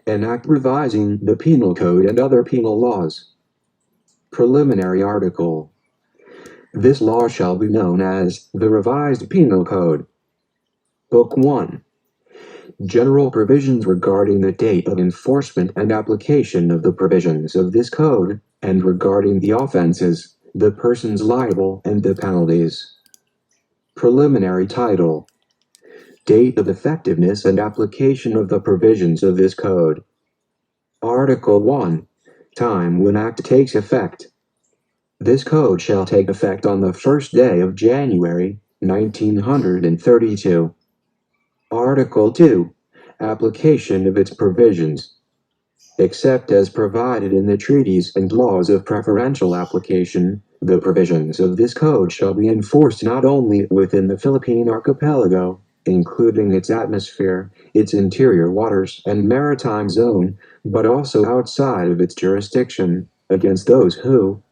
An act revising the Penal Code and other penal laws. Preliminary Article. This law shall be known as the Revised Penal Code. Book 1. General provisions regarding the date of enforcement and application of the provisions of this code, and regarding the offenses, the persons liable, and the penalties. Preliminary Title. Date of effectiveness and application of the provisions of this code. Article 1. Time when act takes effect. This code shall take effect on the first day of January, 1932. Article 2. Application of its provisions. Except as provided in the treaties and laws of preferential application, the provisions of this code shall be enforced not only within the Philippine archipelago, including its atmosphere, its interior waters, and maritime zone, but also outside of its jurisdiction, against those who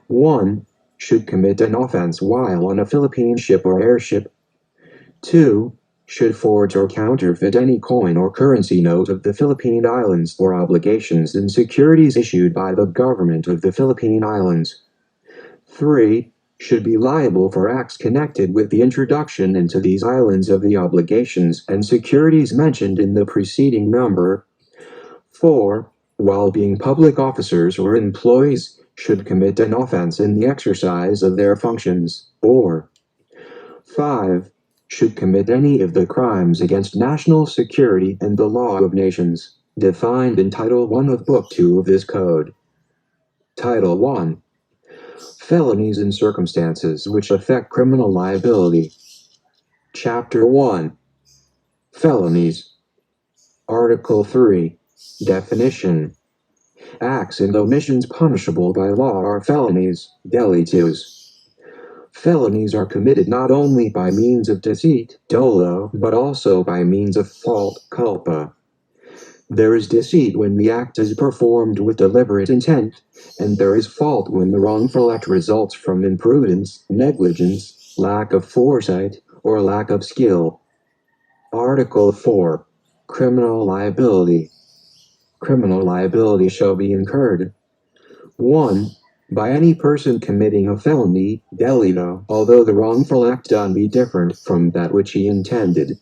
1. Should commit an offense while on a Philippine ship or airship. 2. Should forge or counterfeit any coin or currency note of the Philippine Islands or obligations and securities issued by the government of the Philippine Islands. 3. Should be liable for acts connected with the introduction into these islands of the obligations and securities mentioned in the preceding number. 4. While being public officers or employees, should commit an offense in the exercise of their functions, or 5. Should commit any of the crimes against national security and the law of nations, defined in Title 1 of Book 2 of this Code. Title 1. Felonies and circumstances which affect criminal liability. Chapter 1. Felonies. Article 3. Definition. Acts and omissions punishable by law are felonies, delitos. Felonies are committed not only by means of deceit, dolo, but also by means of fault, culpa. There is deceit when the act is performed with deliberate intent, and there is fault when the wrongful act results from imprudence, negligence, lack of foresight, or lack of skill. Article 4. Criminal liability. Criminal liability shall be incurred 1. By any person committing a felony, delito, although the wrongful act done be different from that which he intended.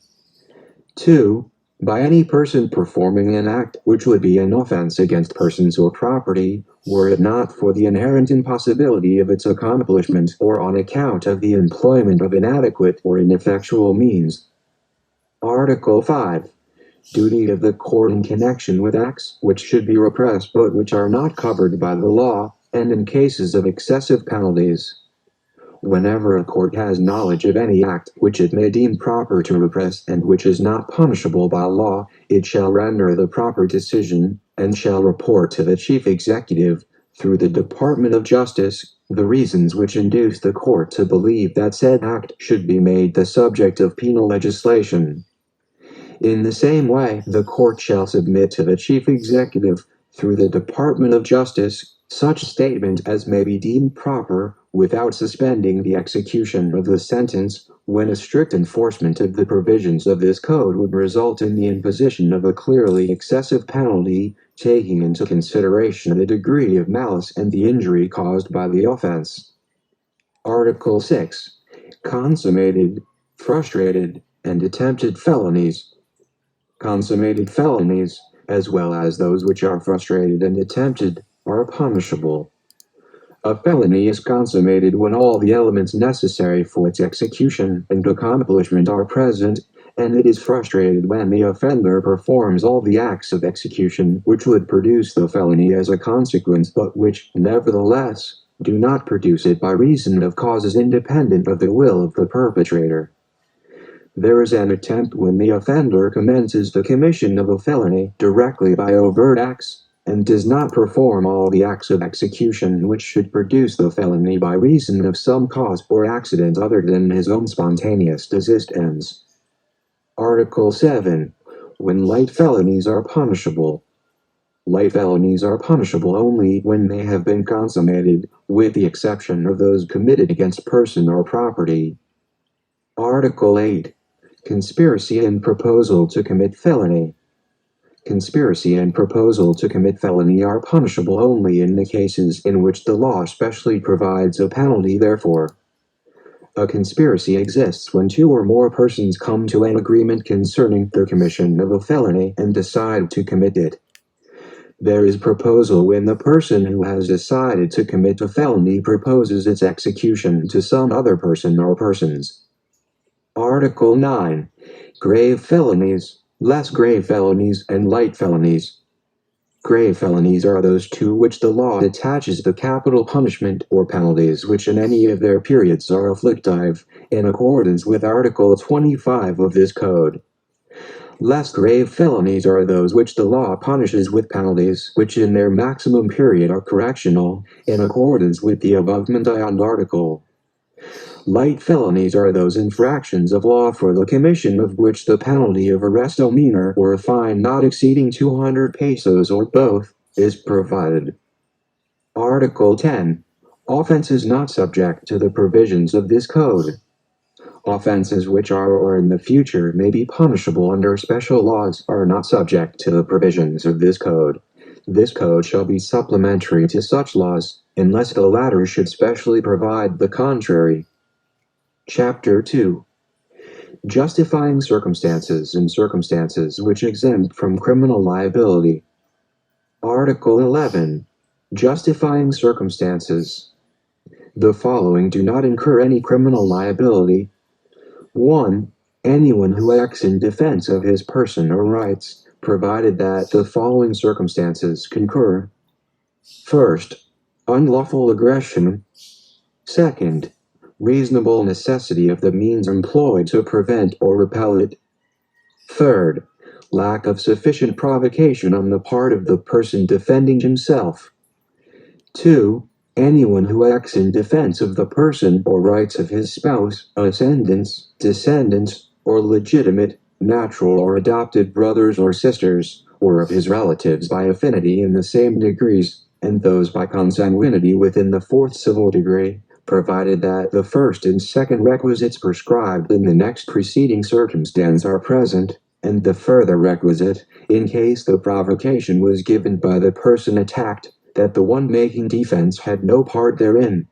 2. By any person performing an act which would be an offense against persons or property, were it not for the inherent impossibility of its accomplishment or on account of the employment of inadequate or ineffectual means. Article 5. Duty of the court in connection with acts which should be repressed but which are not covered by the law, and in cases of excessive penalties. Whenever a court has knowledge of any act which it may deem proper to repress and which is not punishable by law, it shall render the proper decision, and shall report to the Chief Executive, through the Department of Justice, the reasons which induce the court to believe that said act should be made the subject of penal legislation. In the same way, the court shall submit to the Chief Executive, through the Department of Justice, such statement as may be deemed proper, without suspending the execution of the sentence, when a strict enforcement of the provisions of this code would result in the imposition of a clearly excessive penalty, taking into consideration the degree of malice and the injury caused by the offense. Article 6. Consummated, frustrated, and attempted felonies. Consummated felonies, as well as those which are frustrated and attempted, are punishable. A felony is consummated when all the elements necessary for its execution and accomplishment are present, and it is frustrated when the offender performs all the acts of execution which would produce the felony as a consequence, but which, nevertheless, do not produce it by reason of causes independent of the will of the perpetrator. There is an attempt when the offender commences the commission of a felony directly by overt acts, and does not perform all the acts of execution which should produce the felony by reason of some cause or accident other than his own spontaneous desistance. Article 7. When light felonies are punishable. Light felonies are punishable only when they have been consummated, with the exception of those committed against person or property. Article 8. Conspiracy and proposal to commit felony. conspiracy and proposal to commit felony are punishable only in the cases in which the law specially provides a penalty therefor. A conspiracy exists when two or more persons come to an agreement concerning the commission of a felony and decide to commit it. There is proposal when the person who has decided to commit a felony proposes its execution to some other person or persons. Article 9. Grave felonies, less grave felonies, and light felonies. Grave felonies are those to which the law attaches the capital punishment or penalties which in any of their periods are afflictive, in accordance with Article 25 of this Code. Less grave felonies are those which the law punishes with penalties which in their maximum period are correctional, in accordance with the above-mentioned article. Light felonies are those infractions of law for the commission of which the penalty of arrest misdemeanor or a fine not exceeding 200 pesos or both is provided. Article 10. Offenses not subject to the provisions of this Code. Offenses which are or in the future may be punishable under special laws are not subject to the provisions of this Code. This Code shall be supplementary to such laws, unless the latter should specially provide the contrary. Chapter 2. Justifying circumstances and circumstances which exempt from criminal liability. Article 11. Justifying circumstances. The following do not incur any criminal liability. 1. Anyone who acts in defense of his person or rights, provided that the following circumstances concur. First, unlawful aggression. Second, reasonable necessity of the means employed to prevent or repel it. Third, lack of sufficient provocation on the part of the person defending himself. 2. Anyone who acts in defense of the person or rights of his spouse, ascendants, descendants, or legitimate, natural or adopted brothers or sisters, or of his relatives by affinity in the same degrees, and those by consanguinity within the fourth civil degree, provided that the first and second requisites prescribed in the next preceding circumstance are present, and the further requisite, in case the provocation was given by the person attacked, that the one making defense had no part therein.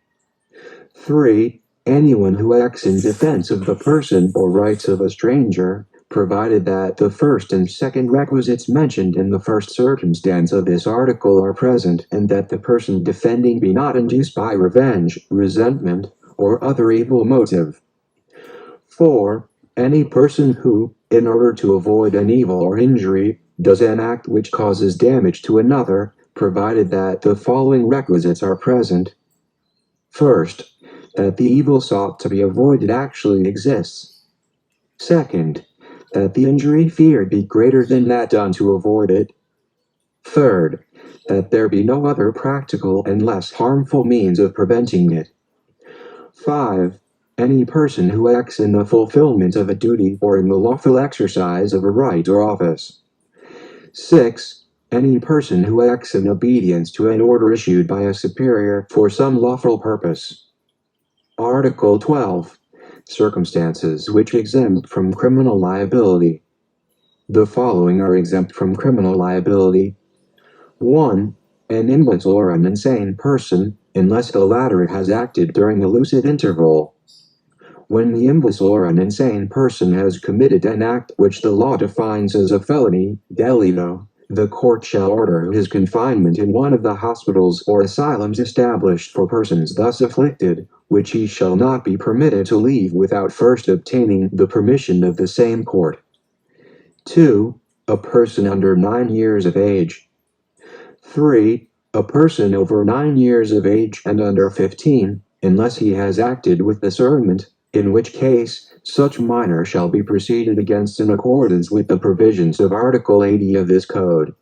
3. Anyone who acts in defense of the person or rights of a stranger, provided that the first and second requisites mentioned in the first circumstance of this article are present, and that the person defending be not induced by revenge, resentment, or other evil motive. 4. Any person who, in order to avoid an evil or injury, does an act which causes damage to another, provided that the following requisites are present. First, that the evil sought to be avoided actually exists. Second, that the injury feared be greater than that done to avoid it. Third, that there be no other practical and less harmful means of preventing it. 5. Any person who acts in the fulfillment of a duty or in the lawful exercise of a right or office. 6. Any person who acts in obedience to an order issued by a superior for some lawful purpose. Article 12. Circumstances which exempt from criminal liability. The following are exempt from criminal liability. 1. An imbecile or an insane person, unless the latter has acted during a lucid interval. When the imbecile or an insane person has committed an act which the law defines as a felony, thereto, the court shall order his confinement in one of the hospitals or asylums established for persons thus afflicted, which he shall not be permitted to leave without first obtaining the permission of the same court. 2. A person under 9 years of age. 3. A person over 9 years of age and under 15, unless he has acted with discernment, in which case such minor shall be proceeded against in accordance with the provisions of Article 80 of this Code.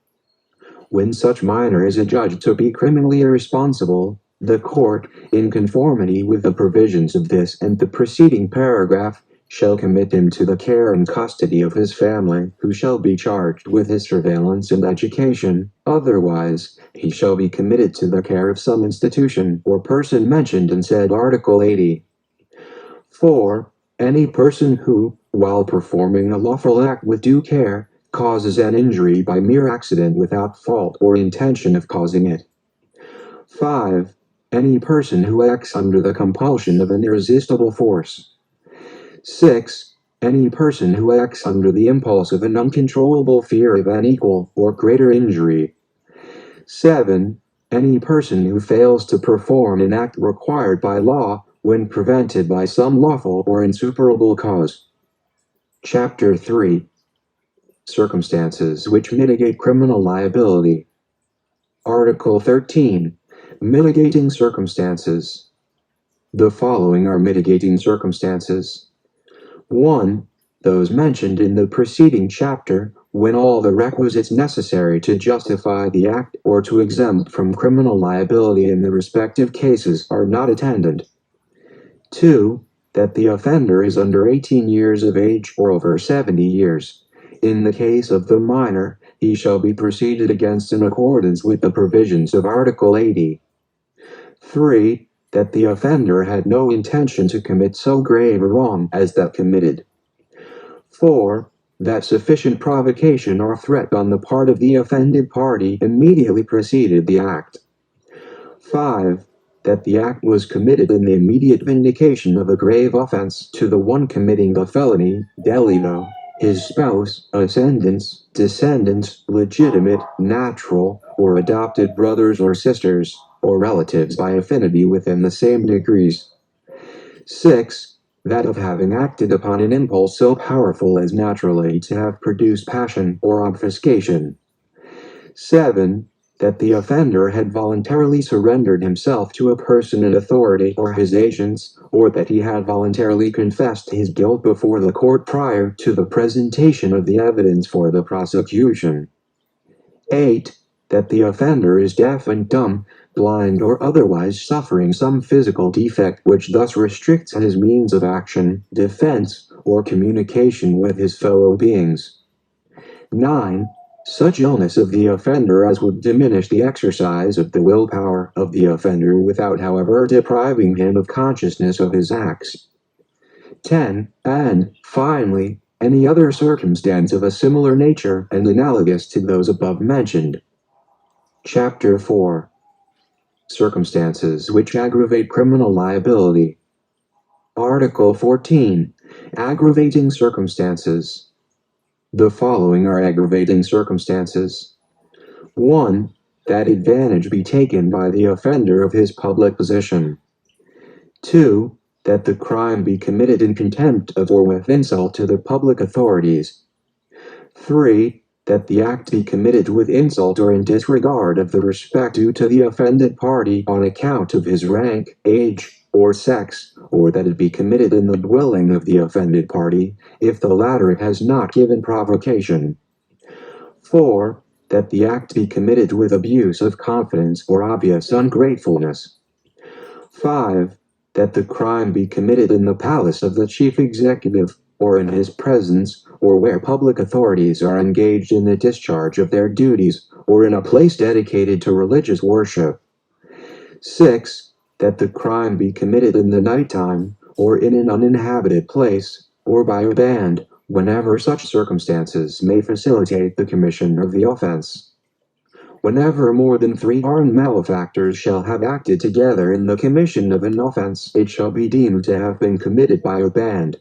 When such minor is adjudged to be criminally irresponsible, the court, in conformity with the provisions of this and the preceding paragraph, shall commit him to the care and custody of his family, who shall be charged with his surveillance and education. Otherwise, he shall be committed to the care of some institution or person mentioned in said Article 80. 4. Any person who, while performing a lawful act with due care, causes an injury by mere accident without fault or intention of causing it. 5. Any person who acts under the compulsion of an irresistible force. 6. Any person who acts under the impulse of an uncontrollable fear of an equal or greater injury. 7. Any person who fails to perform an act required by law when prevented by some lawful or insuperable cause. Chapter 3. Circumstances which mitigate criminal liability. Article 13. Mitigating circumstances. The following are mitigating circumstances. 1. Those mentioned in the preceding chapter, when all the requisites necessary to justify the act or to exempt from criminal liability in the respective cases are not attendant. 2. That the offender is under 18 years of age or over 70 years. In the case of the minor, he shall be proceeded against in accordance with the provisions of Article 80. 3. That the offender had no intention to commit so grave a wrong as that committed. 4. That sufficient provocation or threat on the part of the offended party immediately preceded the act. 5. That the act was committed in the immediate vindication of a grave offense to the one committing the felony, thereto, his spouse, ascendants, descendants, legitimate, natural, or adopted brothers or sisters, or relatives by affinity within the same degrees. 6. That of having acted upon an impulse so powerful as naturally to have produced passion or obfuscation. 7. That the offender had voluntarily surrendered himself to a person in authority or his agents, or that he had voluntarily confessed his guilt before the court prior to the presentation of the evidence for the prosecution. 8. That the offender is deaf and dumb, blind or otherwise suffering some physical defect which thus restricts his means of action, defense, or communication with his fellow beings. 9. Such illness of the offender as would diminish the exercise of the willpower of the offender without however depriving him of consciousness of his acts. 10. And, finally, any other circumstance of a similar nature and analogous to those above mentioned. Chapter 4. Circumstances which aggravate criminal liability. Article 14. Aggravating circumstances. The following are aggravating circumstances. 1. That advantage be taken by the offender of his public position. 2. That the crime be committed in contempt of or with insult to the public authorities. 3. That the act be committed with insult or in disregard of the respect due to the offended party on account of his rank, age, or sex, or that it be committed in the dwelling of the offended party, if the latter has not given provocation. 4. That the act be committed with abuse of confidence or obvious ungratefulness. 5. That the crime be committed in the palace of the chief executive, or in his presence, or where public authorities are engaged in the discharge of their duties, or in a place dedicated to religious worship. 6. That the crime be committed in the nighttime, or in an uninhabited place, or by a band, whenever such circumstances may facilitate the commission of the offense. Whenever more than 3 armed malefactors shall have acted together in the commission of an offense, it shall be deemed to have been committed by a band.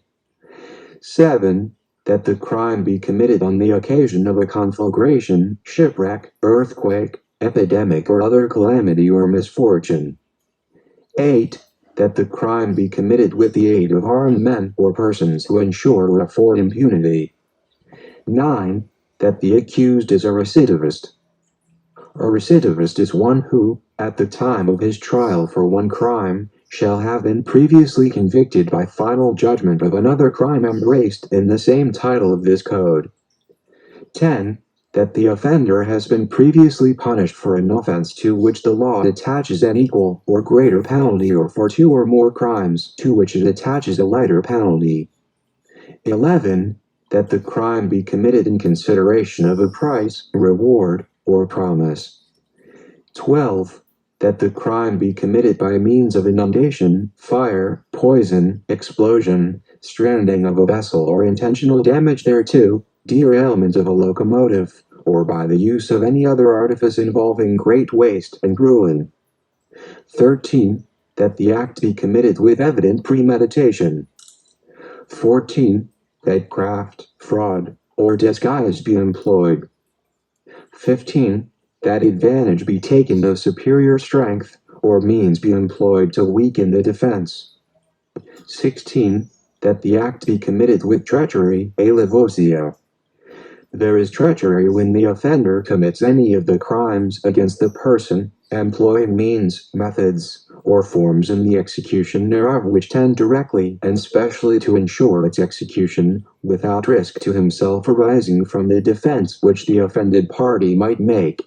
7. That the crime be committed on the occasion of a conflagration, shipwreck, earthquake, epidemic or other calamity or misfortune. 8. That the crime be committed with the aid of armed men or persons who ensure or afford impunity. 9. That the accused is a recidivist. A recidivist is one who, at the time of his trial for one crime, shall have been previously convicted by final judgment of another crime embraced in the same title of this code. 10. That the offender has been previously punished for an offense to which the law attaches an equal or greater penalty, or for 2 or more crimes to which it attaches a lighter penalty. 11. That the crime be committed in consideration of a price, reward, or promise. 12. That the crime be committed by means of inundation, fire, poison, explosion, stranding of a vessel or intentional damage thereto, derailment of a locomotive, or by the use of any other artifice involving great waste and ruin. 13. That the act be committed with evident premeditation. 14. That craft, fraud, or disguise be employed. 15. That advantage be taken of superior strength, or means be employed to weaken the defense. 16. That the act be committed with treachery, alevosía. There is treachery when the offender commits any of the crimes against the person, employing means, methods, or forms in the execution thereof which tend directly and specially to ensure its execution, without risk to himself arising from the defense which the offended party might make.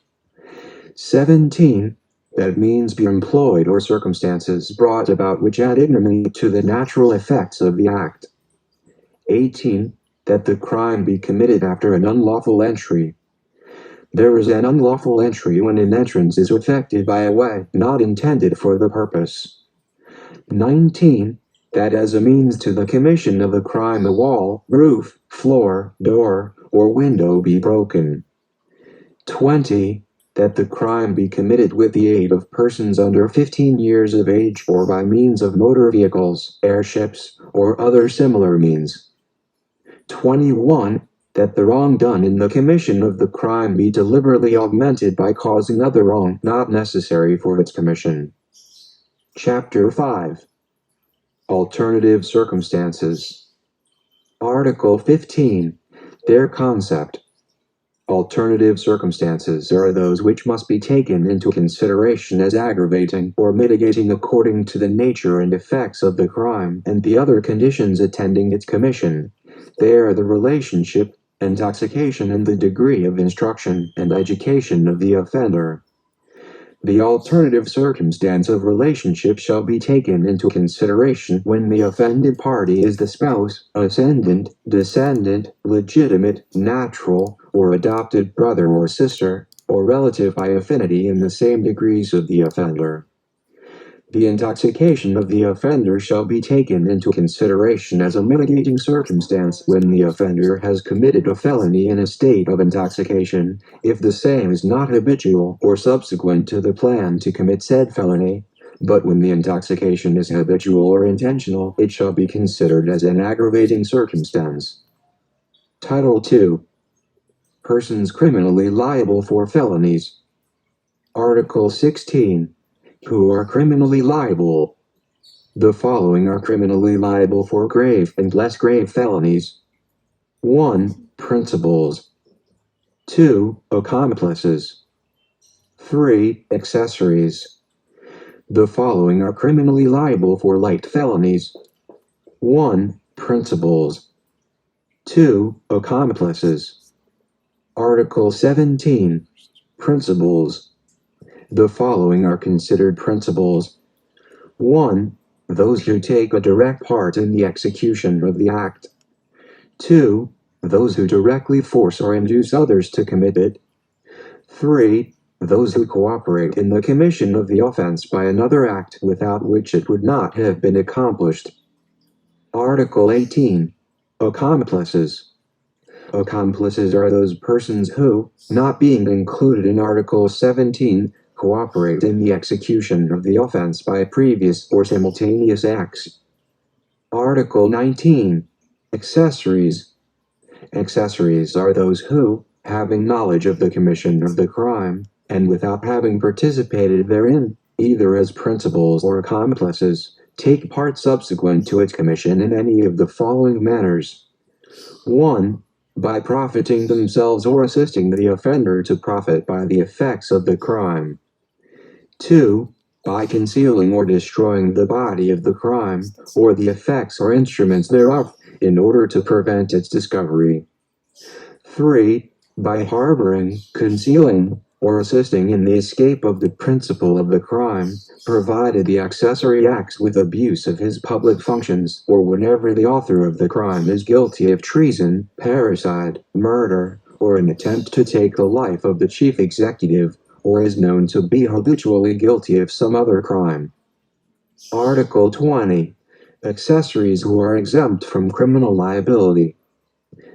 17. That means be employed or circumstances brought about which add ignominy to the natural effects of the act. 18. That the crime be committed after an unlawful entry. There is an unlawful entry when an entrance is effected by a way not intended for the purpose. 19. That as a means to the commission of a crime a wall, roof, floor, door, or window be broken. 20. That the crime be committed with the aid of persons under 15 years of age or by means of motor vehicles, airships, or other similar means. 21. That the wrong done in the commission of the crime be deliberately augmented by causing other wrong not necessary for its commission. Chapter 5. Alternative circumstances. Article 15. Their concept. Alternative circumstances are those which must be taken into consideration as aggravating or mitigating according to the nature and effects of the crime and the other conditions attending its commission. They are the relationship, intoxication, and the degree of instruction and education of the offender. The alternative circumstance of relationship shall be taken into consideration when the offended party is the spouse, ascendant, descendant, legitimate, natural, or adopted brother or sister, or relative by affinity in the same degrees of the offender. The intoxication of the offender shall be taken into consideration as a mitigating circumstance when the offender has committed a felony in a state of intoxication, if the same is not habitual or subsequent to the plan to commit said felony, but when the intoxication is habitual or intentional, it shall be considered as an aggravating circumstance. Title II. Persons criminally liable for felonies. Article 16. Who are criminally liable? The following are criminally liable for grave and less grave felonies. 1. Principals. 2. Accomplices. 3. Accessories. The following are criminally liable for light felonies. 1. Principals. 2. Accomplices. Article 17. Principals. The following are considered principals. 1. Those who take a direct part in the execution of the act. 2. Those who directly force or induce others to commit it. 3. Those who cooperate in the commission of the offense by another act without which it would not have been accomplished. Article 18. Accomplices. Accomplices are those persons who, not being included in Article 17, cooperate in the execution of the offense by previous or simultaneous acts. Article 19. Accessories. Accessories are those who, having knowledge of the commission of the crime, and without having participated therein, either as principals or accomplices, take part subsequent to its commission in any of the following manners. 1. By profiting themselves or assisting the offender to profit by the effects of the crime. 2. By concealing or destroying the body of the crime, or the effects or instruments thereof, in order to prevent its discovery. 3. By harboring, concealing, or assisting in the escape of the principal of the crime, provided the accessory acts with abuse of his public functions, or whenever the author of the crime is guilty of treason, parricide, murder, or an attempt to take the life of the chief executive, or is known to be habitually guilty of some other crime. Article 20. Accessories who are exempt from criminal liability.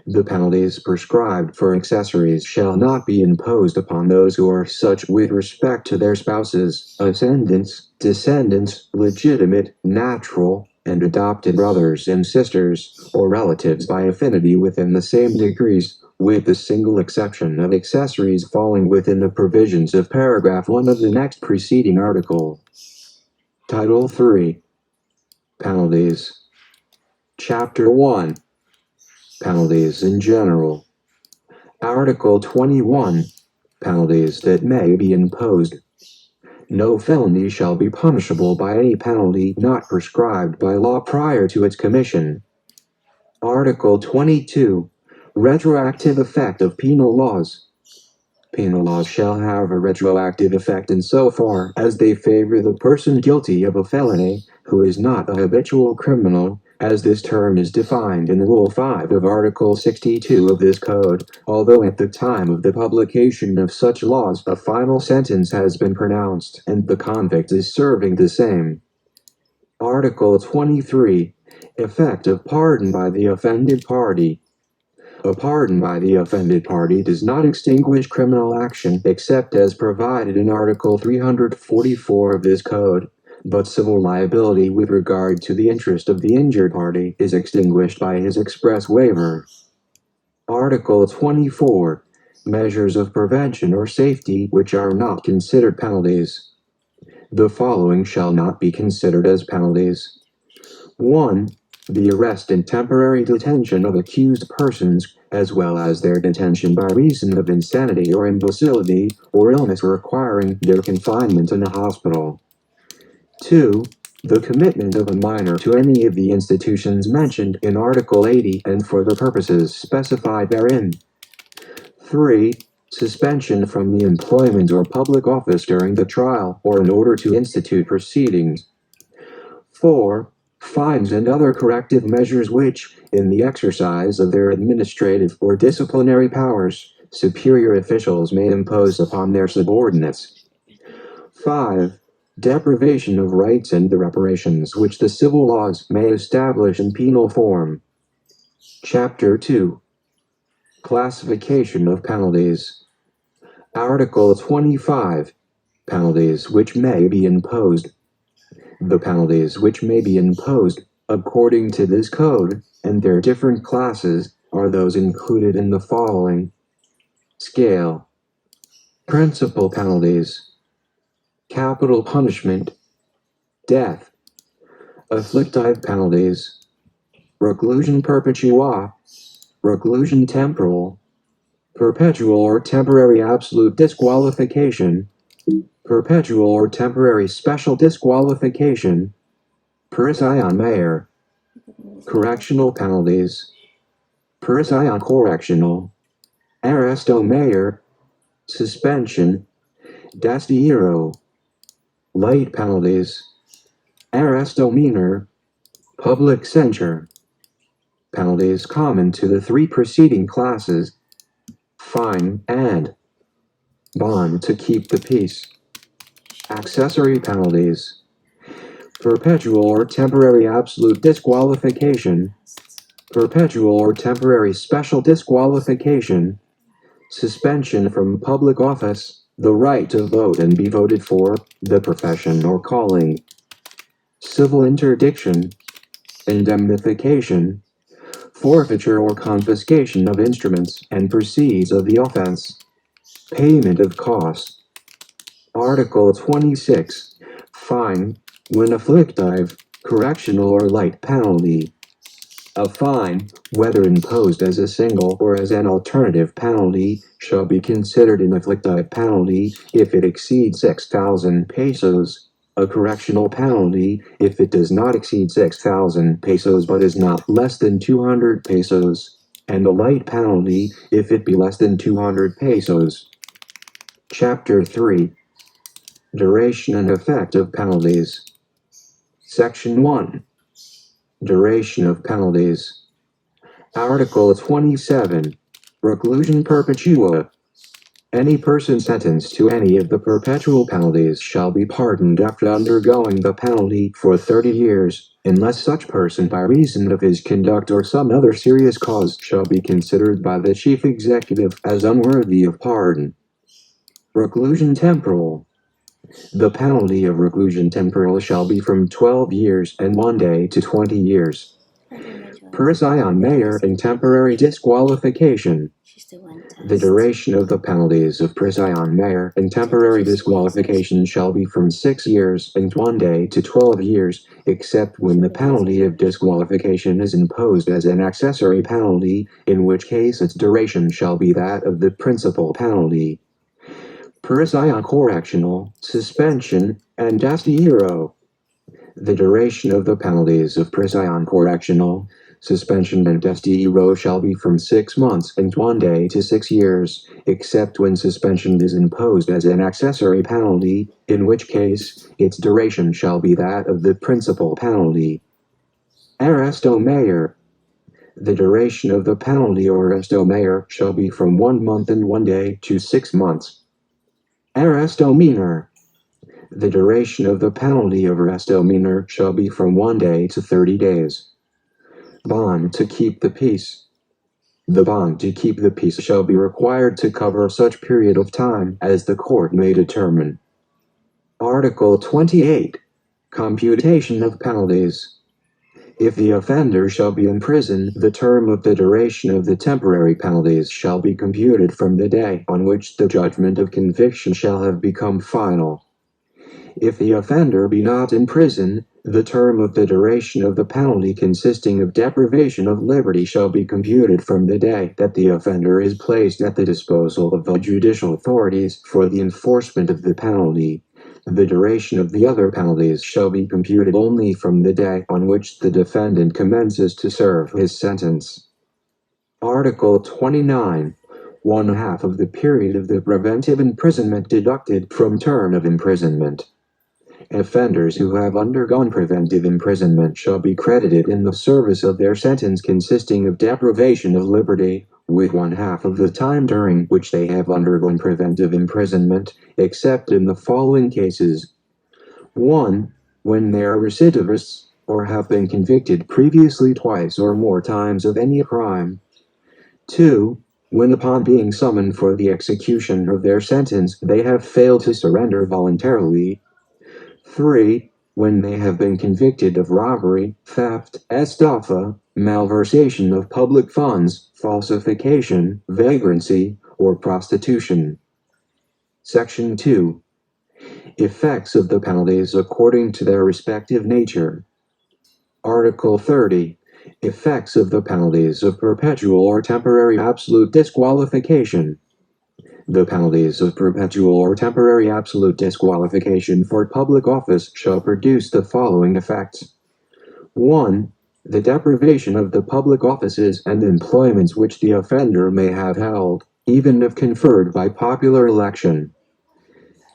The penalties prescribed for accessories shall not be imposed upon those who are such with respect to their spouses, ascendants, descendants, legitimate, natural, and adopted brothers and sisters, or relatives by affinity within the same degrees, with the single exception of accessories falling within the provisions of paragraph 1 of the next preceding article. Title 3. Penalties. Chapter 1. Penalties in general. Article 21. Penalties that may be imposed. No felony shall be punishable by any penalty not prescribed by law prior to its commission. Article 22. Retroactive effect of penal laws. Penal laws shall have a retroactive effect insofar as they favor the person guilty of a felony who is not a habitual criminal, as this term is defined in Rule 5 of Article 62 of this Code, although at the time of the publication of such laws a final sentence has been pronounced and the convict is serving the same. Article 23. Effect of pardon by the offended party. A pardon by the offended party does not extinguish criminal action except as provided in Article 344 of this Code, but civil liability with regard to the interest of the injured party is extinguished by his express waiver. Article 24. Measures of prevention or safety which are not considered penalties. The following shall not be considered as penalties. 1. The arrest and temporary detention of accused persons, as well as their detention by reason of insanity or imbecility, or illness requiring their confinement in a hospital. 2. The commitment of a minor to any of the institutions mentioned in Article 80 and for the purposes specified therein. 3. Suspension from the employment or public office during the trial or in order to institute proceedings. 4. Fines and other corrective measures which, in the exercise of their administrative or disciplinary powers, superior officials may impose upon their subordinates. 5. Deprivation of rights and the reparations which the civil laws may establish in penal form. Chapter 2. Classification of penalties. Article 25. Penalties which may be imposed. The penalties which may be imposed, according to this code, and their different classes, are those included in the following. Scale. Principal penalties. Capital punishment. Death. Afflictive penalties. Reclusion perpetua. Reclusion temporal. Perpetual or temporary absolute disqualification. Perpetual or temporary special disqualification. Prisión mayor. Correctional penalties. Prisión correctional. Arresto mayor. Suspension. Destierro. Light penalties. Arresto menor. Public censure. Penalties common to the three preceding classes. Fine and bond to keep the peace. Accessory penalties. Perpetual or temporary absolute disqualification. Perpetual or temporary special disqualification. Suspension from public office. The right to vote and be voted for. The profession or calling. Civil interdiction. Indemnification. Forfeiture or confiscation of instruments and proceeds of the offense. Payment of costs. Article 26. Fine, when afflictive, correctional or light penalty. A fine, whether imposed as a single or as an alternative penalty, shall be considered an afflictive penalty if it exceeds 6,000 pesos. A correctional penalty if it does not exceed 6,000 pesos but is not less than 200 pesos. And a light penalty if it be less than 200 pesos. Chapter 3. Duration and effect of penalties. Section 1. Duration of penalties. Article 27. Reclusion perpetua. Any person sentenced to any of the perpetual penalties shall be pardoned after undergoing the penalty for 30 years, unless such person by reason of his conduct or some other serious cause shall be considered by the Chief Executive as unworthy of pardon. Reclusion temporal. The penalty of reclusion temporal shall be from 12 years and 1 day to 20 years. Prison mayor and temporary disqualification. The duration of the penalties of prison mayor and temporary disqualification shall be from 6 years and 1 day to 12 years, except when the penalty of disqualification is imposed as an accessory penalty, in which case its duration shall be that of the principal penalty. Prison correctional, suspension, and desterro. The duration of the penalties of prison correctional, suspension, and desterro shall be from 6 months and 1 day to 6 years, except when suspension is imposed as an accessory penalty, in which case its duration shall be that of the principal penalty. Arresto mayor. The duration of the penalty or arresto mayor shall be from 1 month and 1 day to 6 months. Arresto minor. The duration of the penalty of arresto minor shall be from 1 day to 30 days. Bond to keep the peace. The bond to keep the peace shall be required to cover such period of time as the court may determine. Article 28. Computation of penalties. If the offender shall be in prison, the term of the duration of the temporary penalties shall be computed from the day on which the judgment of conviction shall have become final. If the offender be not in prison, the term of the duration of the penalty consisting of deprivation of liberty shall be computed from the day that the offender is placed at the disposal of the judicial authorities for the enforcement of the penalty. The duration of the other penalties shall be computed only from the day on which the defendant commences to serve his sentence. Article 29. 1/2 of the period of the preventive imprisonment deducted from term of imprisonment. Offenders who have undergone preventive imprisonment shall be credited in the service of their sentence consisting of deprivation of liberty, with 1/2 of the time during which they have undergone preventive imprisonment, except in the following cases. 1. When they are recidivists, or have been convicted previously twice or more times of any crime. 2. When upon being summoned for the execution of their sentence they have failed to surrender voluntarily. 3. When they have been convicted of robbery, theft, estafa, malversation of public funds, falsification, vagrancy, or prostitution. Section 2. Effects of the penalties according to their respective nature. Article 30. Effects of the penalties of perpetual or temporary absolute disqualification. The penalties of perpetual or temporary absolute disqualification for public office shall produce the following effects. 1. The deprivation of the public offices and employments which the offender may have held, even if conferred by popular election.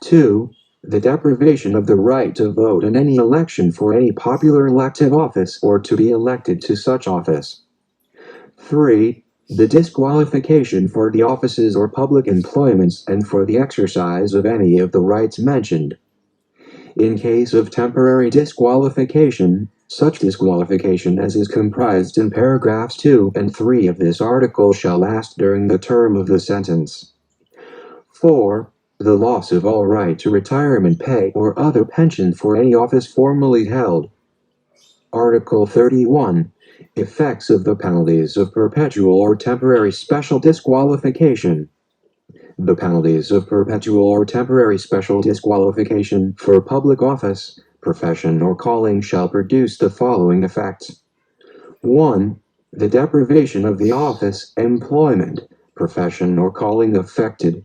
2. The deprivation of the right to vote in any election for any popular elective office or to be elected to such office. 3. The disqualification for the offices or public employments and for the exercise of any of the rights mentioned. In case of temporary disqualification, such disqualification as is comprised in paragraphs 2 and 3 of this article shall last during the term of the sentence. 4. The loss of all right to retirement pay or other pension for any office formerly held. Article 31. Effects of the penalties of perpetual or temporary special disqualification. The penalties of perpetual or temporary special disqualification for public office, profession, or calling shall produce the following effects. 1. The deprivation of the office, employment, profession, or calling affected.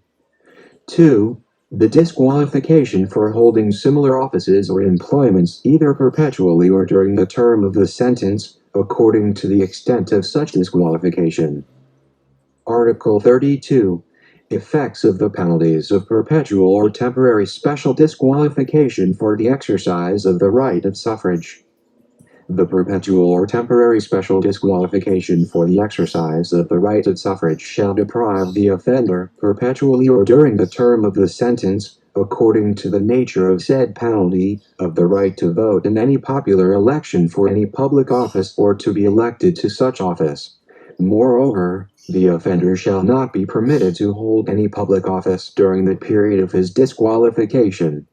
2. The disqualification for holding similar offices or employments either perpetually or during the term of the sentence, according to the extent of such disqualification. Article 32. Effects of the penalties of perpetual or temporary special disqualification for the exercise of the right of suffrage. The perpetual or temporary special disqualification for the exercise of the right of suffrage shall deprive the offender, perpetually or during the term of the sentence, according to the nature of said penalty, of the right to vote in any popular election for any public office or to be elected to such office. Moreover, the offender shall not be permitted to hold any public office during the period of his disqualification.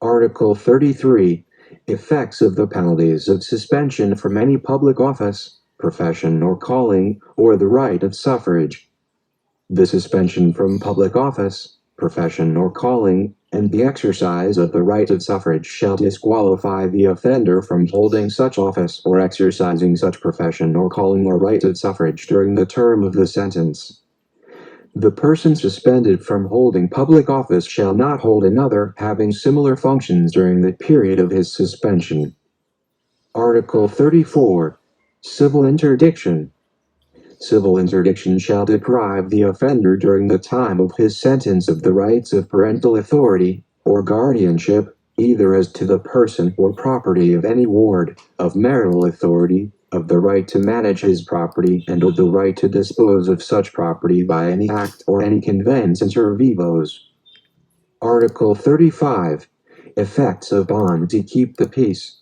Article 33. Effects of the penalties of suspension from any public office, profession or calling, or the right of suffrage. The suspension from public office, profession or calling, and the exercise of the right of suffrage shall disqualify the offender from holding such office or exercising such profession or calling or right of suffrage during the term of the sentence. The person suspended from holding public office shall not hold another having similar functions during the period of his suspension. Article 34. Civil interdiction. Civil interdiction shall deprive the offender during the time of his sentence of the rights of parental authority, or guardianship, either as to the person or property of any ward, of marital authority, of the right to manage his property and of the right to dispose of such property by any act or any conveyance inter vivos. Article 35. Effects of bond to keep the peace.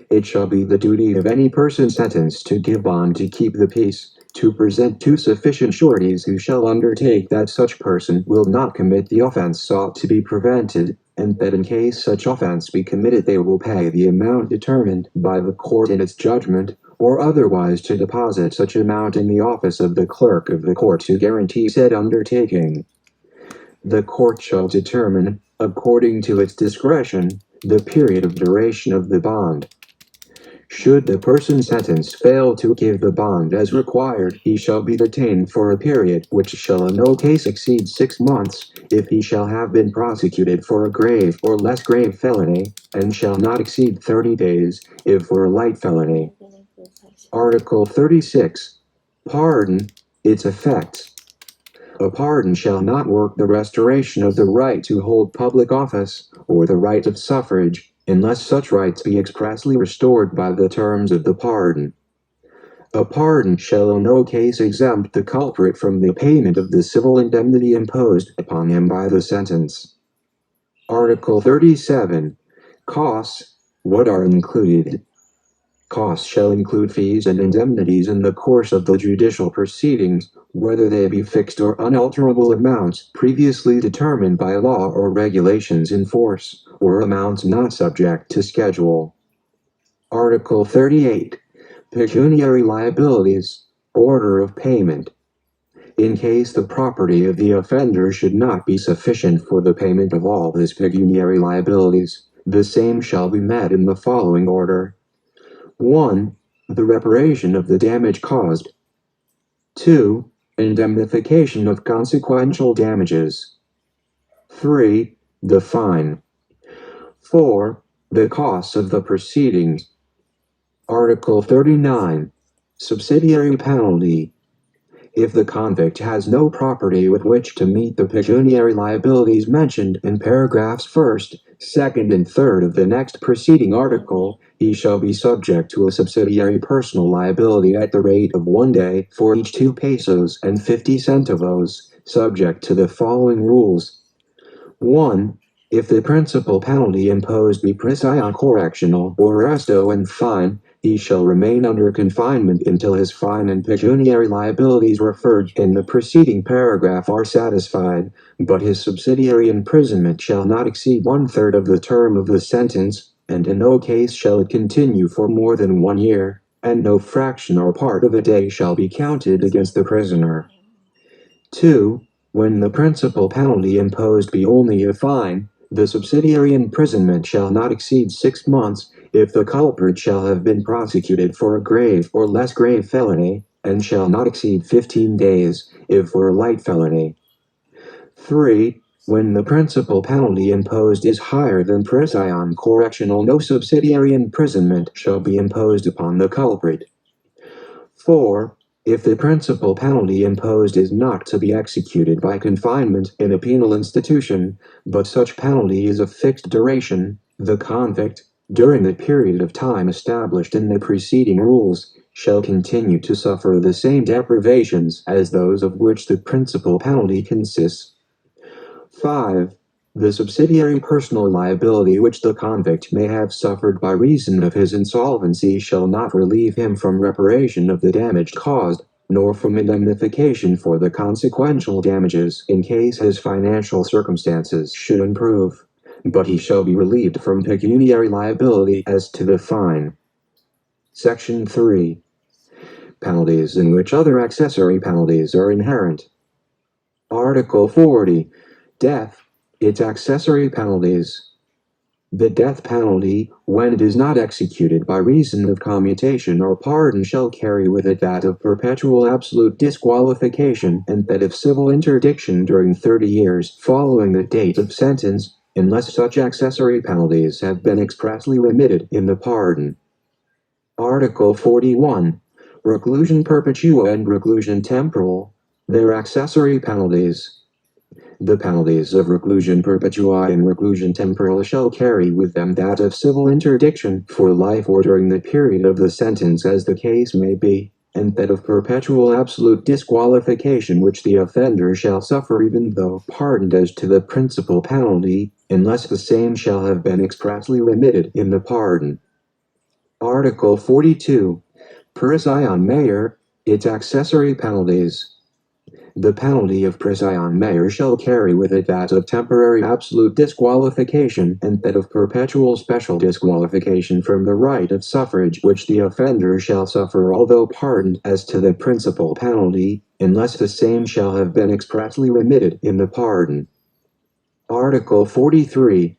It shall be the duty of any person sentenced to give bond to keep the peace, to present two sufficient sureties who shall undertake that such person will not commit the offense sought to be prevented, and that in case such offense be committed they will pay the amount determined by the court in its judgment, or otherwise to deposit such amount in the office of the clerk of the court to guarantee said undertaking. The court shall determine, according to its discretion, the period of duration of the bond. Should the person sentenced fail to give the bond as required, he shall be detained for a period which shall in no case exceed 6 months, if he shall have been prosecuted for a grave or less grave felony, and shall not exceed 30 days, if for a light felony. Article 36. Pardon. Its effects. A pardon shall not work the restoration of the right to hold public office, or the right of suffrage, unless such rights be expressly restored by the terms of the pardon. A pardon shall in no case exempt the culprit from the payment of the civil indemnity imposed upon him by the sentence. Article 37. Costs. What are included? Costs shall include fees and indemnities in the course of the judicial proceedings, whether they be fixed or unalterable amounts previously determined by law or regulations in force, or amounts not subject to schedule. Article 38. Pecuniary liabilities. Order of payment. In case the property of the offender should not be sufficient for the payment of all his pecuniary liabilities, the same shall be met in the following order. 1. The reparation of the damage caused. 2. Indemnification of consequential damages. 3. The fine. 4. The costs of the proceedings. Article 39. Subsidiary penalty. If the convict has no property with which to meet the pecuniary liabilities mentioned in paragraphs 1st, 2nd, and 3rd of the next preceding article, he shall be subject to a subsidiary personal liability at the rate of 1 day for each 2 pesos and 50 centavos, subject to the following rules. 1. If the principal penalty imposed be prisión correccional or arresto and fine, he shall remain under confinement until his fine and pecuniary liabilities referred in the preceding paragraph are satisfied, but his subsidiary imprisonment shall not exceed 1/3 of the term of the sentence, and in no case shall it continue for more than 1 year, and no fraction or part of a day shall be counted against the prisoner. 2. When the principal penalty imposed be only a fine, the subsidiary imprisonment shall not exceed 6 months, if the culprit shall have been prosecuted for a grave or less grave felony, and shall not exceed 15 days, if for a light felony. 3. When the principal penalty imposed is higher than prisión correccional, no subsidiary imprisonment shall be imposed upon the culprit. 4. If the principal penalty imposed is not to be executed by confinement in a penal institution, but such penalty is of fixed duration, the convict, during the period of time established in the preceding rules, shall continue to suffer the same deprivations as those of which the principal penalty consists. 5. The subsidiary personal liability which the convict may have suffered by reason of his insolvency shall not relieve him from reparation of the damage caused, nor from indemnification for the consequential damages in case his financial circumstances should improve, but he shall be relieved from pecuniary liability as to the fine. Section 3. Penalties in which other accessory penalties are inherent. Article 40. Death, its accessory penalties. The death penalty, when it is not executed by reason of commutation or pardon, shall carry with it that of perpetual absolute disqualification and that of civil interdiction during 30 years following the date of sentence, unless such accessory penalties have been expressly remitted in the pardon. Article 41. Reclusion perpetua and reclusion temporal, their accessory penalties. The penalties of reclusion perpetua and reclusion temporal shall carry with them that of civil interdiction for life or during the period of the sentence as the case may be, and that of perpetual absolute disqualification which the offender shall suffer even though pardoned as to the principal penalty, unless the same shall have been expressly remitted in the pardon. Article 42. Prisión mayor, its accessory penalties. The penalty of prisión mayor shall carry with it that of temporary absolute disqualification and that of perpetual special disqualification from the right of suffrage which the offender shall suffer although pardoned as to the principal penalty, unless the same shall have been expressly remitted in the pardon. Article 43.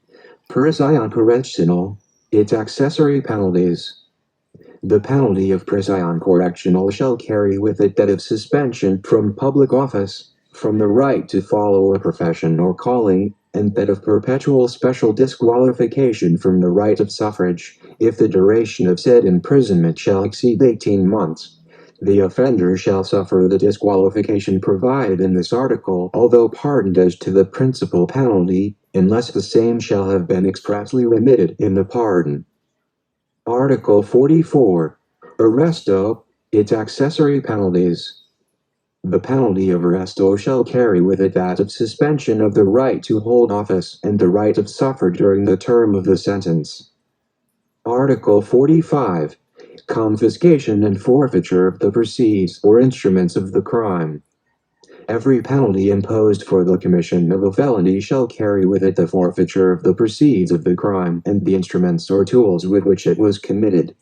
Prisión correccional, its accessory penalties. The penalty of prisión correccional shall carry with it that of suspension from public office, from the right to follow a profession or calling, and that of perpetual special disqualification from the right of suffrage, if the duration of said imprisonment shall exceed 18 months. The offender shall suffer the disqualification provided in this article, although pardoned as to the principal penalty, unless the same shall have been expressly remitted in the pardon. Article 44. Arresto, its accessory penalties. The penalty of arresto shall carry with it that of suspension of the right to hold office and the right of suffrage during the term of the sentence. Article 45. Confiscation and forfeiture of the proceeds or instruments of the crime. Every penalty imposed for the commission of a felony shall carry with it the forfeiture of the proceeds of the crime and the instruments or tools with which it was committed.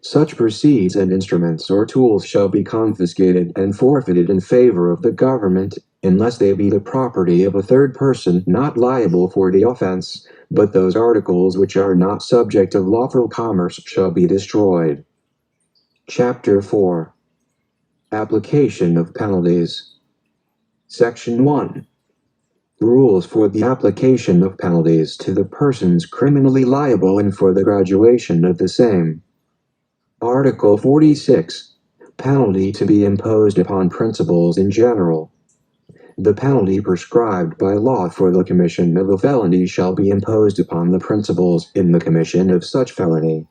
Such proceeds and instruments or tools shall be confiscated and forfeited in favor of the government, unless they be the property of a third person not liable for the offense, but those articles which are not subject of lawful commerce shall be destroyed. Chapter 4. Application of penalties. Section 1. Rules for the application of penalties to the persons criminally liable and for the graduation of the same. Article 46. Penalty to be imposed upon principals in general. The penalty prescribed by law for the commission of a felony shall be imposed upon the principals in the commission of such felony.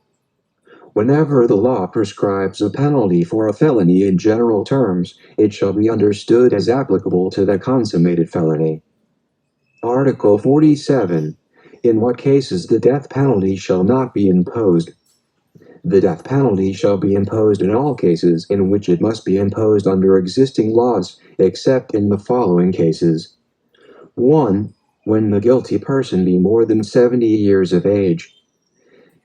Whenever the law prescribes a penalty for a felony in general terms, it shall be understood as applicable to the consummated felony. Article 47. In what cases the death penalty shall not be imposed. The death penalty shall be imposed in all cases in which it must be imposed under existing laws, except in the following cases. 1. When the guilty person be more than 70 years of age.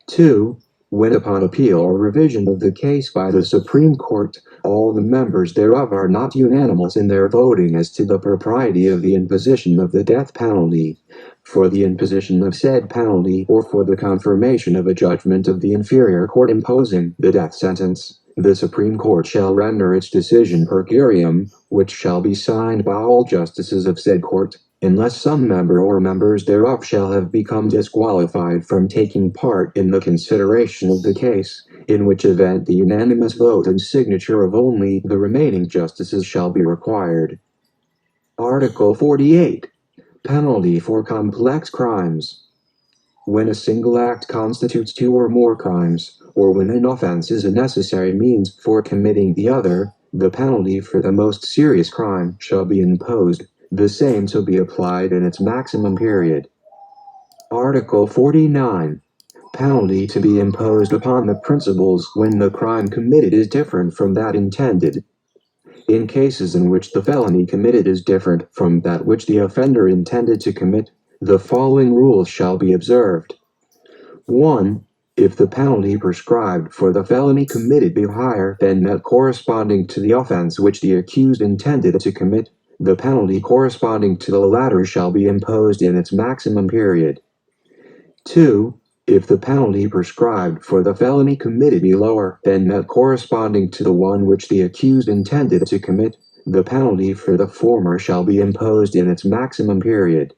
2. When upon appeal or revision of the case by the Supreme Court, all the members thereof are not unanimous in their voting as to the propriety of the imposition of the death penalty, for the imposition of said penalty or for the confirmation of a judgment of the inferior court imposing the death sentence, the Supreme Court shall render its decision per curiam, which shall be signed by all justices of said court, unless some member or members thereof shall have become disqualified from taking part in the consideration of the case, in which event the unanimous vote and signature of only the remaining justices shall be required. Article 48. Penalty for complex crimes. When a single act constitutes two or more crimes, or when an offense is a necessary means for committing the other, the penalty for the most serious crime shall be imposed, the same to be applied in its maximum period. Article 49. Penalty to be imposed upon the principals when the crime committed is different from that intended. In cases in which the felony committed is different from that which the offender intended to commit, the following rules shall be observed. 1. If the penalty prescribed for the felony committed be higher than that corresponding to the offense which the accused intended to commit, the penalty corresponding to the latter shall be imposed in its maximum period. 2. If the penalty prescribed for the felony committed be lower than that corresponding to the one which the accused intended to commit, the penalty for the former shall be imposed in its maximum period.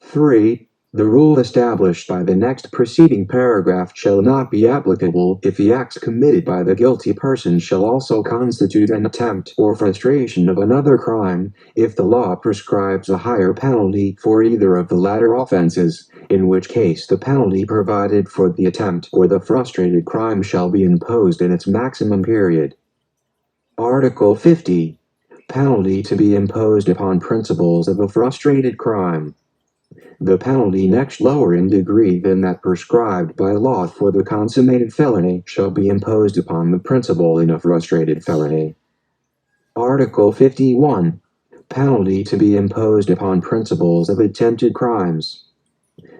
3. The rule established by the next preceding paragraph shall not be applicable if the acts committed by the guilty person shall also constitute an attempt or frustration of another crime, if the law prescribes a higher penalty for either of the latter offenses, in which case the penalty provided for the attempt or the frustrated crime shall be imposed in its maximum period. Article 50. Penalty to be imposed upon principals of a frustrated crime. The penalty next lower in degree than that prescribed by law for the consummated felony shall be imposed upon the principal in a frustrated felony. Article 51. Penalty to be imposed upon principals of attempted crimes.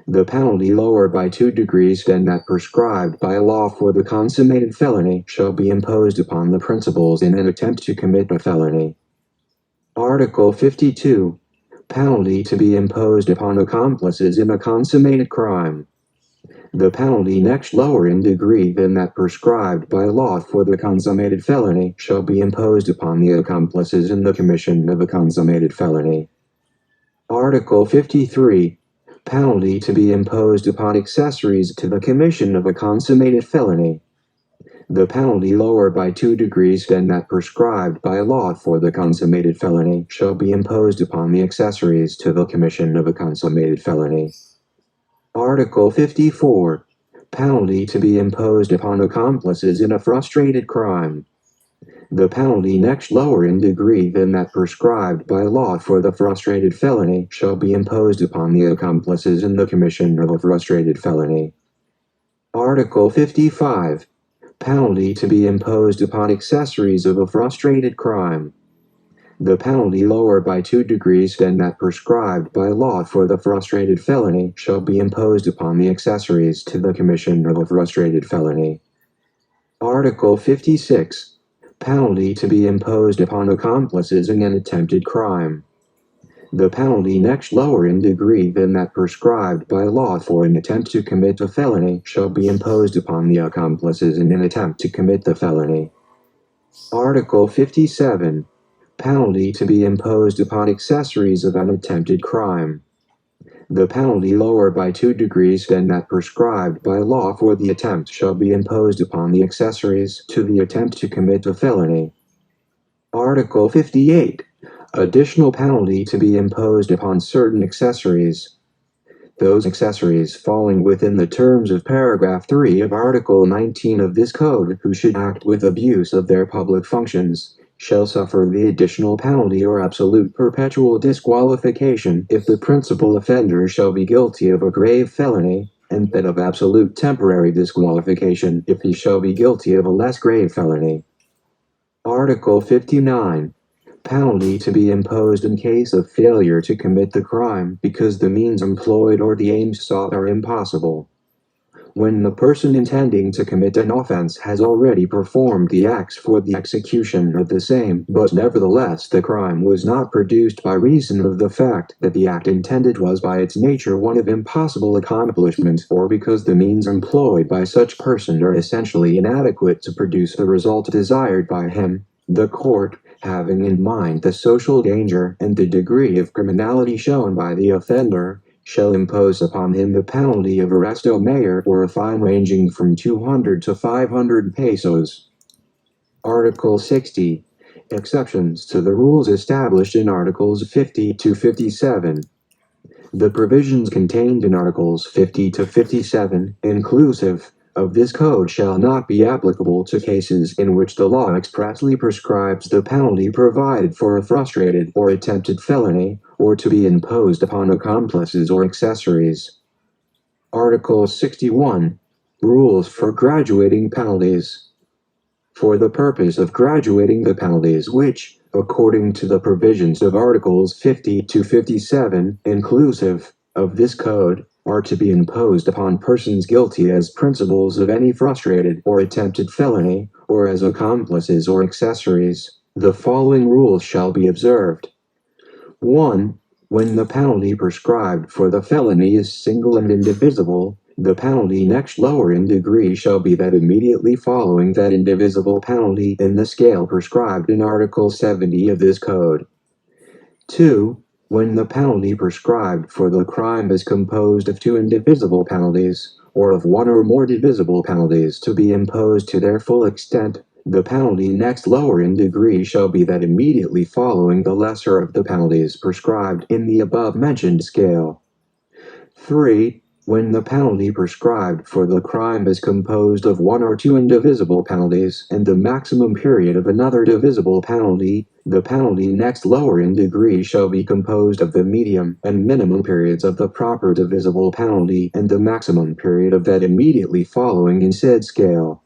The penalty lower by 2 degrees than that prescribed by law for the consummated felony shall be imposed upon the principals in an attempt to commit a felony. Article 52. Penalty to be imposed upon accomplices in a consummated crime. The penalty next lower in degree than that prescribed by law for the consummated felony shall be imposed upon the accomplices in the commission of a consummated felony. Article 53. Penalty to be imposed upon accessories to the commission of a consummated felony. The penalty lower by 2 degrees than that prescribed by law for the consummated felony shall be imposed upon the accessories to the commission of a consummated felony. Article 54. Penalty to be imposed upon accomplices in a frustrated crime. The penalty next lower in degree than that prescribed by law for the frustrated felony shall be imposed upon the accomplices in the commission of a frustrated felony. Article 55. Penalty to be imposed upon accessories of a frustrated crime. The penalty lower by 2 degrees than that prescribed by law for the frustrated felony shall be imposed upon the accessories to the commission of a frustrated felony. Article 56. Penalty to be imposed upon accomplices in an attempted crime. The penalty next lower in degree than that prescribed by law for an attempt to commit a felony shall be imposed upon the accomplices in an attempt to commit the felony. Article 57. Penalty to be imposed upon accessories of an attempted crime. The penalty lower by 2 degrees than that prescribed by law for the attempt shall be imposed upon the accessories to the attempt to commit a felony. Article 58. Additional penalty to be imposed upon certain accessories. Those accessories falling within the terms of paragraph 3 of Article 19 of this code who should act with abuse of their public functions shall suffer the additional penalty or absolute perpetual disqualification if the principal offender shall be guilty of a grave felony, and that of absolute temporary disqualification if he shall be guilty of a less grave felony. Article 59. Penalty to be imposed in case of failure to commit the crime because the means employed or the aims sought are impossible. When the person intending to commit an offense has already performed the acts for the execution of the same, but nevertheless the crime was not produced by reason of the fact that the act intended was by its nature one of impossible accomplishment, or because the means employed by such person are essentially inadequate to produce the result desired by him, the court, having in mind the social danger and the degree of criminality shown by the offender, shall impose upon him the penalty of arresto mayor or a fine ranging from 200 to 500 pesos. Article 60. Exceptions to the rules established in Articles 50 to 57. The provisions contained in Articles 50 to 57, inclusive, of this code shall not be applicable to cases in which the law expressly prescribes the penalty provided for a frustrated or attempted felony, or to be imposed upon accomplices or accessories. Article 61. Rules for graduating penalties. For the purpose of graduating the penalties which, according to the provisions of Articles 50 to 57, inclusive, of this code, are to be imposed upon persons guilty as principals of any frustrated or attempted felony, or as accomplices or accessories, the following rules shall be observed. 1. When the penalty prescribed for the felony is single and indivisible, the penalty next lower in degree shall be that immediately following that indivisible penalty in the scale prescribed in Article 70 of this code. 2. When the penalty prescribed for the crime is composed of two indivisible penalties, or of one or more divisible penalties to be imposed to their full extent, the penalty next lower in degree shall be that immediately following the lesser of the penalties prescribed in the above-mentioned scale. 3. When the penalty prescribed for the crime is composed of one or two indivisible penalties and the maximum period of another divisible penalty, the penalty next lower in degree shall be composed of the medium and minimum periods of the proper divisible penalty and the maximum period of that immediately following in said scale.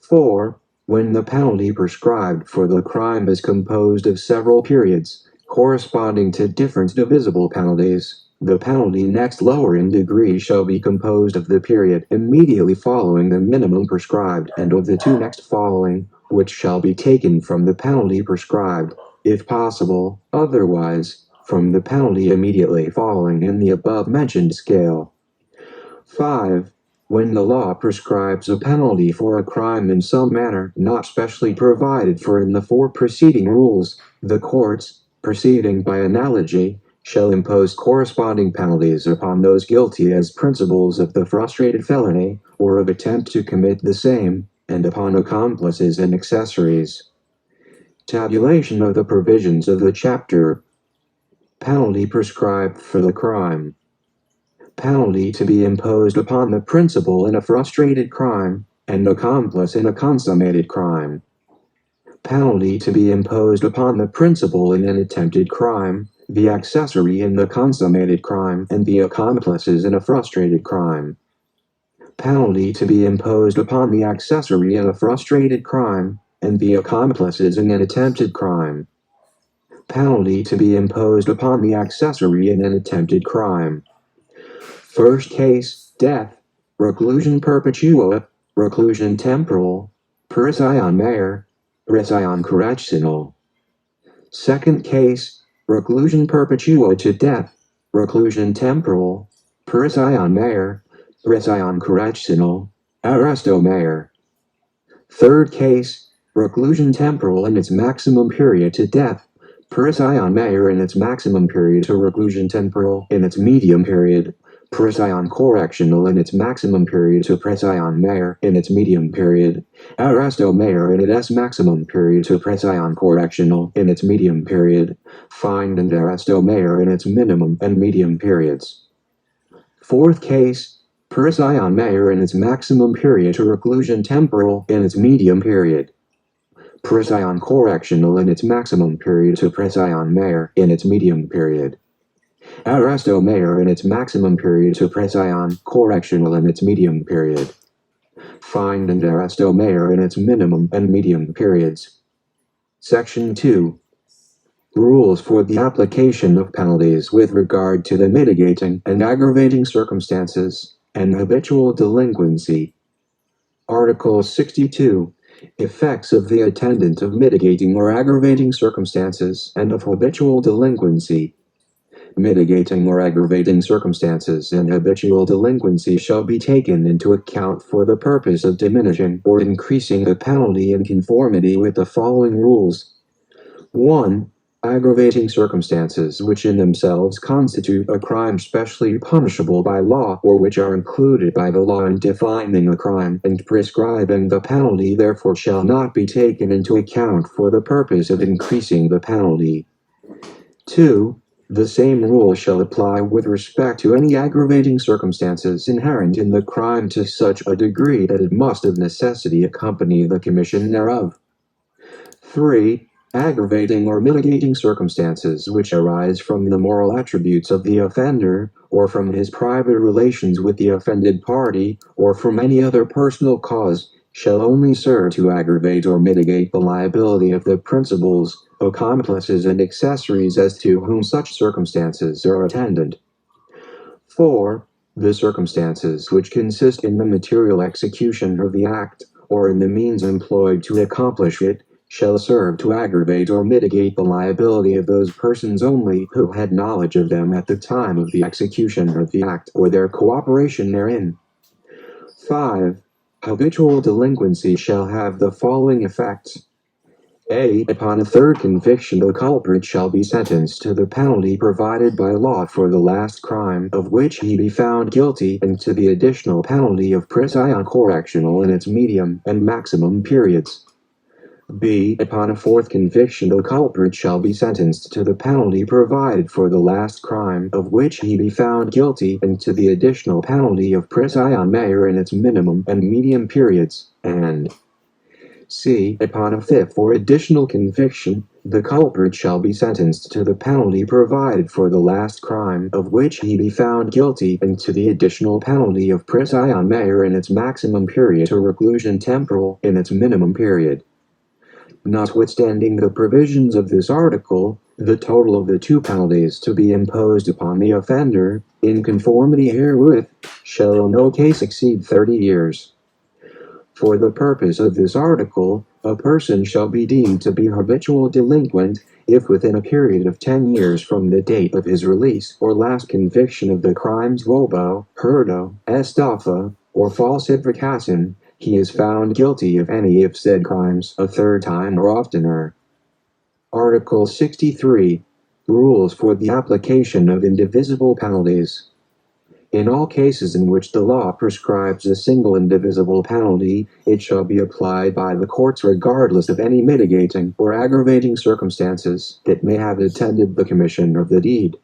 4. When the penalty prescribed for the crime is composed of several periods, corresponding to different divisible penalties, the penalty next lower in degree shall be composed of the period immediately following the minimum prescribed and of the two next following, which shall be taken from the penalty prescribed, if possible, otherwise, from the penalty immediately following in the above-mentioned scale. 5. When the law prescribes a penalty for a crime in some manner not specially provided for in the four preceding rules, the courts, proceeding by analogy, shall impose corresponding penalties upon those guilty as principals of the frustrated felony, or of attempt to commit the same, and upon accomplices and accessories. Tabulation of the provisions of the chapter. Penalty prescribed for the crime. Penalty to be imposed upon the principal in a frustrated crime, and accomplice in a consummated crime. Penalty to be imposed upon the principal in an attempted crime, the accessory in the consummated crime, and the accomplices in a frustrated crime. Penalty to be imposed upon the accessory in a frustrated crime, and the accomplices in an attempted crime. Penalty to be imposed upon the accessory in an attempted crime. First case, death, reclusion perpetua, reclusion temporal, prisión mayor, prisión correccional. Second case, reclusion perpetua to death, reclusion temporal, prisión mayor, prisión correccional, arresto mayor. Third case, reclusion temporal in its maximum period to death, prisión mayor in its maximum period to reclusion temporal in its medium period, prisión correccional in its maximum period to prisión mayor in its medium period, arresto mayor in its maximum period to prisión correccional in its medium period, fine and arresto mayor in its minimum and medium periods. Fourth case, prisión mayor in its maximum period to reclusion temporal in its medium period, prisión correccional in its maximum period to prisión mayor in its medium period. Arresto mayor in its maximum period to prisión correccional in its medium period. Fine and arresto mayor in its minimum and medium periods. Section 2. Rules for the application of penalties with regard to the mitigating and aggravating circumstances and habitual delinquency. Article 62. Effects of the attendant of mitigating or aggravating circumstances and of habitual delinquency. Mitigating or aggravating circumstances and habitual delinquency shall be taken into account for the purpose of diminishing or increasing the penalty in conformity with the following rules. 1. Aggravating circumstances which in themselves constitute a crime specially punishable by law or which are included by the law in defining the crime and prescribing the penalty therefore shall not be taken into account for the purpose of increasing the penalty. 2. The same rule shall apply with respect to any aggravating circumstances inherent in the crime to such a degree that it must of necessity accompany the commission thereof. 3. Aggravating or mitigating circumstances which arise from the moral attributes of the offender, or from his private relations with the offended party, or from any other personal cause, shall only serve to aggravate or mitigate the liability of the principals, accomplices and accessories as to whom such circumstances are attendant. 4. The circumstances which consist in the material execution of the act, or in the means employed to accomplish it, shall serve to aggravate or mitigate the liability of those persons only who had knowledge of them at the time of the execution of the act or their cooperation therein. 5. Habitual delinquency shall have the following effects. A. Upon a third conviction the culprit shall be sentenced to the penalty provided by law for the last crime of which he be found guilty and to the additional penalty of prison correctional in its medium and maximum periods. B. Upon a fourth conviction the culprit shall be sentenced to the penalty provided for the last crime of which he be found guilty and to the additional penalty of prison mayor in its minimum and medium periods, and C. Upon a fifth or additional conviction, the culprit shall be sentenced to the penalty provided for the last crime of which he be found guilty and to the additional penalty of prison mayor in its maximum period to reclusion temporal in its minimum period. Notwithstanding the provisions of this article, the total of the two penalties to be imposed upon the offender, in conformity herewith, shall in no case exceed 30 years. For the purpose of this article, a person shall be deemed to be habitual delinquent if within a period of 10 years from the date of his release or last conviction of the crimes robo, hurto, estafa, or falsification, he is found guilty of any of said crimes a third time or oftener. Article 63. Rules for the application of indivisible penalties. In all cases in which the law prescribes a single indivisible penalty, it shall be applied by the courts regardless of any mitigating or aggravating circumstances that may have attended the commission of the deed.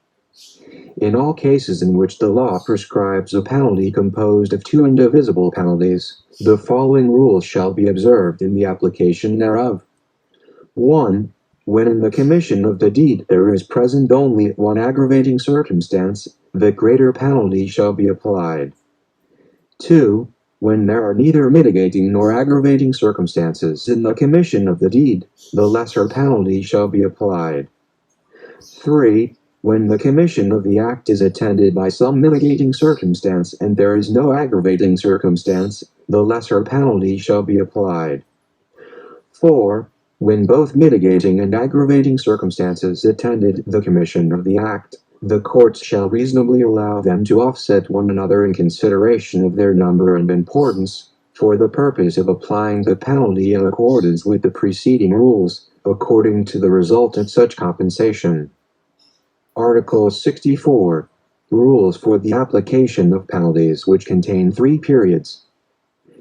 In all cases in which the law prescribes a penalty composed of two indivisible penalties, the following rules shall be observed in the application thereof. 1. When in the commission of the deed there is present only one aggravating circumstance, the greater penalty shall be applied. 2. When there are neither mitigating nor aggravating circumstances in the commission of the deed, the lesser penalty shall be applied. 3. When the commission of the act is attended by some mitigating circumstance and there is no aggravating circumstance, the lesser penalty shall be applied. 4. When both mitigating and aggravating circumstances attended the commission of the act, the courts shall reasonably allow them to offset one another in consideration of their number and importance, for the purpose of applying the penalty in accordance with the preceding rules, according to the resultant such compensation. Article 64. Rules for the application of penalties which contain 3 periods.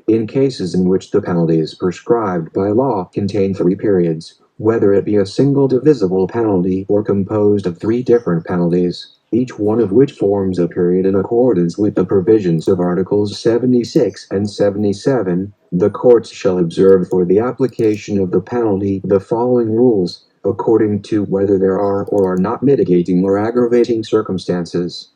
In cases in which the penalties prescribed by law contain 3 periods, whether it be a single divisible penalty or composed of 3 different penalties, each one of which forms a period in accordance with the provisions of Articles 76 and 77, the courts shall observe for the application of the penalty the following rules, according to whether there are or are not mitigating or aggravating circumstances.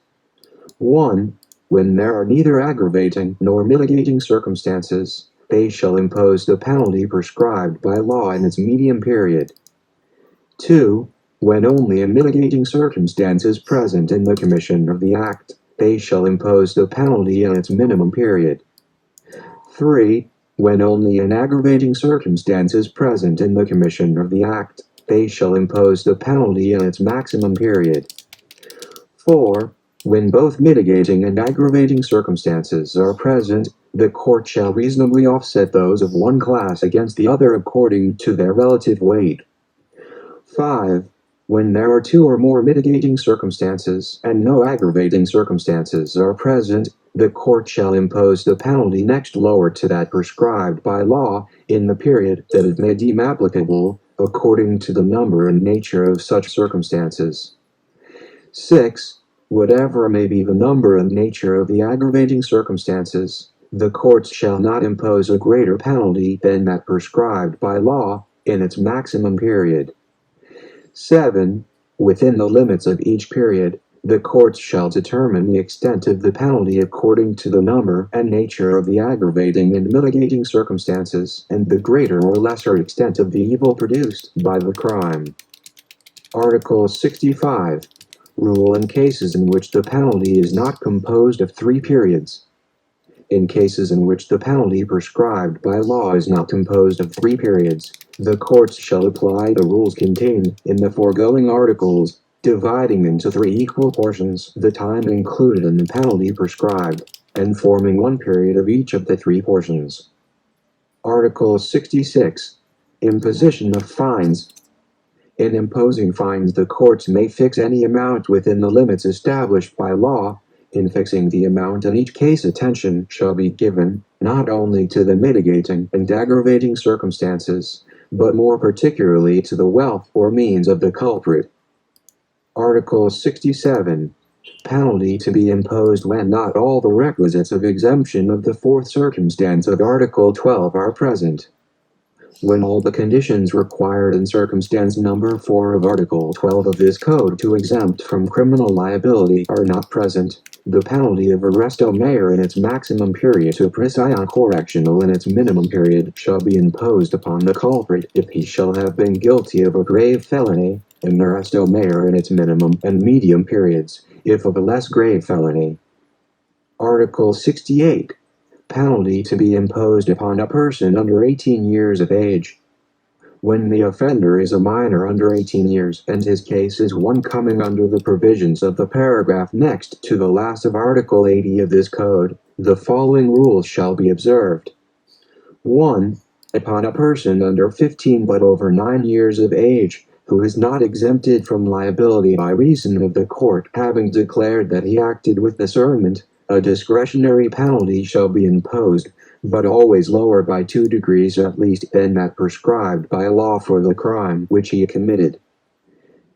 1. When there are neither aggravating nor mitigating circumstances, they shall impose the penalty prescribed by law in its medium period. 2. When only a mitigating circumstance is present in the commission of the act, they shall impose the penalty in its minimum period. 3. When only an aggravating circumstance is present in the commission of the act, they shall impose the penalty in its maximum period. 4. When both mitigating and aggravating circumstances are present, the court shall reasonably offset those of one class against the other according to their relative weight. 5. When there are 2 or more mitigating circumstances and no aggravating circumstances are present, the court shall impose the penalty next lower to that prescribed by law in the period that it may deem applicable, according to the number and nature of such circumstances. 6. Whatever may be the number and nature of the aggravating circumstances, the courts shall not impose a greater penalty than that prescribed by law in its maximum period. 7. Within the limits of each period, the courts shall determine the extent of the penalty according to the number and nature of the aggravating and mitigating circumstances and the greater or lesser extent of the evil produced by the crime. Article 65. Rule in cases in which the penalty is not composed of 3 periods. In cases in which the penalty prescribed by law is not composed of 3 periods, the courts shall apply the rules contained in the foregoing articles, dividing into 3 equal portions the time included in the penalty prescribed, and forming 1 period of each of the 3 portions. Article 66. Imposition of fines. In imposing fines, the courts may fix any amount within the limits established by law. In fixing the amount in each case, attention shall be given not only to the mitigating and aggravating circumstances, but more particularly to the wealth or means of the culprit. Article 67. Penalty to be imposed when not all the requisites of exemption of the fourth circumstance of Article 12 are present. When all the conditions required in circumstance number 4 of Article 12 of this code to exempt from criminal liability are not present, the penalty of arresto mare in its maximum period to prisión correccional in its minimum period shall be imposed upon the culprit if he shall have been guilty of a grave felony, and arresto mare in its minimum and medium periods, if of a less grave felony. Article 68. Penalty to be imposed upon a person under 18 years of age. When the offender is a minor under 18 years and his case is one coming under the provisions of the paragraph next to the last of Article 80 of this code, the following rules shall be observed. 1. Upon a person under 15 but over 9 years of age, who is not exempted from liability by reason of the court having declared that he acted with discernment, a discretionary penalty shall be imposed, but always lower by 2 degrees at least than that prescribed by law for the crime which he committed.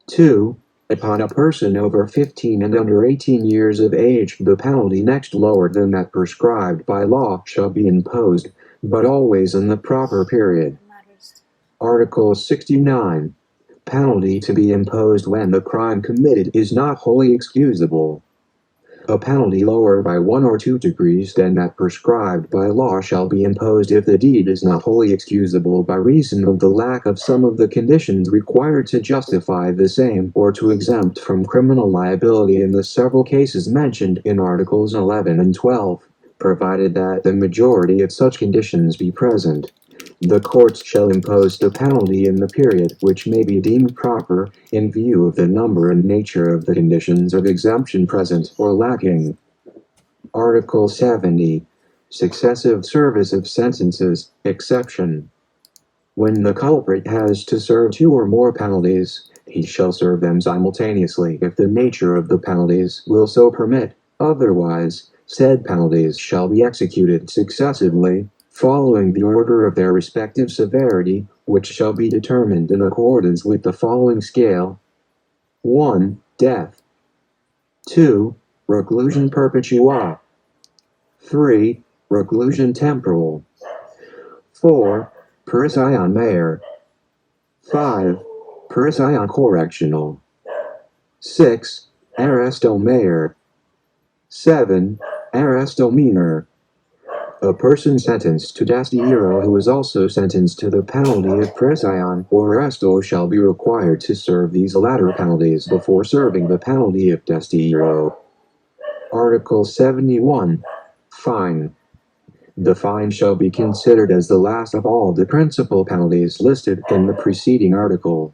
2. Upon a person over 15 and under 18 years of age, the penalty next lower than that prescribed by law shall be imposed, but always in the proper period. Article 69. Penalty to be imposed when the crime committed is not wholly excusable. A penalty lower by 1 or 2 degrees than that prescribed by law shall be imposed if the deed is not wholly excusable by reason of the lack of some of the conditions required to justify the same or to exempt from criminal liability in the several cases mentioned in Articles 11 and 12, provided that the majority of such conditions be present. The courts shall impose the penalty in the period which may be deemed proper in view of the number and nature of the conditions of exemption present or lacking. Article 70. Successive service of sentences, exception. When the culprit has to serve 2 or more penalties, he shall serve them simultaneously if the nature of the penalties will so permit. Otherwise, said penalties shall be executed successively, following the order of their respective severity, which shall be determined in accordance with the following scale. 1. Death. 2. Reclusion perpetua. 3. Reclusion temporal. 4. Prisión mare. 5. Prisión correccional. 6. Arresto mare. 7. Arresto minor. A person sentenced to desterro who is also sentenced to the penalty of prisión or arresto shall be required to serve these latter penalties before serving the penalty of desterro. Article 71. Fine. The fine shall be considered as the last of all the principal penalties listed in the preceding article.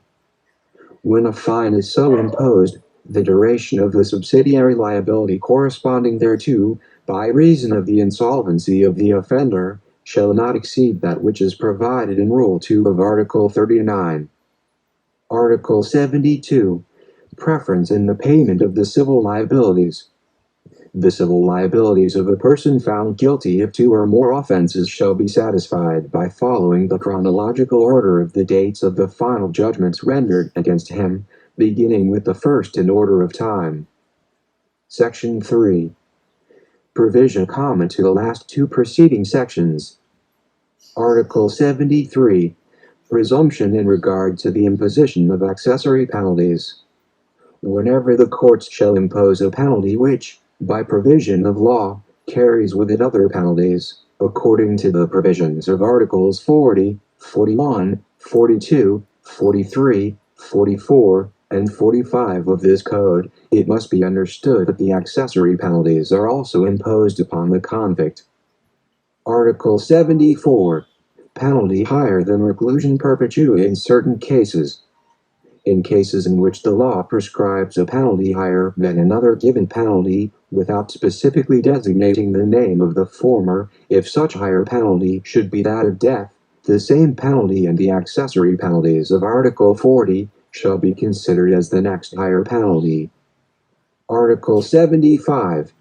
When a fine is so imposed, the duration of the subsidiary liability corresponding thereto, by reason of the insolvency of the offender, shall not exceed that which is provided in Rule 2 of Article 39. Article 72. Preference in the payment of the civil liabilities. The civil liabilities of a person found guilty of 2 or more offenses shall be satisfied by following the chronological order of the dates of the final judgments rendered against him, beginning with the first in order of time. Section 3. Provision common to the last two preceding sections. Article 73. Presumption in regard to the imposition of accessory penalties. Whenever the courts shall impose a penalty which, by provision of law, carries with it other penalties, according to the provisions of Articles 40, 41, 42, 43, 44, and 45 of this code, it must be understood that the accessory penalties are also imposed upon the convict. Article 74. Penalty higher than reclusion perpetua in certain cases. In cases in which the law prescribes a penalty higher than another given penalty, without specifically designating the name of the former, if such higher penalty should be that of death, the same penalty and the accessory penalties of Article 40 shall be considered as the next higher penalty. Article 75.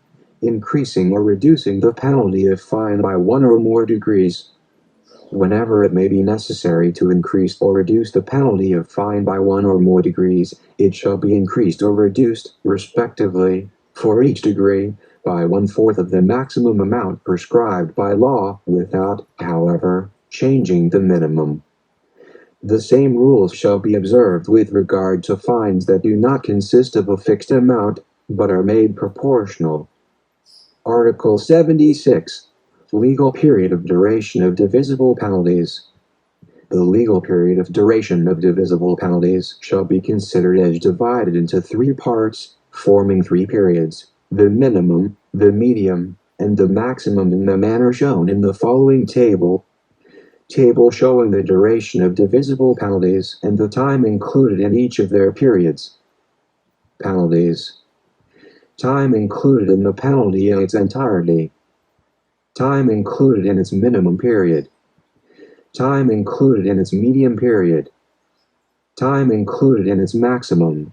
Increasing or reducing the penalty of fine by one or more degrees. Whenever it may be necessary to increase or reduce the penalty of fine by one or more degrees, it shall be increased or reduced, respectively, for each degree, by 1/4 of the maximum amount prescribed by law, without, however, changing the minimum. The same rules shall be observed with regard to fines that do not consist of a fixed amount, but are made proportional. Article 76. Legal period of duration of divisible penalties. The legal period of duration of divisible penalties shall be considered as divided into 3 parts, forming 3 periods, the minimum, the medium, and the maximum in the manner shown in the following table. Table showing the duration of divisible penalties and the time included in each of their periods. Penalties. Time included in the penalty in its entirety. Time included in its minimum period. Time included in its medium period. Time included in its maximum.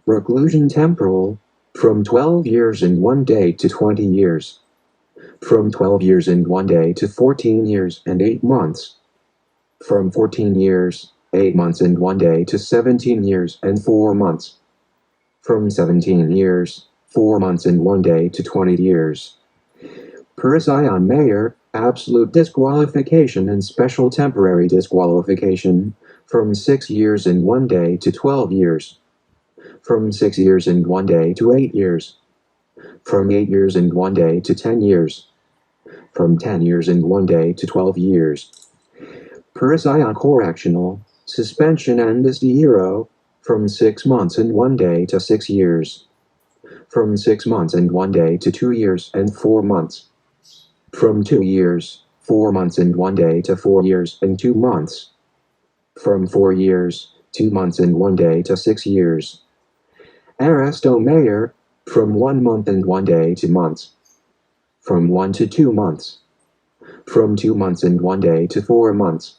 Reclusion temporal, from 12 years and 1 day to 20 years. From 12 years and 1 day to 14 years and 8 months. From 14 years, 8 months and 1 day to 17 years and 4 months. From 17 years, 4 months and 1 day to 20 years. Perision mayor, absolute disqualification and special temporary disqualification, from 6 years and 1 day to 12 years. From 6 years and 1 day to 8 years. From 8 years and 1 day to 10 years. From 10 years and 1 day to 12 years. Perision correctional, suspension and desterro, from 6 months and 1 day to 6 years. From 6 months and 1 day to 2 years and 4 months. From 2 years, 4 months and 1 day to 4 years and 2 months. From 4 years, 2 months and 1 day to 6 years. Arresto mayor, from 1 month and 1 day to months. From 1 to 2 months. From 2 months and 1 day to 4 months.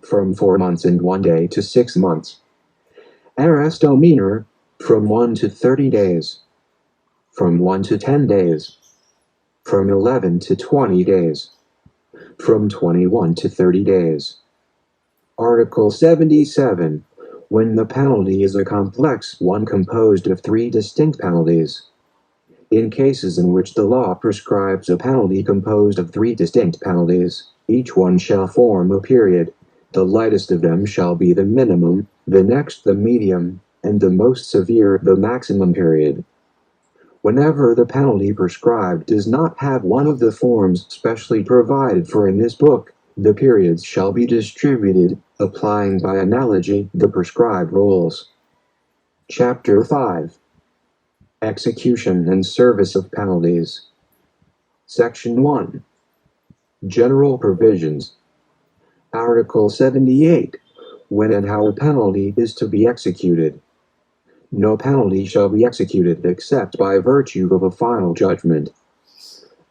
From 4 months and 1 day to 6 months. Arresto minor, from 1 to 30 days. From 1 to 10 days. From 11 to 20 days. From 21 to 30 days. Article 77. When the penalty is a complex one composed of 3 distinct penalties. In cases in which the law prescribes a penalty composed of 3 distinct penalties, each one shall form a period. The lightest of them shall be the minimum, the next the medium, and the most severe the maximum period. Whenever the penalty prescribed does not have one of the forms specially provided for in this book, the periods shall be distributed, applying by analogy the prescribed rules. Chapter 5. Execution and Service of Penalties. Section 1. General Provisions. Article 78. When and how a penalty is to be executed. No penalty shall be executed except by virtue of a final judgment.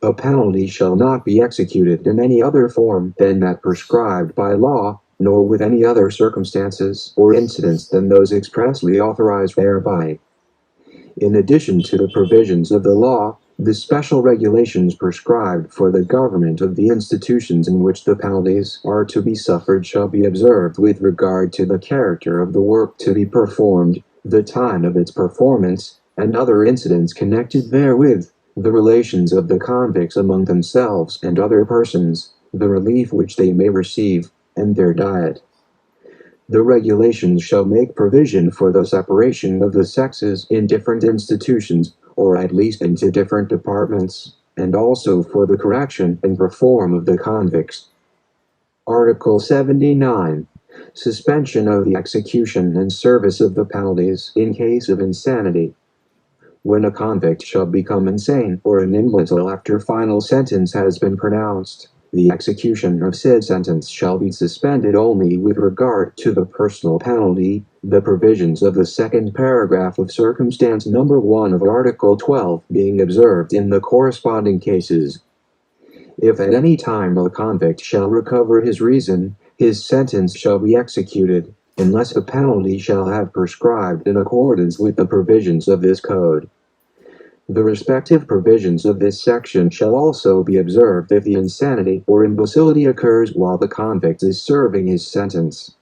A penalty shall not be executed in any other form than that prescribed by law, nor with any other circumstances or incidents than those expressly authorized thereby. In addition to the provisions of the law, The special regulations prescribed for the government of the institutions in which the penalties are to be suffered shall be observed with regard to the character of the work to be performed, the time of its performance, and other incidents connected therewith, the relations of the convicts among themselves and other persons, the relief which they may receive, and their diet. The regulations shall make provision for the separation of the sexes in different institutions, or at least into different departments, and also for the correction and reform of the convicts. Article 79. Suspension of the execution and service of the penalties in case of insanity. When a convict shall become insane or an imbecile after final sentence has been pronounced, the execution of said sentence shall be suspended only with regard to the personal penalty, the provisions of the second paragraph of circumstance number 1 of Article 12 being observed in the corresponding cases. If at any time a convict shall recover his reason, his sentence shall be executed, unless the penalty shall have prescribed in accordance with the provisions of this code. The respective provisions of this section shall also be observed if the insanity or imbecility occurs while the convict is serving his sentence.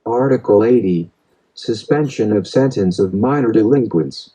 Article 80. Suspension of sentence of minor delinquents.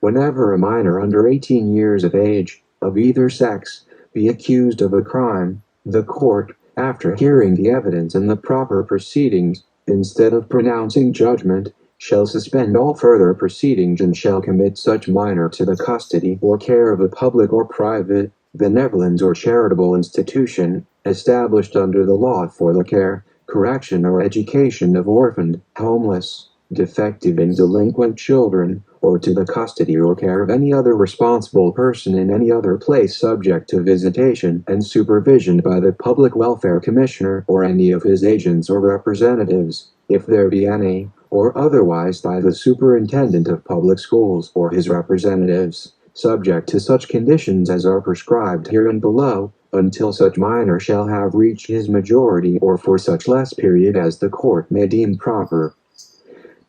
Whenever a minor under 18 years of age, of either sex, be accused of a crime, the court, after hearing the evidence in the proper proceedings, instead of pronouncing judgment, shall suspend all further proceedings and shall commit such minor to the custody or care of a public or private, benevolent or charitable institution, established under the law for the care, correction or education of orphaned, homeless, defective and delinquent children, or to the custody or care of any other responsible person in any other place subject to visitation and supervision by the Public Welfare Commissioner or any of his agents or representatives, if there be any, or otherwise by the Superintendent of Public Schools or his representatives, subject to such conditions as are prescribed herein below, until such minor shall have reached his majority or for such less period as the court may deem proper.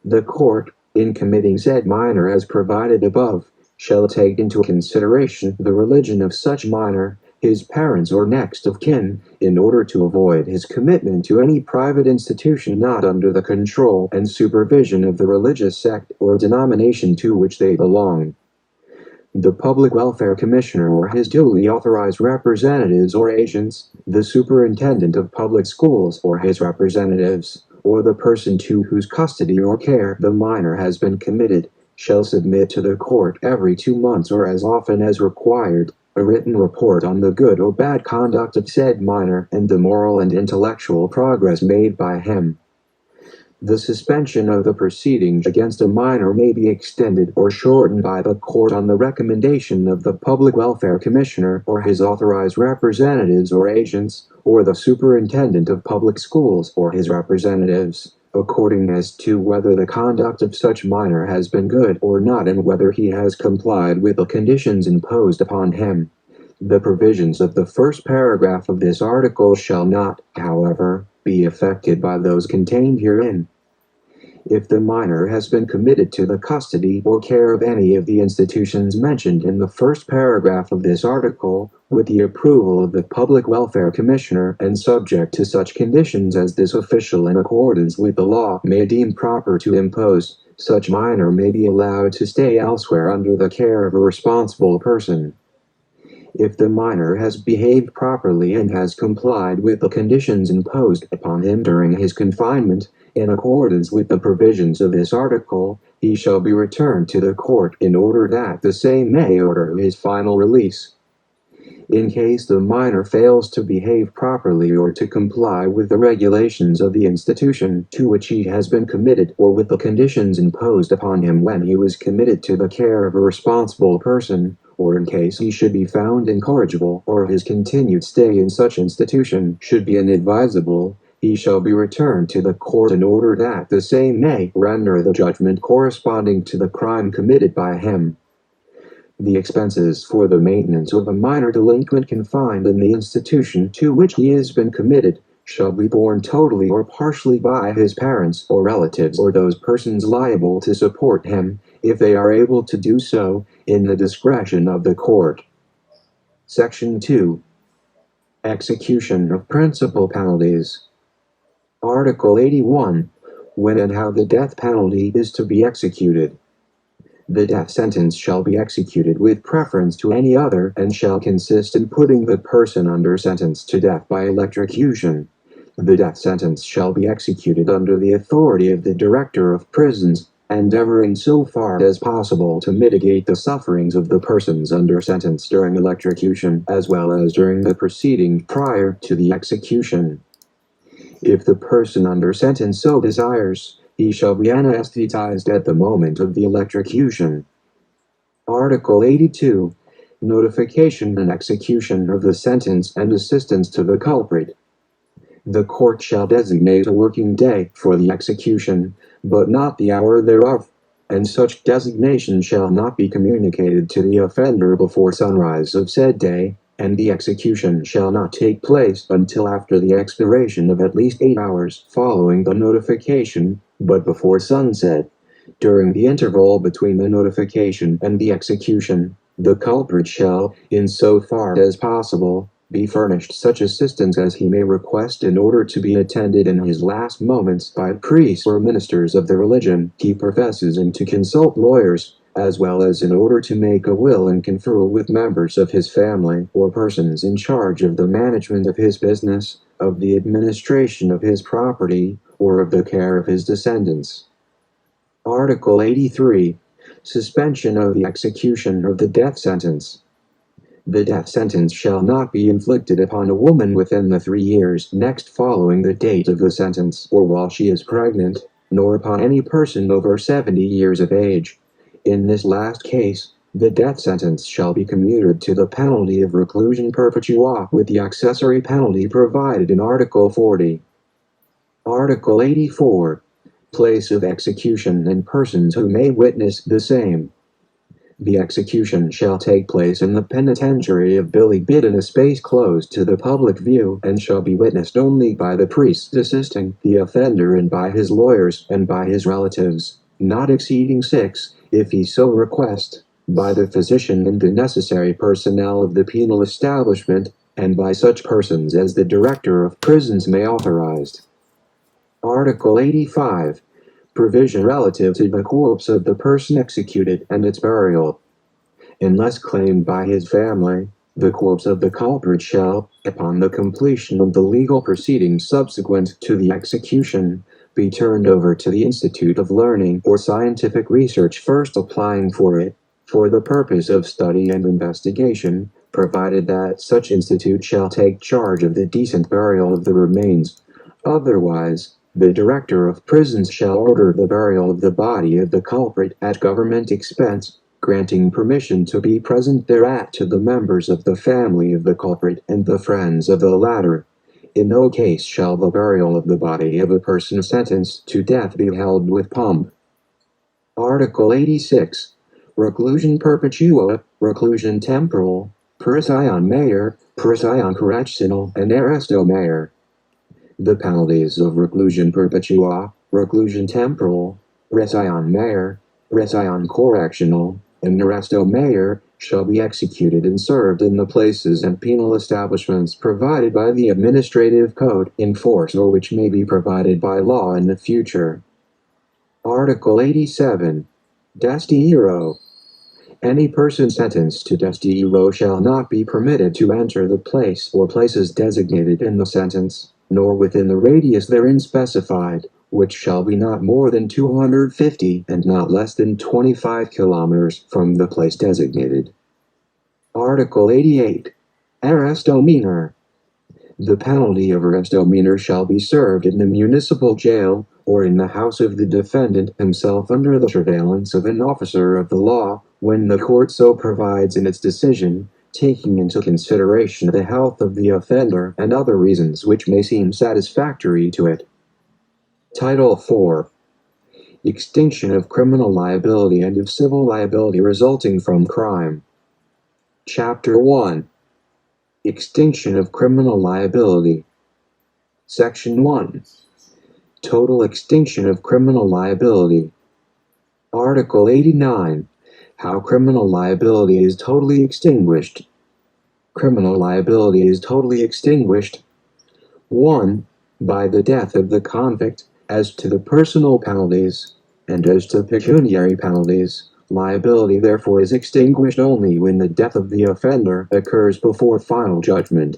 The court, in committing said minor as provided above, shall take into consideration the religion of such minor, his parents or next of kin, in order to avoid his commitment to any private institution not under the control and supervision of the religious sect or denomination to which they belong. The Public Welfare Commissioner or his duly authorized representatives or agents, the Superintendent of Public Schools or his representatives, or the person to whose custody or care the minor has been committed, shall submit to the court every 2 months or as often as required, a written report on the good or bad conduct of said minor and the moral and intellectual progress made by him. The suspension of the proceedings against a minor may be extended or shortened by the court on the recommendation of the Public Welfare Commissioner or his authorized representatives or agents, or the Superintendent of Public Schools or his representatives, according as to whether the conduct of such minor has been good or not and whether he has complied with the conditions imposed upon him. The provisions of the first paragraph of this article shall not, however, be affected by those contained herein. If the minor has been committed to the custody or care of any of the institutions mentioned in the first paragraph of this article, with the approval of the Public Welfare Commissioner and subject to such conditions as this official in accordance with the law may deem proper to impose, such minor may be allowed to stay elsewhere under the care of a responsible person. If the minor has behaved properly and has complied with the conditions imposed upon him during his confinement, in accordance with the provisions of this article, he shall be returned to the court in order that the same may order his final release. In case the minor fails to behave properly or to comply with the regulations of the institution to which he has been committed or with the conditions imposed upon him when he was committed to the care of a responsible person, or in case he should be found incorrigible or his continued stay in such institution should be inadvisable, he shall be returned to the court in order that the same may render the judgment corresponding to the crime committed by him. The expenses for the maintenance of a minor delinquent confined in the institution to which he has been committed shall be borne totally or partially by his parents or relatives or those persons liable to support him, if they are able to do so, in the discretion of the court. Section 2. Execution of principal penalties. Article 81. When and how the death penalty is to be executed. The death sentence shall be executed with preference to any other and shall consist in putting the person under sentence to death by electrocution. The death sentence shall be executed under the authority of the Director of Prisons, endeavoring so far as possible to mitigate the sufferings of the persons under sentence during electrocution as well as during the proceeding prior to the execution. If the person under sentence so desires, he shall be anesthetized at the moment of the electrocution. Article 82. Notification and execution of the sentence and assistance to the culprit. The court shall designate a working day for the execution, but not the hour thereof, and such designation shall not be communicated to the offender before sunrise of said day, and the execution shall not take place until after the expiration of at least 8 hours following the notification, but before sunset. During the interval between the notification and the execution, the culprit shall, in so far as possible, be furnished such assistance as he may request in order to be attended in his last moments by priests or ministers of the religion he professes and to consult lawyers, as well as in order to make a will and confer with members of his family or persons in charge of the management of his business, of the administration of his property, or of the care of his descendants. Article 83. Suspension of the execution of the death sentence. The death sentence shall not be inflicted upon a woman within the 3 years next following the date of the sentence or while she is pregnant, nor upon any person over 70 years of age. In this last case, the death sentence shall be commuted to the penalty of reclusion perpetua with the accessory penalty provided in Article 40. Article 84. Place of execution and persons who may witness the same. The execution shall take place in the penitentiary of Bilibid in a space closed to the public view and shall be witnessed only by the priests assisting the offender and by his lawyers and by his relatives, not exceeding 6, if he so request, by the physician and the necessary personnel of the penal establishment, and by such persons as the Director of Prisons may authorize. Article 85. Provision relative to the corpse of the person executed and its burial. Unless claimed by his family, the corpse of the culprit shall, upon the completion of the legal proceedings subsequent to the execution, be turned over to the Institute of Learning or Scientific Research first applying for it, for the purpose of study and investigation, provided that such institute shall take charge of the decent burial of the remains. Otherwise, the Director of Prisons shall order the burial of the body of the culprit at government expense, granting permission to be present thereat to the members of the family of the culprit and the friends of the latter. In no case shall the burial of the body of a person sentenced to death be held with pomp. Article 86. Reclusion perpetua, reclusion temporal, prisión mayor, prisión correccional, and arresto mayor. The penalties of reclusion perpetua, reclusion temporal, prisión mayor, prisión correccional, and arresto mayor shall be executed and served in the places and penal establishments provided by the administrative code in force or which may be provided by law in the future. Article 87. Destierro. Any person sentenced to destierro shall not be permitted to enter the place or places designated in the sentence, nor within the radius therein specified, which shall be not more than 250 and not less than 25 kilometers from the place designated. Article 88. Arresto minor. The penalty of arresto minor shall be served in the municipal jail or in the house of the defendant himself under the surveillance of an officer of the law, when the court so provides in its decision, taking into consideration the health of the offender and other reasons which may seem satisfactory to it. Title 4. Extinction of criminal liability and of civil liability resulting from crime. Chapter 1. Extinction of criminal liability. Section 1. Total extinction of criminal liability. Article 89. How criminal liability is totally extinguished. Criminal liability is totally extinguished. 1. By the death of the convict, as to the personal penalties, and as to pecuniary penalties. Liability therefore is extinguished only when the death of the offender occurs before final judgment.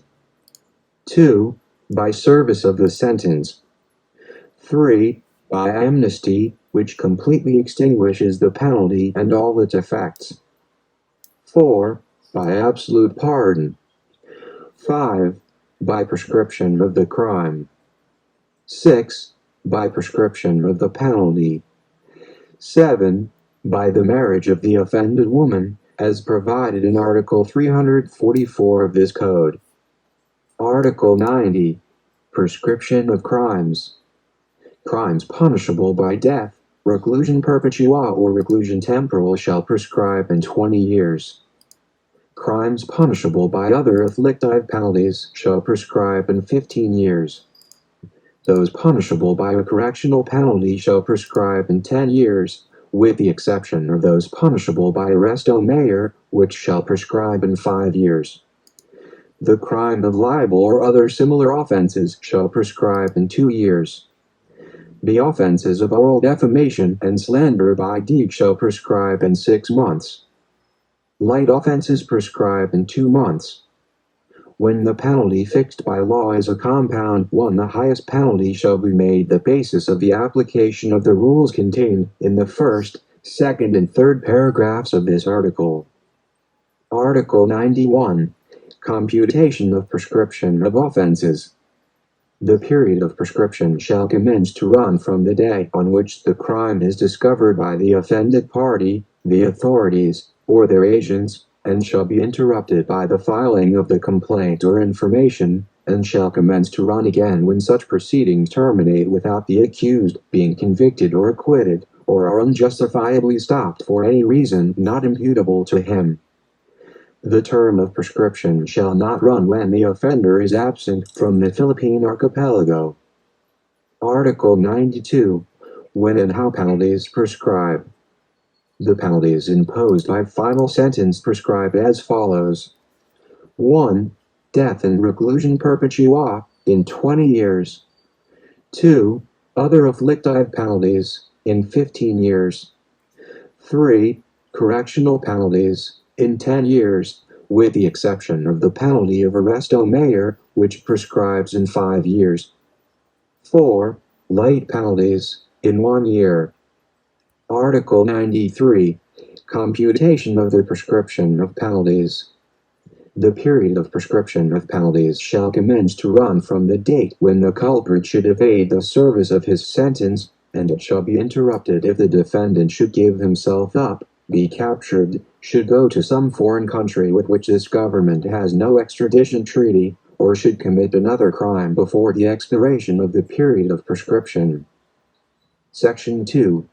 2. By service of the sentence. 3. By amnesty, which completely extinguishes the penalty and all its effects. 4. By absolute pardon. 5. By prescription of the crime. 6. By prescription of the penalty. 7. By the marriage of the offended woman, as provided in Article 344 of this Code. Article 90. Prescription of crimes. Crimes punishable by death, reclusion perpetua or reclusion temporal shall prescribe in 20 years. Crimes punishable by other afflictive penalties shall prescribe in 15 years. Those punishable by a correctional penalty shall prescribe in 10 years, with the exception of those punishable by arresto maior, which shall prescribe in 5 years. The crime of libel or other similar offenses shall prescribe in 2 years. The offenses of oral defamation and slander by deed shall prescribe in 6 months. Light offenses prescribe in 2 months. When the penalty fixed by law is a compound one, the highest penalty shall be made the basis of the application of the rules contained in the first, second, and third paragraphs of this article. Article 91. Computation of prescription of offenses. The period of prescription shall commence to run from the day on which the crime is discovered by the offended party, the authorities, or their agents, and shall be interrupted by the filing of the complaint or information, and shall commence to run again when such proceedings terminate without the accused being convicted or acquitted, or are unjustifiably stopped for any reason not imputable to him. The term of prescription shall not run when the offender is absent from the Philippine archipelago. Article 92. When and how penalties prescribe. The penalties imposed by final sentence prescribe as follows. 1. Death and reclusion perpetua in 20 years. 2. Other afflictive penalties in 15 years. 3. Correctional penalties in 10 years, with the exception of the penalty of arresto maior, which prescribes in 5 years. 4. Light penalties in 1 year. Article 93. Computation of the prescription of penalties. The period of prescription of penalties shall commence to run from the date when the culprit should evade the service of his sentence, and it shall be interrupted if the defendant should give himself up, be captured, should go to some foreign country with which this government has no extradition treaty, or should commit another crime before the expiration of the period of prescription. Section 2.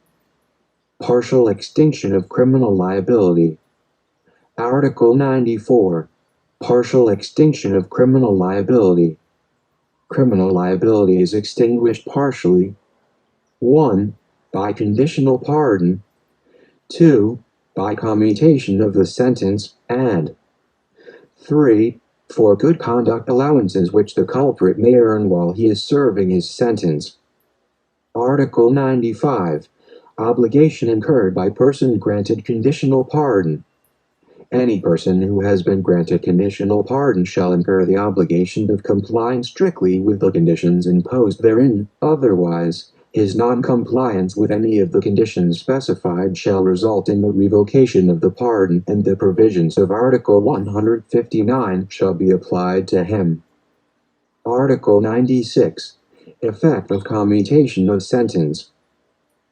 Partial extinction of criminal liability. Article 94. Partial extinction of criminal liability. Criminal liability is extinguished partially. 1. By conditional pardon. 2. By commutation of the sentence, and 3. For good conduct allowances which the culprit may earn while he is serving his sentence. Article 95. Obligation incurred by person granted conditional pardon. Any person who has been granted conditional pardon shall incur the obligation of complying strictly with the conditions imposed therein, otherwise, his non-compliance with any of the conditions specified shall result in the revocation of the pardon, and the provisions of Article 159 shall be applied to him. Article 96. Effect of commutation of sentence.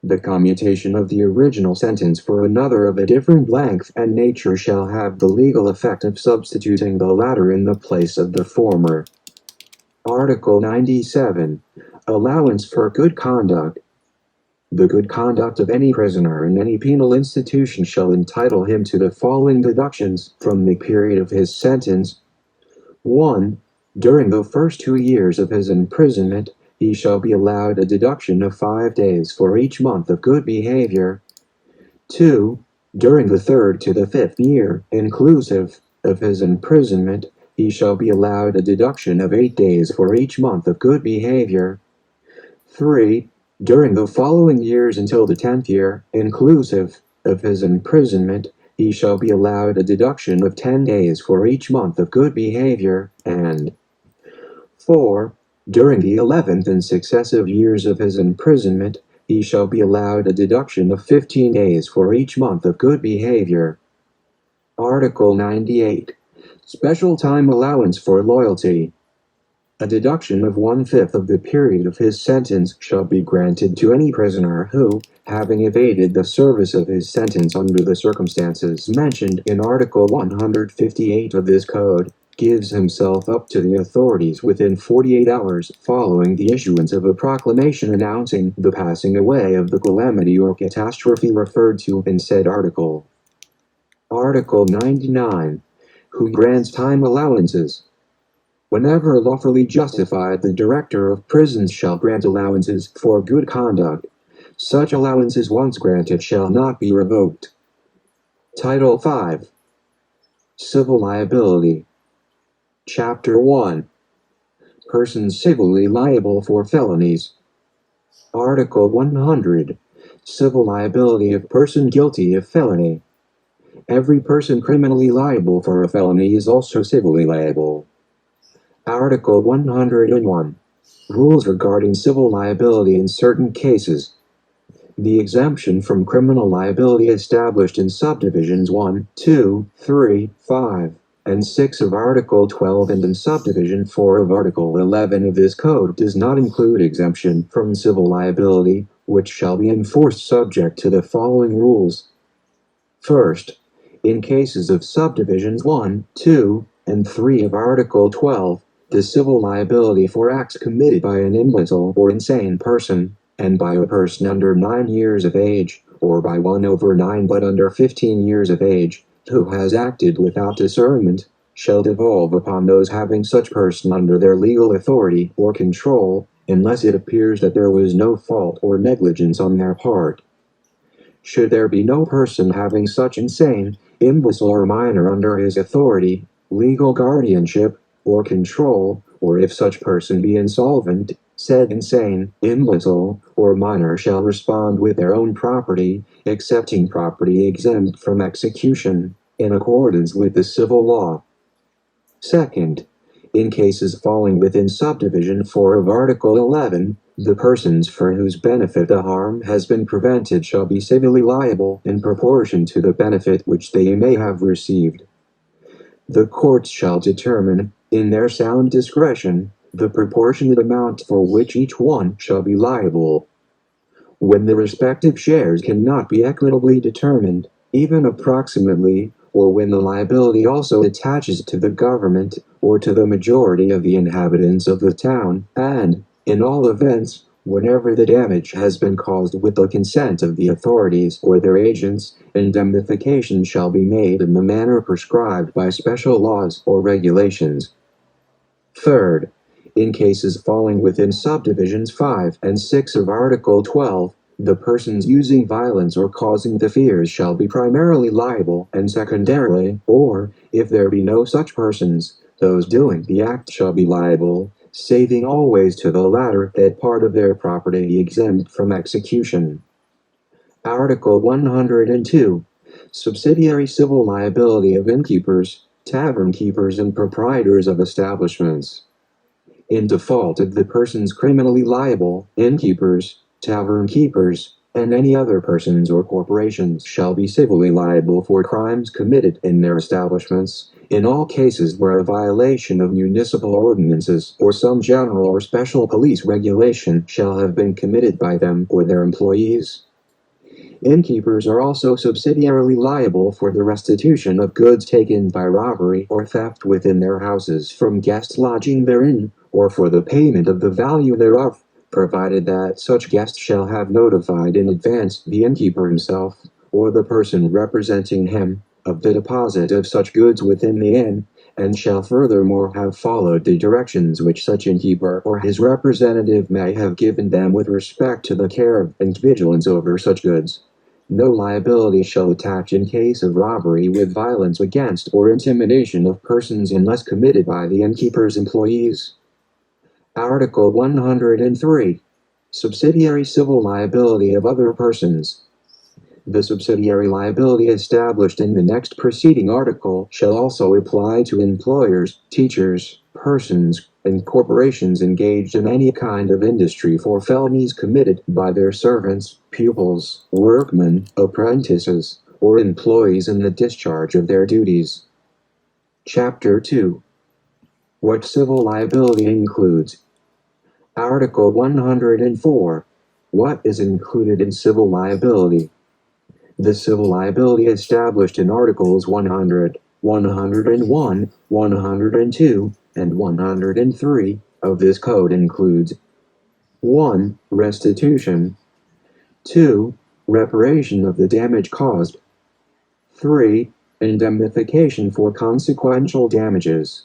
The commutation of the original sentence for another of a different length and nature shall have the legal effect of substituting the latter in the place of the former. Article 97. Allowance for good conduct. The good conduct of any prisoner in any penal institution shall entitle him to the following deductions from the period of his sentence. 1. During the first 2 years of his imprisonment, he shall be allowed a deduction of 5 days for each month of good behavior. 2. During the 3rd to the 5th year, inclusive, of his imprisonment, he shall be allowed a deduction of 8 days for each month of good behavior. 3. During the following years until the 10th year, inclusive, of his imprisonment, he shall be allowed a deduction of 10 days for each month of good behavior, and 4. During the 11th and successive years of his imprisonment, he shall be allowed a deduction of 15 days for each month of good behavior. Article 98. Special time allowance for loyalty. A deduction of 1/5 of the period of his sentence shall be granted to any prisoner who, having evaded the service of his sentence under the circumstances mentioned in Article 158 of this Code, gives himself up to the authorities within 48 hours following the issuance of a proclamation announcing the passing away of the calamity or catastrophe referred to in said article. Article 99. Who grants time allowances? Whenever lawfully justified, the Director of Prisons shall grant allowances for good conduct. Such allowances once granted shall not be revoked. Title 5. Civil Liability. Chapter 1. Persons civilly liable for felonies. Article 100. Civil liability of person guilty of felony. Every person criminally liable for a felony is also civilly liable. Article 101. Rules regarding civil liability in certain cases. The exemption from criminal liability established in subdivisions 1, 2, 3, 5, and 6 of Article 12 and in subdivision 4 of Article 11 of this Code does not include exemption from civil liability, which shall be enforced subject to the following rules. First, in cases of subdivisions 1, 2, and 3 of Article 12, the civil liability for acts committed by an imbecile or insane person, and by a person under 9 years of age, or by one over 9 but under 15 years of age, who has acted without discernment, shall devolve upon those having such person under their legal authority or control, unless it appears that there was no fault or negligence on their part. Should there be no person having such insane, imbecile or minor under his authority, legal guardianship, or control, or if such person be insolvent, said insane, imbecile, or minor shall respond with their own property, excepting property exempt from execution, in accordance with the civil law. Second, in cases falling within subdivision 4 of Article 11, the persons for whose benefit the harm has been prevented shall be civilly liable in proportion to the benefit which they may have received. The courts shall determine, in their sound discretion, the proportionate amount for which each one shall be liable. When the respective shares cannot be equitably determined, even approximately, or when the liability also attaches to the government, or to the majority of the inhabitants of the town, and, in all events, whenever the damage has been caused with the consent of the authorities or their agents, indemnification shall be made in the manner prescribed by special laws or regulations. Third, in cases falling within subdivisions 5 and 6 of Article 12, the persons using violence or causing the fears shall be primarily liable, and secondarily, or, if there be no such persons, those doing the act shall be liable, saving always to the latter that part of their property be exempt from execution. Article 102. Subsidiary civil liability of innkeepers, tavern keepers and proprietors of establishments. In default of the persons criminally liable, innkeepers, tavern keepers, and any other persons or corporations shall be civilly liable for crimes committed in their establishments, in all cases where a violation of municipal ordinances or some general or special police regulation shall have been committed by them or their employees. Innkeepers are also subsidiarily liable for the restitution of goods taken by robbery or theft within their houses from guests lodging therein, or for the payment of the value thereof, provided that such guest shall have notified in advance the innkeeper himself, or the person representing him, of the deposit of such goods within the inn, and shall furthermore have followed the directions which such innkeeper or his representative may have given them with respect to the care of and vigilance over such goods. No liability shall attach in case of robbery with violence against or intimidation of persons unless committed by the innkeeper's employees. Article 103. Subsidiary civil liability of other persons. The subsidiary liability established in the next preceding article shall also apply to employers, teachers, persons, and corporations engaged in any kind of industry for felonies committed by their servants, pupils, workmen, apprentices, or employees in the discharge of their duties. Chapter 2. What civil liability includes. Article 104. What is included in civil liability? The civil liability established in Articles 100, 101, 102, and 103 of this code includes 1. Restitution, 2. Reparation of the damage caused, 3. Indemnification for consequential damages.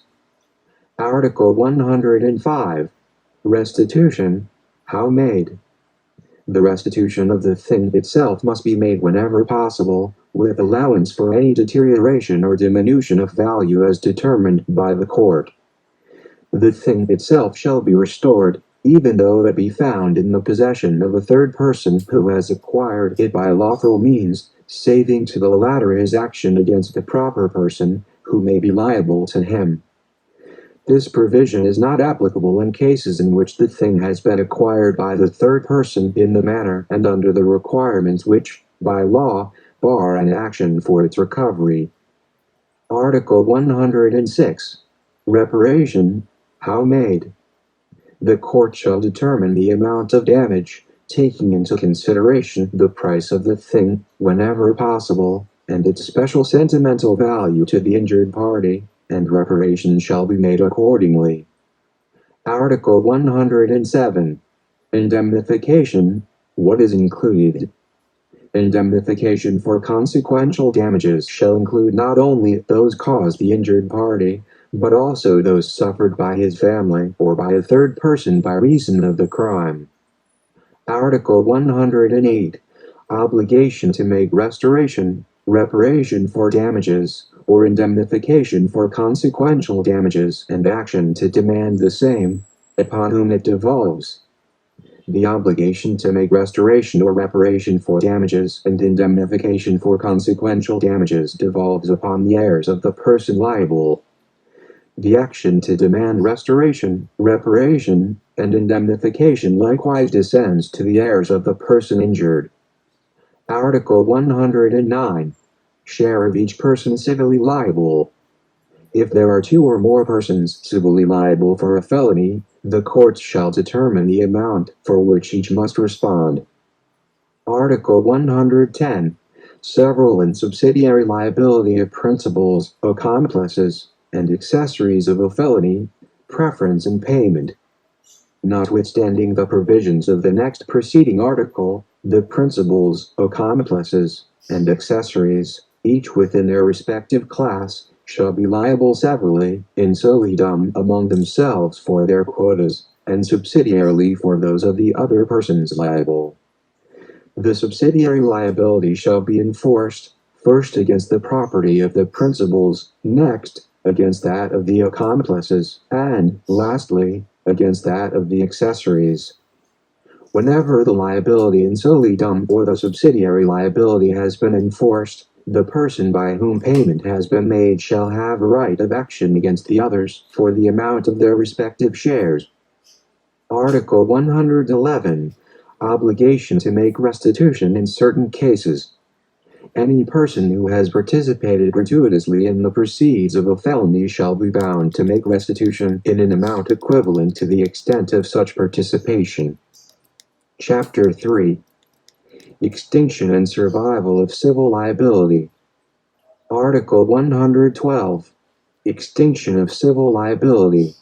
Article 105. Restitution, how made? The restitution of the thing itself must be made whenever possible, with allowance for any deterioration or diminution of value as determined by the court. The thing itself shall be restored, even though it be found in the possession of a third person who has acquired it by lawful means, saving to the latter his action against the proper person, who may be liable to him. This provision is not applicable in cases in which the thing has been acquired by the third person in the manner and under the requirements which, by law, bar an action for its recovery. Article 106. Reparation, how made? The court shall determine the amount of damage, taking into consideration the price of the thing, whenever possible, and its special sentimental value to the injured party, and reparation shall be made accordingly. Article 107. Indemnification, what is included? Indemnification for consequential damages shall include not only those caused the injured party, but also those suffered by his family or by a third person by reason of the crime. Article 108. Obligation to make restoration, reparation for damages, or indemnification for consequential damages and action to demand the same, upon whom it devolves. The obligation to make restoration or reparation for damages and indemnification for consequential damages devolves upon the heirs of the person liable. The action to demand restoration, reparation, and indemnification likewise descends to the heirs of the person injured. Article 109. Share of each person civilly liable. If there are two or more persons civilly liable for a felony, the courts shall determine the amount for which each must respond. Article 110. Several and subsidiary liability of principals, accomplices, and accessories of a felony, preference and payment. Notwithstanding the provisions of the next preceding article, the principals, accomplices, and accessories, each within their respective class, shall be liable severally, in solidum among themselves for their quotas, and subsidiarily for those of the other persons liable. The subsidiary liability shall be enforced, first against the property of the principals, next against that of the accomplices, and, lastly, against that of the accessories. Whenever the liability in solidum or the subsidiary liability has been enforced, the person by whom payment has been made shall have a right of action against the others for the amount of their respective shares. Article 111. Obligation to make restitution in certain cases. Any person who has participated gratuitously in the proceeds of a felony shall be bound to make restitution in an amount equivalent to the extent of such participation. Chapter 3. Extinction and survival of civil liability. Article 112. Extinction of civil liability.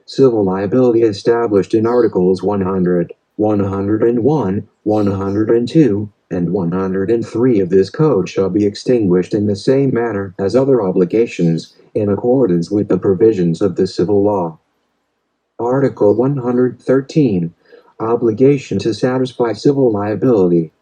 Civil liability established in Articles 100, 101, 102, and 103 of this code shall be extinguished in the same manner as other obligations, in accordance with the provisions of the civil law. Article 113. Obligation to satisfy civil liability.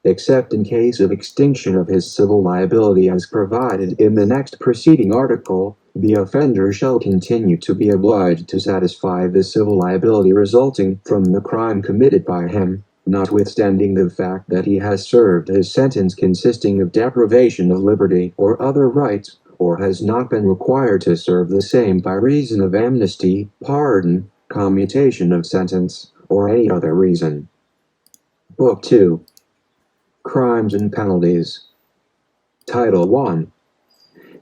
except in case of extinction of his civil liability as provided in the next preceding article, the offender shall continue to be obliged to satisfy the civil liability resulting from the crime committed by him, notwithstanding the fact that he has served his sentence consisting of deprivation of liberty or other rights, or has not been required to serve the same by reason of amnesty, pardon, commutation of sentence, or any other reason. Book 2. Crimes and Penalties. Title 1.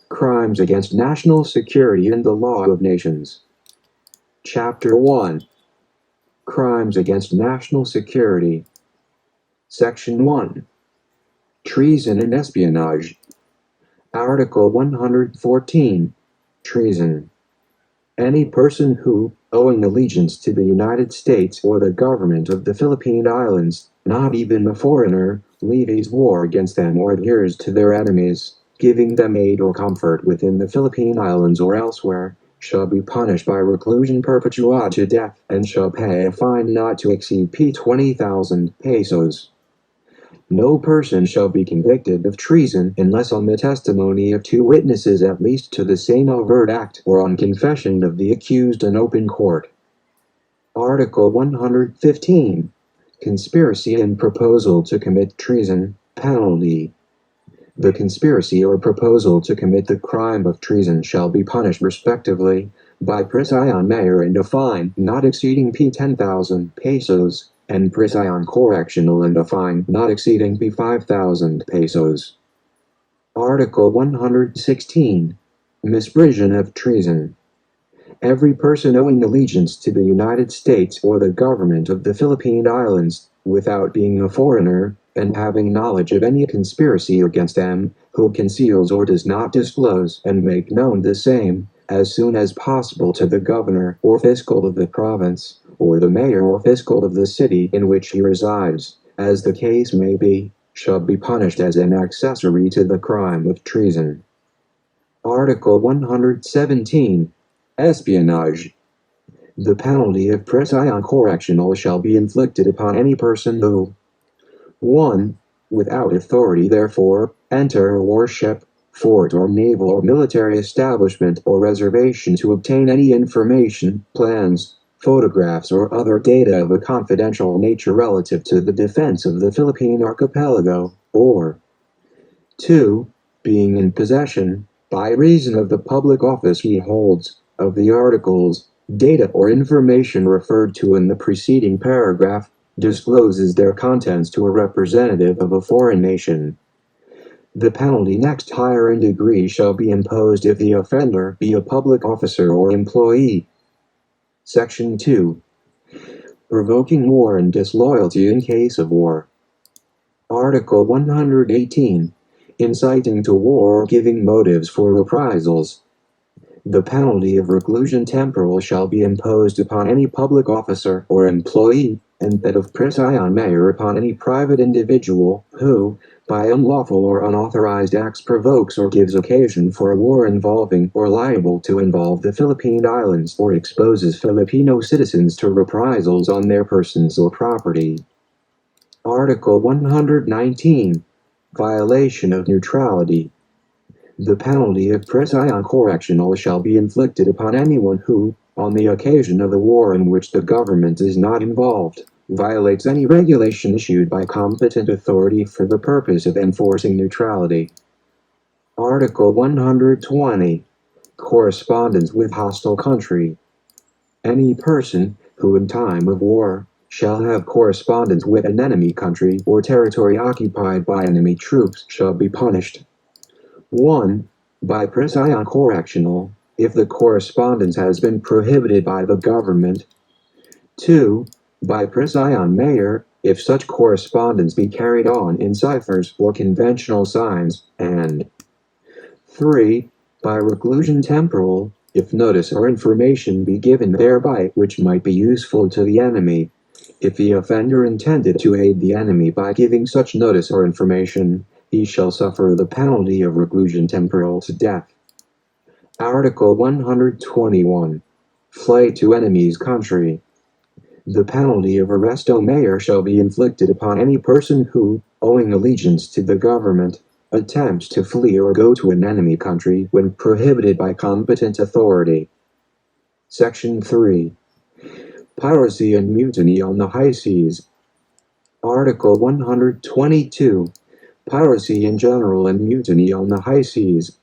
Crimes against National Security and the Law of Nations. Chapter 1. Crimes against National Security. Section 1. Treason and Espionage. Article 114. Treason. Any person who, owing allegiance to the United States or the government of the Philippine Islands, not even a foreigner, levies war against them or adheres to their enemies, giving them aid or comfort within the Philippine Islands or elsewhere, shall be punished by reclusion perpetua to death, and shall pay a fine not to exceed 20,000 pesos. No person shall be convicted of treason unless on the testimony of 2 witnesses at least to the same overt act or on confession of the accused in open court. Article 115. Conspiracy and proposal to commit treason. Penalty. The conspiracy or proposal to commit the crime of treason shall be punished respectively by prisión mayor and a fine not exceeding 10,000 pesos, and prisión correctional and a fine not exceeding 5,000 pesos. Article 116. Misprision of treason. Every person owing allegiance to the United States or the government of the Philippine Islands, without being a foreigner, and having knowledge of any conspiracy against them, who conceals or does not disclose and make known the same, as soon as possible to the governor or fiscal of the province, or the mayor or fiscal of the city in which he resides, as the case may be, shall be punished as an accessory to the crime of treason. Article 117. Espionage. The penalty of prisión correctional shall be inflicted upon any person who 1. Without authority therefore, enter a warship, fort or naval or military establishment or reservation to obtain any information, plans, photographs or other data of a confidential nature relative to the defense of the Philippine archipelago, or 2. Being in possession, by reason of the public office he holds, of the articles, data or information referred to in the preceding paragraph, discloses their contents to a representative of a foreign nation. The penalty next higher in degree shall be imposed if the offender be a public officer or employee. Section 2. Provoking war and disloyalty in case of war. Article 118. Inciting to war or giving motives for reprisals. The penalty of reclusion temporal shall be imposed upon any public officer or employee, and that of prisión mayor upon any private individual who, by unlawful or unauthorized acts provokes or gives occasion for a war involving or liable to involve the Philippine Islands or exposes Filipino citizens to reprisals on their persons or property. Article 119. Violation of neutrality. The penalty of prisión correctional shall be inflicted upon anyone who, on the occasion of a war in which the government is not involved, violates any regulation issued by competent authority for the purpose of enforcing neutrality. Article 120. Correspondence with hostile country. Any person who in time of war shall have correspondence with an enemy country or territory occupied by enemy troops shall be punished. 1. By prisión correctional, if the correspondence has been prohibited by the government. 2. By prisión mayor, if such correspondence be carried on in ciphers or conventional signs, and 3. By reclusion temporal, if notice or information be given thereby which might be useful to the enemy, if the offender intended to aid the enemy by giving such notice or information, he shall suffer the penalty of reclusion temporal to death. Article 121. Flight to enemy's country. The penalty of arresto mayor shall be inflicted upon any person who, owing allegiance to the government, attempts to flee or go to an enemy country when prohibited by competent authority. Section 3. Piracy and mutiny on the high seas. Article 122. Piracy in general and mutiny on the high seas.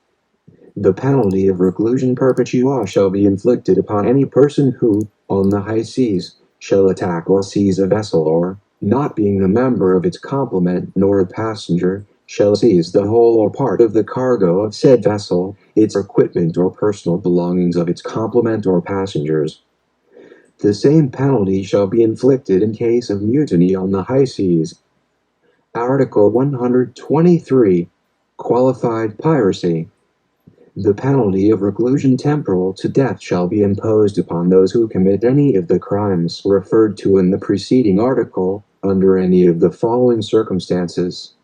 The penalty of reclusion perpetua shall be inflicted upon any person who, on the high seas, shall attack or seize a vessel or, not being a member of its complement nor a passenger, shall seize the whole or part of the cargo of said vessel, its equipment or personal belongings of its complement or passengers. The same penalty shall be inflicted in case of mutiny on the high seas. Article 123. Qualified piracy. The penalty of reclusion temporal to death shall be imposed upon those who commit any of the crimes referred to in the preceding article, under any of the following circumstances.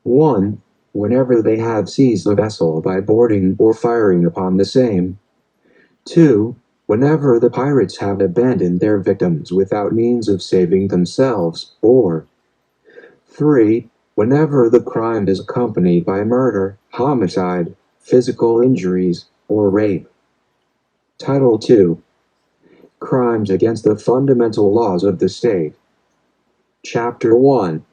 1. Whenever they have seized the vessel by boarding or firing upon the same. 2. Whenever the pirates have abandoned their victims without means of saving themselves, or 3. Whenever the crime is accompanied by murder, homicide, physical injuries, or rape. Title II. Crimes against the fundamental laws of the state. Chapter 1.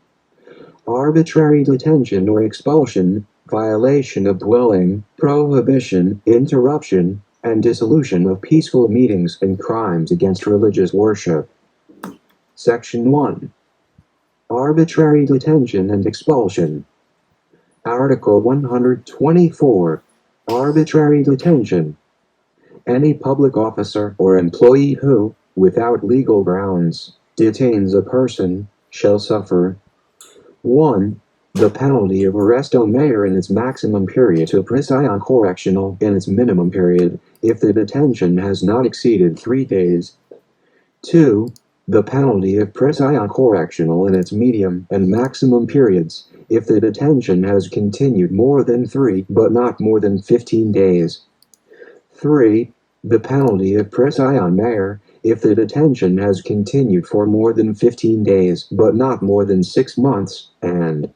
Arbitrary detention or expulsion, violation of dwelling, prohibition, interruption, and dissolution of peaceful meetings and crimes against religious worship. Section 1. Arbitrary detention and expulsion. Article 124. Arbitrary detention. Any public officer or employee who, without legal grounds, detains a person, shall suffer 1. The penalty of arresto mayor in its maximum period to prisión correctional in its minimum period, if the detention has not exceeded 3 days. 2. The penalty of prisión correctional in its medium and maximum periods, if the detention has continued more than 3 but not more than 15 days. 3. The penalty of prisión mayor, if the detention has continued for more than 15 days but not more than 6 months, and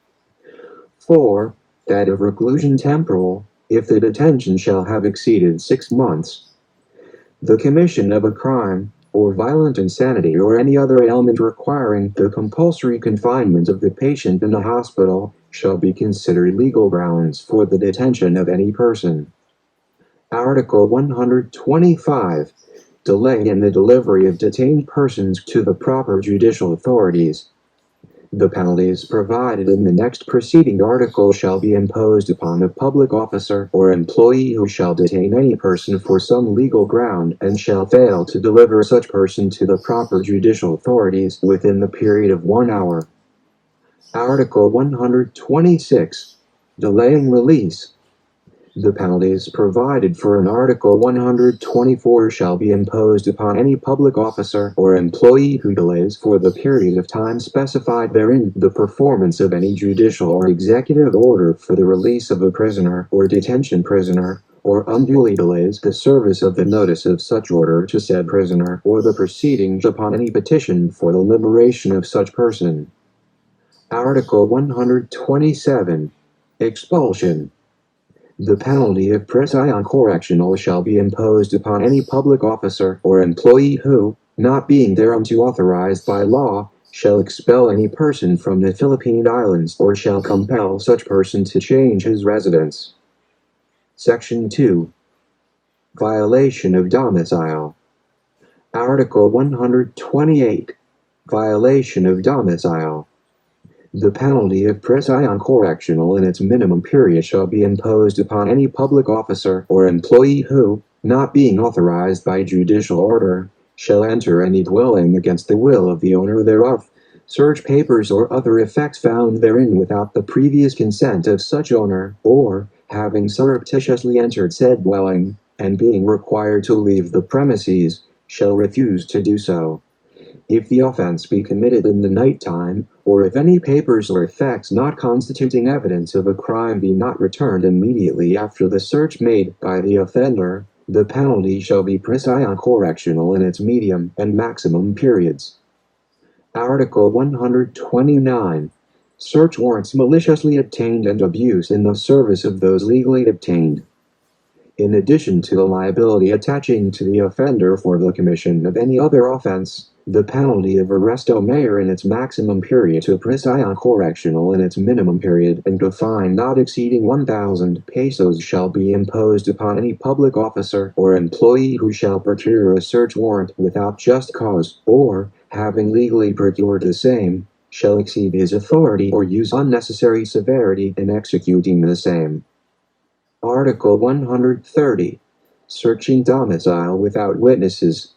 4. That of reclusion temporal, if the detention shall have exceeded 6 months. The commission of a crime, or violent insanity or any other ailment requiring the compulsory confinement of the patient in a hospital, shall be considered legal grounds for the detention of any person. Article 125. Delay in the delivery of detained persons to the proper judicial authorities. The penalties provided in the next preceding article shall be imposed upon a public officer or employee who shall detain any person for some legal ground and shall fail to deliver such person to the proper judicial authorities within the period of 1 hour. Article 126. Delaying release. The penalties provided for in Article 124 shall be imposed upon any public officer or employee who delays for the period of time specified therein the performance of any judicial or executive order for the release of a prisoner or detention prisoner, or unduly delays the service of the notice of such order to said prisoner or the proceedings upon any petition for the liberation of such person. Article 127. Expulsion. The penalty of prisión correctional shall be imposed upon any public officer or employee who, not being thereunto authorized by law, shall expel any person from the Philippine Islands or shall compel such person to change his residence. Section 2. Violation of domicile. Article 128. Violation of domicile. The penalty of prisión correctional in its minimum period shall be imposed upon any public officer or employee who, not being authorized by judicial order, shall enter any dwelling against the will of the owner thereof, search papers or other effects found therein without the previous consent of such owner, or, having surreptitiously entered said dwelling, and being required to leave the premises, shall refuse to do so. If the offense be committed in the night time, or if any papers or effects not constituting evidence of a crime be not returned immediately after the search made by the offender, the penalty shall be prisión correctional in its medium and maximum periods. Article 129. search warrants maliciously obtained and abuse in the service of those legally obtained. In addition to the liability attaching to the offender for the commission of any other offense, the penalty of arresto mayor in its maximum period to prisión correctional in its minimum period and a fine not exceeding 1,000 pesos shall be imposed upon any public officer or employee who shall procure a search warrant without just cause, or, having legally procured the same, shall exceed his authority or use unnecessary severity in executing the same. Article 130. Searching domicile without witnesses.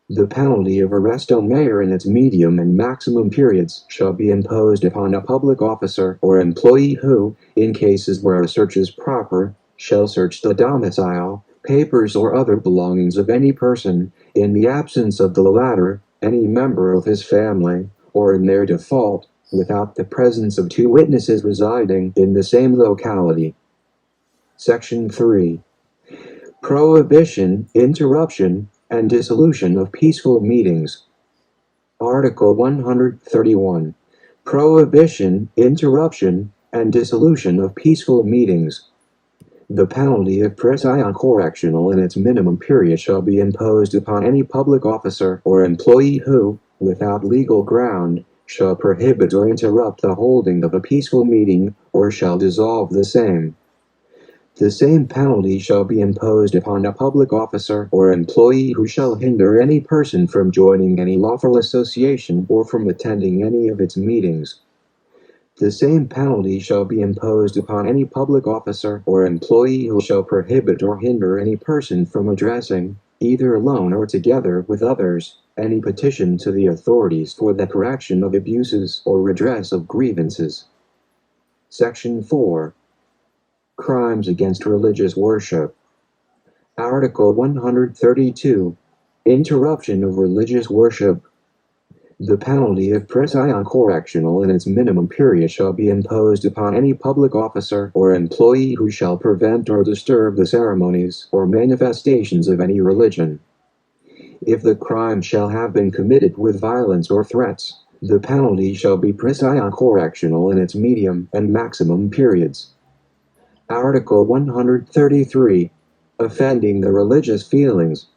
The penalty of arresto mayor in its medium and maximum periods shall be imposed upon a public officer or employee who, in cases where a search is proper, shall search the domicile, papers or other belongings of any person, in the absence of the latter, any member of his family, or in their default, without the presence of two witnesses residing in the same locality. Section 3. Prohibition, interruption, and dissolution of peaceful meetings. Article 131. Prohibition, interruption, and dissolution of peaceful meetings. The penalty of prisión correctional in its minimum period shall be imposed upon any public officer or employee who, without legal ground, shall prohibit or interrupt the holding of a peaceful meeting, or shall dissolve the same. The same penalty shall be imposed upon a public officer or employee who shall hinder any person from joining any lawful association or from attending any of its meetings. The same penalty shall be imposed upon any public officer or employee who shall prohibit or hinder any person from addressing, either alone or together with others, any petition to the authorities for the correction of abuses or redress of grievances. Section 4. Crimes against religious worship. Article 132. Interruption of religious worship. The penalty of prisión correctional in its minimum period shall be imposed upon any public officer or employee who shall prevent or disturb the ceremonies or manifestations of any religion. If the crime shall have been committed with violence or threats, the penalty shall be prisión correctional in its medium and maximum periods. Article 133. Offending the religious feelings.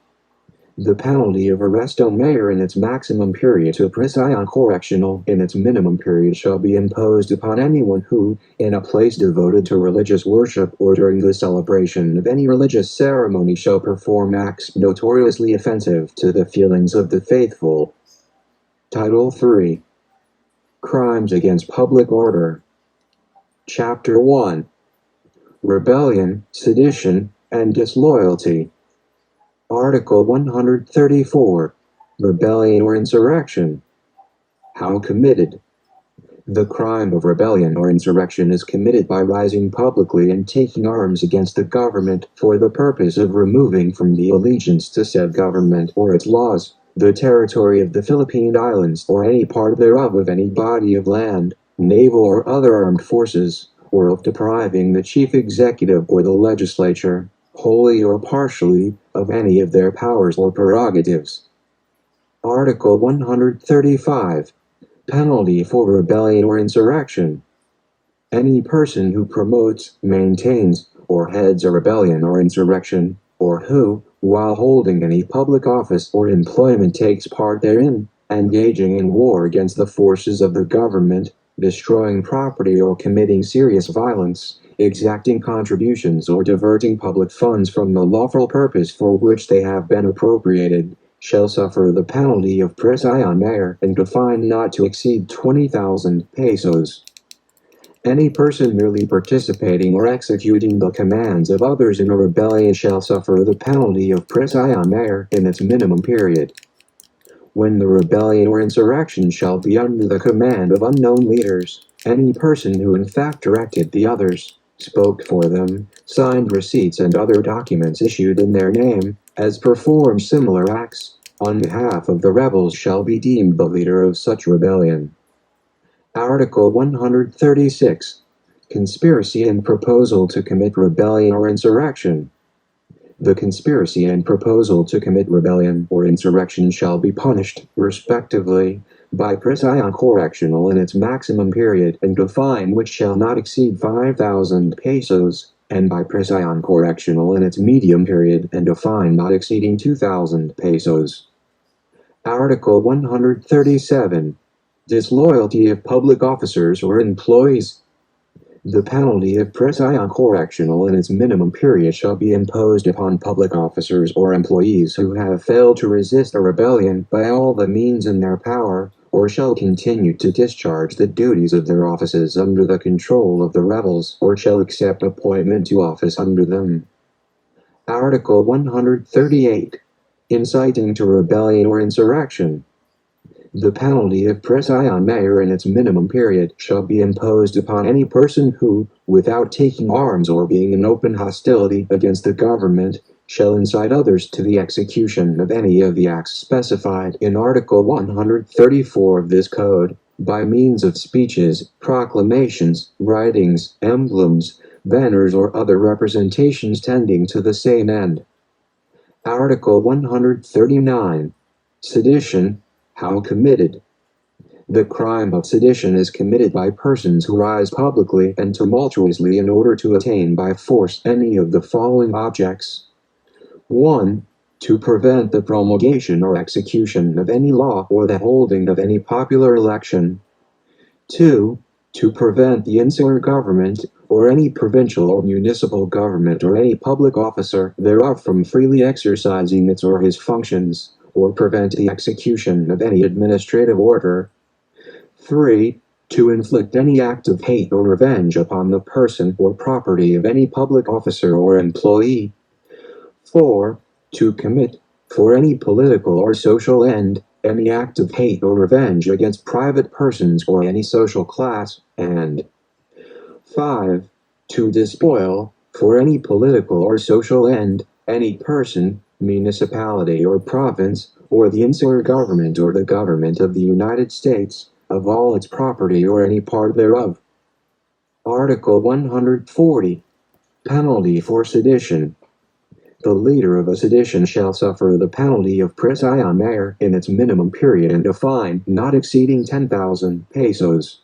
The penalty of arresto mayor in its maximum period to prisión correctional in its minimum period shall be imposed upon anyone who, in a place devoted to religious worship or during the celebration of any religious ceremony, shall perform acts notoriously offensive to the feelings of the faithful. Title 3. Crimes against public order. Chapter 1. Rebellion, sedition, and disloyalty. Article 134. Rebellion or insurrection. How committed? The crime of rebellion or insurrection is committed by rising publicly and taking arms against the government for the purpose of removing from the allegiance to said government or its laws, the territory of the Philippine Islands or any part thereof of any body of land, naval or other armed forces, or of depriving the chief executive or the legislature, wholly or partially, of any of their powers or prerogatives. Article 135. Penalty for rebellion or insurrection. Any person who promotes, maintains, or heads a rebellion or insurrection, or who, while holding any public office or employment takes part therein, engaging in war against the forces of the government, destroying property or committing serious violence, exacting contributions or diverting public funds from the lawful purpose for which they have been appropriated, shall suffer the penalty of prisión mayor and a fine not to exceed 20,000 pesos. Any person merely participating or executing the commands of others in a rebellion shall suffer the penalty of prisión mayor in its minimum period. When the rebellion or insurrection shall be under the command of unknown leaders, any person who in fact directed the others, spoke for them, signed receipts and other documents issued in their name, as performed similar acts, on behalf of the rebels shall be deemed the leader of such rebellion. Article 136. Conspiracy and proposal to commit rebellion or insurrection. The conspiracy and proposal to commit rebellion or insurrection shall be punished, respectively, by Presidion Correctional in its maximum period and a fine which shall not exceed 5,000 pesos, and by Presidion Correctional in its medium period and a fine not exceeding 2,000 pesos. Article 137. Disloyalty of public officers or employees. The penalty of Presidion Correctional in its minimum period shall be imposed upon public officers or employees who have failed to resist a rebellion by all the means in their power, or shall continue to discharge the duties of their offices under the control of the rebels, or shall accept appointment to office under them. Article 138. Inciting to rebellion or insurrection. The penalty of Presidion Mayor in its minimum period shall be imposed upon any person who, without taking arms or being in open hostility against the government, shall incite others to the execution of any of the acts specified in Article 134 of this code, by means of speeches, proclamations, writings, emblems, banners, or other representations tending to the same end. Article 139. Sedition. How committed? The crime of sedition is committed by persons who rise publicly and tumultuously in order to attain by force any of the following objects. 1. To prevent the promulgation or execution of any law or the holding of any popular election. 2. To prevent the insular government, or any provincial or municipal government or any public officer thereof from freely exercising its or his functions, or prevent the execution of any administrative order. 3. To inflict any act of hate or revenge upon the person or property of any public officer or employee. 4. To commit, for any political or social end, any act of hate or revenge against private persons or any social class, and 5. To despoil, for any political or social end, any person, municipality or province, or the insular government or the government of the United States, of all its property or any part thereof. Article 140. Penalty for sedition. The leader of a sedition shall suffer the penalty of Presidion Mayor in its minimum period and a fine not exceeding 10,000 pesos.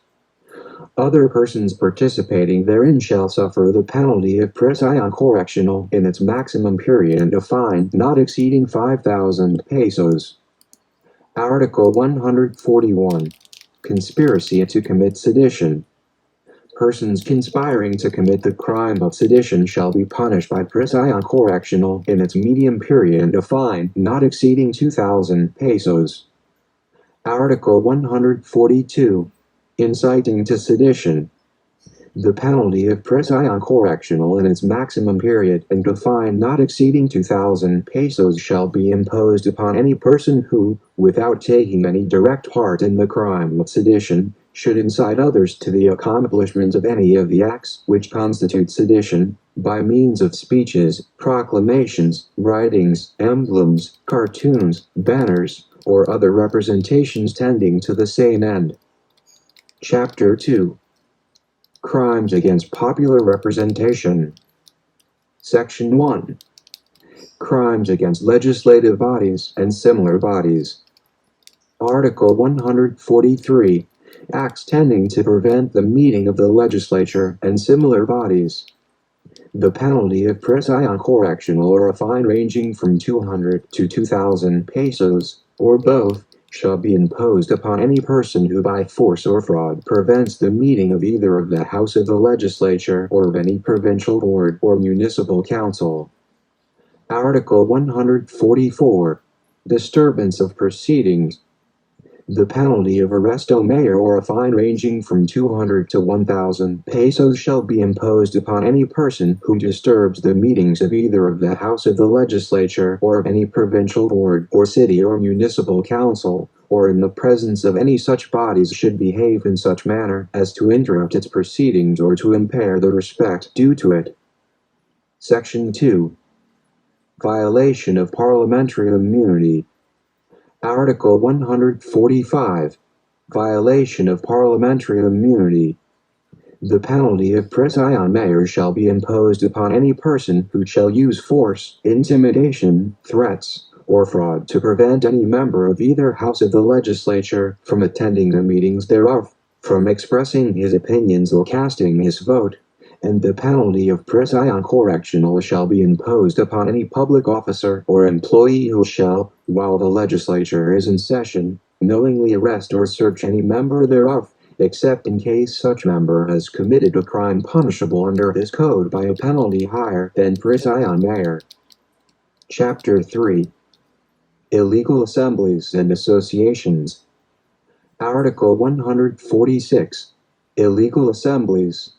Other persons participating therein shall suffer the penalty of Presidion Correctional in its maximum period and a fine not exceeding 5,000 pesos. Article 141. Conspiracy to commit sedition. Persons conspiring to commit the crime of sedition shall be punished by Presidion Correctional in its medium period and a fine not exceeding 2,000 pesos. Article 142. Inciting to sedition. The penalty of Presidion Correctional in its maximum period and a fine not exceeding 2,000 pesos shall be imposed upon any person who, without taking any direct part in the crime of sedition, should incite others to the accomplishment of any of the acts which constitute sedition, by means of speeches, proclamations, writings, emblems, cartoons, banners, or other representations tending to the same end. Chapter 2. Crimes against popular representation. Section 1. Crimes against legislative bodies and similar bodies. Article 143. Acts tending to prevent the meeting of the legislature and similar bodies. The penalty of Presidion Correctional or a fine ranging from 200 to 2,000 pesos, or both, shall be imposed upon any person who by force or fraud prevents the meeting of either of the House of the Legislature or of any provincial board or municipal council. Article 144. Disturbance of proceedings. The penalty of arresto mayor or a fine ranging from 200 to 1,000 pesos shall be imposed upon any person who disturbs the meetings of either of the House of the Legislature or of any provincial board or city or municipal council, or in the presence of any such bodies should behave in such manner as to interrupt its proceedings or to impair the respect due to it. Section 2. Violation of parliamentary immunity. Article 145. Violation of parliamentary immunity. The penalty of Presidion Mayor shall be imposed upon any person who shall use force, intimidation, threats, or fraud to prevent any member of either house of the legislature from attending the meetings thereof, from expressing his opinions or casting his vote, and the penalty of prison correctional shall be imposed upon any public officer or employee who shall, while the legislature is in session, knowingly arrest or search any member thereof, except in case such member has committed a crime punishable under this code by a penalty higher than prison mayor. Chapter 3. Illegal Assemblies and Associations. Article 146. Illegal Assemblies.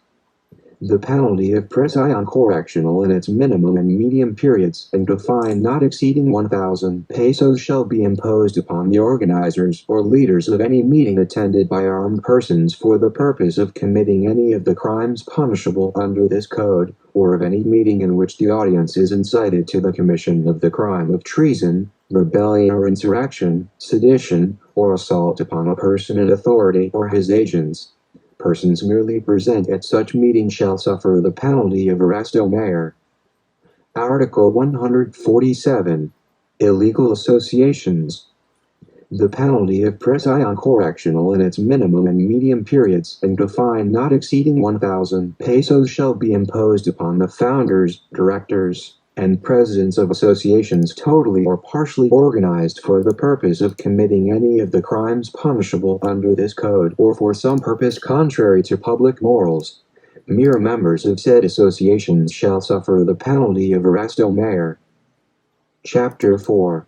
The penalty of prison correctional in its minimum and medium periods and a fine not exceeding 1,000 pesos shall be imposed upon the organizers or leaders of any meeting attended by armed persons for the purpose of committing any of the crimes punishable under this code, or of any meeting in which the audience is incited to the commission of the crime of treason, rebellion or insurrection, sedition, or assault upon a person in authority or his agents. Persons merely present at such meeting shall suffer the penalty of arresto mayor. Article 147. Illegal Associations. The penalty of prison correctional in its minimum and medium periods and a fine not exceeding 1,000 pesos shall be imposed upon the founders, directors, and presidents of associations totally or partially organized for the purpose of committing any of the crimes punishable under this code or for some purpose contrary to public morals. Mere members of said associations shall suffer the penalty of arresto mayor. Chapter 4.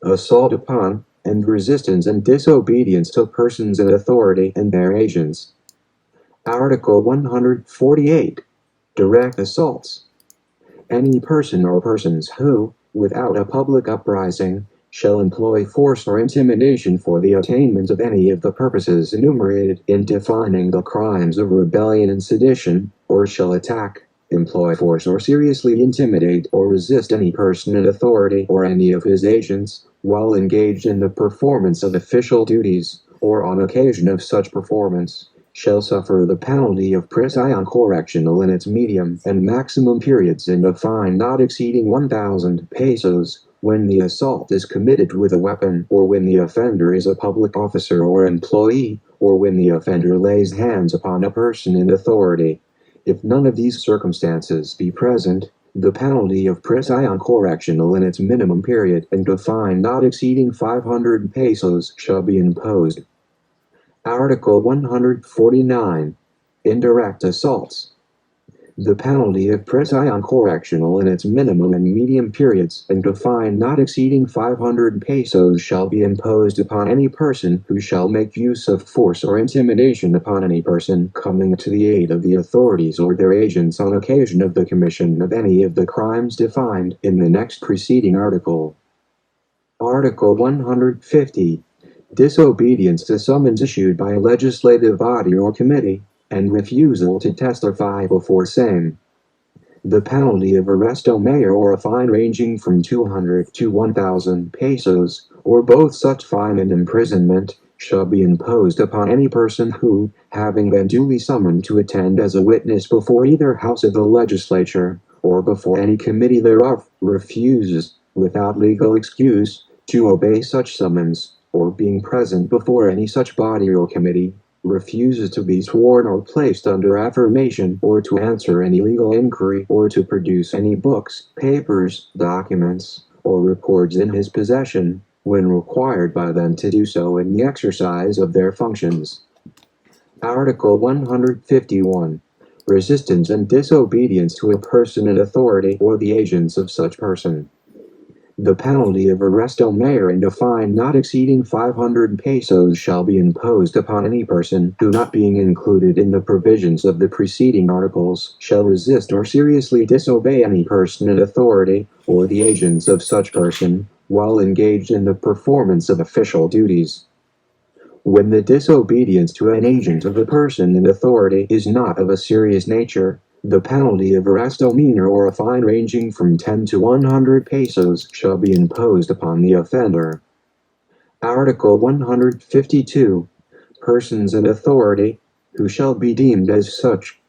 Assault upon and resistance and disobedience to persons in authority and their agents. Article 148. Direct assaults. Any person or persons who, without a public uprising, shall employ force or intimidation for the attainment of any of the purposes enumerated in defining the crimes of rebellion and sedition, or shall attack, employ force or seriously intimidate or resist any person in authority or any of his agents, while engaged in the performance of official duties, or on occasion of such performance, shall suffer the penalty of prison correctional in its medium and maximum periods and a fine not exceeding 1,000 pesos when the assault is committed with a weapon or when the offender is a public officer or employee, or when the offender lays hands upon a person in authority. If none of these circumstances be present, the penalty of prison correctional in its minimum period and a fine not exceeding 500 pesos shall be imposed. Article 149. Indirect assaults. The penalty of prison correctional in its minimum and medium periods and a fine not exceeding 500 pesos shall be imposed upon any person who shall make use of force or intimidation upon any person coming to the aid of the authorities or their agents on occasion of the commission of any of the crimes defined in the next preceding article. Article 150. Disobedience to summons issued by a legislative body or committee, and refusal to testify before same. The penalty of arresto mayor or a fine ranging from 200 to 1,000 pesos, or both such fine and imprisonment, shall be imposed upon any person who, having been duly summoned to attend as a witness before either house of the legislature, or before any committee thereof, refuses, without legal excuse, to obey such summons, or being present before any such body or committee, refuses to be sworn or placed under affirmation or to answer any legal inquiry or to produce any books, papers, documents, or reports in his possession, when required by them to do so in the exercise of their functions. Article 151. Resistance and disobedience to a person in authority or the agents of such person. The penalty of arresto mayor and a fine not exceeding 500 pesos shall be imposed upon any person who, not being included in the provisions of the preceding articles, shall resist or seriously disobey any person in authority or the agents of such person while engaged in the performance of official duties. When the disobedience to an agent of a person in authority is not of a serious nature, the penalty of arresto mayor or a fine ranging from 10 to 100 pesos shall be imposed upon the offender. Article 152. Persons in authority, who shall be deemed as such.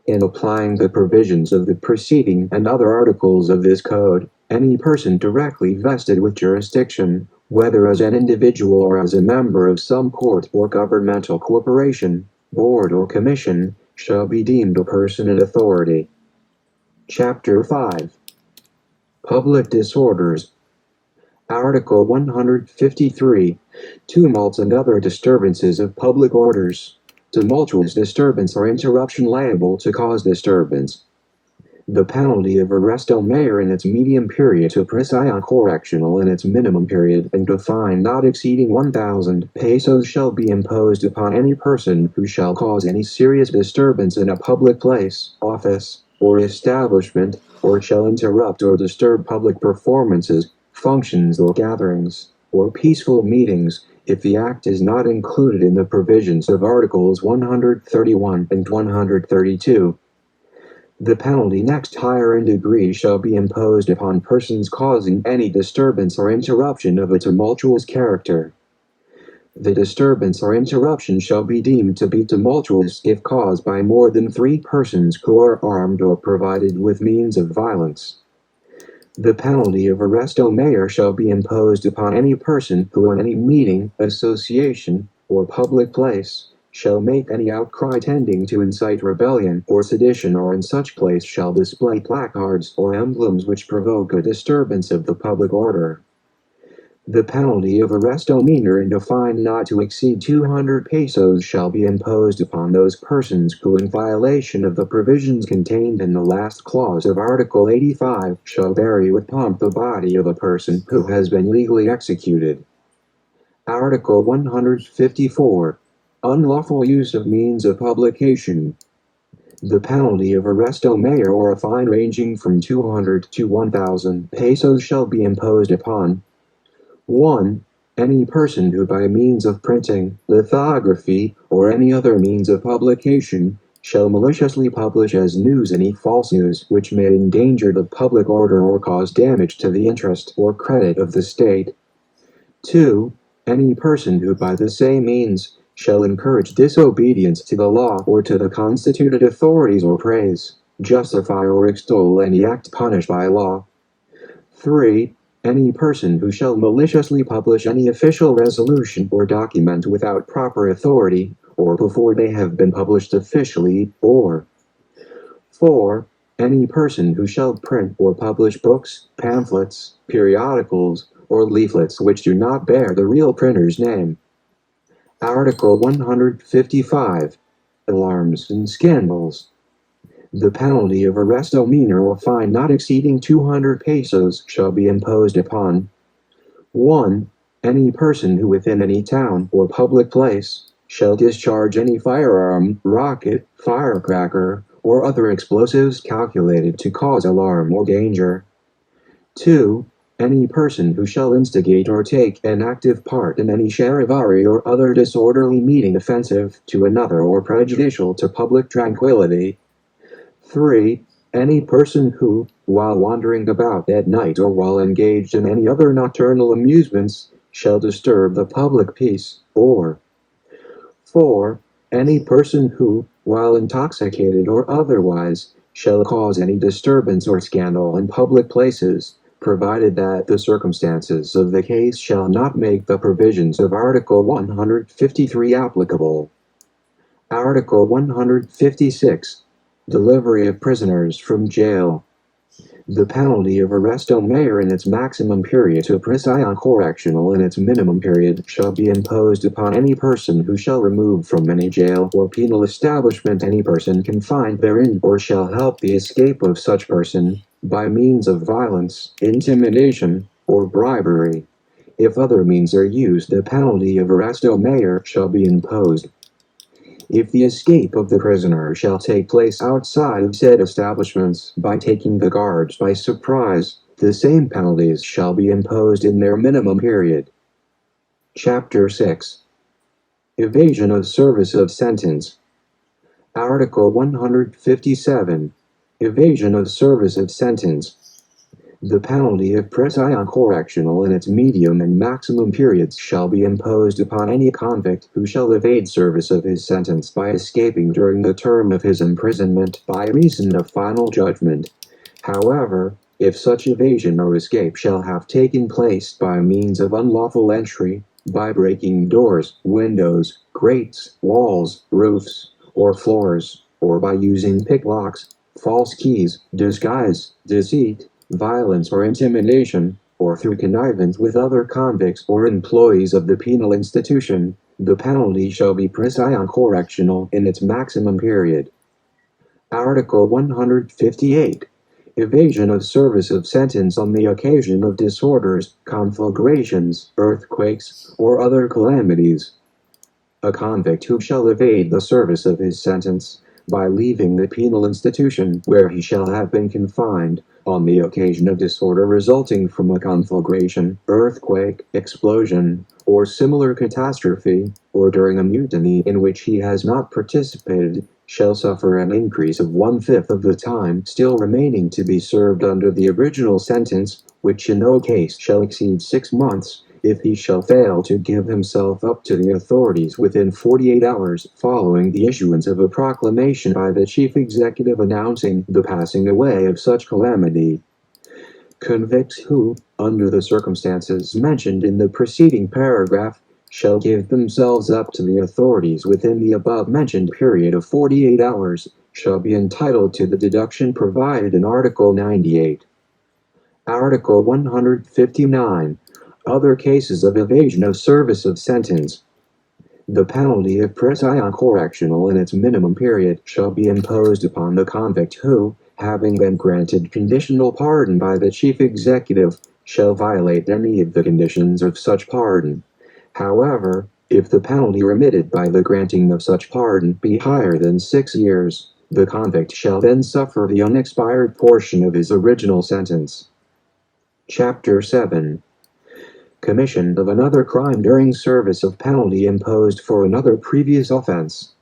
In applying the provisions of the preceding and other articles of this code, any person directly vested with jurisdiction, whether as an individual or as a member of some court or governmental corporation, board or commission, shall be deemed a person in authority. Chapter 5. Public Disorders. Article 153. Tumults and other disturbances of public orders. Tumultuous disturbance or interruption liable to cause disturbance. The penalty of arresto mayor in its medium period to prisión correctional in its minimum period and a fine not exceeding 1,000 pesos shall be imposed upon any person who shall cause any serious disturbance in a public place, office, or establishment, or shall interrupt or disturb public performances, functions or gatherings, or peaceful meetings, if the act is not included in the provisions of Articles 131 and 132. The penalty next higher in degree shall be imposed upon persons causing any disturbance or interruption of a tumultuous character. The disturbance or interruption shall be deemed to be tumultuous if caused by more than 3 persons who are armed or provided with means of violence. The penalty of arresto mayor shall be imposed upon any person who in any meeting, association, or public place shall make any outcry tending to incite rebellion or sedition or in such place shall display placards or emblems which provoke a disturbance of the public order. The penalty of arresto minor and a fine not to exceed 200 pesos shall be imposed upon those persons who in violation of the provisions contained in the last clause of Article 85 shall bury with pomp the body of a person who has been legally executed. Article 154. Unlawful use of means of publication. The penalty of arresto mayor or a fine ranging from 200 to 1,000 pesos shall be imposed upon 1. Any person who by means of printing, lithography, or any other means of publication shall maliciously publish as news any false news which may endanger the public order or cause damage to the interest or credit of the state. 2. Any person who by the same means shall encourage disobedience to the law or to the constituted authorities or praise, justify or extol any act punished by law. 3. Any person who shall maliciously publish any official resolution or document without proper authority, or before they have been published officially, or 4. Any person who shall print or publish books, pamphlets, periodicals, or leaflets which do not bear the real printer's name. Article 155. Alarms and scandals. The penalty of arresto minor or fine not exceeding 200 pesos shall be imposed upon 1. Any person who within any town or public place shall discharge any firearm, rocket, firecracker, or other explosives calculated to cause alarm or danger. 2. Any person who shall instigate or take an active part in any charivari or other disorderly meeting offensive to another or prejudicial to public tranquility. 3. Any person who, while wandering about at night or while engaged in any other nocturnal amusements, shall disturb the public peace, or 4. Any person who, while intoxicated or otherwise, shall cause any disturbance or scandal in public places, provided that the circumstances of the case shall not make the provisions of Article 153 applicable. Article 156. Delivery of prisoners from jail. The penalty of arresto mayor in its maximum period to prisión correctional in its minimum period shall be imposed upon any person who shall remove from any jail or penal establishment any person confined therein or shall help the escape of such person by means of violence, intimidation, or bribery. If other means are used, the penalty of arresto mayor shall be imposed. If the escape of the prisoner shall take place outside of said establishments by taking the guards by surprise, the same penalties shall be imposed in their minimum period. Chapter 6. Evasion of service of sentence. Article 157. Evasion of service of sentence. The penalty of prisión correctional in its medium and maximum periods shall be imposed upon any convict who shall evade service of his sentence by escaping during the term of his imprisonment by reason of final judgment. However, if such evasion or escape shall have taken place by means of unlawful entry, by breaking doors, windows, grates, walls, roofs, or floors, or by using picklocks, false keys, disguise, deceit, violence or intimidation, or through connivance with other convicts or employees of the penal institution, the penalty shall be prison correctional in its maximum period. Article 158. Evasion of service of sentence on the occasion of disorders, conflagrations, earthquakes, or other calamities. A convict who shall evade the service of his sentence, by leaving the penal institution where he shall have been confined, on the occasion of disorder resulting from a conflagration, earthquake, explosion, or similar catastrophe, or during a mutiny in which he has not participated, shall suffer an increase of 1/5 of the time still remaining to be served under the original sentence, which in no case shall exceed 6 months, if he shall fail to give himself up to the authorities within 48 hours following the issuance of a proclamation by the Chief Executive announcing the passing away of such calamity. Convicts who, under the circumstances mentioned in the preceding paragraph, shall give themselves up to the authorities within the above-mentioned period of 48 hours, shall be entitled to the deduction provided in Article 98. Article 159. Other cases of evasion of service of sentence. The penalty of prison correctional in its minimum period shall be imposed upon the convict who, having been granted conditional pardon by the Chief Executive, shall violate any of the conditions of such pardon. However, if the penalty remitted by the granting of such pardon be higher than 6 years, the convict shall then suffer the unexpired portion of his original sentence. Chapter 7. Commission of another crime during service of penalty imposed for another previous offense.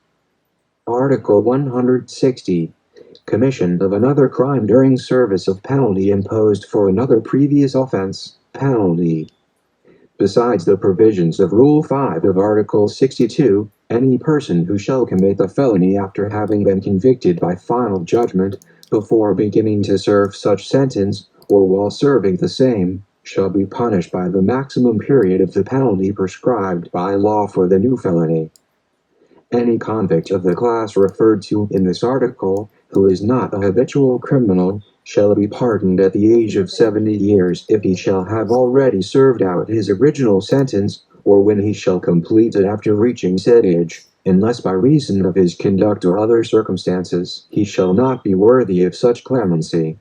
Article 160. Commission of another crime during service of penalty imposed for another previous offense, penalty. Besides the provisions of Rule 5 of Article 62, any person who shall commit a felony after having been convicted by final judgment, before beginning to serve such sentence, or while serving the same, shall be punished by the maximum period of the penalty prescribed by law for the new felony. Any convict of the class referred to in this article, who is not a habitual criminal, shall be pardoned at the age of 70 years if he shall have already served out his original sentence, or when he shall complete it after reaching said age, unless by reason of his conduct or other circumstances he shall not be worthy of such clemency.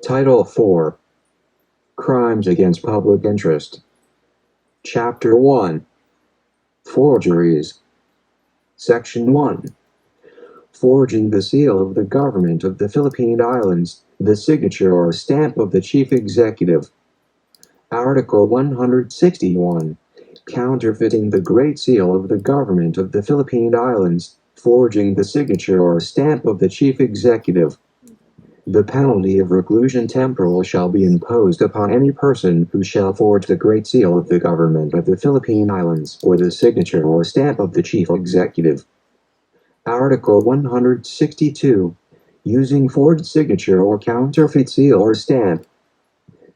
Title 4. Crimes against public interest. Chapter 1. Forgeries. Section 1. Forging the seal of the government of the Philippine Islands, the signature or stamp of the Chief Executive. Article 161. Counterfeiting the Great Seal of the government of the Philippine Islands, forging the signature or stamp of the Chief Executive. The penalty of reclusion temporal shall be imposed upon any person who shall forge the Great Seal of the government of the Philippine Islands, or the signature or stamp of the Chief Executive. Article 162. Using forged signature or counterfeit seal or stamp.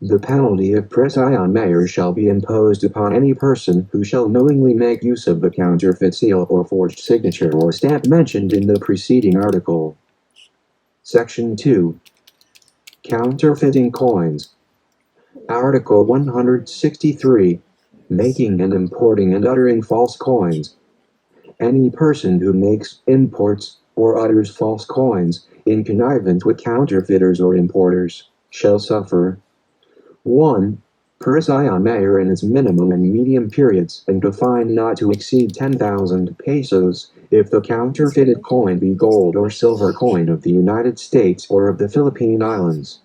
The penalty of prison mayor shall be imposed upon any person who shall knowingly make use of the counterfeit seal or forged signature or stamp mentioned in the preceding article. Section 2. Counterfeiting coins. Article 163. Making and importing and uttering false coins. Any person who makes, imports, or utters false coins, in connivance with counterfeiters or importers, shall suffer 1. Prison mayor in its minimum and medium periods, and a fine not to exceed 10,000 pesos, if the counterfeited coin be gold or silver coin of the United States or of the Philippine Islands.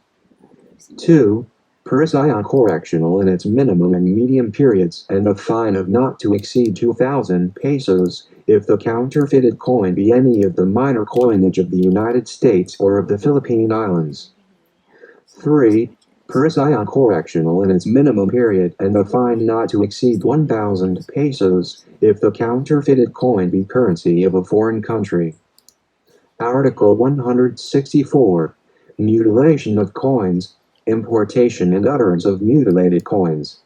2. Prison correctional in its minimum and medium periods, and a fine of not to exceed 2,000 pesos, if the counterfeited coin be any of the minor coinage of the United States or of the Philippine Islands. 3. Prison correctional in its minimum period, and a fine not to exceed 1,000 pesos, if the counterfeited coin be currency of a foreign country. Article 164. Mutilation of coins. importation and utterance of mutilated coins.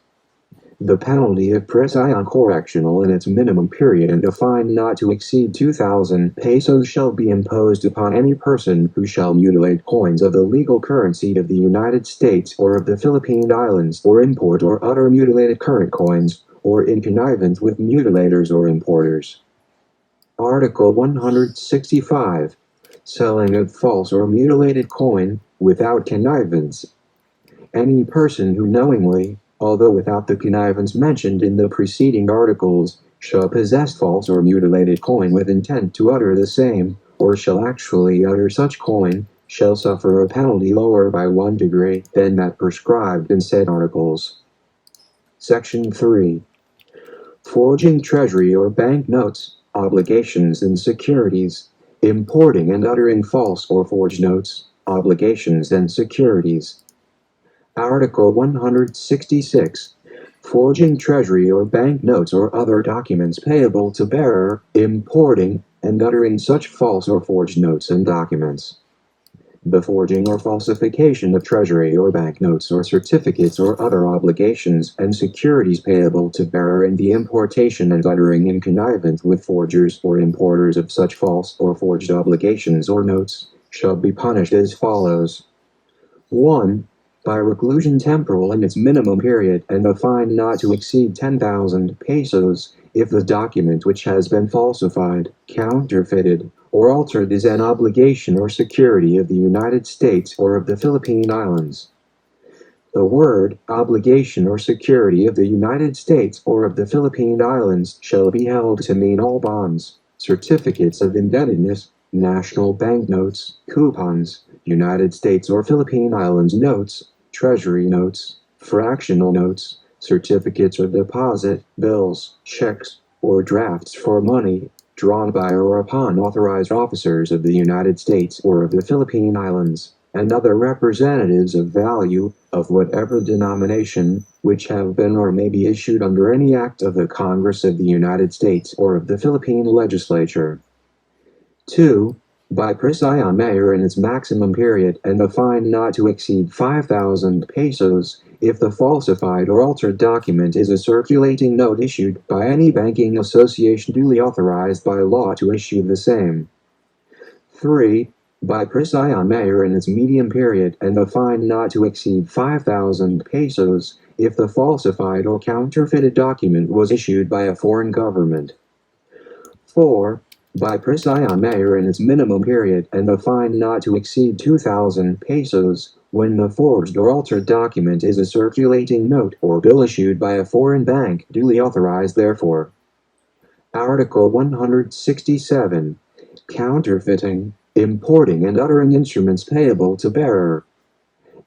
The penalty of prison correctional in its minimum period and a fine not to exceed 2,000 pesos shall be imposed upon any person who shall mutilate coins of the legal currency of the United States or of the Philippine Islands, or import or utter mutilated current coins, or in connivance with mutilators or importers. Article 165. Selling of false or mutilated coin, without connivance. Any person who knowingly, although without the connivance mentioned in the preceding articles, shall possess false or mutilated coin with intent to utter the same, or shall actually utter such coin, shall suffer a penalty lower by 1 degree than that prescribed in said articles. Section 3. Forging treasury or bank notes, obligations and securities, importing and uttering false or forged notes, obligations and securities. Article 166. Forging treasury or bank notes or other documents payable to bearer, importing, and uttering such false or forged notes and documents. The forging or falsification of treasury or bank notes or certificates or other obligations and securities payable to bearer, and the importation and uttering in connivance with forgers or importers of such false or forged obligations or notes, shall be punished as follows. 1. By reclusion temporal in its minimum period and a fine not to exceed 10,000 pesos, if the document which has been falsified, counterfeited, or altered is an obligation or security of the United States or of the Philippine Islands. The word obligation or security of the United States or of the Philippine Islands shall be held to mean all bonds, certificates of indebtedness, national banknotes, coupons, United States or Philippine Islands notes, treasury notes, fractional notes, certificates of deposit, bills, checks, or drafts for money, drawn by or upon authorized officers of the United States or of the Philippine Islands, and other representatives of value, of whatever denomination, which have been or may be issued under any act of the Congress of the United States or of the Philippine Legislature. 2. By prison mayor in its maximum period and a fine not to exceed 5,000 pesos, if the falsified or altered document is a circulating note issued by any banking association duly authorized by law to issue the same. 3. By prison mayor in its medium period and a fine not to exceed 5,000 pesos, if the falsified or counterfeited document was issued by a foreign government. 4. By prison mayor in its minimum period and a fine not to exceed 2,000 pesos, when the forged or altered document is a circulating note or bill issued by a foreign bank duly authorized therefor. Article 167. Counterfeiting, importing and uttering instruments payable to bearer.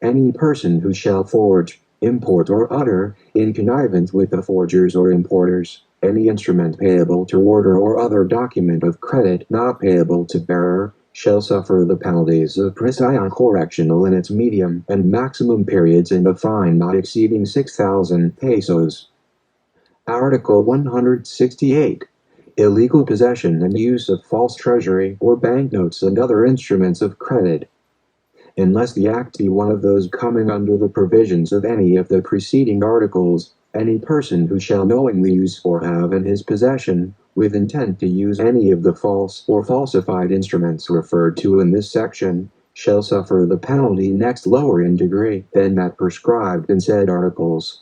Any person who shall forge, import or utter, in connivance with the forgers or importers, any instrument payable to order or other document of credit not payable to bearer, shall suffer the penalties of prison correctional in its medium and maximum periods and a fine not exceeding 6,000 pesos. Article 168. Illegal possession and use of false treasury or banknotes and other instruments of credit. Unless the act be one of those coming under the provisions of any of the preceding articles, any person who shall knowingly use or have in his possession, with intent to use any of the false or falsified instruments referred to in this section, shall suffer the penalty next lower in degree than that prescribed in said articles.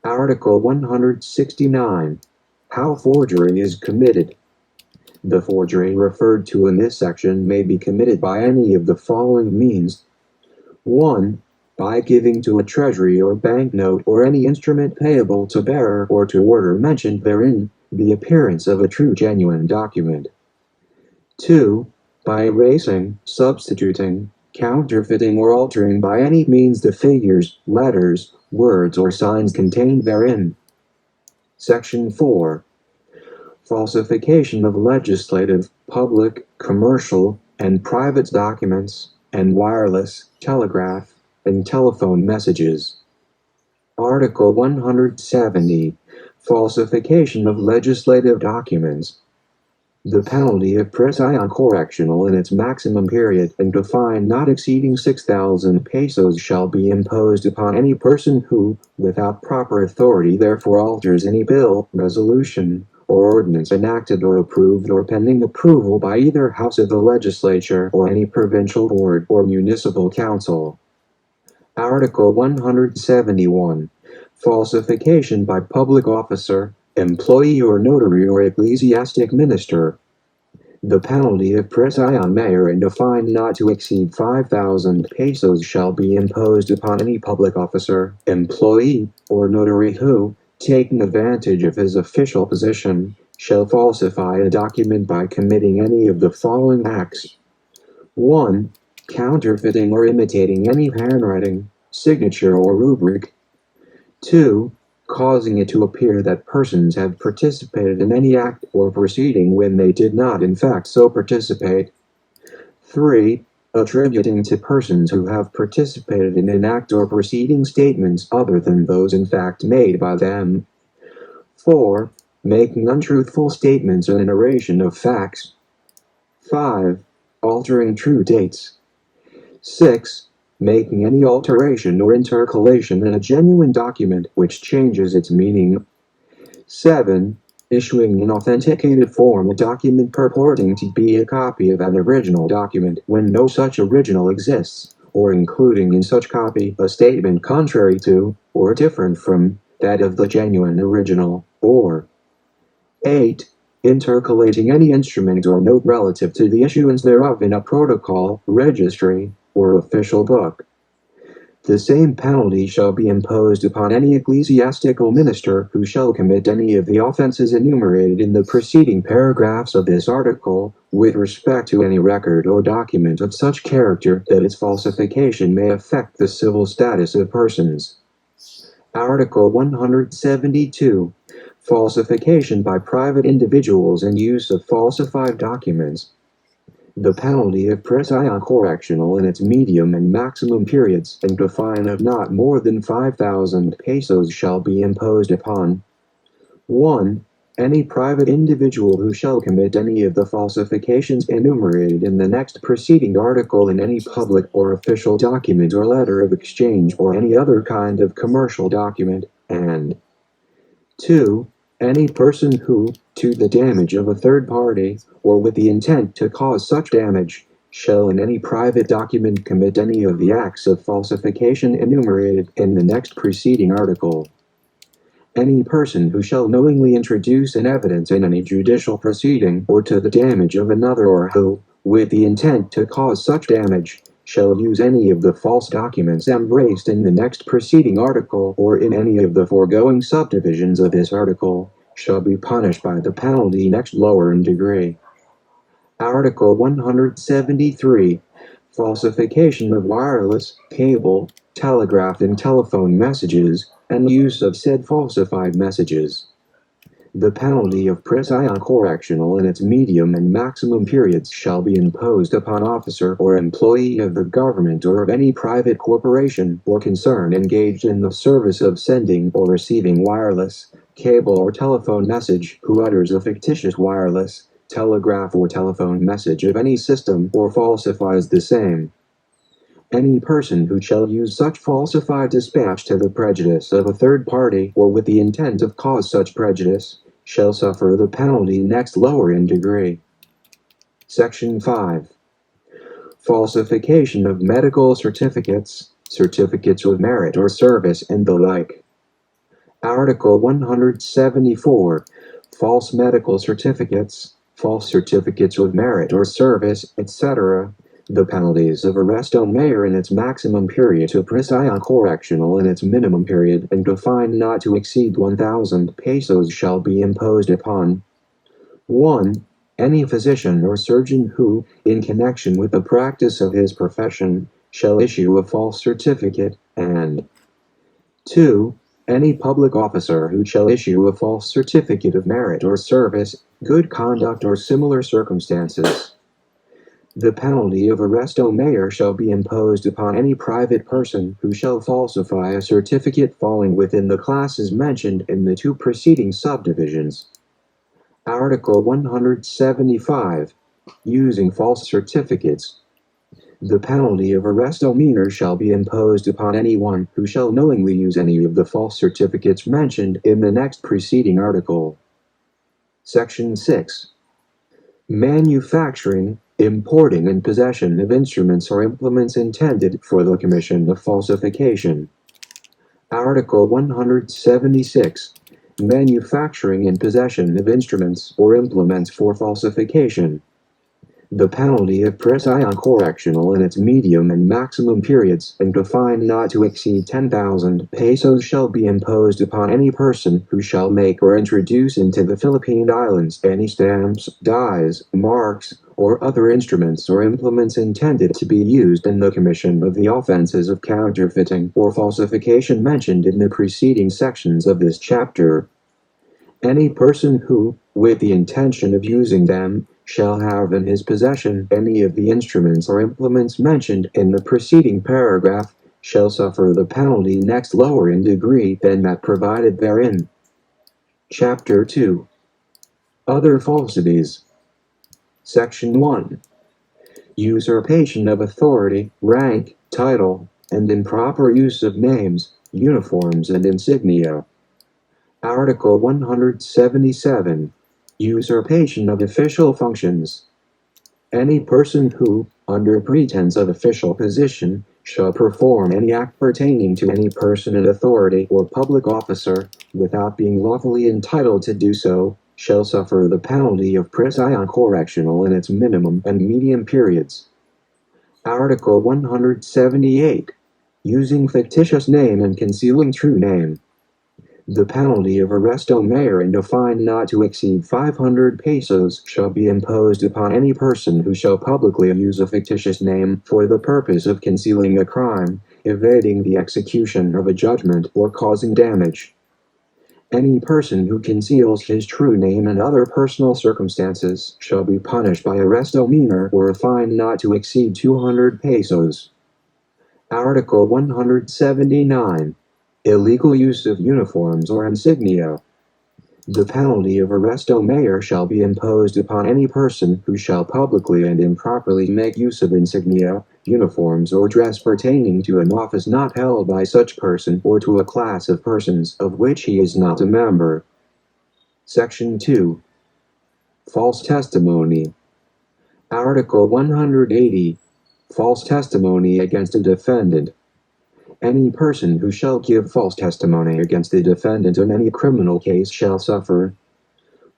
Article 169. How forgery is committed. The forgery referred to in this section may be committed by any of the following means. 1. By giving to a treasury or banknote or any instrument payable to bearer or to order mentioned therein, the appearance of a true genuine document. 2. By erasing, substituting, counterfeiting or altering by any means the figures, letters, words or signs contained therein. Section 4. Falsification of legislative, public, commercial, and private documents, and wireless, telegraph, and telephone messages. Article 170. Falsification of legislative documents. The penalty of prisión correctional in its maximum period and a fine not exceeding 6,000 pesos shall be imposed upon any person who, without proper authority, therefore alters any bill, resolution, or ordinance enacted or approved or pending approval by either house of the legislature or any provincial board or municipal council. Article 171. Falsification by public officer, employee or notary or ecclesiastic minister. The penalty of prisión mayor and a fine not to exceed 5,000 pesos shall be imposed upon any public officer, employee, or notary who, taking advantage of his official position, shall falsify a document by committing any of the following acts. 1. Counterfeiting or imitating any handwriting, signature, or rubric. 2. Causing it to appear that persons have participated in any act or proceeding when they did not in fact so participate. 3. Attributing to persons who have participated in an act or proceeding statements other than those in fact made by them. 4. Making untruthful statements in a narration of facts. 5. Altering true dates. 6. Making any alteration or intercalation in a genuine document which changes its meaning. 7. Issuing in authenticated form a document purporting to be a copy of an original document when no such original exists, or including in such copy a statement contrary to, or different from, that of the genuine original, or 8. Intercalating any instrument or note relative to the issuance thereof in a protocol, registry, or official book. The same penalty shall be imposed upon any ecclesiastical minister who shall commit any of the offenses enumerated in the preceding paragraphs of this article, with respect to any record or document of such character that its falsification may affect the civil status of persons. Article 172. Falsification by private individuals and use of falsified documents. The penalty of prisión correctional in its medium and maximum periods and a fine of not more than 5,000 pesos shall be imposed upon 1. Any private individual who shall commit any of the falsifications enumerated in the next preceding article in any public or official document or letter of exchange or any other kind of commercial document, and 2. Any person who, to the damage of a third party, or with the intent to cause such damage, shall in any private document commit any of the acts of falsification enumerated in the next preceding article. Any person who shall knowingly introduce an evidence in any judicial proceeding or to the damage of another or who, with the intent to cause such damage, shall use any of the false documents embraced in the next preceding article or in any of the foregoing subdivisions of this article, shall be punished by the penalty next lower in degree. Article 173. Falsification of wireless, cable, telegraph and telephone messages, and use of said falsified messages. The penalty of prisión correctional in its medium and maximum periods shall be imposed upon officer or employee of the government or of any private corporation or concern engaged in the service of sending or receiving wireless, cable or telephone message who utters a fictitious wireless, telegraph or telephone message of any system or falsifies the same. Any person who shall use such falsified dispatch to the prejudice of a third party or with the intent of cause such prejudice, shall suffer the penalty next lower in degree. Section 5. Falsification of medical certificates, certificates of merit or service, and the like. Article 174. False medical certificates, false certificates of merit or service, etc. The penalties of arresto mayor in its maximum period to prisión correctional in its minimum period and a fine not to exceed 1,000 pesos shall be imposed upon 1. Any physician or surgeon who, in connection with the practice of his profession, shall issue a false certificate, and 2. Any public officer who shall issue a false certificate of merit or service, good conduct or similar circumstances. The penalty of arresto mayor shall be imposed upon any private person who shall falsify a certificate falling within the classes mentioned in the two preceding subdivisions. Article 175. Using false certificates. The penalty of arrest or misdemeanor shall be imposed upon anyone who shall knowingly use any of the false certificates mentioned in the next preceding article. Section 6. Manufacturing, importing and possession of instruments or implements intended for the commission of falsification. Article 176. Manufacturing and possession of instruments or implements for falsification. The penalty of prison correctional in its medium and maximum periods and defined not to exceed 10,000 pesos shall be imposed upon any person who shall make or introduce into the Philippine Islands any stamps, dies, marks, or other instruments or implements intended to be used in the commission of the offenses of counterfeiting or falsification mentioned in the preceding sections of this chapter. Any person who, with the intention of using them, shall have in his possession any of the instruments or implements mentioned in the preceding paragraph, shall suffer the penalty next lower in degree than that provided therein. Chapter 2. Other falsities. Section 1. Usurpation of authority, rank, title, and improper use of names, uniforms, and insignia. Article 177. Usurpation of official functions. Any person who, under pretense of official position, shall perform any act pertaining to any person in authority or public officer, without being lawfully entitled to do so, shall suffer the penalty of prison correctional in its minimum and medium periods. Article 178. Using fictitious name and concealing true name. The penalty of arrest o mayor and a fine not to exceed 500 pesos shall be imposed upon any person who shall publicly use a fictitious name for the purpose of concealing a crime, evading the execution of a judgment, or causing damage. Any person who conceals his true name and other personal circumstances shall be punished by arrest o mayor or a fine not to exceed 200 pesos. Article 179. Illegal use of uniforms or insignia. The penalty of arrest o mayor shall be imposed upon any person who shall publicly and improperly make use of insignia, uniforms, or dress pertaining to an office not held by such person or to a class of persons of which he is not a member. Section 2. False testimony. Article 180. False testimony against a defendant. Any person who shall give false testimony against the defendant in any criminal case shall suffer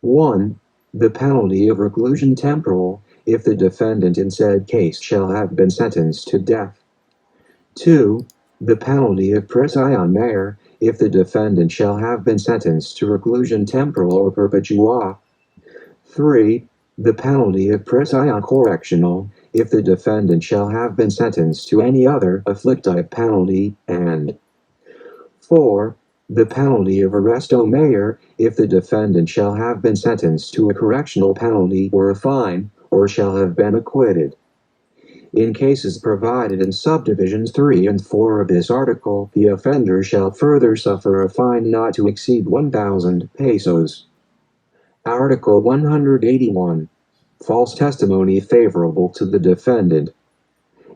1. The penalty of reclusion temporal, if the defendant in said case shall have been sentenced to death. 2. The penalty of prison mayor, if the defendant shall have been sentenced to reclusion temporal or perpetua. 3. The penalty of prison correctional, if the defendant shall have been sentenced to any other afflictive penalty, and 4. The penalty of arrest o mayor, if the defendant shall have been sentenced to a correctional penalty or a fine, or shall have been acquitted. In cases provided in subdivisions 3 and 4 of this article, the offender shall further suffer a fine not to exceed 1,000 pesos. Article 181. False testimony favorable to the defendant.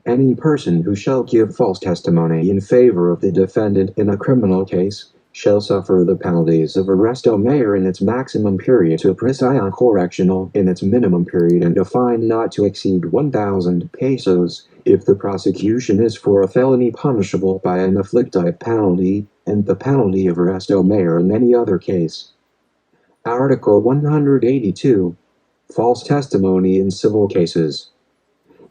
Any person who shall give false testimony in favor of the defendant in a criminal case shall suffer the penalties of arrest o mayor in its maximum period to prison correctional in its minimum period and a fine not to exceed 1,000 pesos if the prosecution is for a felony punishable by an afflictive penalty, and the penalty of arrest o mayor in any other case. Article 182. False testimony in civil cases.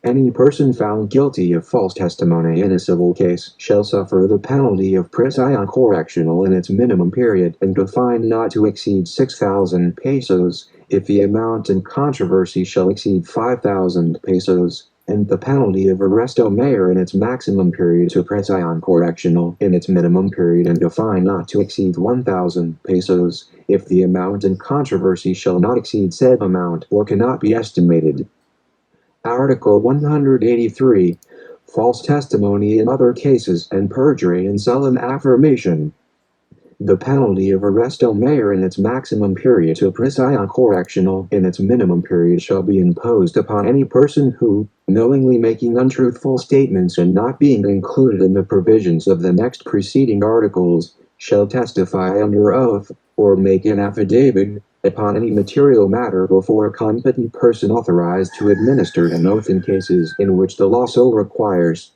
Any person found guilty of false testimony in a civil case shall suffer the penalty of prison correctional in its minimum period and a fine not to exceed 6,000 pesos if the amount in controversy shall exceed 5,000 pesos, and the penalty of arrest o mayor in its maximum period to prison correctional in its minimum period and a fine not to exceed 1,000 pesos if the amount in controversy shall not exceed said amount or cannot be estimated. Article 183. False testimony in other cases and perjury in solemn affirmation. The penalty of arresto mayor in its maximum period to presidio correctional in its minimum period shall be imposed upon any person who, knowingly making untruthful statements and not being included in the provisions of the next preceding articles, shall testify under oath, or make an affidavit, upon any material matter before a competent person authorized to administer an oath in cases in which the law so requires.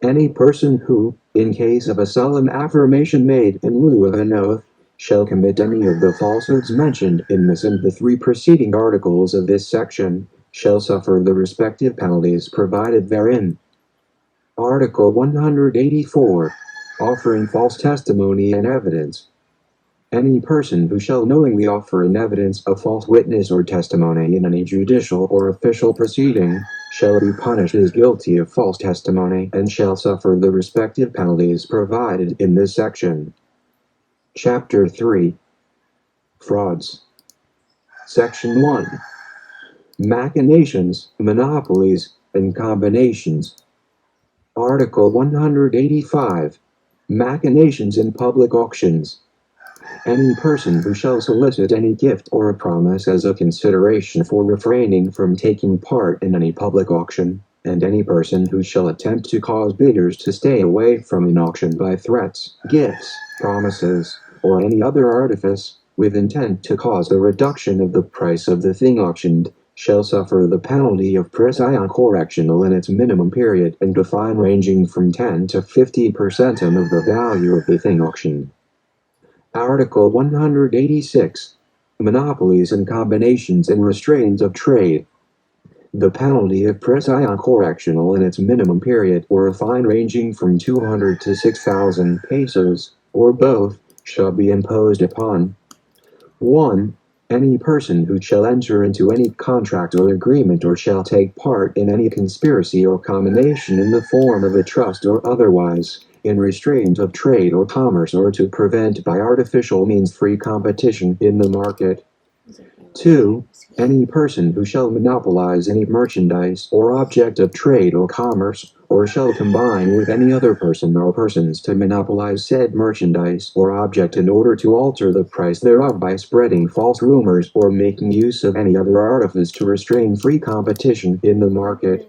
Any person who, in case of a solemn affirmation made in lieu of an oath, shall commit any of the falsehoods mentioned in this and the 3 preceding articles of this section, shall suffer the respective penalties provided therein. Article 184. Offering false testimony and evidence. Any person who shall knowingly offer in evidence a false witness or testimony in any judicial or official proceeding, shall be punished as guilty of false testimony and shall suffer the respective penalties provided in this section. Chapter 3. Frauds. Section 1. Machinations, monopolies, and combinations. Article 185. Machinations in public auctions. Any person who shall solicit any gift or a promise as a consideration for refraining from taking part in any public auction, and any person who shall attempt to cause bidders to stay away from an auction by threats, gifts, promises, or any other artifice, with intent to cause a reduction of the price of the thing auctioned, shall suffer the penalty of presidio correctional in its minimum period and a fine ranging from 10 to 50% of the value of the thing auctioned. Article 186. Monopolies and combinations and restraints of trade. The penalty of presidio correctional in its minimum period or a fine ranging from 200 to 6,000 pesos, or both, shall be imposed upon 1. Any person who shall enter into any contract or agreement or shall take part in any conspiracy or combination in the form of a trust or otherwise, in restraint of trade or commerce or to prevent by artificial means free competition in the market. 2. Any person who shall monopolize any merchandise or object of trade or commerce, or shall combine with any other person or persons to monopolize said merchandise or object in order to alter the price thereof by spreading false rumors or making use of any other artifice to restrain free competition in the market.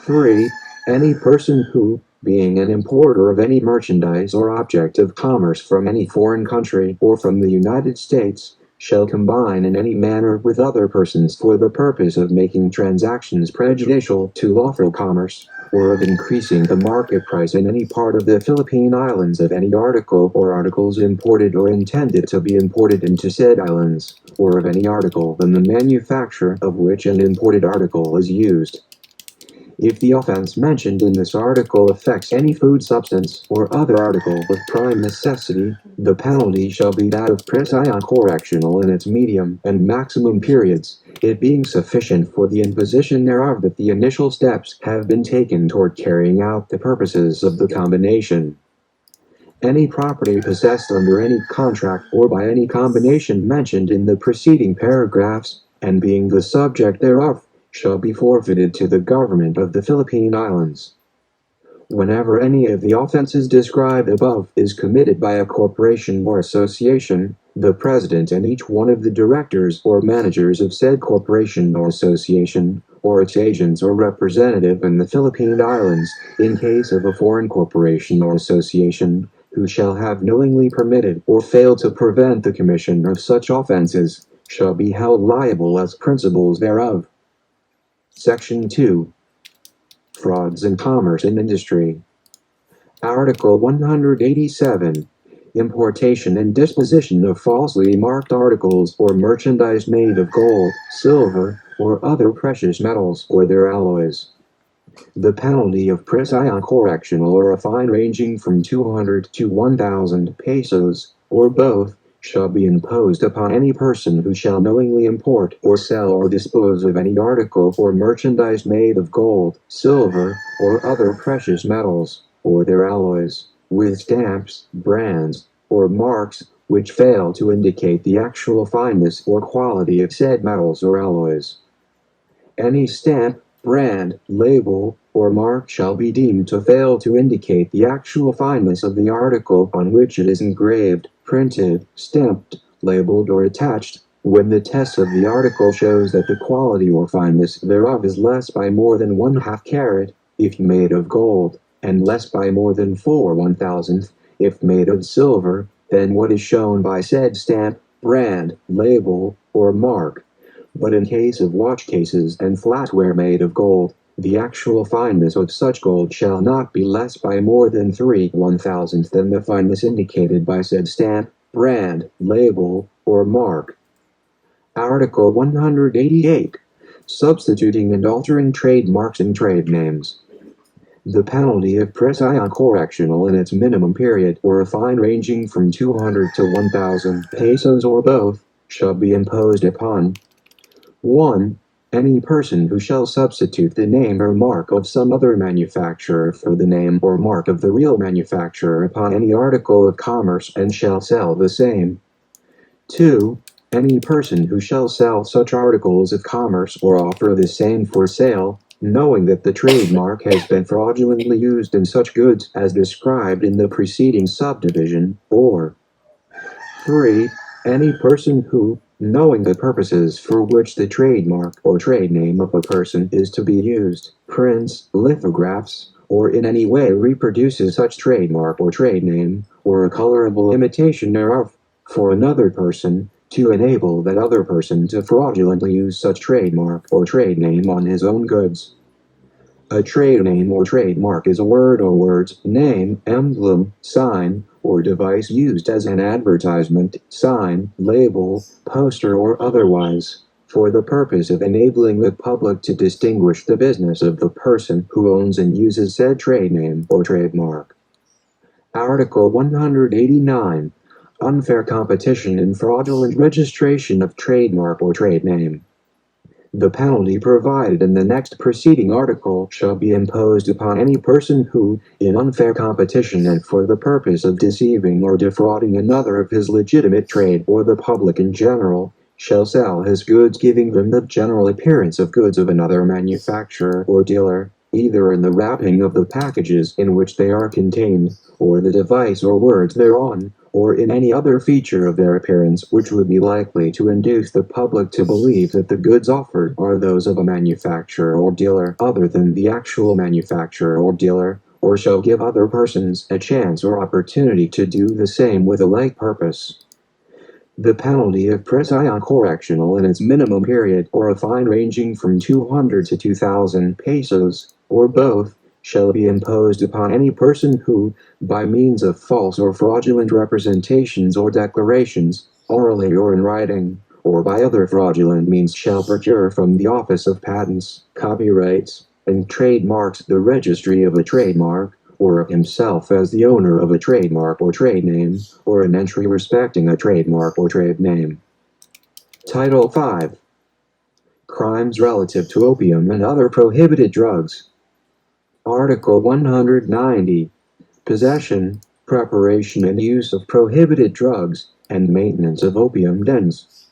3. Any person who, being an importer of any merchandise or object of commerce from any foreign country or from the United States, shall combine in any manner with other persons for the purpose of making transactions prejudicial to lawful commerce, or of increasing the market price in any part of the Philippine Islands of any article or articles imported or intended to be imported into said islands, or of any article in the manufacture of which an imported article is used. If the offense mentioned in this article affects any food substance or other article of prime necessity, the penalty shall be that of presidio correctional in its medium and maximum periods, it being sufficient for the imposition thereof that the initial steps have been taken toward carrying out the purposes of the combination. Any property possessed under any contract or by any combination mentioned in the preceding paragraphs, and being the subject thereof, shall be forfeited to the government of the Philippine Islands. Whenever any of the offenses described above is committed by a corporation or association, the president and each one of the directors or managers of said corporation or association, or its agents or representative in the Philippine Islands, in case of a foreign corporation or association, who shall have knowingly permitted or failed to prevent the commission of such offenses, shall be held liable as principals thereof. Section 2. Frauds in Commerce and Industry. Article 187. Importation and disposition of falsely marked articles or merchandise made of gold, silver, or other precious metals or their alloys. The penalty of presidio correctional or a fine ranging from 200 to 1,000 pesos, or both, shall be imposed upon any person who shall knowingly import or sell or dispose of any article or merchandise made of gold, silver, or other precious metals, or their alloys, with stamps, brands, or marks which fail to indicate the actual fineness or quality of said metals or alloys. Any stamp, brand, label, or mark shall be deemed to fail to indicate the actual fineness of the article on which it is engraved, printed, stamped, labeled, or attached, when the test of the article shows that the quality or fineness thereof is less by more than 1/2 carat, if made of gold, and less by more than 4/1000th, if made of silver, than what is shown by said stamp, brand, label, or mark. But in case of watch cases and flatware made of gold, the actual fineness of such gold shall not be less by more than 3/1000th than the fineness indicated by said stamp, brand, label, or mark. Article 188. Substituting and altering trademarks and trade names. The penalty of prisión correctional in its minimum period, or a fine ranging from 200 to 1,000 pesos or both, shall be imposed upon 1. Any person who shall substitute the name or mark of some other manufacturer for the name or mark of the real manufacturer upon any article of commerce and shall sell the same. 2. Any person who shall sell such articles of commerce or offer the same for sale, knowing that the trademark has been fraudulently used in such goods as described in the preceding subdivision, or 3. Any person who, knowing the purposes for which the trademark or trade name of a person is to be used, prints, lithographs, or in any way reproduces such trademark or trade name, or a colorable imitation thereof, for another person, to enable that other person to fraudulently use such trademark or trade name on his own goods. A trade name or trademark is a word or words, name, emblem, sign, or device used as an advertisement, sign, label, poster, or otherwise, for the purpose of enabling the public to distinguish the business of the person who owns and uses said trade name or trademark. Article 189. Unfair competition and fraudulent registration of trademark or trade name. The penalty provided in the next preceding article shall be imposed upon any person who, in unfair competition and for the purpose of deceiving or defrauding another of his legitimate trade or the public in general, shall sell his goods giving them the general appearance of goods of another manufacturer or dealer, either in the wrapping of the packages in which they are contained, or the device or words thereon, or in any other feature of their appearance which would be likely to induce the public to believe that the goods offered are those of a manufacturer or dealer other than the actual manufacturer or dealer, or shall give other persons a chance or opportunity to do the same with a like purpose. The penalty of prisión correctional in its minimum period, or a fine ranging from 200 to 2,000 pesos, or both, shall be imposed upon any person who, by means of false or fraudulent representations or declarations, orally or in writing, or by other fraudulent means shall procure from the Office of Patents, Copyrights, and Trademarks the registry of a trademark, or of himself as the owner of a trademark or trade name, or an entry respecting a trademark or trade name. Title 5. Crimes relative to opium and other prohibited drugs. Article 190. Possession, preparation, and use of prohibited drugs, and maintenance of opium dens.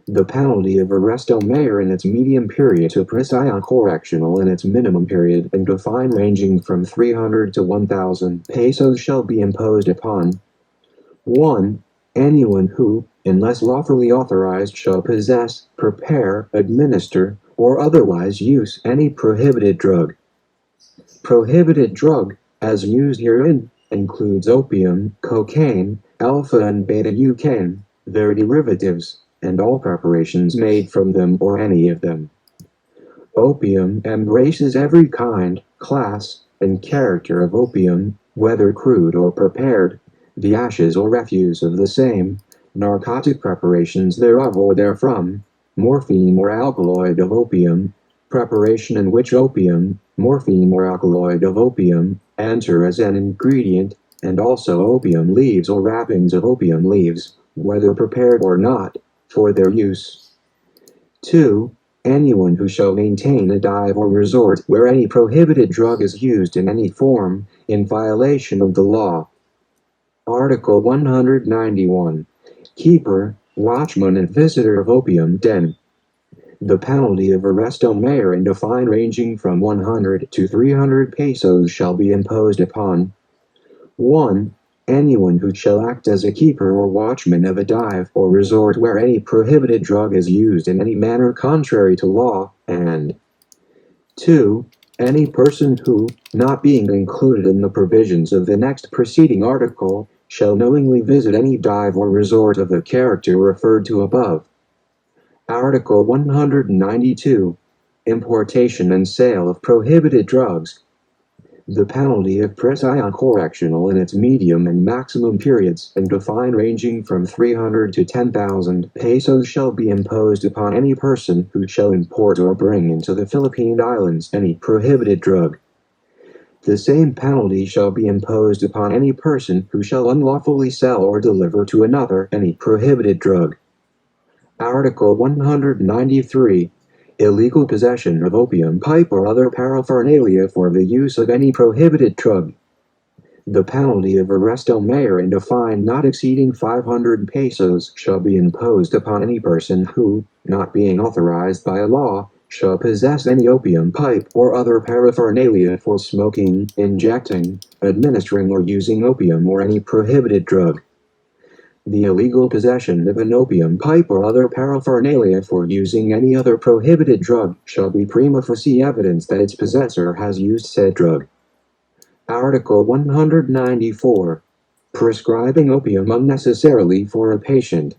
The penalty of arresto mayor in its medium period to prisión correctional in its minimum period and a fine ranging from 300 to 1,000 pesos shall be imposed upon 1. Anyone who, unless lawfully authorized, shall possess, prepare, administer, or otherwise use any prohibited drug. Prohibited drug, as used herein, includes opium, cocaine, alpha and beta-eucaine, their derivatives, and all preparations made from them or any of them. Opium embraces every kind, class, and character of opium, whether crude or prepared, the ashes or refuse of the same, narcotic preparations thereof or therefrom, morphine or alkaloid of opium, preparation in which opium, morphine or alkaloid of opium, enter as an ingredient, and also opium leaves or wrappings of opium leaves, whether prepared or not, for their use. 2. Anyone who shall maintain a dive or resort where any prohibited drug is used in any form, in violation of the law. Article 191. Keeper, watchman, and visitor of opium den. The penalty of arresto mayor and a fine ranging from 100 to 300 pesos shall be imposed upon 1. Anyone who shall act as a keeper or watchman of a dive or resort where any prohibited drug is used in any manner contrary to law, and 2. Any person who, not being included in the provisions of the next preceding article, shall knowingly visit any dive or resort of the character referred to above. Article 192. Importation and sale of prohibited drugs. The penalty of prisión correctional in its medium and maximum periods and a fine ranging from 300 to 10,000 pesos shall be imposed upon any person who shall import or bring into the Philippine Islands any prohibited drug. The same penalty shall be imposed upon any person who shall unlawfully sell or deliver to another any prohibited drug. Article 193. Illegal possession of opium pipe or other paraphernalia for the use of any prohibited drug. The penalty of arresto mayor and a fine not exceeding 500 pesos shall be imposed upon any person who, not being authorized by a law, shall possess any opium pipe or other paraphernalia for smoking, injecting, administering or using opium or any prohibited drug. The illegal possession of an opium pipe or other paraphernalia for using any other prohibited drug shall be prima facie evidence that its possessor has used said drug. Article 194. Prescribing opium unnecessarily for a patient.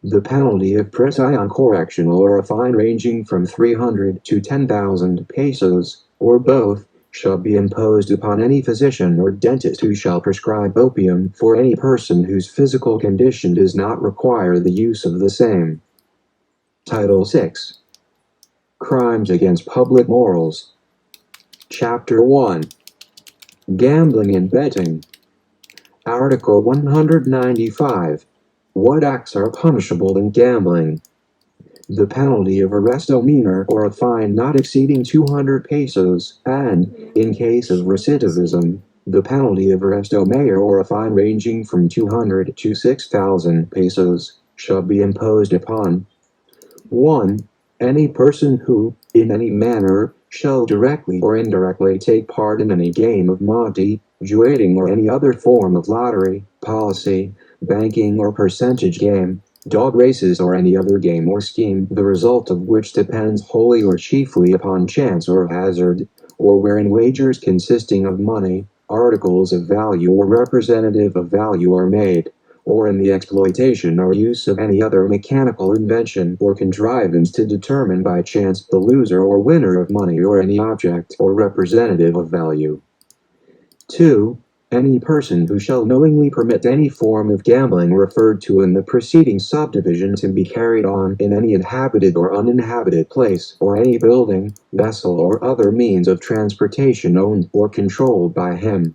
The penalty of prisión correctional or a fine ranging from 300 to 10,000 pesos, or both, shall be imposed upon any physician or dentist who shall prescribe opium for any person whose physical condition does not require the use of the same. Title 6. Crimes against public morals. Chapter 1. Gambling and betting. Article 195. What acts are punishable in gambling? The penalty of arresto minor or a fine not exceeding 200 pesos, and, in case of recidivism, the penalty of arresto mayor or a fine ranging from 200 to 6,000 pesos, shall be imposed upon 1. Any person who, in any manner, shall directly or indirectly take part in any game of monte, jugating or any other form of lottery, policy, banking or percentage game, dog races or any other game or scheme, the result of which depends wholly or chiefly upon chance or hazard, or wherein wagers consisting of money, articles of value or representative of value are made, or in the exploitation or use of any other mechanical invention or contrivance to determine by chance the loser or winner of money or any object or representative of value. 2. Any person who shall knowingly permit any form of gambling referred to in the preceding subdivision to be carried on in any inhabited or uninhabited place, or any building, vessel or other means of transportation owned or controlled by him.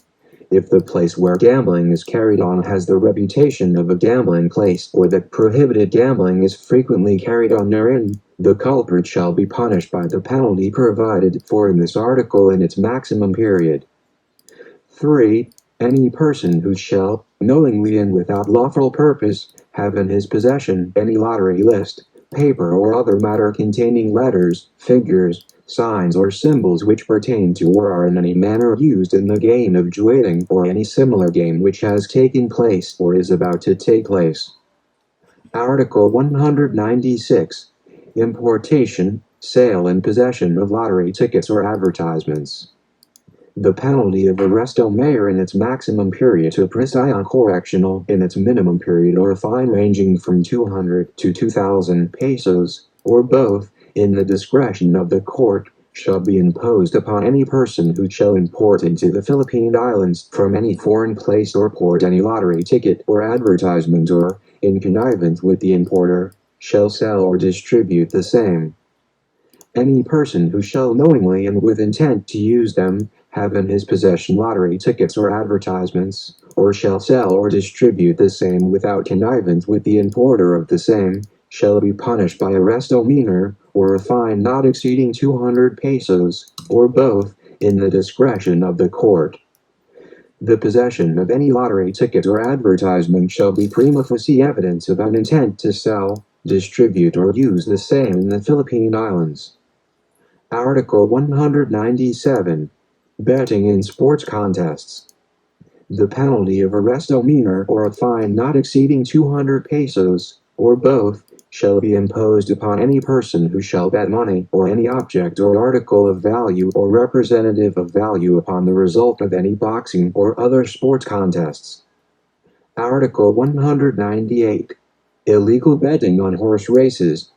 If the place where gambling is carried on has the reputation of a gambling place, or that prohibited gambling is frequently carried on therein, the culprit shall be punished by the penalty provided for in this article in its maximum period. 3. Any person who shall, knowingly and without lawful purpose, have in his possession any lottery list, paper or other matter containing letters, figures, signs or symbols which pertain to or are in any manner used in the game of jugating or any similar game which has taken place or is about to take place. Article 196. Importation, sale and possession of lottery tickets or advertisements. The penalty of arresto mayor in its maximum period to prisión correctional in its minimum period or a fine ranging from 200 to 2,000 pesos, or both, in the discretion of the court, shall be imposed upon any person who shall import into the Philippine Islands from any foreign place or port any lottery ticket or advertisement or, in connivance with the importer, shall sell or distribute the same. Any person who shall knowingly and with intent to use them have in his possession lottery tickets or advertisements, or shall sell or distribute the same without connivance with the importer of the same, shall be punished by arresto minor, or a fine not exceeding 200 pesos, or both, in the discretion of the court. The possession of any lottery ticket or advertisement shall be prima facie evidence of an intent to sell, distribute or use the same in the Philippine Islands. Article 197. Betting in sports contests. The penalty of arrest misdemeanor or a fine not exceeding 200 pesos, or both, shall be imposed upon any person who shall bet money or any object or article of value or representative of value upon the result of any boxing or other sports contests. Article 198. Illegal betting on horse races.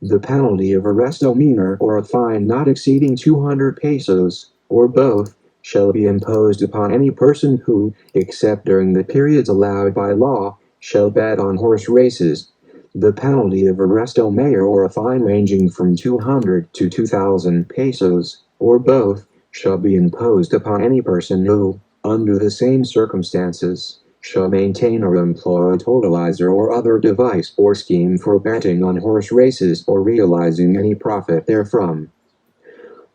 The penalty of arrest misdemeanor or a fine not exceeding 200 pesos, or both, shall be imposed upon any person who, except during the periods allowed by law, shall bet on horse races. The penalty of arrest misdemeanor or a fine ranging from 200 to 2,000 pesos, or both, shall be imposed upon any person who, under the same circumstances, shall maintain or employ a totalizer or other device or scheme for betting on horse races or realizing any profit therefrom.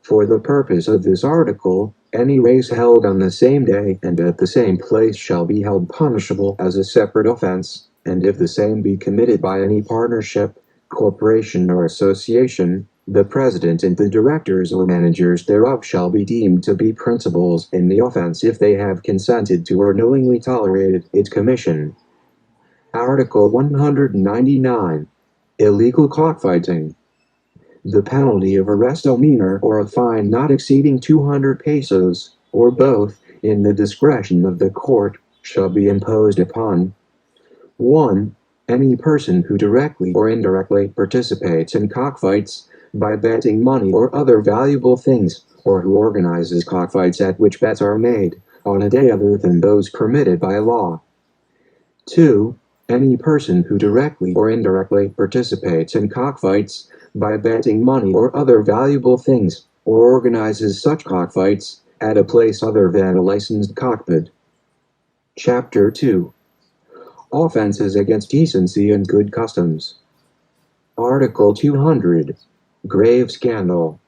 For the purpose of this article, any race held on the same day and at the same place shall be held punishable as a separate offense, and if the same be committed by any partnership, corporation or association, the president and the directors or managers thereof shall be deemed to be principals in the offense if they have consented to or knowingly tolerated its commission. Article 199. Illegal cockfighting. The penalty of arrest misdemeanor or a fine not exceeding 200 pesos, or both, in the discretion of the court, shall be imposed upon 1. Any person who directly or indirectly participates in cockfights by betting money or other valuable things, or who organizes cockfights at which bets are made, on a day other than those permitted by law. 2. Any person who directly or indirectly participates in cockfights by betting money or other valuable things, or organizes such cockfights at a place other than a licensed cockpit. Chapter 2. Offenses against decency and good customs. Article 200. Grave scandal.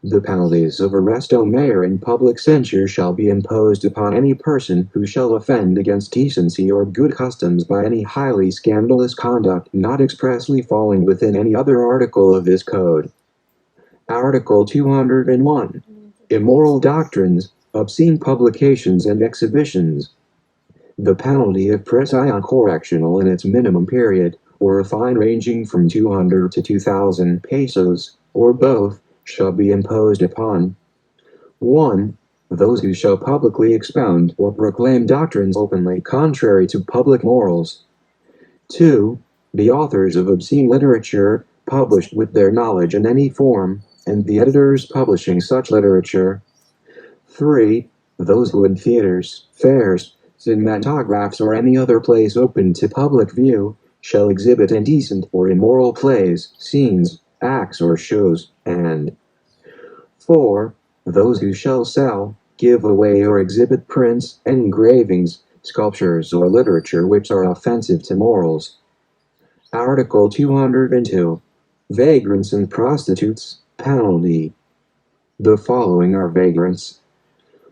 The penalties of arrest misdemeanor and public censure shall be imposed upon any person who shall offend against decency or good customs by any highly scandalous conduct not expressly falling within any other article of this code. Article 201. Immoral doctrines, obscene publications and exhibitions. The penalty of prison correctional in its minimum period, or a fine ranging from 200 to 2,000 pesos, or both, shall be imposed upon 1. Those who shall publicly expound or proclaim doctrines openly contrary to public morals. 2. The authors of obscene literature, published with their knowledge in any form, and the editors publishing such literature. 3. Those who in theaters, fairs, cinematographs or any other place open to public view, shall exhibit indecent or immoral plays, scenes, acts or shows, and 4. Those who shall sell, give away or exhibit prints, engravings, sculptures or literature which are offensive to morals. Article 202. Vagrants and prostitutes, penalty. The following are vagrants.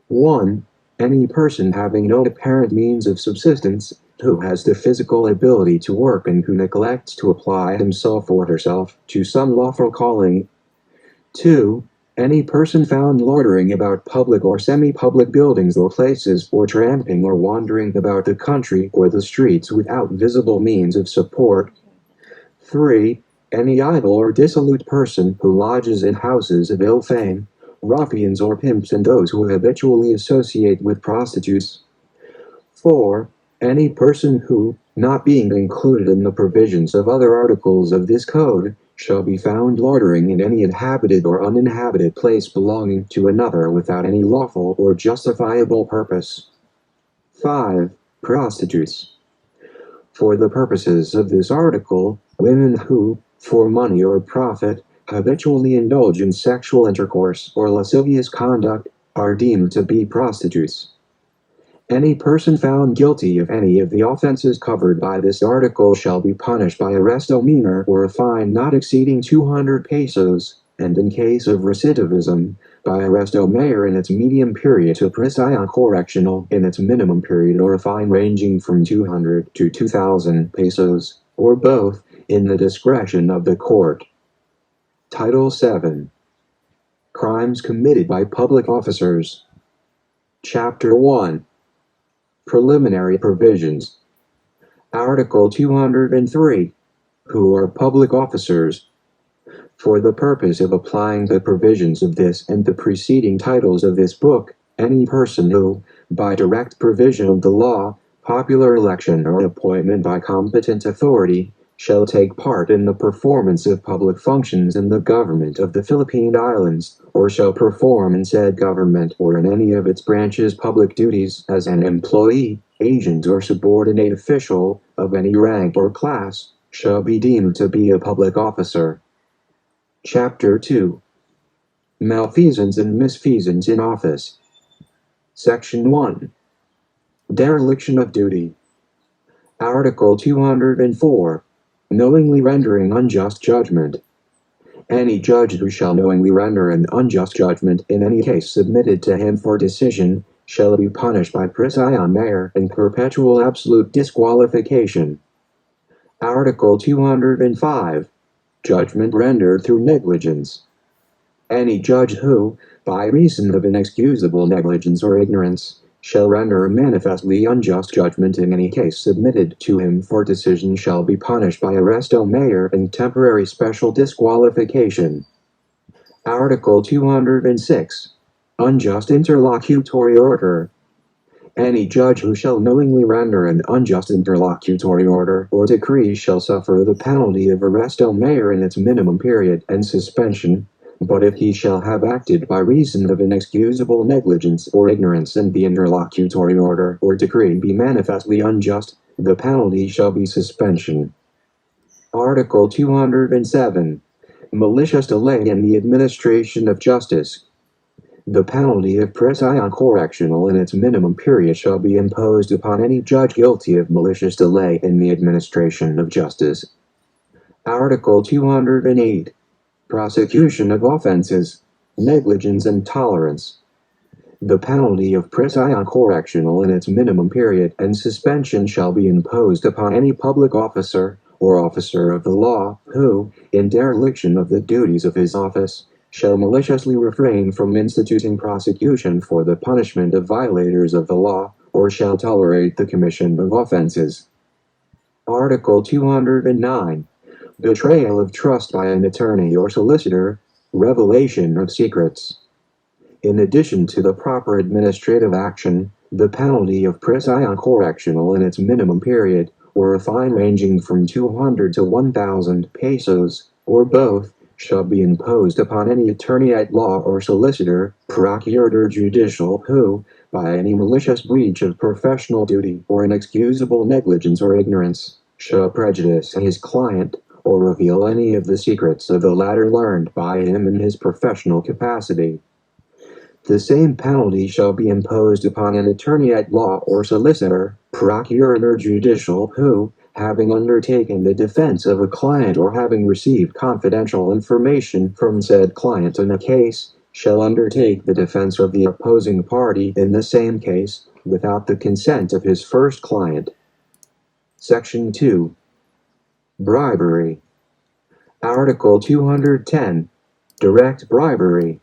1. Any person having no apparent means of subsistence, who has the physical ability to work and who neglects to apply himself or herself to some lawful calling. 2. Any person found loitering about public or semi-public buildings or places, or tramping or wandering about the country or the streets without visible means of support. 3. Any idle or dissolute person who lodges in houses of ill fame, ruffians or pimps and those who habitually associate with prostitutes. 4. Any person who, not being included in the provisions of other articles of this code, shall be found loitering in any inhabited or uninhabited place belonging to another without any lawful or justifiable purpose. 5. Prostitutes. For the purposes of this article, women who, for money or profit, habitually indulge in sexual intercourse or lascivious conduct, are deemed to be prostitutes. Any person found guilty of any of the offenses covered by this article shall be punished by arrest misdemeanor or a fine not exceeding 200 pesos, and in case of recidivism, by arrest misdemeanor in its medium period to prison correctional in its minimum period or a fine ranging from 200 to 2,000 pesos, or both, in the discretion of the court. Title 7. Crimes committed by public officers. Chapter 1. Preliminary provisions. Article 203. Who are public officers? For the purpose of applying the provisions of this and the preceding titles of this book, any person who, by direct provision of the law, popular election or appointment by competent authority, shall take part in the performance of public functions in the government of the Philippine Islands, or shall perform in said government or in any of its branches public duties as an employee, agent or subordinate official, of any rank or class, shall be deemed to be a public officer. Chapter 2. Malfeasance and misfeasance in office. Section 1. Dereliction of duty. Article 204. Knowingly rendering unjust judgment. Any judge who shall knowingly render an unjust judgment in any case submitted to him for decision shall be punished by prisión mayor and perpetual absolute disqualification. Article 205. Judgment rendered through negligence. Any judge who, by reason of inexcusable negligence or ignorance, shall render a manifestly unjust judgment in any case submitted to him for decision shall be punished by arresto mayor and temporary special disqualification. Article 206. Unjust interlocutory order. Any judge who shall knowingly render an unjust interlocutory order or decree shall suffer the penalty of arresto mayor in its minimum period and suspension, but if he shall have acted by reason of inexcusable negligence or ignorance and the interlocutory order or decree be manifestly unjust, the penalty shall be suspension. Article 207. Malicious delay in the administration of justice. The penalty of prisión correctional in its minimum period shall be imposed upon any judge guilty of malicious delay in the administration of justice. Article 208. Prosecution of offenses, negligence and tolerance. The penalty of prisión correctional in its minimum period and suspension shall be imposed upon any public officer or officer of the law who, in dereliction of the duties of his office, shall maliciously refrain from instituting prosecution for the punishment of violators of the law, or shall tolerate the commission of offenses. Article 209. Betrayal of trust by an attorney or solicitor, revelation of secrets. In addition to the proper administrative action, the penalty of prisión correctional in its minimum period, or a fine ranging from 200 to 1,000 pesos, or both, shall be imposed upon any attorney at law or solicitor, procurador judicial who, by any malicious breach of professional duty or inexcusable negligence or ignorance, shall prejudice his client, or reveal any of the secrets of the latter learned by him in his professional capacity. The same penalty shall be imposed upon an attorney at law or solicitor, procurador judicial who, having undertaken the defense of a client or having received confidential information from said client in a case, shall undertake the defense of the opposing party in the same case, without the consent of his first client. Section 2. Bribery. Article 210. Direct bribery.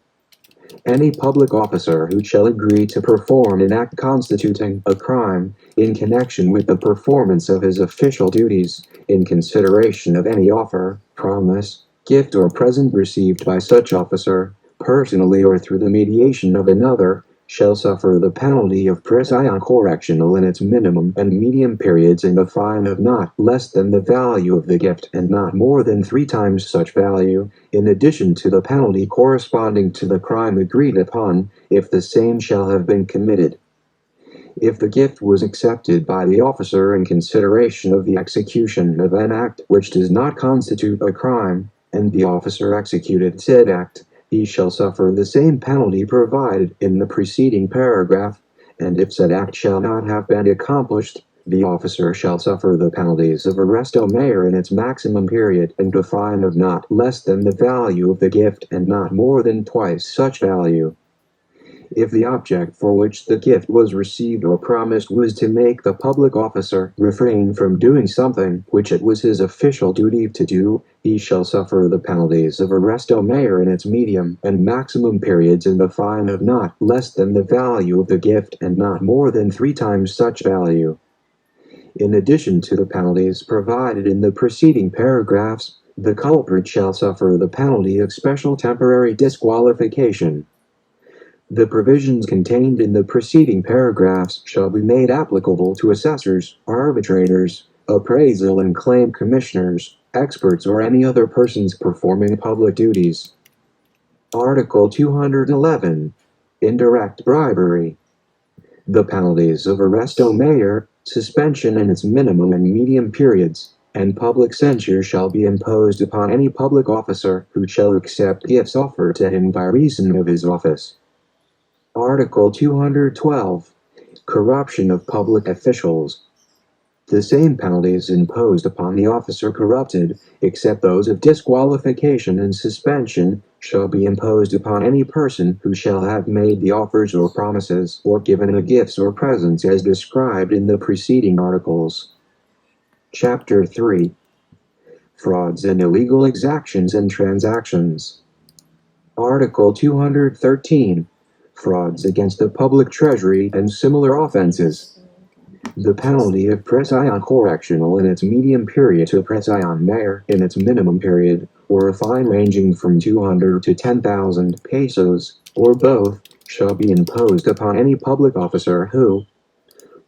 Any public officer who shall agree to perform an act constituting a crime in connection with the performance of his official duties, in consideration of any offer, promise, gift or present received by such officer, personally or through the mediation of another, shall suffer the penalty of prisión correctional in its minimum and medium periods and a fine of not less than the value of the gift and not more than 3 times such value, in addition to the penalty corresponding to the crime agreed upon, if the same shall have been committed. If the gift was accepted by the officer in consideration of the execution of an act which does not constitute a crime, and the officer executed said act, he shall suffer the same penalty provided in the preceding paragraph, and if said act shall not have been accomplished, the officer shall suffer the penalties of arresto mayor in its maximum period and a fine of not less than the value of the gift and not more than twice such value. if the object for which the gift was received or promised was to make the public officer refrain from doing something which it was his official duty to do, he shall suffer the penalties of arresto maior in its medium and maximum periods and a fine of not less than the value of the gift and not more than 3 times such value. In addition to the penalties provided in the preceding paragraphs, the culprit shall suffer the penalty of special temporary disqualification. The provisions contained in the preceding paragraphs shall be made applicable to assessors, arbitrators, appraisal and claim commissioners, experts or any other persons performing public duties. Article 211. Indirect bribery. The penalties of arresto maior, suspension in its minimum and medium periods, and public censure shall be imposed upon any public officer who shall accept gifts offered to him by reason of his office. Article 212. Corruption of public officials. The same penalties imposed upon the officer corrupted, except those of disqualification and suspension, shall be imposed upon any person who shall have made the offers or promises or given the gifts or presents as described in the preceding articles. Chapter 3. Frauds and illegal exactions and transactions. Article 213. Frauds against the public treasury and similar offenses. The penalty of presidium correctional in its medium period to presidium maior in its minimum period, or a fine ranging from 200 to 10,000 pesos, or both, shall be imposed upon any public officer who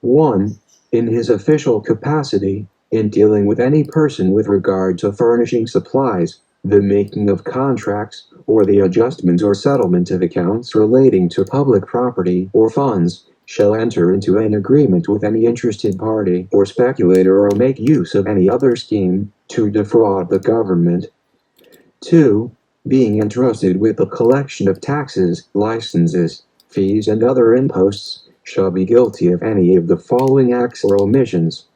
1. In his official capacity, in dealing with any person with regard to furnishing supplies, the making of contracts, or the adjustment or settlement of accounts relating to public property or funds, shall enter into an agreement with any interested party or speculator or make use of any other scheme to defraud the government. 2. Being entrusted with the collection of taxes, licenses, fees and other imposts, shall be guilty of any of the following acts or omissions.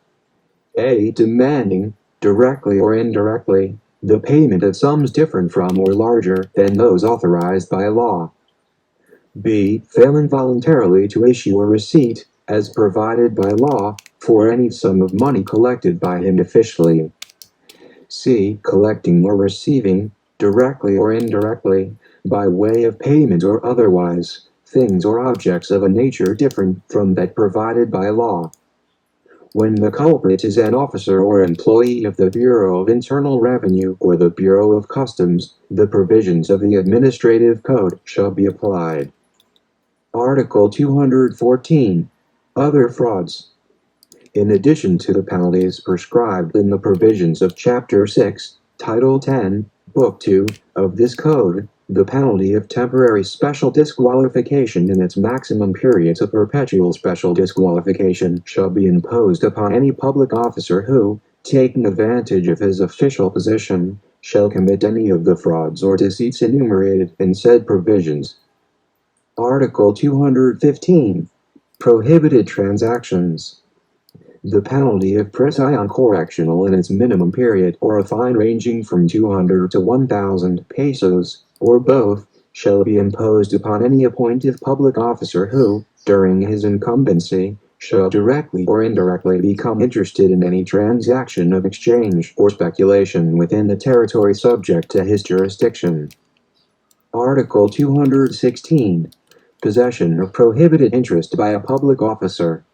A. Demanding, directly or indirectly, the payment of sums different from or larger than those authorized by law. B. Failing voluntarily to issue a receipt, as provided by law, for any sum of money collected by him officially. C. Collecting or receiving, directly or indirectly, by way of payment or otherwise, things or objects of a nature different from that provided by law. When the culprit is an officer or employee of the Bureau of Internal Revenue or the Bureau of Customs, the provisions of the Administrative Code shall be applied. Article 214. Other frauds. In addition to the penalties prescribed in the provisions of Chapter 6, Title 10, Book 2, of this Code, the penalty of temporary special disqualification in its maximum period to perpetual special disqualification shall be imposed upon any public officer who, taking advantage of his official position, shall commit any of the frauds or deceits enumerated in said provisions. Article 215. Prohibited transactions. The penalty of presidium correctional in its minimum period or a fine ranging from 200 to 1,000 pesos, or both, shall be imposed upon any appointed public officer who, during his incumbency, shall directly or indirectly become interested in any transaction of exchange or speculation within the territory subject to his jurisdiction. Article 216. Possession of prohibited interest by a public officer.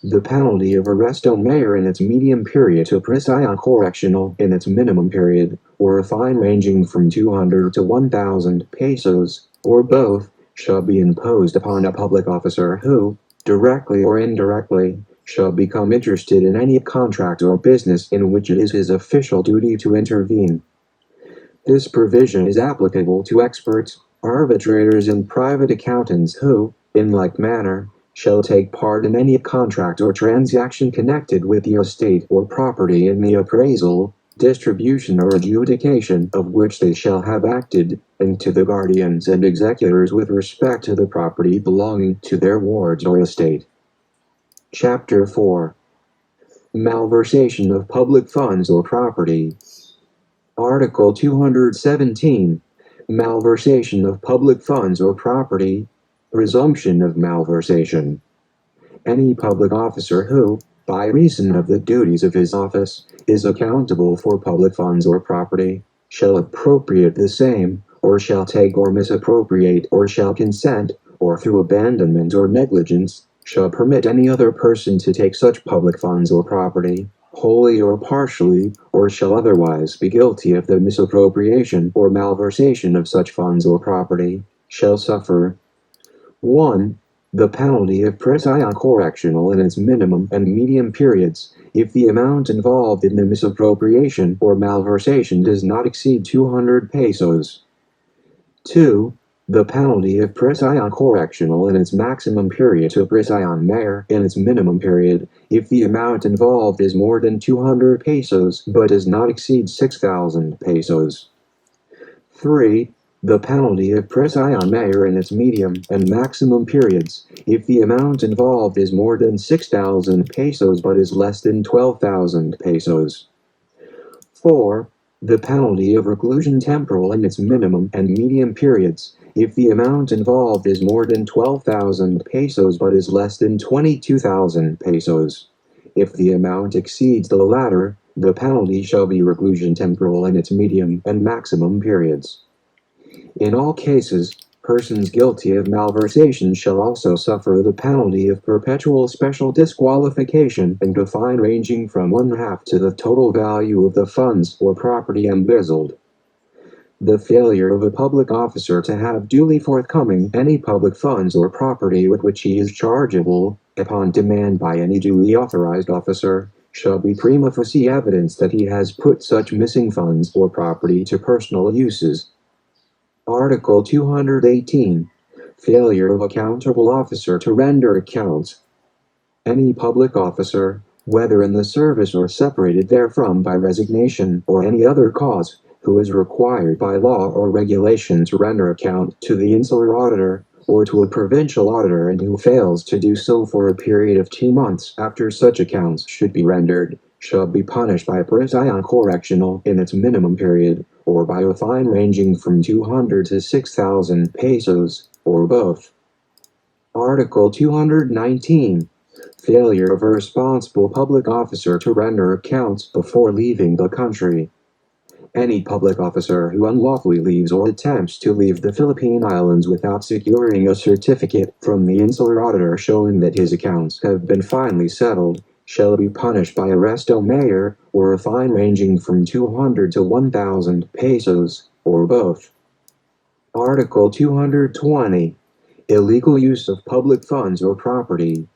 The penalty of arresto maior in its medium period to presidium correctional in its minimum period, or a fine ranging from 200 to 1,000 pesos, or both, shall be imposed upon a public officer who, directly or indirectly, shall become interested in any contract or business in which it is his official duty to intervene. This provision is applicable to experts, arbitrators and private accountants who, in like manner, shall take part in any contract or transaction connected with the estate or property in the appraisal, distribution or adjudication of which they shall have acted, and to the guardians and executors with respect to the property belonging to their wards or estate. Chapter 4. Malversation of public funds or property. Article 217. Malversation of public funds or property. Presumption of malversation. Any public officer who, by reason of the duties of his office, is accountable for public funds or property, shall appropriate the same, or shall take or misappropriate, or shall consent, or through abandonment or negligence, shall permit any other person to take such public funds or property, wholly or partially, or shall otherwise be guilty of the misappropriation or malversation of such funds or property, shall suffer 1. The penalty of prison correctional in its minimum and medium periods, if the amount involved in the misappropriation or malversation does not exceed 200 pesos. 2. The penalty of prison correctional in its maximum period to prison mayor in its minimum period, if the amount involved is more than 200 pesos but does not exceed 6,000 pesos. 3. The penalty of prison mayor in its medium and maximum periods, if the amount involved is more than 6,000 pesos but is less than 12,000 pesos. 4. The penalty of reclusion temporal in its minimum and medium periods, if the amount involved is more than 12,000 pesos but is less than 22,000 pesos. If the amount exceeds the latter, the penalty shall be reclusion temporal in its medium and maximum periods. In all cases, persons guilty of malversation shall also suffer the penalty of perpetual special disqualification and a fine ranging from 1/2 to the total value of the funds or property embezzled. The failure of a public officer to have duly forthcoming any public funds or property with which he is chargeable, upon demand by any duly authorized officer, shall be prima facie evidence that he has put such missing funds or property to personal uses. Article 218. Failure of accountable officer to render accounts. Any public officer, whether in the service or separated therefrom by resignation or any other cause, who is required by law or regulation to render account to the insular auditor or to a provincial auditor and who fails to do so for a period of 2 months after such accounts should be rendered, shall be punished by prison correctional in its minimum period, or by a fine ranging from 200 to 6,000 pesos, or both. Article 219. Failure of a responsible public officer to render accounts before leaving the country. Any public officer who unlawfully leaves or attempts to leave the Philippine Islands without securing a certificate from the insular auditor showing that his accounts have been finally settled, shall be punished by arresto mayor or a fine ranging from 200 to 1,000 pesos, or both. Article 220. Illegal use of public funds or property.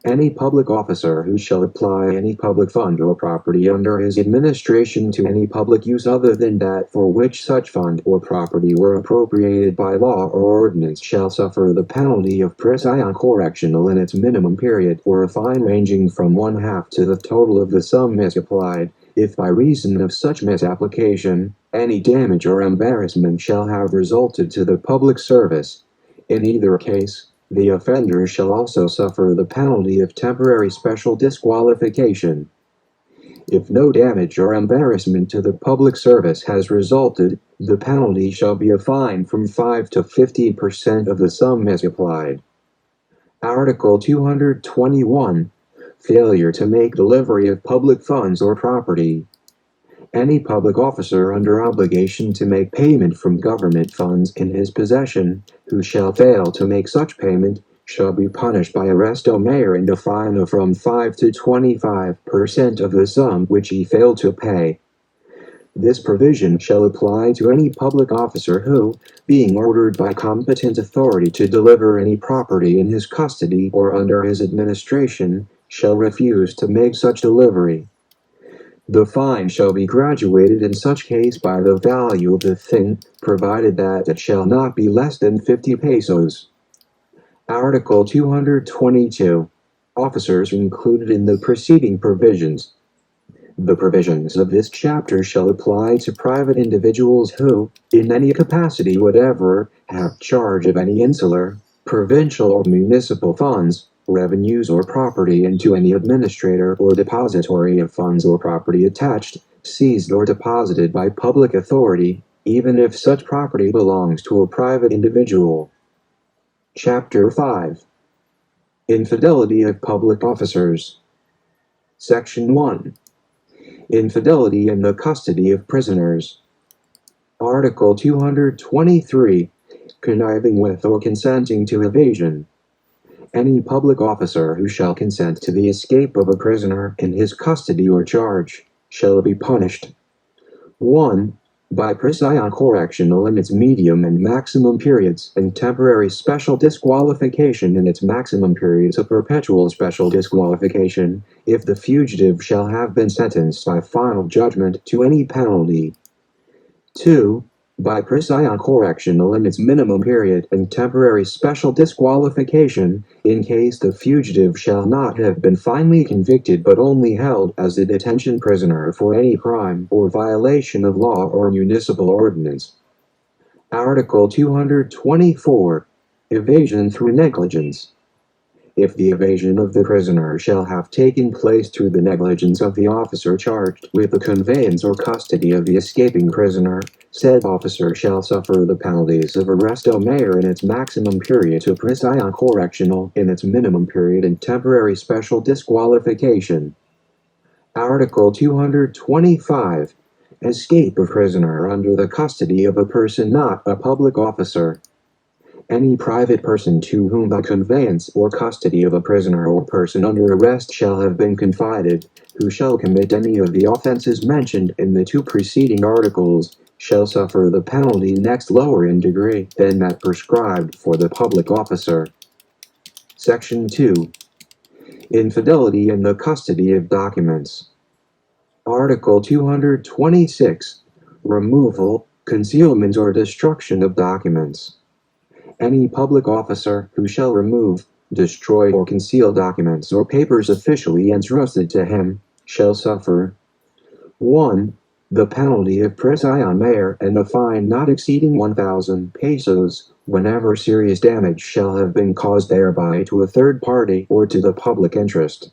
Any public officer who shall apply any public fund or property under his administration to any public use other than that for which such fund or property were appropriated by law or ordinance shall suffer the penalty of prison correctional in its minimum period or a fine ranging from 1/2 to the total of the sum misapplied, if by reason of such misapplication, any damage or embarrassment shall have resulted to the public service. In either case, the offender shall also suffer the penalty of temporary special disqualification. If no damage or embarrassment to the public service has resulted, the penalty shall be a fine from 5 to 50% of the sum misapplied. Article 221. Failure to make delivery of public funds or property. Any public officer under obligation to make payment from government funds in his possession, who shall fail to make such payment, shall be punished by arresto mayor and a fine of from 5 to 25% of the sum which he failed to pay. This provision shall apply to any public officer who, being ordered by competent authority to deliver any property in his custody or under his administration, shall refuse to make such delivery. The fine shall be graduated in such case by the value of the thing, provided that it shall not be less than 50 pesos. Article 222. Officers included in the preceding provisions. The provisions of this chapter shall apply to private individuals who, in any capacity whatever, have charge of any insular, provincial or municipal funds, revenues or property and to any administrator or depository of funds or property attached, seized or deposited by public authority, even if such property belongs to a private individual. Chapter 5. Infidelity of public officers. Section 1. Infidelity in the custody of prisoners. Article 223. Conniving with or consenting to evasion. Any public officer who shall consent to the escape of a prisoner in his custody or charge shall be punished. 1. By prison correctional in its medium and maximum periods, and temporary special disqualification in its maximum periods of perpetual special disqualification, if the fugitive shall have been sentenced by final judgment to any penalty. 2. By prison correctional in its minimum period and temporary special disqualification, in case the fugitive shall not have been finally convicted but only held as a detention prisoner for any crime or violation of law or municipal ordinance. Article 224. Evasion through negligence. If the evasion of the prisoner shall have taken place through the negligence of the officer charged with the conveyance or custody of the escaping prisoner, said officer shall suffer the penalties of arrest mayor in its maximum period to prison correctional in its minimum period and temporary special disqualification. Article 225. Escape of prisoner under the custody of a person not a public officer. Any private person to whom the conveyance or custody of a prisoner or person under arrest shall have been confided, who shall commit any of the offenses mentioned in the two preceding articles, shall suffer the penalty next lower in degree than that prescribed for the public officer. Section 2. Infidelity in the custody of documents. Article 226. Removal, concealment or destruction of documents. Any public officer who shall remove, destroy or conceal documents or papers officially entrusted to him, shall suffer 1. The penalty of prison mayor and a fine not exceeding 1,000 pesos, whenever serious damage shall have been caused thereby to a third party or to the public interest.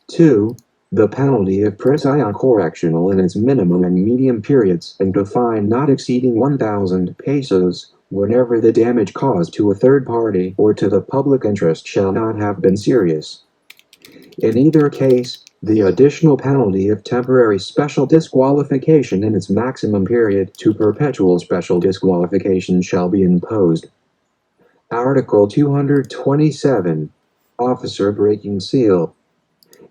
2. The penalty of prison correctional in its minimum and medium periods and a fine not exceeding 1,000 pesos, whenever the damage caused to a third party or to the public interest shall not have been serious. In either case, the additional penalty of temporary special disqualification in its maximum period to perpetual special disqualification shall be imposed. Article 227. Officer breaking seal.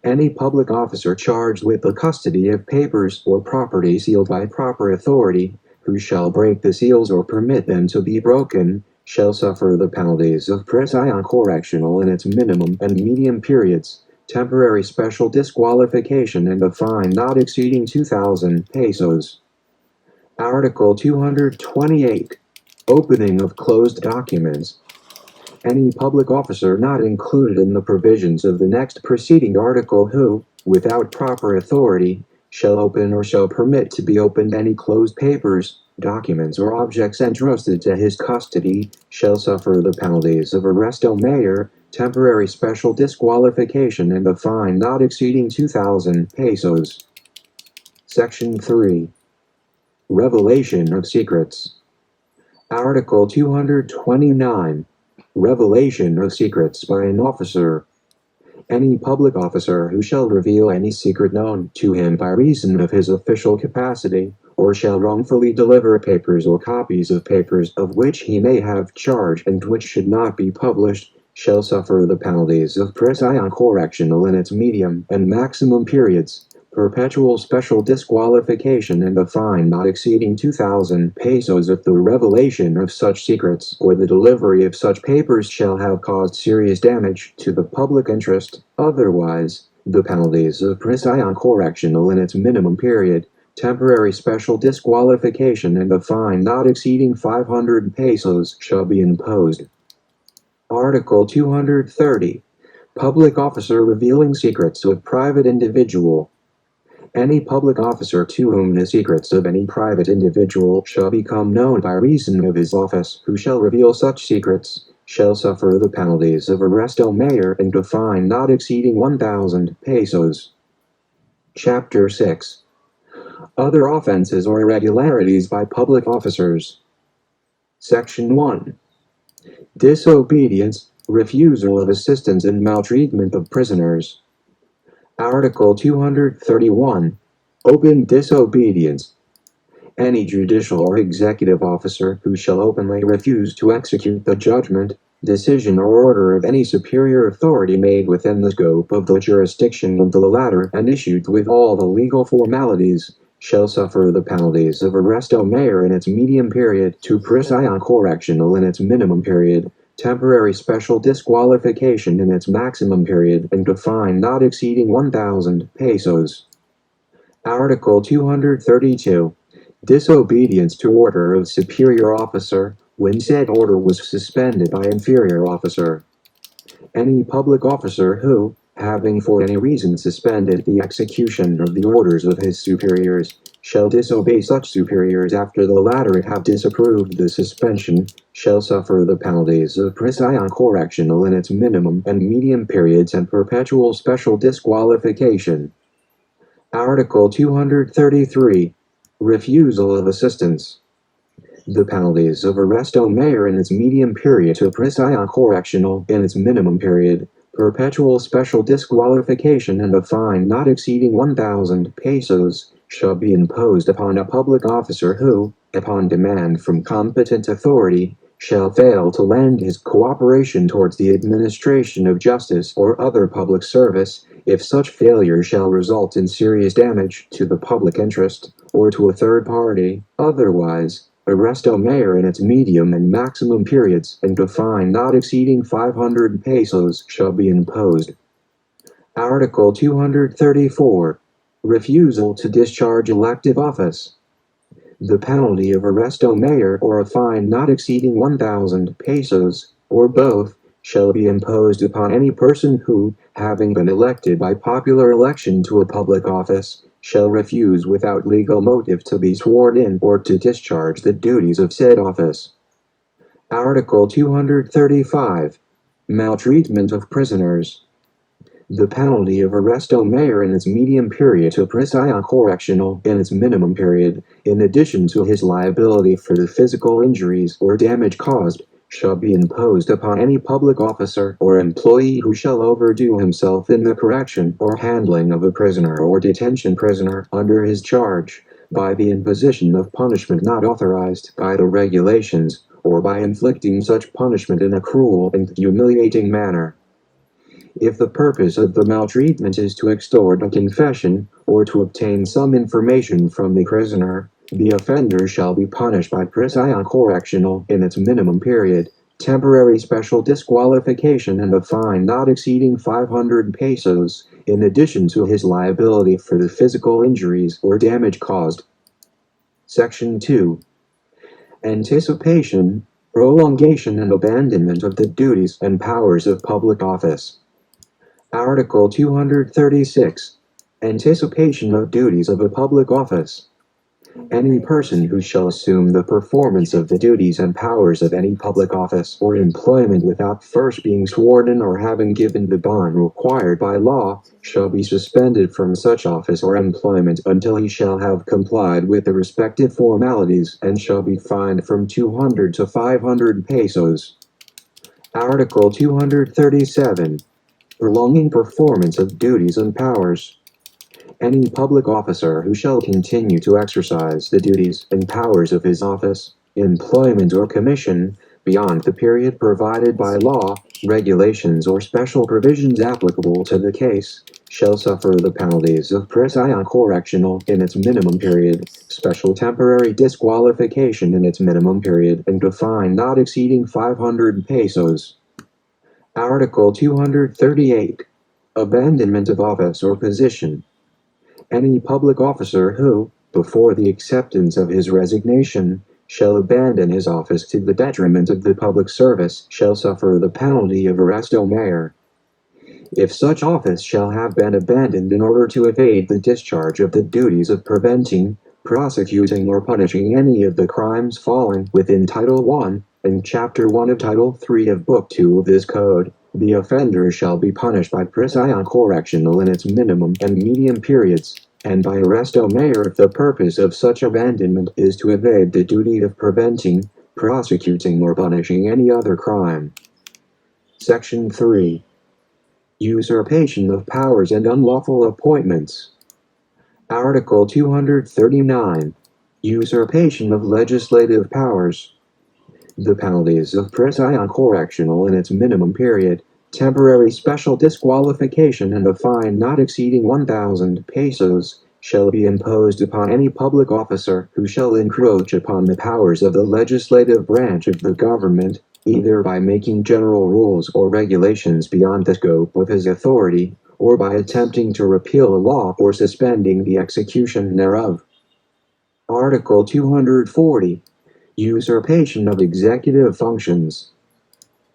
Any public officer charged with the custody of papers or property sealed by proper authority, who shall break the seals or permit them to be broken, shall suffer the penalties of prison correctional in its minimum and medium periods, temporary special disqualification and a fine not exceeding 2,000 pesos. Article 228. Opening of closed documents. Any public officer not included in the provisions of the next preceding article who, without proper authority, shall open or shall permit to be opened any closed papers, documents or objects entrusted to his custody, shall suffer the penalties of arrest mayor, temporary special disqualification and a fine not exceeding 2,000 pesos. Section 3. Revelation of secrets. Article 229. Revelation of secrets by an officer. Any public officer who shall reveal any secret known to him by reason of his official capacity, or shall wrongfully deliver papers or copies of papers of which he may have charge and which should not be published, shall suffer the penalties of prison correctional in its medium and maximum periods, perpetual special disqualification and a fine not exceeding 2,000 pesos if the revelation of such secrets or the delivery of such papers shall have caused serious damage to the public interest. Otherwise, the penalties of prison correctional in its minimum period, temporary special disqualification and a fine not exceeding 500 pesos shall be imposed. Article 230. Public officer revealing secrets of private individual. Any public officer to whom the secrets of any private individual shall become known by reason of his office, who shall reveal such secrets, shall suffer the penalties of arrest mayor and a fine not exceeding 1,000 pesos. Chapter 6. Other offenses or irregularities by public officers. Section 1. Disobedience, refusal of assistance and maltreatment of prisoners. Article 231. Open disobedience. Any judicial or executive officer who shall openly refuse to execute the judgment, decision or order of any superior authority made within the scope of the jurisdiction of the latter and issued with all the legal formalities, shall suffer the penalties of arresto mare in its medium period to prisión correccional in its minimum period, temporary special disqualification in its maximum period, and a fine not exceeding 1,000 pesos. Article 232. Disobedience to order of superior officer, when said order was suspended by inferior officer. Any public officer who, having for any reason suspended the execution of the orders of his superiors, shall disobey such superiors after the latter have disapproved the suspension, shall suffer the penalties of prisión correccional in its minimum and medium periods and perpetual special disqualification. Article 233. Refusal of assistance. The penalties of arresto mare in its medium period to prisión correccional in its minimum period, perpetual special disqualification and a fine not exceeding 1,000 pesos, shall be imposed upon a public officer who, upon demand from competent authority, shall fail to lend his cooperation towards the administration of justice or other public service, if such failure shall result in serious damage to the public interest, or to a third party. Otherwise, arresto mare in its medium and maximum periods and a fine not exceeding 500 pesos shall be imposed. Article 234. Refusal to discharge elective office. The penalty of arresto mare or a fine not exceeding 1,000 pesos, or both, shall be imposed upon any person who, having been elected by popular election to a public office, shall refuse without legal motive to be sworn in or to discharge the duties of said office. Article 235. Maltreatment of prisoners. The penalty of arresto mare in its medium period to prisión correccional in its minimum period, in addition to his liability for the physical injuries or damage caused, shall be imposed upon any public officer or employee who shall overdo himself in the correction or handling of a prisoner or detention prisoner under his charge, by the imposition of punishment not authorized by the regulations, or by inflicting such punishment in a cruel and humiliating manner. If the purpose of the maltreatment is to extort a confession, or to obtain some information from the prisoner, the offender shall be punished by prisión correccional in its minimum period, temporary special disqualification and a fine not exceeding 500 pesos, in addition to his liability for the physical injuries or damage caused. Section 2. Anticipation, prolongation and abandonment of the duties and powers of public office. Article 236. Anticipation of duties of a public office. Any person who shall assume the performance of the duties and powers of any public office or employment without first being sworn in or having given the bond required by law, shall be suspended from such office or employment until he shall have complied with the respective formalities, and shall be fined from 200 to 500 pesos. Article 237. Prolonging performance of duties and powers. Any public officer who shall continue to exercise the duties and powers of his office, employment or commission, beyond the period provided by law, regulations or special provisions applicable to the case, shall suffer the penalties of prisión correccional in its minimum period, special temporary disqualification in its minimum period, and a fine not exceeding 500 pesos. Article 238. Abandonment of office or position. Any public officer who, before the acceptance of his resignation, shall abandon his office to the detriment of the public service shall suffer the penalty of arresto mare. If such office shall have been abandoned in order to evade the discharge of the duties of preventing, prosecuting or punishing any of the crimes falling within Title I and Chapter 1 of Title III of Book 2 of this Code, the offender shall be punished by prisión correccional in its minimum and medium periods, and by arresto mare if the purpose of such abandonment is to evade the duty of preventing, prosecuting or punishing any other crime. Section 3. Usurpation of powers and unlawful appointments. Article 239. Usurpation of legislative powers. The penalties of prison correctional in its minimum period, temporary special disqualification and a fine not exceeding 1,000 pesos shall be imposed upon any public officer who shall encroach upon the powers of the legislative branch of the government, either by making general rules or regulations beyond the scope of his authority, or by attempting to repeal a law or suspending the execution thereof. Article 240. Usurpation of executive functions.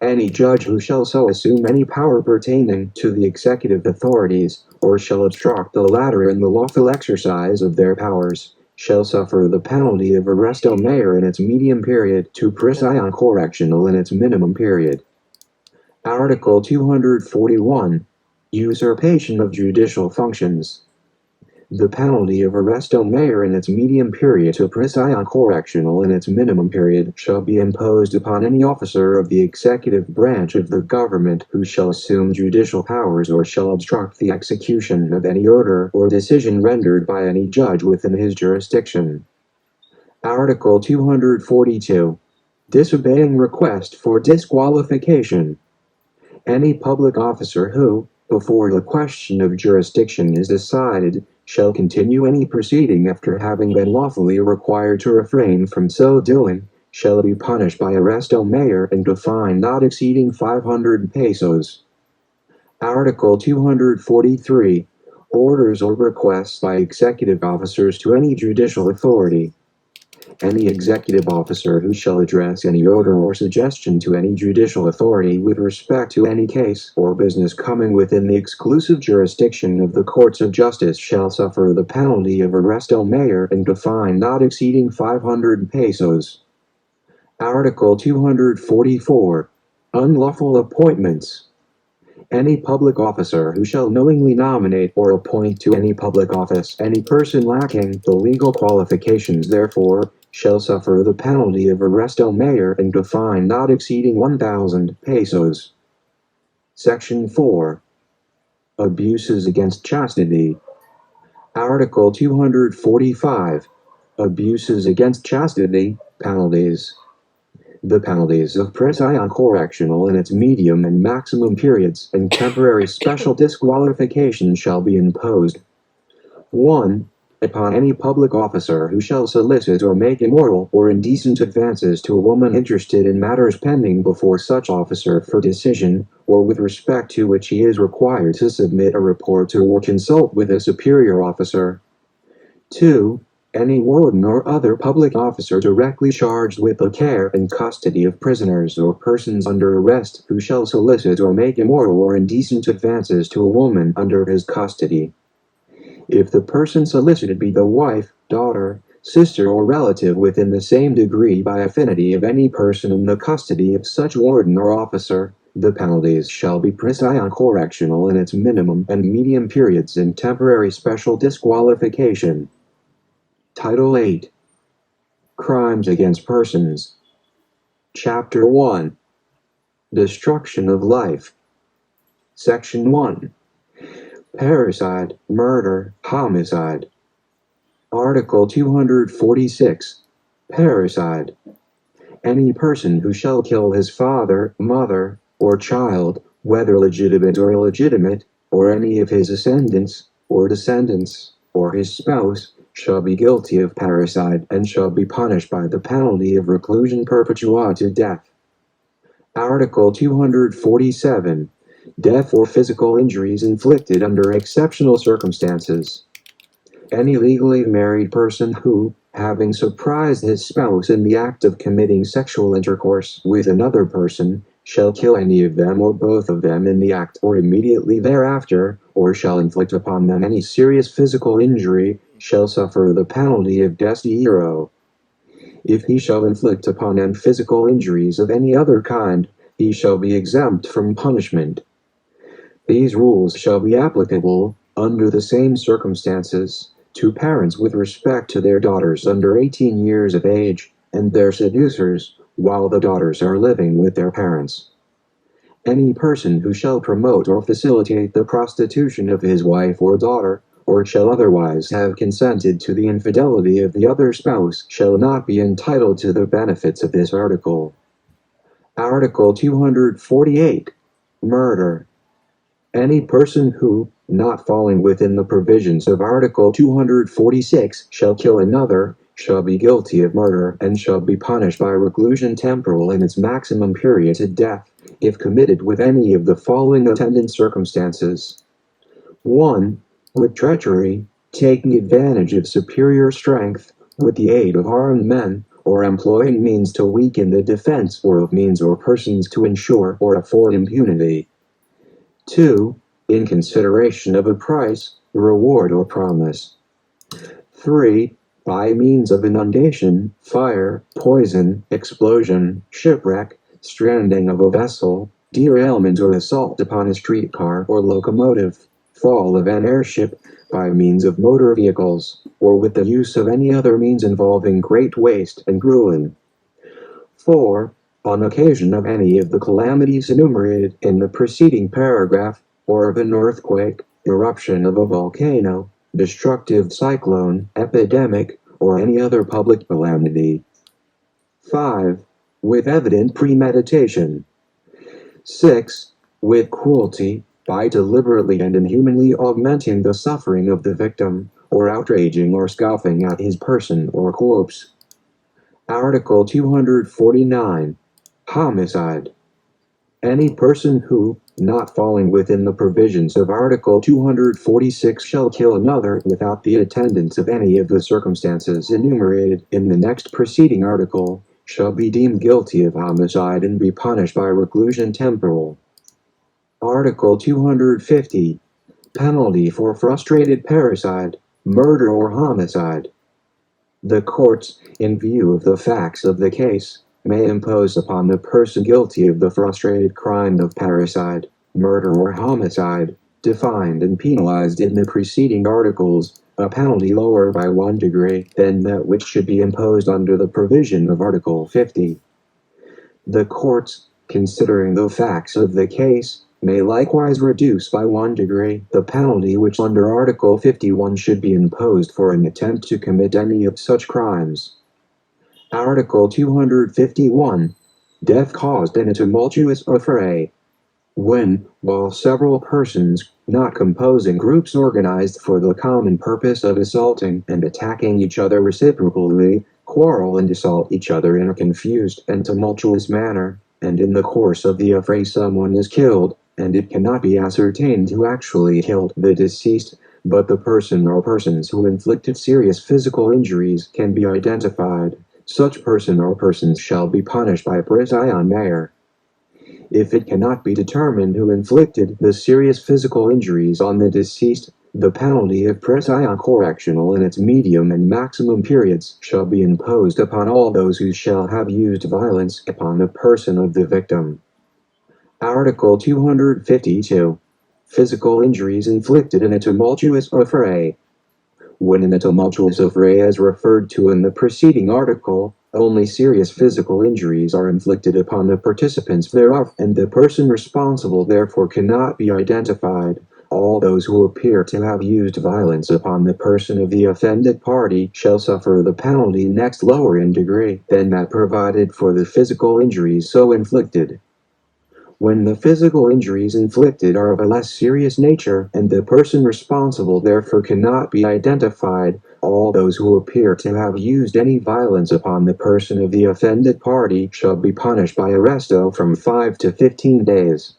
Any judge who shall so assume any power pertaining to the executive authorities, or shall obstruct the latter in the lawful exercise of their powers, shall suffer the penalty of arresto mayor in its medium period to prison correctional in its minimum period. Article 241. Usurpation of judicial functions. The penalty of arresto mayor in its medium period to prison correctional in its minimum period shall be imposed upon any officer of the executive branch of the government who shall assume judicial powers or shall obstruct the execution of any order or decision rendered by any judge within his jurisdiction. Article 242. Disobeying request for disqualification. Any public officer who, before the question of jurisdiction is decided, shall continue any proceeding after having been lawfully required to refrain from so doing, shall be punished by arresto mayor and a fine not exceeding 500 pesos. Article 243. Orders or requests by executive officers to any judicial authority. Any executive officer who shall address any order or suggestion to any judicial authority with respect to any case or business coming within the exclusive jurisdiction of the courts of justice shall suffer the penalty of arresto mayor and a fine not exceeding 500 pesos. Article 244. Unlawful appointments. Any public officer who shall knowingly nominate or appoint to any public office any person lacking the legal qualifications therefor, shall suffer the penalty of arresto mayor and a fine not exceeding 1,000 pesos. Section 4. Abuses against chastity. Article 245. Abuses against chastity, penalties. The penalties of prison correctional in its medium and maximum periods and temporary special disqualification shall be imposed. 1. Upon any public officer who shall solicit or make immoral or indecent advances to a woman interested in matters pending before such officer for decision, or with respect to which he is required to submit a report to or consult with a superior officer. 2. Any warden or other public officer directly charged with the care and custody of prisoners or persons under arrest who shall solicit or make immoral or indecent advances to a woman under his custody. If the person solicited be the wife, daughter, sister or relative within the same degree by affinity of any person in the custody of such warden or officer, the penalties shall be prison correctional in its minimum and medium periods and temporary special disqualification. Title 8. Crimes against Persons. Chapter 1. Destruction of Life. Section 1. Parricide, murder, homicide. Article 246. Parricide. Any person who shall kill his father, mother, or child, whether legitimate or illegitimate, or any of his ascendants, or descendants, or his spouse, shall be guilty of parricide and shall be punished by the penalty of reclusion perpetua to death. Article 247. Death or physical injuries inflicted under exceptional circumstances. Any legally married person who, having surprised his spouse in the act of committing sexual intercourse with another person, shall kill any of them or both of them in the act or immediately thereafter, or shall inflict upon them any serious physical injury, shall suffer the penalty of desterro. If he shall inflict upon them physical injuries of any other kind, he shall be exempt from punishment. These rules shall be applicable, under the same circumstances, to parents with respect to their daughters under 18 years of age, and their seducers, while the daughters are living with their parents. Any person who shall promote or facilitate the prostitution of his wife or daughter, or shall otherwise have consented to the infidelity of the other spouse, shall not be entitled to the benefits of this article. Article 248. Murder. Any person who, not falling within the provisions of Article 246, shall kill another, shall be guilty of murder and shall be punished by reclusion temporal in its maximum period to death, if committed with any of the following attendant circumstances. 1. With treachery, taking advantage of superior strength, with the aid of armed men, or employing means to weaken the defense or of means or persons to ensure or afford impunity. 2. In consideration of a price, reward or promise. 3. By means of inundation, fire, poison, explosion, shipwreck, stranding of a vessel, derailment or assault upon a streetcar or locomotive, fall of an airship, by means of motor vehicles, or with the use of any other means involving great waste and ruin. 4. On occasion of any of the calamities enumerated in the preceding paragraph, or of an earthquake, eruption of a volcano, destructive cyclone, epidemic, or any other public calamity. 5. With evident premeditation. 6. With cruelty, by deliberately and inhumanly augmenting the suffering of the victim, or outraging or scoffing at his person or corpse. Article 249. Homicide. Any person who, not falling within the provisions of Article 246 shall kill another without the attendance of any of the circumstances enumerated in the next preceding article, shall be deemed guilty of homicide and be punished by reclusion temporal. Article 250. Penalty for frustrated parricide, murder or homicide. The courts, in view of the facts of the case, may impose upon the person guilty of the frustrated crime of parricide, murder or homicide, defined and penalized in the preceding articles, a penalty lower by 1 degree than that which should be imposed under the provision of Article 50. The courts, considering the facts of the case, may likewise reduce by 1 degree the penalty which under Article 51 should be imposed for an attempt to commit any of such crimes. Article 251. Death caused in a tumultuous affray. When, while several persons, not composing groups organized for the common purpose of assaulting and attacking each other reciprocally, quarrel and assault each other in a confused and tumultuous manner, and in the course of the affray someone is killed, and it cannot be ascertained who actually killed the deceased, but the person or persons who inflicted serious physical injuries can be identified. Such person or persons shall be punished by prison mayor. If it cannot be determined who inflicted the serious physical injuries on the deceased, the penalty of prison correctional in its medium and maximum periods shall be imposed upon all those who shall have used violence upon the person of the victim. Article 252. Physical injuries inflicted in a tumultuous affray. When in a tumultuous affray as referred to in the preceding article, only serious physical injuries are inflicted upon the participants thereof, and the person responsible therefore cannot be identified. All those who appear to have used violence upon the person of the offended party shall suffer the penalty next lower in degree than that provided for the physical injuries so inflicted. When the physical injuries inflicted are of a less serious nature, and the person responsible therefore cannot be identified, all those who appear to have used any violence upon the person of the offended party shall be punished by arresto from 5 to 15 days.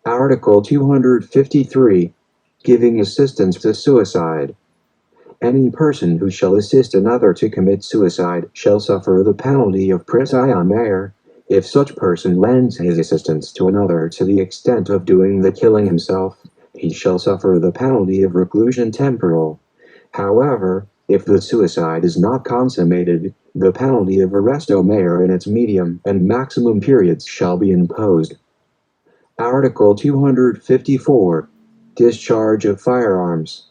Article 253. Giving assistance to suicide. Any person who shall assist another to commit suicide shall suffer the penalty of prison mayor, if such person lends his assistance to another to the extent of doing the killing himself, he shall suffer the penalty of reclusion temporal. However, if the suicide is not consummated, the penalty of arresto mayor in its medium and maximum periods shall be imposed. Article 254. Discharge of firearms.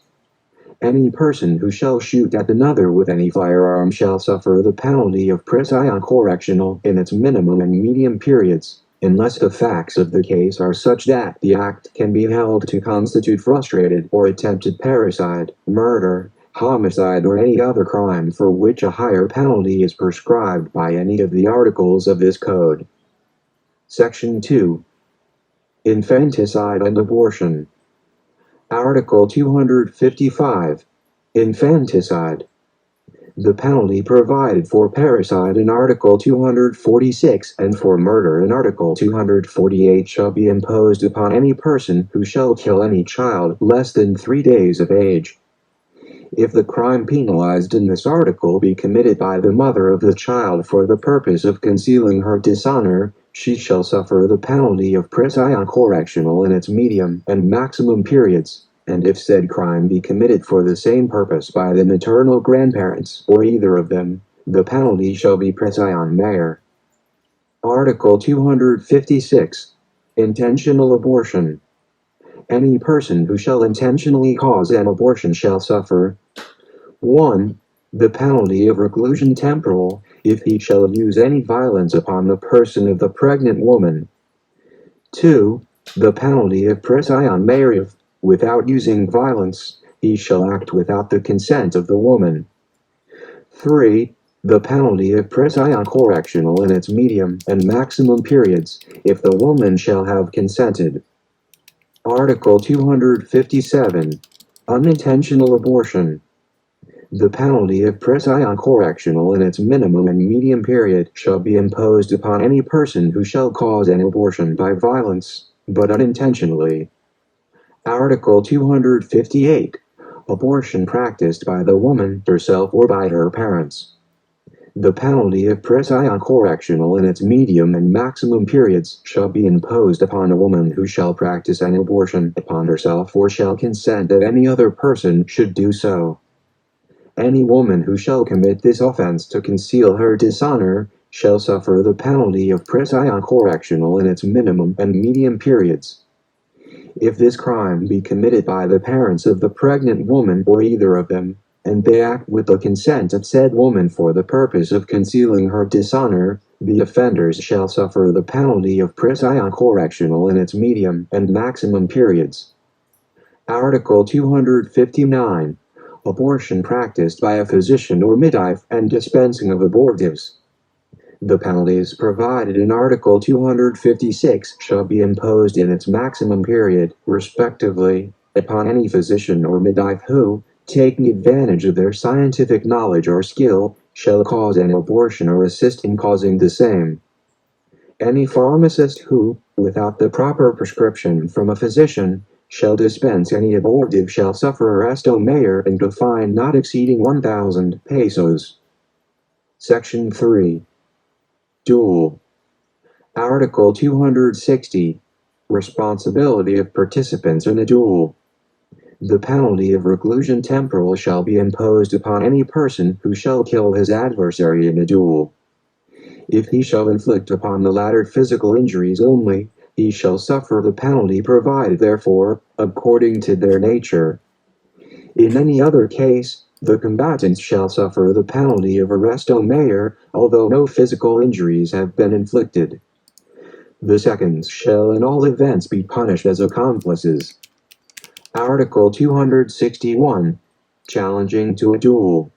Any person who shall shoot at another with any firearm shall suffer the penalty of prison correctional in its minimum and medium periods, unless the facts of the case are such that the act can be held to constitute frustrated or attempted parricide, murder, homicide, or any other crime for which a higher penalty is prescribed by any of the articles of this code. Section 2. Infanticide and abortion. Article 255. Infanticide. The penalty provided for parricide in Article 246 and for murder in Article 248 shall be imposed upon any person who shall kill any child less than 3 days of age. If the crime penalized in this article be committed by the mother of the child for the purpose of concealing her dishonor, she shall suffer the penalty of prison correctional in its medium and maximum periods, and if said crime be committed for the same purpose by the maternal grandparents or either of them, the penalty shall be prison mayor. Article 256. Intentional abortion. Any person who shall intentionally cause an abortion shall suffer 1. The penalty of reclusion temporal, if he shall use any violence upon the person of the pregnant woman. 2. The penalty of prison mayor if, without using violence, he shall act without the consent of the woman. 3. The penalty of prison correctional in its medium and maximum periods, if the woman shall have consented. Article 257. Unintentional abortion. The penalty of prison correctional in its minimum and medium period shall be imposed upon any person who shall cause an abortion by violence, but unintentionally. Article 258. Abortion practiced by the woman herself or by her parents. The penalty of prison correctional in its medium and maximum periods shall be imposed upon a woman who shall practice an abortion upon herself or shall consent that any other person should do so. Any woman who shall commit this offense to conceal her dishonor shall suffer the penalty of prison correctional in its minimum and medium periods. If this crime be committed by the parents of the pregnant woman or either of them, and they act with the consent of said woman for the purpose of concealing her dishonor, the offenders shall suffer the penalty of prison correctional in its medium and maximum periods. Article 259. Abortion practiced by a physician or midwife and dispensing of abortives. The penalties provided in Article 256 shall be imposed in its maximum period, respectively, upon any physician or midwife who, taking advantage of their scientific knowledge or skill, shall cause an abortion or assist in causing the same. Any pharmacist who, without the proper prescription from a physician, shall dispense any abortive shall suffer arresto mayor and a fine not exceeding 1,000 pesos. Section 3. Duel. Article 260. Responsibility of participants in a duel. The penalty of reclusion temporal shall be imposed upon any person who shall kill his adversary in a duel. If he shall inflict upon the latter physical injuries only, he shall suffer the penalty provided therefor, according to their nature. In any other case, the combatants shall suffer the penalty of arresto mayor, although no physical injuries have been inflicted. The seconds shall in all events be punished as accomplices. Article 261. Challenging to a duel.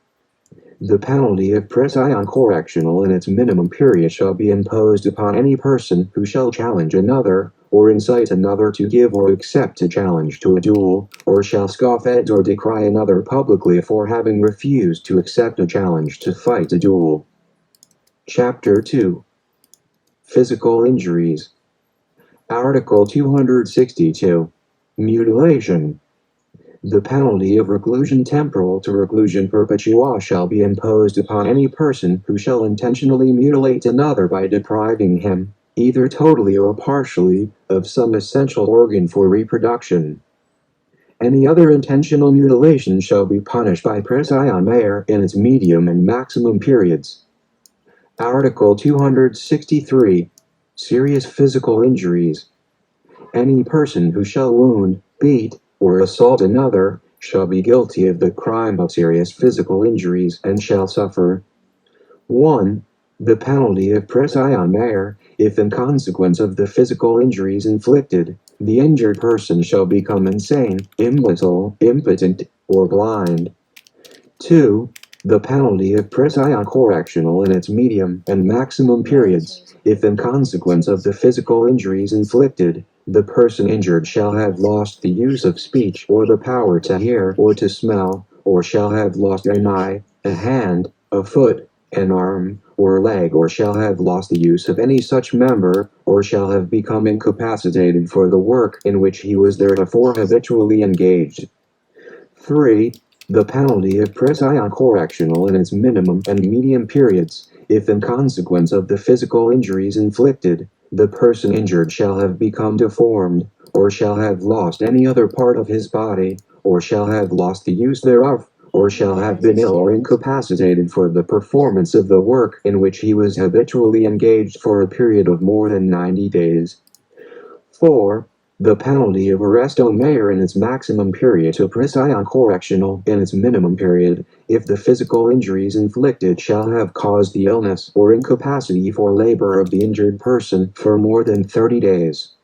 The penalty of prison correctional in its minimum period shall be imposed upon any person who shall challenge another, or incite another to give or accept a challenge to a duel, or shall scoff at or decry another publicly for having refused to accept a challenge to fight a duel. Chapter 2. Physical injuries. Article 262. Mutilation. The penalty of reclusion temporal to reclusion perpetua shall be imposed upon any person who shall intentionally mutilate another by depriving him, either totally or partially, of some essential organ for reproduction. Any other intentional mutilation shall be punished by prison mayor in its medium and maximum periods. Article 263. Serious physical injuries. Any person who shall wound, beat, or assault another, shall be guilty of the crime of serious physical injuries and shall suffer 1. The penalty of prison mare, if in consequence of the physical injuries inflicted, the injured person shall become insane, imbecile, impotent, or blind. 2. The penalty of prison correctional in its medium and maximum periods, if in consequence of the physical injuries inflicted, the person injured shall have lost the use of speech or the power to hear or to smell, or shall have lost an eye, a hand, a foot, an arm, or leg, or shall have lost the use of any such member, or shall have become incapacitated for the work in which he was theretofore habitually engaged. 3. The penalty of prison correctional in its minimum and medium periods, if in consequence of the physical injuries inflicted, the person injured shall have become deformed, or shall have lost any other part of his body, or shall have lost the use thereof, or shall have been ill or incapacitated for the performance of the work in which he was habitually engaged for a period of more than 90 days. 4. The penalty of arresto mare in its maximum period to prison correctional in its minimum period, if the physical injuries inflicted shall have caused the illness or incapacity for labor of the injured person for more than 30 days.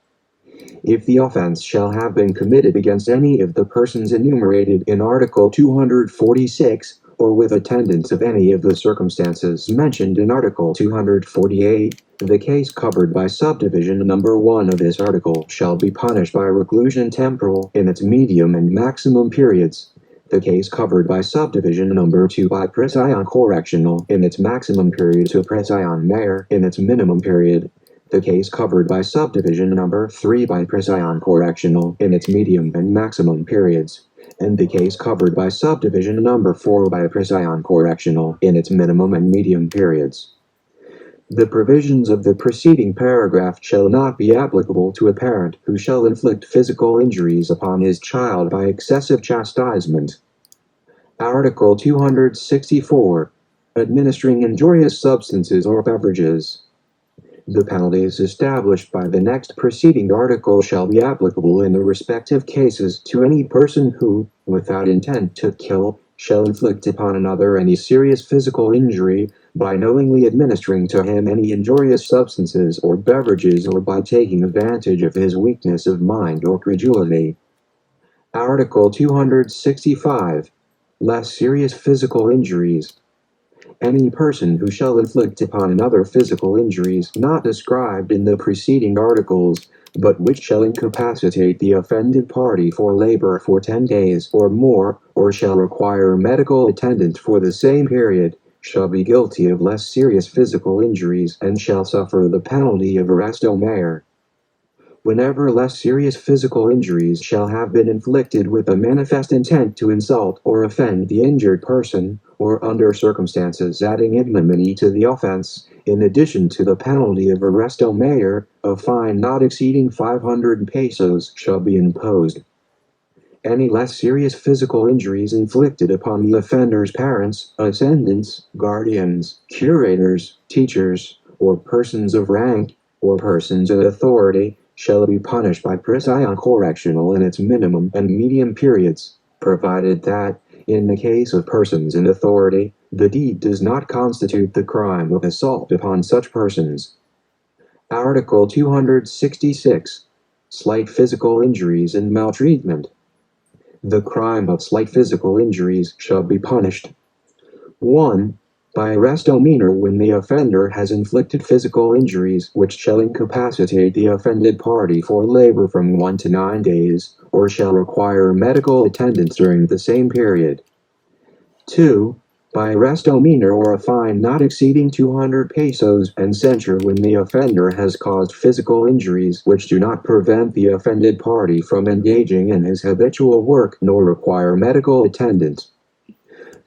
If the offense shall have been committed against any of the persons enumerated in Article 246, or with attendance of any of the circumstances mentioned in Article 248, the case covered by subdivision number 1 of this article shall be punished by reclusion temporal in its medium and maximum periods. The case covered by subdivision number 2 by prison correctional in its maximum period to prison mare in its minimum period. The case covered by subdivision number 3 by prison correctional in its medium and maximum periods, and the case covered by subdivision number 4 by prison correctional in its minimum and medium periods. The provisions of the preceding paragraph shall not be applicable to a parent who shall inflict physical injuries upon his child by excessive chastisement. Article 264. Administering injurious substances or beverages. The penalties established by the next preceding article shall be applicable in the respective cases to any person who, without intent to kill, shall inflict upon another any serious physical injury by knowingly administering to him any injurious substances or beverages, or by taking advantage of his weakness of mind or credulity. Article 265. Less serious physical injuries. Any person who shall inflict upon another physical injuries not described in the preceding articles, but which shall incapacitate the offended party for labor for 10 days or more, or shall require medical attendance for the same period, shall be guilty of less serious physical injuries and shall suffer the penalty of arresto mare. Whenever less serious physical injuries shall have been inflicted with a manifest intent to insult or offend the injured person, or under circumstances adding ignominy to the offense, in addition to the penalty of arresto mare, a fine not exceeding 500 pesos shall be imposed. Any less serious physical injuries inflicted upon the offender's parents, ascendants, guardians, curators, teachers, or persons of rank, or persons of authority, shall be punished by prison correctional in its minimum and medium periods, provided that, in the case of persons in authority, the deed does not constitute the crime of assault upon such persons. Article 266. Slight physical injuries and maltreatment. The crime of slight physical injuries shall be punished 1. By arresto mare when the offender has inflicted physical injuries which shall incapacitate the offended party for labor from 1 to 9 days, or shall require medical attendance during the same period. 2. By arresto mare or a fine not exceeding 200 pesos and censure when the offender has caused physical injuries which do not prevent the offended party from engaging in his habitual work nor require medical attendance.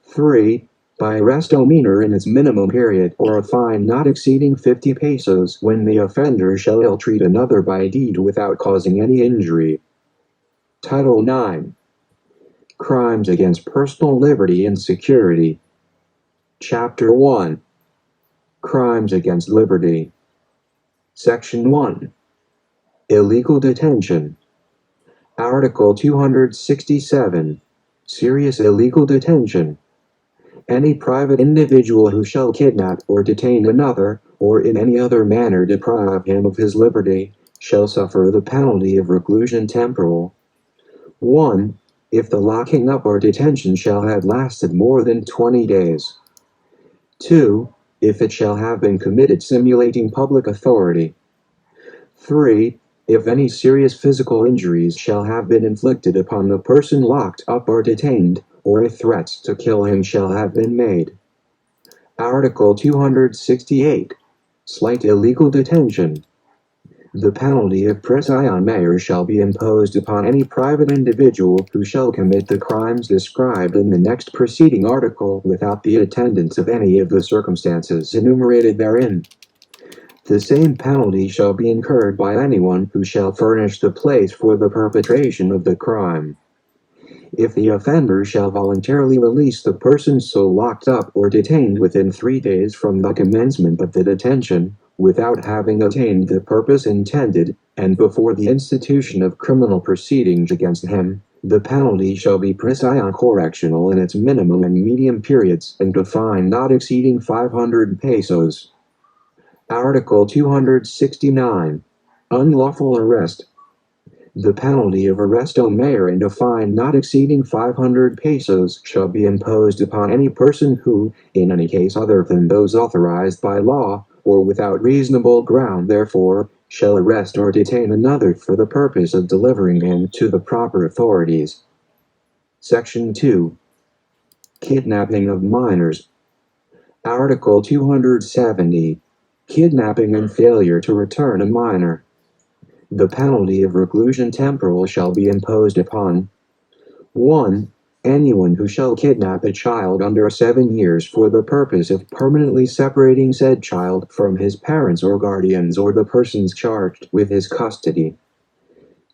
3. By arresto mare in its minimum period, or a fine not exceeding 50 pesos when the offender shall ill-treat another by deed without causing any injury. Title 9. Crimes against personal liberty and security. Chapter 1. Crimes against liberty. Section 1. Illegal detention. Article 267. Serious illegal detention. Any private individual who shall kidnap or detain another, or in any other manner deprive him of his liberty, shall suffer the penalty of reclusion temporal. 1. If the locking up or detention shall have lasted more than 20 days. 2. If it shall have been committed simulating public authority. 3. If any serious physical injuries shall have been inflicted upon the person locked up or detained, or a threat to kill him shall have been made. Article 268. Slight illegal detention. The penalty of prison mayor shall be imposed upon any private individual who shall commit the crimes described in the next preceding article without the attendance of any of the circumstances enumerated therein. The same penalty shall be incurred by anyone who shall furnish the place for the perpetration of the crime. If the offender shall voluntarily release the person so locked up or detained within 3 days from the commencement of the detention, without having attained the purpose intended, and before the institution of criminal proceedings against him, the penalty shall be prison correctional in its minimum and medium periods and a fine not exceeding 500 pesos. Article 269. Unlawful arrest. The penalty of arresto mayor and a fine not exceeding 500 pesos shall be imposed upon any person who, in any case other than those authorized by law, or without reasonable ground therefore, shall arrest or detain another for the purpose of delivering him to the proper authorities. Section 2. Kidnapping of minors. Article 270. Kidnapping and failure to return a minor. The penalty of reclusion temporal shall be imposed upon 1. Anyone who shall kidnap a child under 7 years for the purpose of permanently separating said child from his parents or guardians or the persons charged with his custody.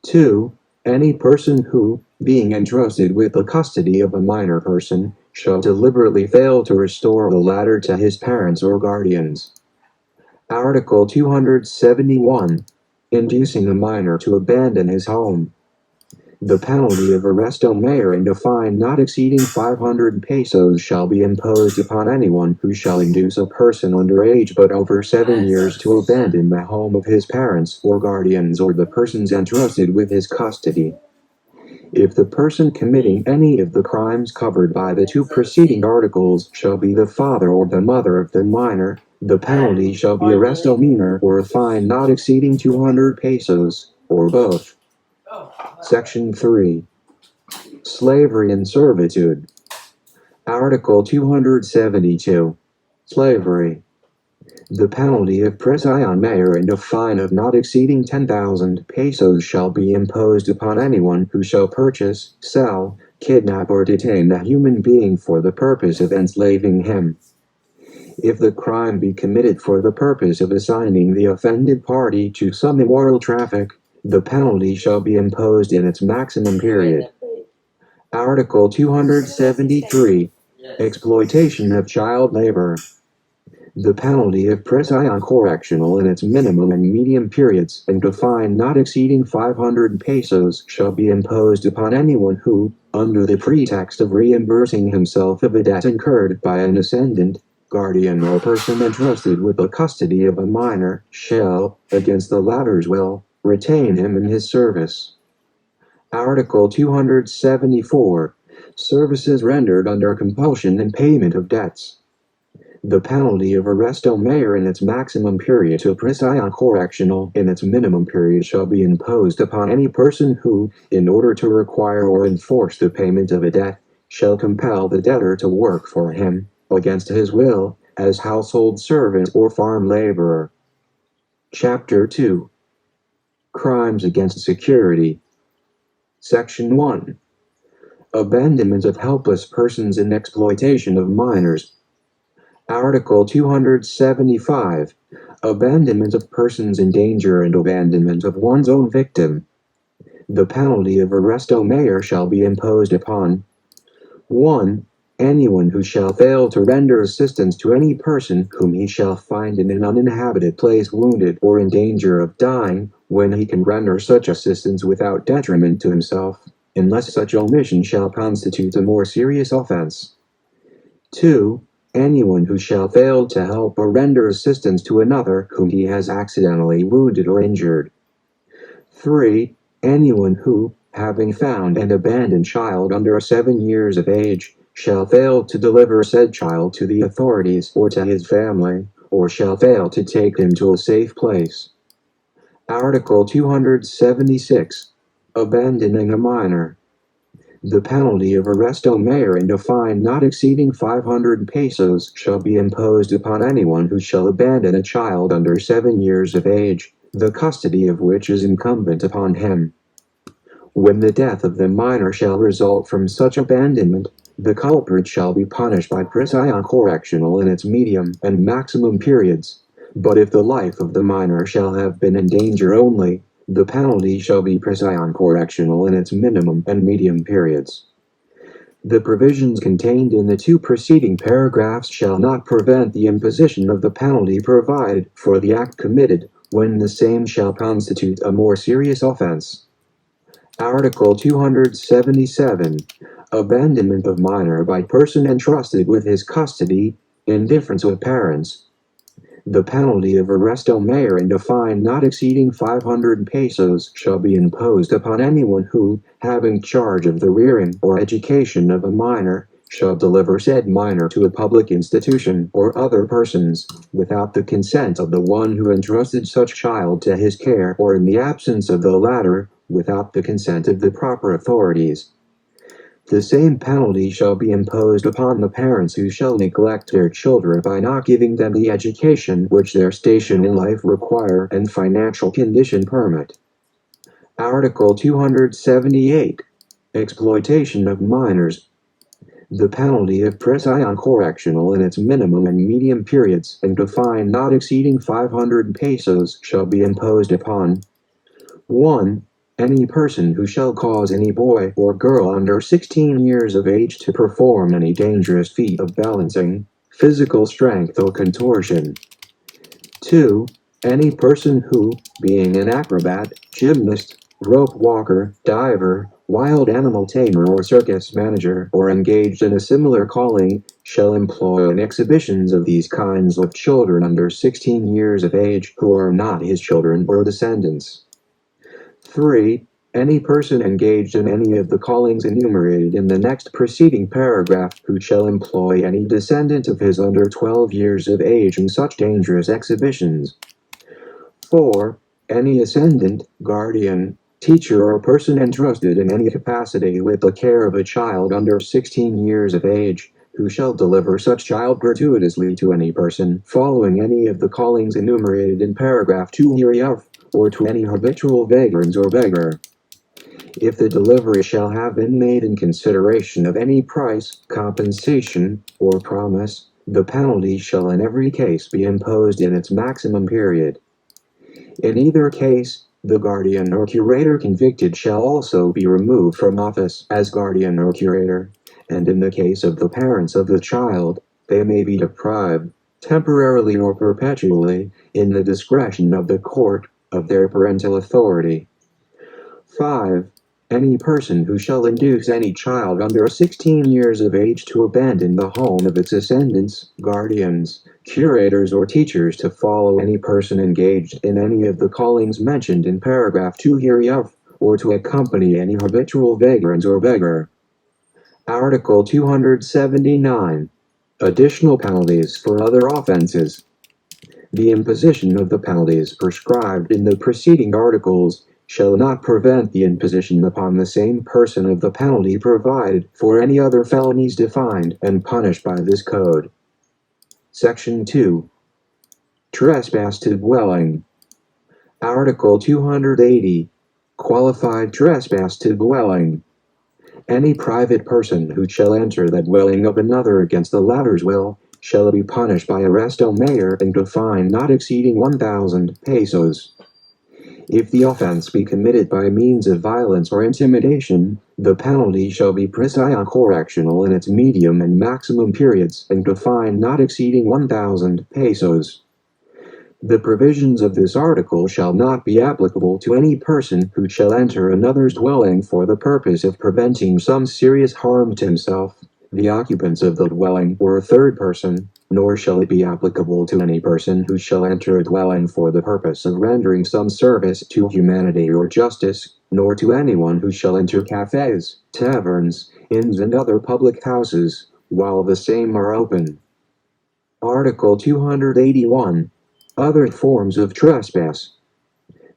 2. Any person who, being entrusted with the custody of a minor person, shall deliberately fail to restore the latter to his parents or guardians. Article 271. Inducing a minor to abandon his home. The penalty of arresto mayor and a fine not exceeding 500 pesos shall be imposed upon anyone who shall induce a person under age but over 7 years to abandon the home of his parents or guardians or the persons entrusted with his custody. If the person committing any of the crimes covered by the 2 preceding articles shall be the father or the mother of the minor, the penalty shall be arresto minor or a fine not exceeding 200 pesos, or both. Section 3. Slavery and servitude. Article 272. Slavery. The penalty of prison mayor and a fine of not exceeding 10,000 pesos shall be imposed upon anyone who shall purchase, sell, kidnap or detain a human being for the purpose of enslaving him. If the crime be committed for the purpose of assigning the offended party to some immoral traffic, the penalty shall be imposed in its maximum period. Article 273. Exploitation of child labor. The penalty of prison correctional in its minimum and medium periods and a fine not exceeding 500 pesos shall be imposed upon anyone who, under the pretext of reimbursing himself of a debt incurred by an ascendant, guardian or person entrusted with the custody of a minor, shall, against the latter's will, retain him in his service. Article 274. Services rendered under compulsion and payment of debts. The penalty of arresto mayor in its maximum period to prison correctional in its minimum period shall be imposed upon any person who, in order to require or enforce the payment of a debt, shall compel the debtor to work for him, against his will, as household servant or farm laborer. Chapter 2. Crimes against security. Section 1. Abandonment of helpless persons and exploitation of minors. Article 275. Abandonment of persons in danger and abandonment of one's own victim. The penalty of arresto mayor shall be imposed upon 1. Anyone who shall fail to render assistance to any person whom he shall find in an uninhabited place wounded or in danger of dying, when he can render such assistance without detriment to himself. unless such omission shall constitute a more serious offense. 2. Anyone who shall fail to help or render assistance to another whom he has accidentally wounded or injured. 3. Anyone who, having found and abandoned child under 7 years of age, shall fail to deliver said child to the authorities or to his family, or shall fail to take him to a safe place. Article 276. Abandoning a minor. The penalty of arresto mayor and a fine not exceeding 500 pesos shall be imposed upon anyone who shall abandon a child under 7 years of age, the custody of which is incumbent upon him. When the death of the minor shall result from such abandonment, the culprit shall be punished by prison correctional in its medium and maximum periods, but if the life of the minor shall have been in danger only, the penalty shall be prison correctional in its minimum and medium periods. The provisions contained in the 2 preceding paragraphs shall not prevent the imposition of the penalty provided for the act committed, when the same shall constitute a more serious offense. Article 277. Abandonment of minor by person entrusted with his custody, in difference with parents. The penalty of arresto mayor and a fine not exceeding 500 pesos shall be imposed upon anyone who, having charge of the rearing or education of a minor, shall deliver said minor to a public institution or other persons, without the consent of the one who entrusted such child to his care, or in the absence of the latter, without the consent of the proper authorities. The same penalty shall be imposed upon the parents who shall neglect their children by not giving them the education which their station in life require and financial condition permit. Article 278. Exploitation of minors. The penalty of prison correctional in its minimum and medium periods and a fine not exceeding 500 pesos shall be imposed upon 1. Any person who shall cause any boy or girl under 16 years of age to perform any dangerous feat of balancing, physical strength or contortion. 2. Any person who, being an acrobat, gymnast, rope walker, diver, wild animal tamer or circus manager, or engaged in a similar calling, shall employ in exhibitions of these kinds of children under 16 years of age who are not his children or descendants. 3. Any person engaged in any of the callings enumerated in the next preceding paragraph who shall employ any descendant of his under 12 years of age in such dangerous exhibitions. 4. Any ascendant, guardian, teacher or person entrusted in any capacity with the care of a child under 16 years of age, who shall deliver such child gratuitously to any person following any of the callings enumerated in paragraph 2 hereof, or to any habitual vagrant or beggar. If the delivery shall have been made in consideration of any price, compensation, or promise, the penalty shall in every case be imposed in its maximum period. In either case, the guardian or curator convicted shall also be removed from office as guardian or curator, and in the case of the parents of the child, they may be deprived, temporarily or perpetually, in the discretion of the court, of their parental authority. 5. Any person who shall induce any child under 16 years of age to abandon the home of its ascendants, guardians, curators or teachers to follow any person engaged in any of the callings mentioned in paragraph 2 hereof, or to accompany any habitual vagrant or beggar. Article 279. Additional penalties for other offenses. The imposition of the penalties prescribed in the preceding articles shall not prevent the imposition upon the same person of the penalty provided for any other felonies defined and punished by this code. Section 2. Trespass to dwelling. Article 280. Qualified trespass to dwelling. Any private person who shall enter the dwelling of another against the latter's will shall be punished by arresto mayor and a fine not exceeding 1,000 pesos. If the offense be committed by means of violence or intimidation, the penalty shall be prison correctional in its medium and maximum periods and a fine not exceeding 1,000 pesos. The provisions of this article shall not be applicable to any person who shall enter another's dwelling for the purpose of preventing some serious harm to himself, the occupants of the dwelling, or a third person, nor shall it be applicable to any person who shall enter a dwelling for the purpose of rendering some service to humanity or justice, nor to anyone who shall enter cafes, taverns, inns and other public houses, while the same are open. Article 281. Other forms of trespass.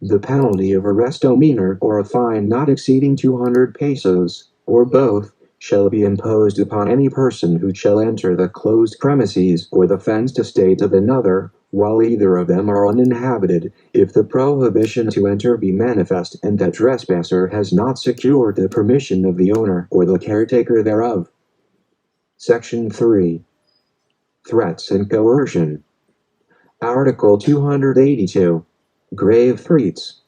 The penalty of arresto minor or a fine not exceeding 200 pesos, or both, shall be imposed upon any person who shall enter the closed premises or the fenced estate of another, while either of them are uninhabited, if the prohibition to enter be manifest and the trespasser has not secured the permission of the owner or the caretaker thereof. Section 3. Threats and coercion. Article 282. Grave threats.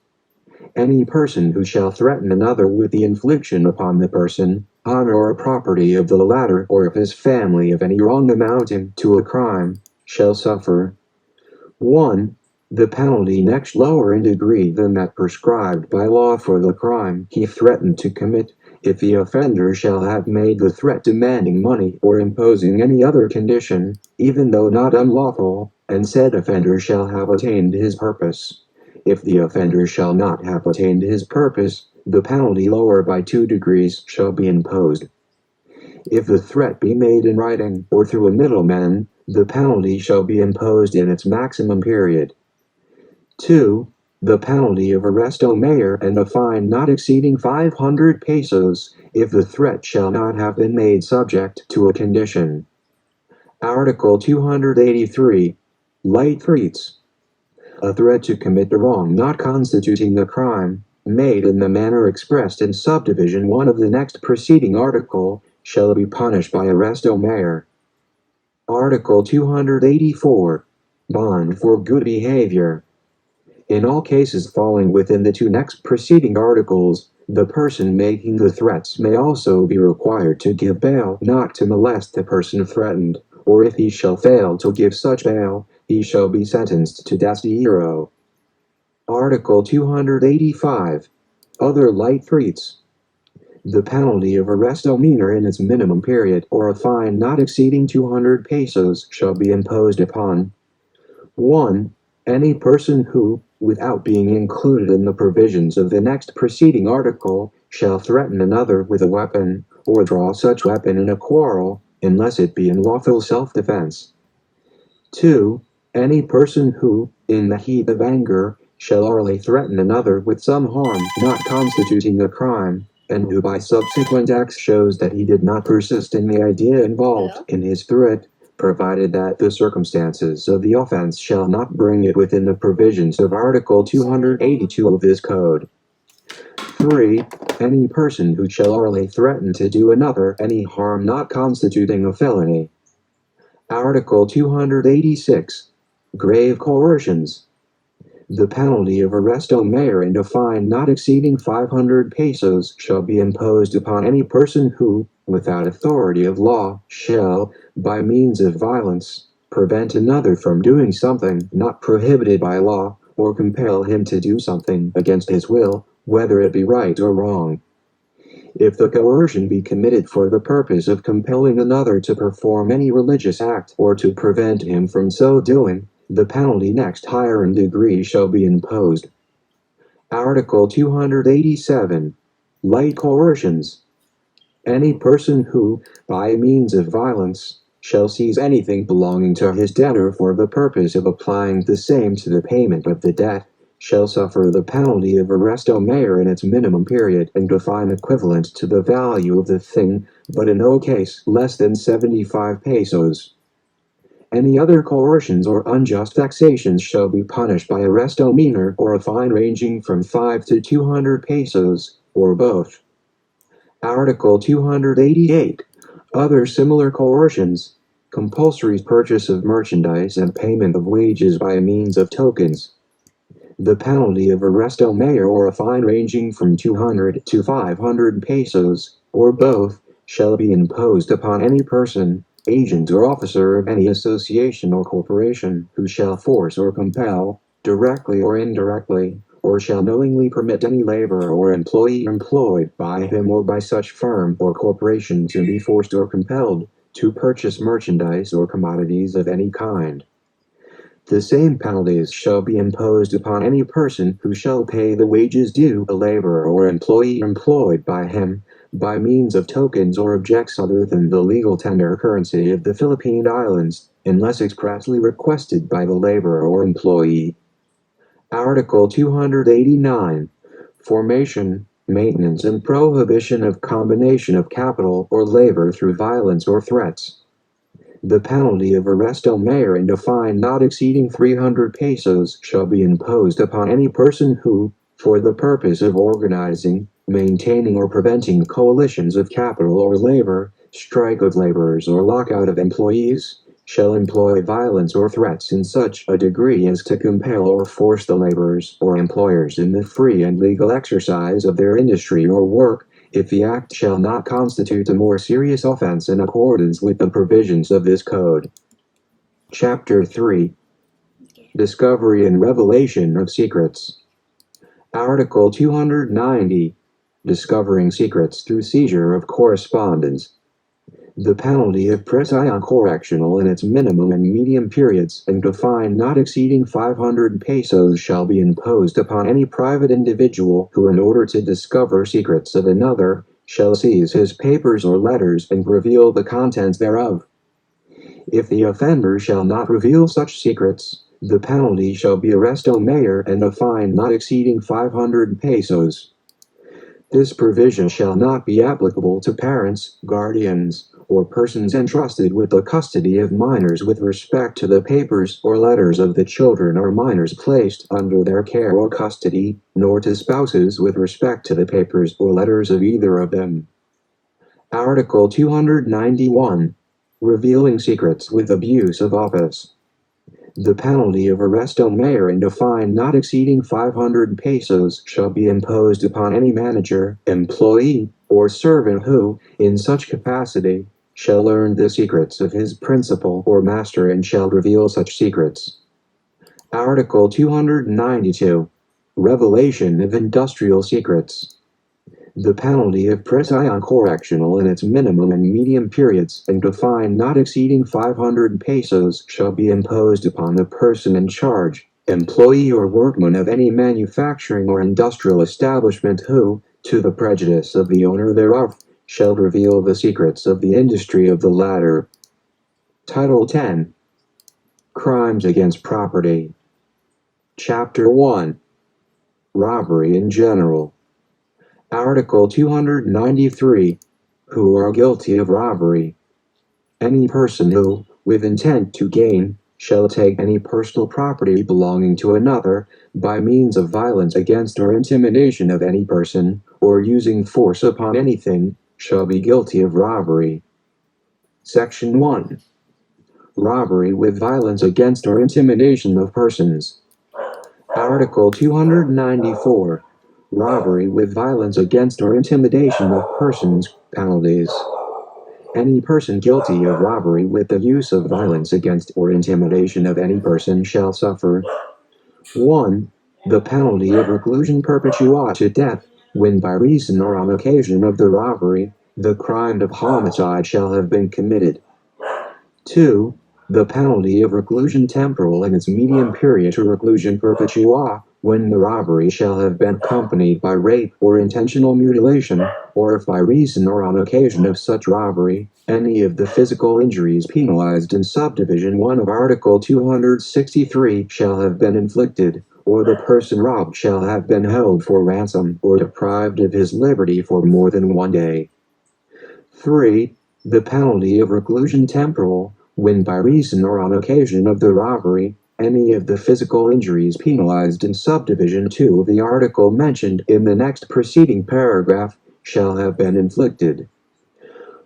Any person who shall threaten another with the infliction upon the person, honor or property of the latter or of his family of any wrong amounting to a crime, shall suffer 1. The penalty next lower in degree than that prescribed by law for the crime he threatened to commit, if the offender shall have made the threat demanding money or imposing any other condition, even though not unlawful, and said offender shall have attained his purpose. If the offender shall not have attained his purpose, the penalty lower by 2 degrees shall be imposed. If the threat be made in writing or through a middleman, the penalty shall be imposed in its maximum period. 2. The penalty of arresto mayor and a fine not exceeding 500 pesos, if the threat shall not have been made subject to a condition. Article 283. Light threats. A threat to commit a wrong not constituting a crime, made in the manner expressed in subdivision 1 of the next preceding article, shall be punished by arresto mayor. Article 284. Bond for good behavior. In all cases falling within the 2 next preceding articles, the person making the threats may also be required to give bail not to molest the person threatened, or if he shall fail to give such bail, he shall be sentenced to thereto. Article 285. Other light threats. The penalty of arresto minor in its minimum period or a fine not exceeding 200 pesos shall be imposed upon 1. Any person who, without being included in the provisions of the next preceding article, shall threaten another with a weapon, or draw such weapon in a quarrel, unless it be in lawful self-defense. 2. Any person who, in the heat of anger, shall orally threaten another with some harm not constituting a crime, and who by subsequent acts shows that he did not persist in the idea involved in his threat, provided that the circumstances of the offense shall not bring it within the provisions of Article 282 of this code. 3. Any person who shall orally threaten to do another any harm not constituting a felony. Article 286. Grave coercions. The penalty of arresto mayor and a fine not exceeding 500 pesos shall be imposed upon any person who, without authority of law, shall, by means of violence, prevent another from doing something not prohibited by law, or compel him to do something against his will, whether it be right or wrong. If the coercion be committed for the purpose of compelling another to perform any religious act or to prevent him from so doing, the penalty next higher in degree shall be imposed. Article 287. Light coercions. Any person who, by means of violence, shall seize anything belonging to his debtor for the purpose of applying the same to the payment of the debt, shall suffer the penalty of arresto mayor in its minimum period and a fine equivalent to the value of the thing, but in no case less than 75 pesos. Any other coercions or unjust vexations shall be punished by arresto minor or a fine ranging from 5 to 200 pesos, or both. Article 288. Other similar coercions. Compulsory purchase of merchandise and payment of wages by means of tokens. The penalty of arresto mayor or a fine ranging from 200 to 500 pesos, or both, shall be imposed upon any person agent or officer of any association or corporation who shall force or compel, directly or indirectly, or shall knowingly permit any laborer or employee employed by him or by such firm or corporation to be forced or compelled to purchase merchandise or commodities of any kind. The same penalties shall be imposed upon any person who shall pay the wages due a laborer or employee employed by him, by means of tokens or objects other than the legal tender currency of the Philippine Islands, unless expressly requested by the laborer or employee. Article 289. Formation, maintenance and prohibition of combination of capital or labor through violence or threats. The penalty of arresto mayor and a fine not exceeding 300 pesos shall be imposed upon any person who, for the purpose of organizing, maintaining or preventing coalitions of capital or labor, strike of laborers or lockout of employees, shall employ violence or threats in such a degree as to compel or force the laborers or employers in the free and legal exercise of their industry or work, if the act shall not constitute a more serious offense in accordance with the provisions of this code. Chapter 3. Discovery and revelation of secrets. Article 290. Discovering secrets through seizure of correspondence. The penalty of prison correctional in its minimum and medium periods and a fine not exceeding 500 pesos shall be imposed upon any private individual who, in order to discover secrets of another, shall seize his papers or letters and reveal the contents thereof. If the offender shall not reveal such secrets, the penalty shall be arresto mayor and a fine not exceeding 500 pesos. This provision shall not be applicable to parents, guardians, or persons entrusted with the custody of minors with respect to the papers or letters of the children or minors placed under their care or custody, nor to spouses with respect to the papers or letters of either of them. Article 291. Revealing secrets with abuse of office. The penalty of arresto mayor and a fine not exceeding 500 pesos shall be imposed upon any manager, employee, or servant who, in such capacity, shall learn the secrets of his principal or master and shall reveal such secrets. Article 292. Revelation of industrial secrets. The penalty of prison correctional in its minimum and medium periods and a fine not exceeding 500 pesos shall be imposed upon the person in charge, employee or workman of any manufacturing or industrial establishment who, to the prejudice of the owner thereof, shall reveal the secrets of the industry of the latter. Title 10. Crimes against property. Chapter 1. Robbery in general. Article 293. Who are guilty of robbery. Any person who, with intent to gain, shall take any personal property belonging to another, by means of violence against or intimidation of any person, or using force upon anything, shall be guilty of robbery. Section 1. Robbery with violence against or intimidation of persons. Article 294. Robbery with violence against or intimidation of persons. Penalties. Any person guilty of robbery with the use of violence against or intimidation of any person shall suffer 1. The penalty of reclusion perpetua to death, when by reason or on occasion of the robbery, the crime of homicide shall have been committed. 2. The penalty of reclusion temporal in its medium period to reclusion perpetua, when the robbery shall have been accompanied by rape or intentional mutilation, or if by reason or on occasion of such robbery, any of the physical injuries penalized in subdivision 1 of Article 263 shall have been inflicted, or the person robbed shall have been held for ransom or deprived of his liberty for more than 1 day. 3. The penalty of reclusion temporal, when by reason or on occasion of the robbery, any of the physical injuries penalized in subdivision 2 of the article mentioned in the next preceding paragraph shall have been inflicted.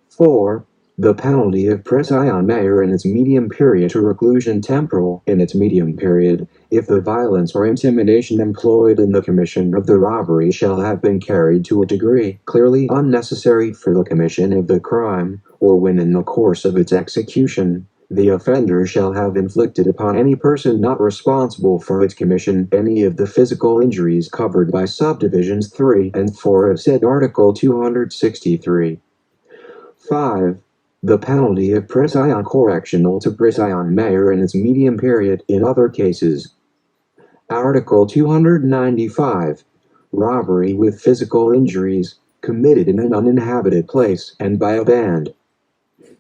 4. The penalty of praesion mare in its medium period to reclusion temporal in its medium period, if the violence or intimidation employed in the commission of the robbery shall have been carried to a degree clearly unnecessary for the commission of the crime, or when in the course of its execution, the offender shall have inflicted upon any person not responsible for its commission any of the physical injuries covered by subdivisions 3 and 4 of said Article 263. 5. The penalty of praesion correctional to praesion mare in its medium period in other cases. Article 295. Robbery with physical injuries, committed in an uninhabited place and by a band.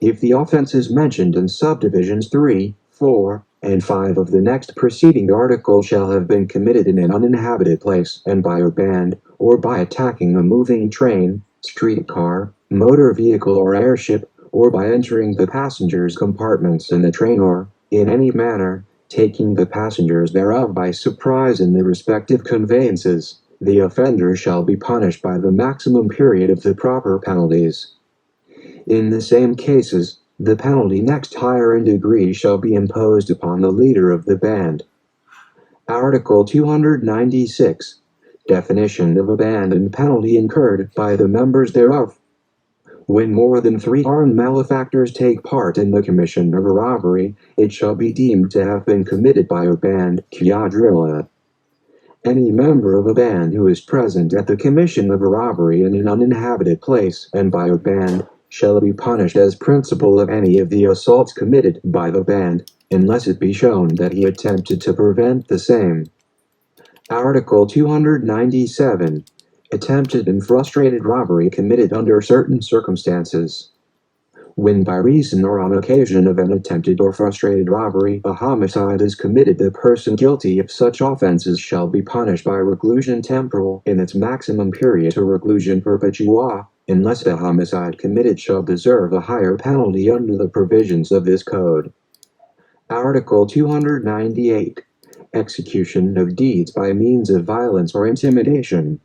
If the offenses mentioned in subdivisions 3, 4, and 5 of the next preceding article shall have been committed in an uninhabited place and by a band, or by attacking a moving train, streetcar, motor vehicle or airship, or by entering the passengers' compartments in the train or, in any manner, taking the passengers thereof by surprise in the respective conveyances, the offender shall be punished by the maximum period of the proper penalties. In the same cases, the penalty next higher in degree shall be imposed upon the leader of the band. Article 296. Definition of a band and penalty incurred by the members thereof. When more than 3 armed malefactors take part in the commission of a robbery, it shall be deemed to have been committed by a band, quadrilla. Any member of a band who is present at the commission of a robbery in an uninhabited place and by a band shall be punished as principal of any of the assaults committed by the band, unless it be shown that he attempted to prevent the same. Article 297. Attempted and frustrated robbery committed under certain circumstances. When by reason or on occasion of an attempted or frustrated robbery a homicide is committed, the person guilty of such offenses shall be punished by reclusion temporal in its maximum period to reclusion perpetua, unless the homicide committed shall deserve a higher penalty under the provisions of this code. Article 298. Execution of deeds by means of violence or intimidation.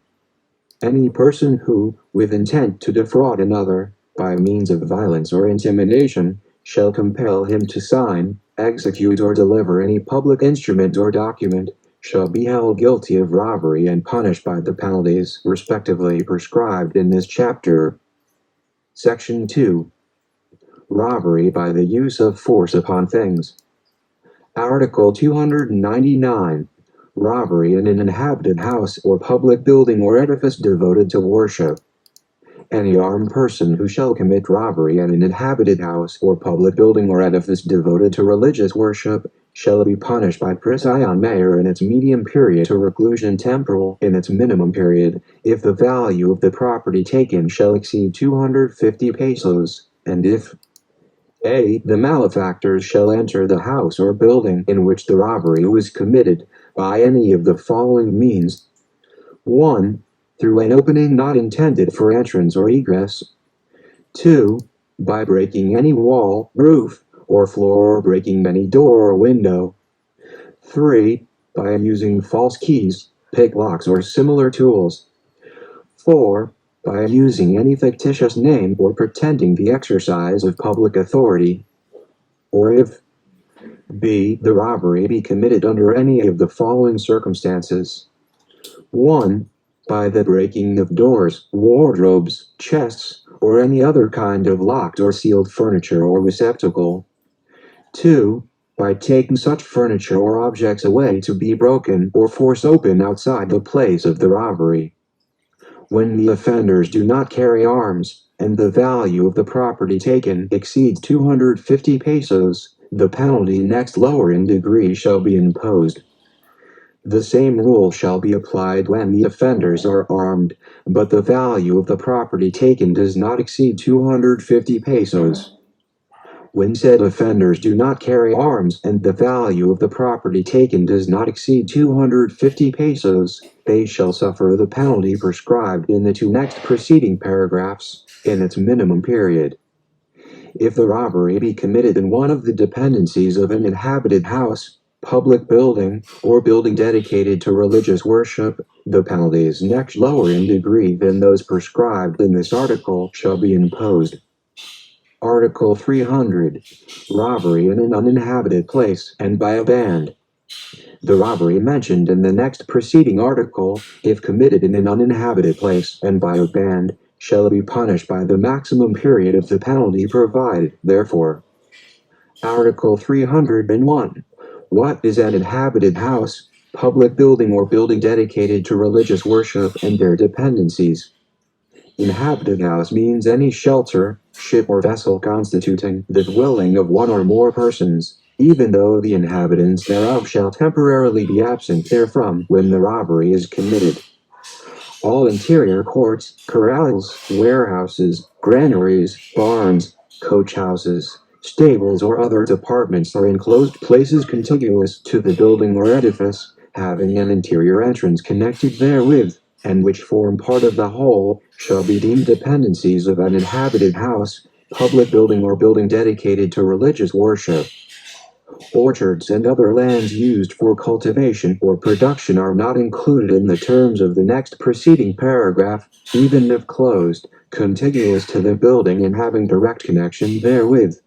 Any person who, with intent to defraud another, by means of violence or intimidation, shall compel him to sign, execute or deliver any public instrument or document, shall be held guilty of robbery and punished by the penalties respectively prescribed in this chapter. Section 2. Robbery by the use of force upon things. Article 299. Robbery in an inhabited house or public building or edifice devoted to worship. Any armed person who shall commit robbery in an inhabited house or public building or edifice devoted to religious worship shall be punished by praesion mare in its medium period to reclusion temporal in its minimum period, if the value of the property taken shall exceed 250 pesos, and if a. The malefactors shall enter the house or building in which the robbery was committed by any of the following means. 1. Through an opening not intended for entrance or egress. 2. By breaking any wall, roof, or floor, or breaking any door or window. 3. By using false keys, picklocks, or similar tools. 4. By using any fictitious name or pretending the exercise of public authority. Or if b. The robbery be committed under any of the following circumstances. 1. By the breaking of doors, wardrobes, chests, or any other kind of locked or sealed furniture or receptacle. 2. By taking such furniture or objects away to be broken or forced open outside the place of the robbery. When the offenders do not carry arms, and the value of the property taken exceeds 250 pesos, the penalty next lower in degree shall be imposed. The same rule shall be applied when the offenders are armed, but the value of the property taken does not exceed 250 pesos. When said offenders do not carry arms and the value of the property taken does not exceed 250 pesos, they shall suffer the penalty prescribed in the 2 next preceding paragraphs, in its minimum period. If the robbery be committed in one of the dependencies of an inhabited house, public building, or building dedicated to religious worship, the penalties next lower in degree than those prescribed in this article shall be imposed. Article 300. Robbery in an uninhabited place and by a band. The robbery mentioned in the next preceding article, if committed in an uninhabited place and by a band, shall be punished by the maximum period of the penalty provided, therefore. Article 301. What is an inhabited house, public building or building dedicated to religious worship and their dependencies? Inhabited house means any shelter, ship or vessel constituting the dwelling of one or more persons, even though the inhabitants thereof shall temporarily be absent therefrom when the robbery is committed. All interior courts, corrals, warehouses, granaries, barns, coach houses, stables or other departments or enclosed places contiguous to the building or edifice, having an interior entrance connected therewith, and which form part of the whole, shall be deemed dependencies of an inhabited house, public building or building dedicated to religious worship. Orchards and other lands used for cultivation or production are not included in the terms of the next preceding paragraph, even if closed, contiguous to the building and having direct connection therewith.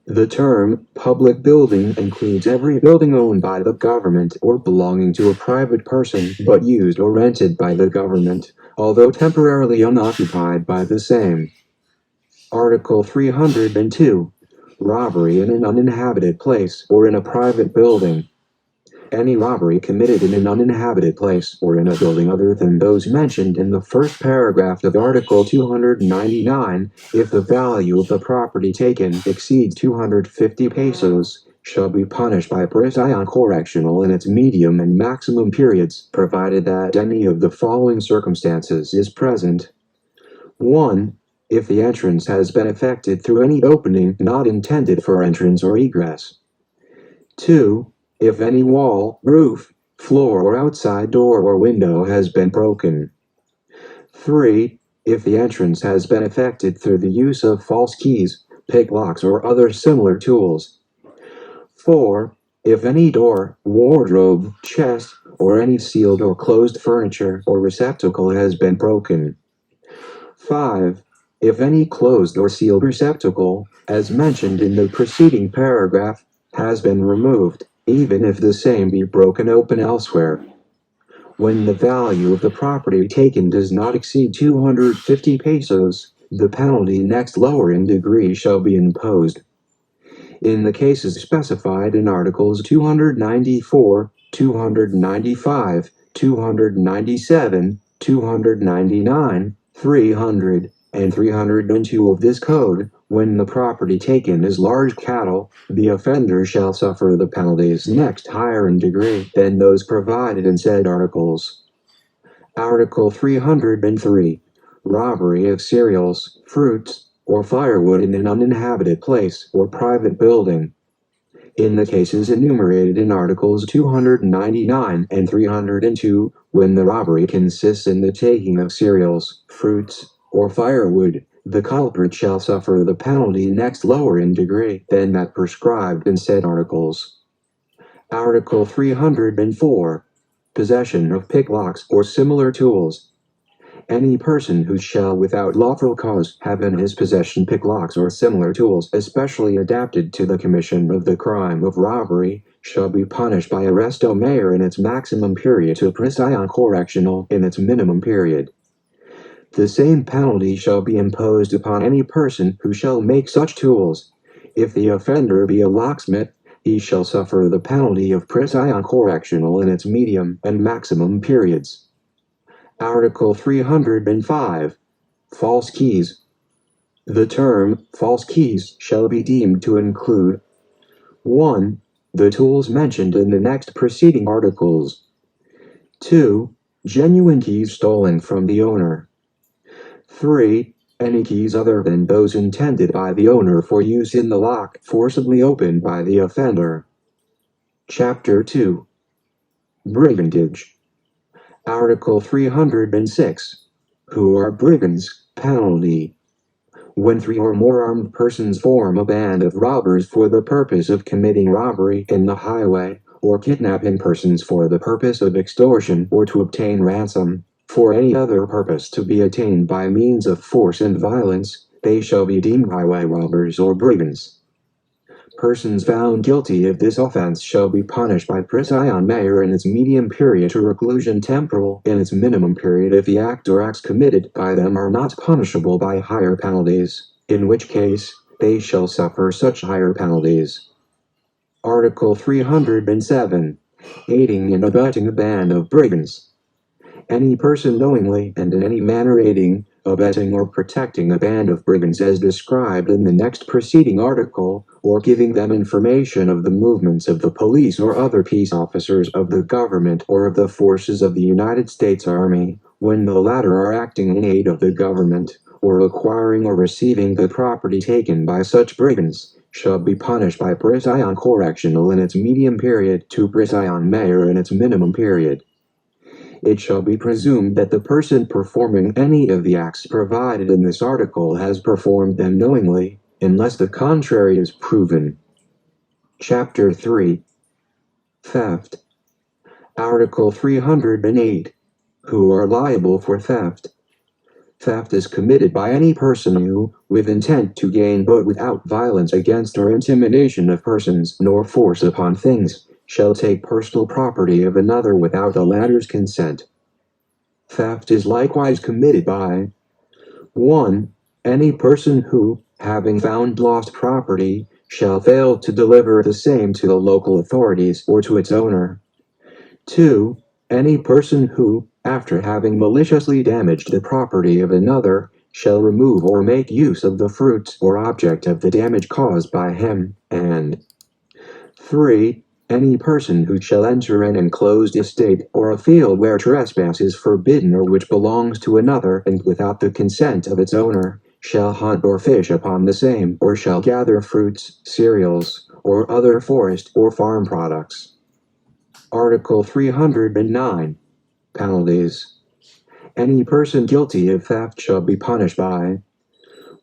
The term public building includes every building owned by the government or belonging to a private person but used or rented by the government, although temporarily unoccupied by the same. Article 302. Robbery in an uninhabited place or in a private building. Any robbery committed in an uninhabited place or in a building other than those mentioned in the first paragraph of Article 299, if the value of the property taken exceeds 250 pesos, shall be punished by prison correctional in its medium and maximum periods, provided that any of the following circumstances is present. 1. If the entrance has been effected through any opening not intended for entrance or egress. 2. If any wall, roof, floor or outside door or window has been broken. 3. If the entrance has been effected through the use of false keys, picklocks or other similar tools. 4. If any door, wardrobe, chest, or any sealed or closed furniture or receptacle has been broken. 5. If any closed or sealed receptacle, as mentioned in the preceding paragraph, has been removed, even if the same be broken open elsewhere. When the value of the property taken does not exceed 250 pesos, the penalty next lower in degree shall be imposed. In the cases specified in Articles 294, 295, 297, 299, 300, and 302 of this code, when the property taken is large cattle, the offender shall suffer the penalties next higher in degree than those provided in said articles. Article 303. Robbery of cereals, fruits, or firewood in an uninhabited place or private building. In the cases enumerated in Articles 299 and 302, when the robbery consists in the taking of cereals, fruits, or firewood, the culprit shall suffer the penalty next lower in degree than that prescribed in said articles. Article 304. Possession of picklocks or similar tools. Any person who shall without lawful cause have in his possession picklocks or similar tools especially adapted to the commission of the crime of robbery, shall be punished by arresto mayor in its maximum period to prison correctional in its minimum period. The same penalty shall be imposed upon any person who shall make such tools. If the offender be a locksmith, he shall suffer the penalty of prison correctional in its medium and maximum periods. Article 305. False keys. The term false keys shall be deemed to include 1. The tools mentioned in the next preceding articles. 2. Genuine keys stolen from the owner. 3. Any keys other than those intended by the owner for use in the lock forcibly opened by the offender. Chapter 2. Brigandage. Article 306. Who are brigands? Penalty. When 3 or more armed persons form a band of robbers for the purpose of committing robbery in the highway, or kidnapping persons for the purpose of extortion or to obtain ransom, for any other purpose to be attained by means of force and violence, they shall be deemed highway robbers or brigands. Persons found guilty of this offense shall be punished by prison mayor in its medium period to reclusion temporal in its minimum period if the act or acts committed by them are not punishable by higher penalties, in which case they shall suffer such higher penalties. Article 307. Aiding and abetting a band of brigands. Any person knowingly and in any manner aiding, abetting or protecting a band of brigands as described in the next preceding article, or giving them information of the movements of the police or other peace officers of the government or of the forces of the United States Army, when the latter are acting in aid of the government, or acquiring or receiving the property taken by such brigands, shall be punished by prison correctional in its medium period to prison mayor in its minimum period. It shall be presumed that the person performing any of the acts provided in this article has performed them knowingly, unless the contrary is proven. Chapter 3. Theft. Article 308. Who are liable for theft? Theft is committed by any person who, with intent to gain but without violence against or intimidation of persons nor force upon things, shall take personal property of another without the latter's consent. Theft is likewise committed by 1. Any person who, having found lost property, shall fail to deliver the same to the local authorities or to its owner. 2. Any person who, after having maliciously damaged the property of another, shall remove or make use of the fruits or object of the damage caused by him, and 3. Any person who shall enter an enclosed estate or a field where trespass is forbidden or which belongs to another and without the consent of its owner, shall hunt or fish upon the same or shall gather fruits, cereals, or other forest or farm products. Article 309. Penalties. Any person guilty of theft shall be punished by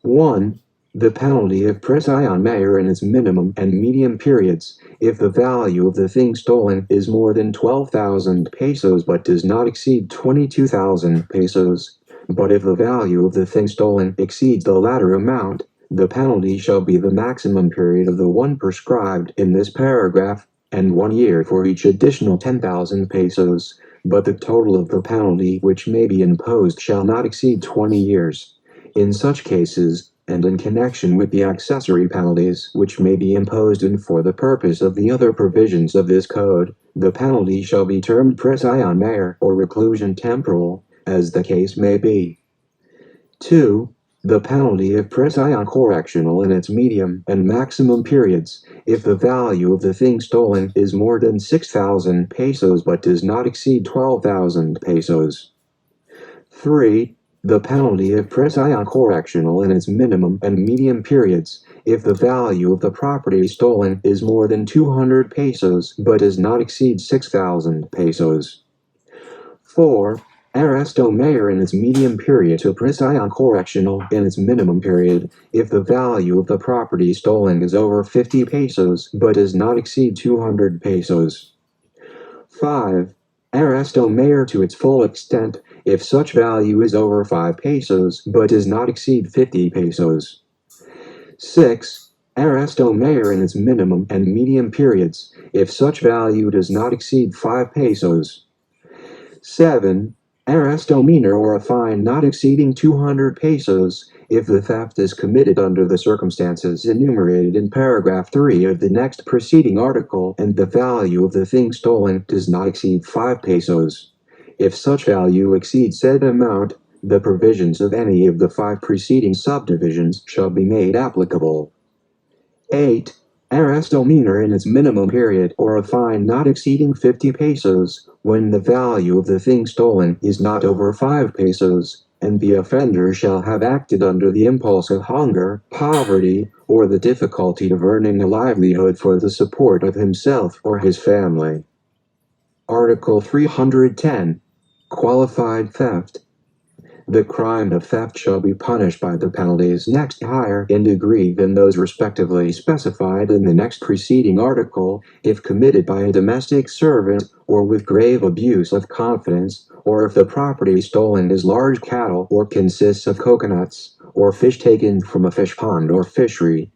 1. The penalty of prison mayor in its minimum and medium periods, if the value of the thing stolen is more than 12,000 pesos but does not exceed 22,000 pesos. But if the value of the thing stolen exceeds the latter amount, the penalty shall be the maximum period of the one prescribed in this paragraph, and 1 year for each additional 10,000 pesos, but the total of the penalty which may be imposed shall not exceed 20 years. In such cases, and in connection with the accessory penalties which may be imposed and for the purpose of the other provisions of this code, the penalty shall be termed prison mayor or reclusion temporal, as the case may be. 2. The penalty of prison correctional in its medium and maximum periods, if the value of the thing stolen is more than 6,000 pesos but does not exceed 12,000 pesos. 3. The penalty of prison correctional in its minimum and medium periods, if the value of the property stolen is more than 200 pesos but does not exceed 6,000 pesos. 4. Arresto mayor in its medium period to prison correctional in its minimum period, if the value of the property stolen is over 50 pesos but does not exceed 200 pesos. 5. Arresto mayor to its full extent, if such value is over 5 pesos but does not exceed 50 pesos. 6. Arresto mayor in its minimum and medium periods, if such value does not exceed 5 pesos. 7. Arresto minor or a fine not exceeding 200 pesos, if the theft is committed under the circumstances enumerated in paragraph 3 of the next preceding article and the value of the thing stolen does not exceed 5 pesos. If such value exceeds said amount, the provisions of any of the 5 preceding subdivisions shall be made applicable. 8. Arresto minor in its minimum period or a fine not exceeding 50 pesos, when the value of the thing stolen is not over 5 pesos, and the offender shall have acted under the impulse of hunger, poverty, or the difficulty of earning a livelihood for the support of himself or his family. Article 310. Qualified theft. The crime of theft shall be punished by the penalties next higher in degree than those respectively specified in the next preceding article, if committed by a domestic servant, or with grave abuse of confidence, or if the property stolen is large cattle or consists of coconuts, or fish taken from a fish pond or fishery.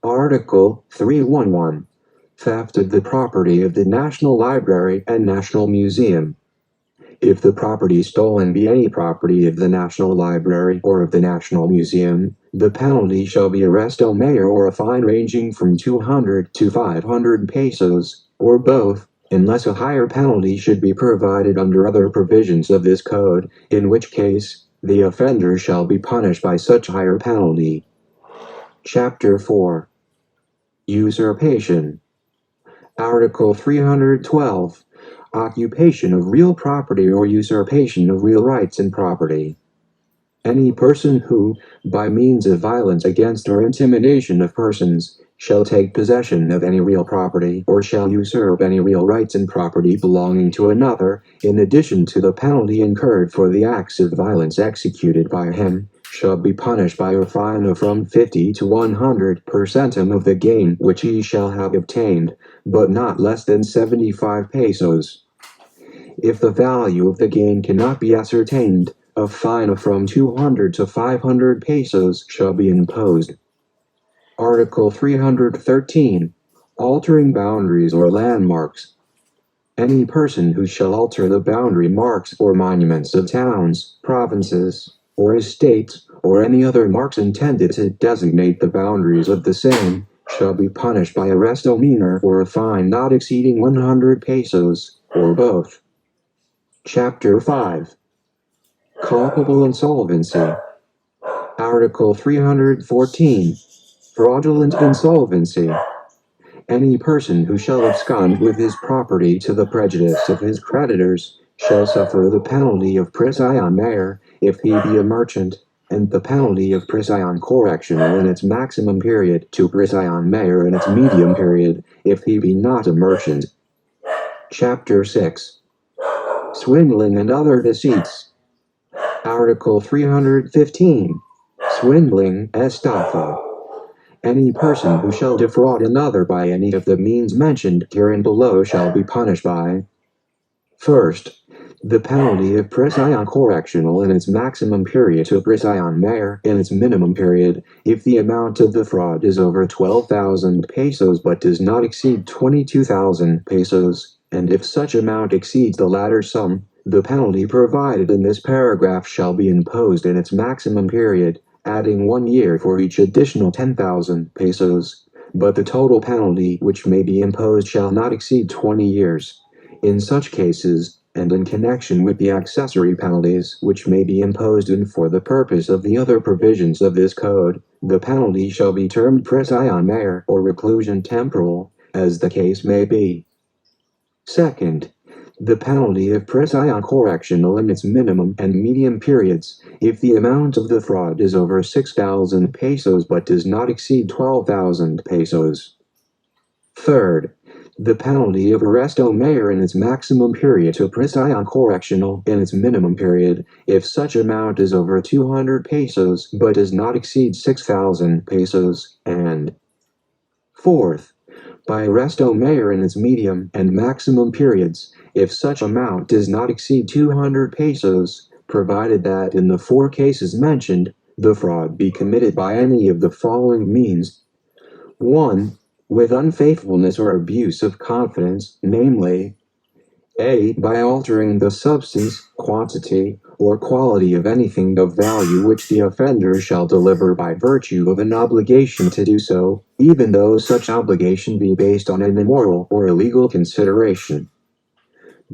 Article 311. Theft of the property of the National Library and National Museum. If the property stolen be any property of the National Library or of the National Museum, the penalty shall be arrest au mayor or a fine ranging from 200 to 500 pesos, or both, unless a higher penalty should be provided under other provisions of this code, in which case, the offender shall be punished by such higher penalty. Chapter 4. Usurpation. Article 312. Occupation of real property or usurpation of real rights and property. Any person who, by means of violence against or intimidation of persons, shall take possession of any real property or shall usurp any real rights and property belonging to another, in addition to the penalty incurred for the acts of violence executed by him, shall be punished by a fine of from 50 to 100% of the gain which he shall have obtained, but not less than 75 pesos. If the value of the gain cannot be ascertained, a fine of from 200 to 500 pesos shall be imposed. Article 313. Altering boundaries or landmarks. Any person who shall alter the boundary marks or monuments of towns, provinces, or estates, or any other marks intended to designate the boundaries of the same, shall be punished by arrest au mayor or a fine not exceeding 100 pesos, or both. Chapter 5. Culpable insolvency. Article 314. Fraudulent insolvency. Any person who shall abscond with his property to the prejudice of his creditors shall suffer the penalty of prison mayor if he be a merchant, and the penalty of prison correctional in its maximum period to prison mayor in its medium period if he be not a merchant. Chapter 6. Swindling and other deceits. Article 315. Swindling, estafa. Any person who shall defraud another by any of the means mentioned herein below shall be punished by: first, the penalty of prison correctional in its maximum period to prison mayor in its minimum period, if the amount of the fraud is over 12,000 pesos but does not exceed 22,000 pesos, and if such amount exceeds the latter sum, the penalty provided in this paragraph shall be imposed in its maximum period, adding 1 year for each additional 10,000 pesos, but the total penalty which may be imposed shall not exceed 20 years. In such cases, and in connection with the accessory penalties which may be imposed and for the purpose of the other provisions of this code, the penalty shall be termed prison mayor or reclusion temporal, as the case may be. Second, the penalty of prison correctional in its minimum and medium periods, if the amount of the fraud is over 6,000 pesos but does not exceed 12,000 pesos. Third, the penalty of arrest au mayor in its maximum period to prison correctional in its minimum period, if such amount is over 200 pesos but does not exceed 6,000 pesos, and fourth, by arrest au mayor in its medium and maximum periods, if such amount does not exceed 200 pesos, provided that in the 4 cases mentioned, the fraud be committed by any of the following means: 1. With unfaithfulness or abuse of confidence, namely, a. By altering the substance, quantity, or quality of anything of value which the offender shall deliver by virtue of an obligation to do so, even though such obligation be based on an immoral or illegal consideration.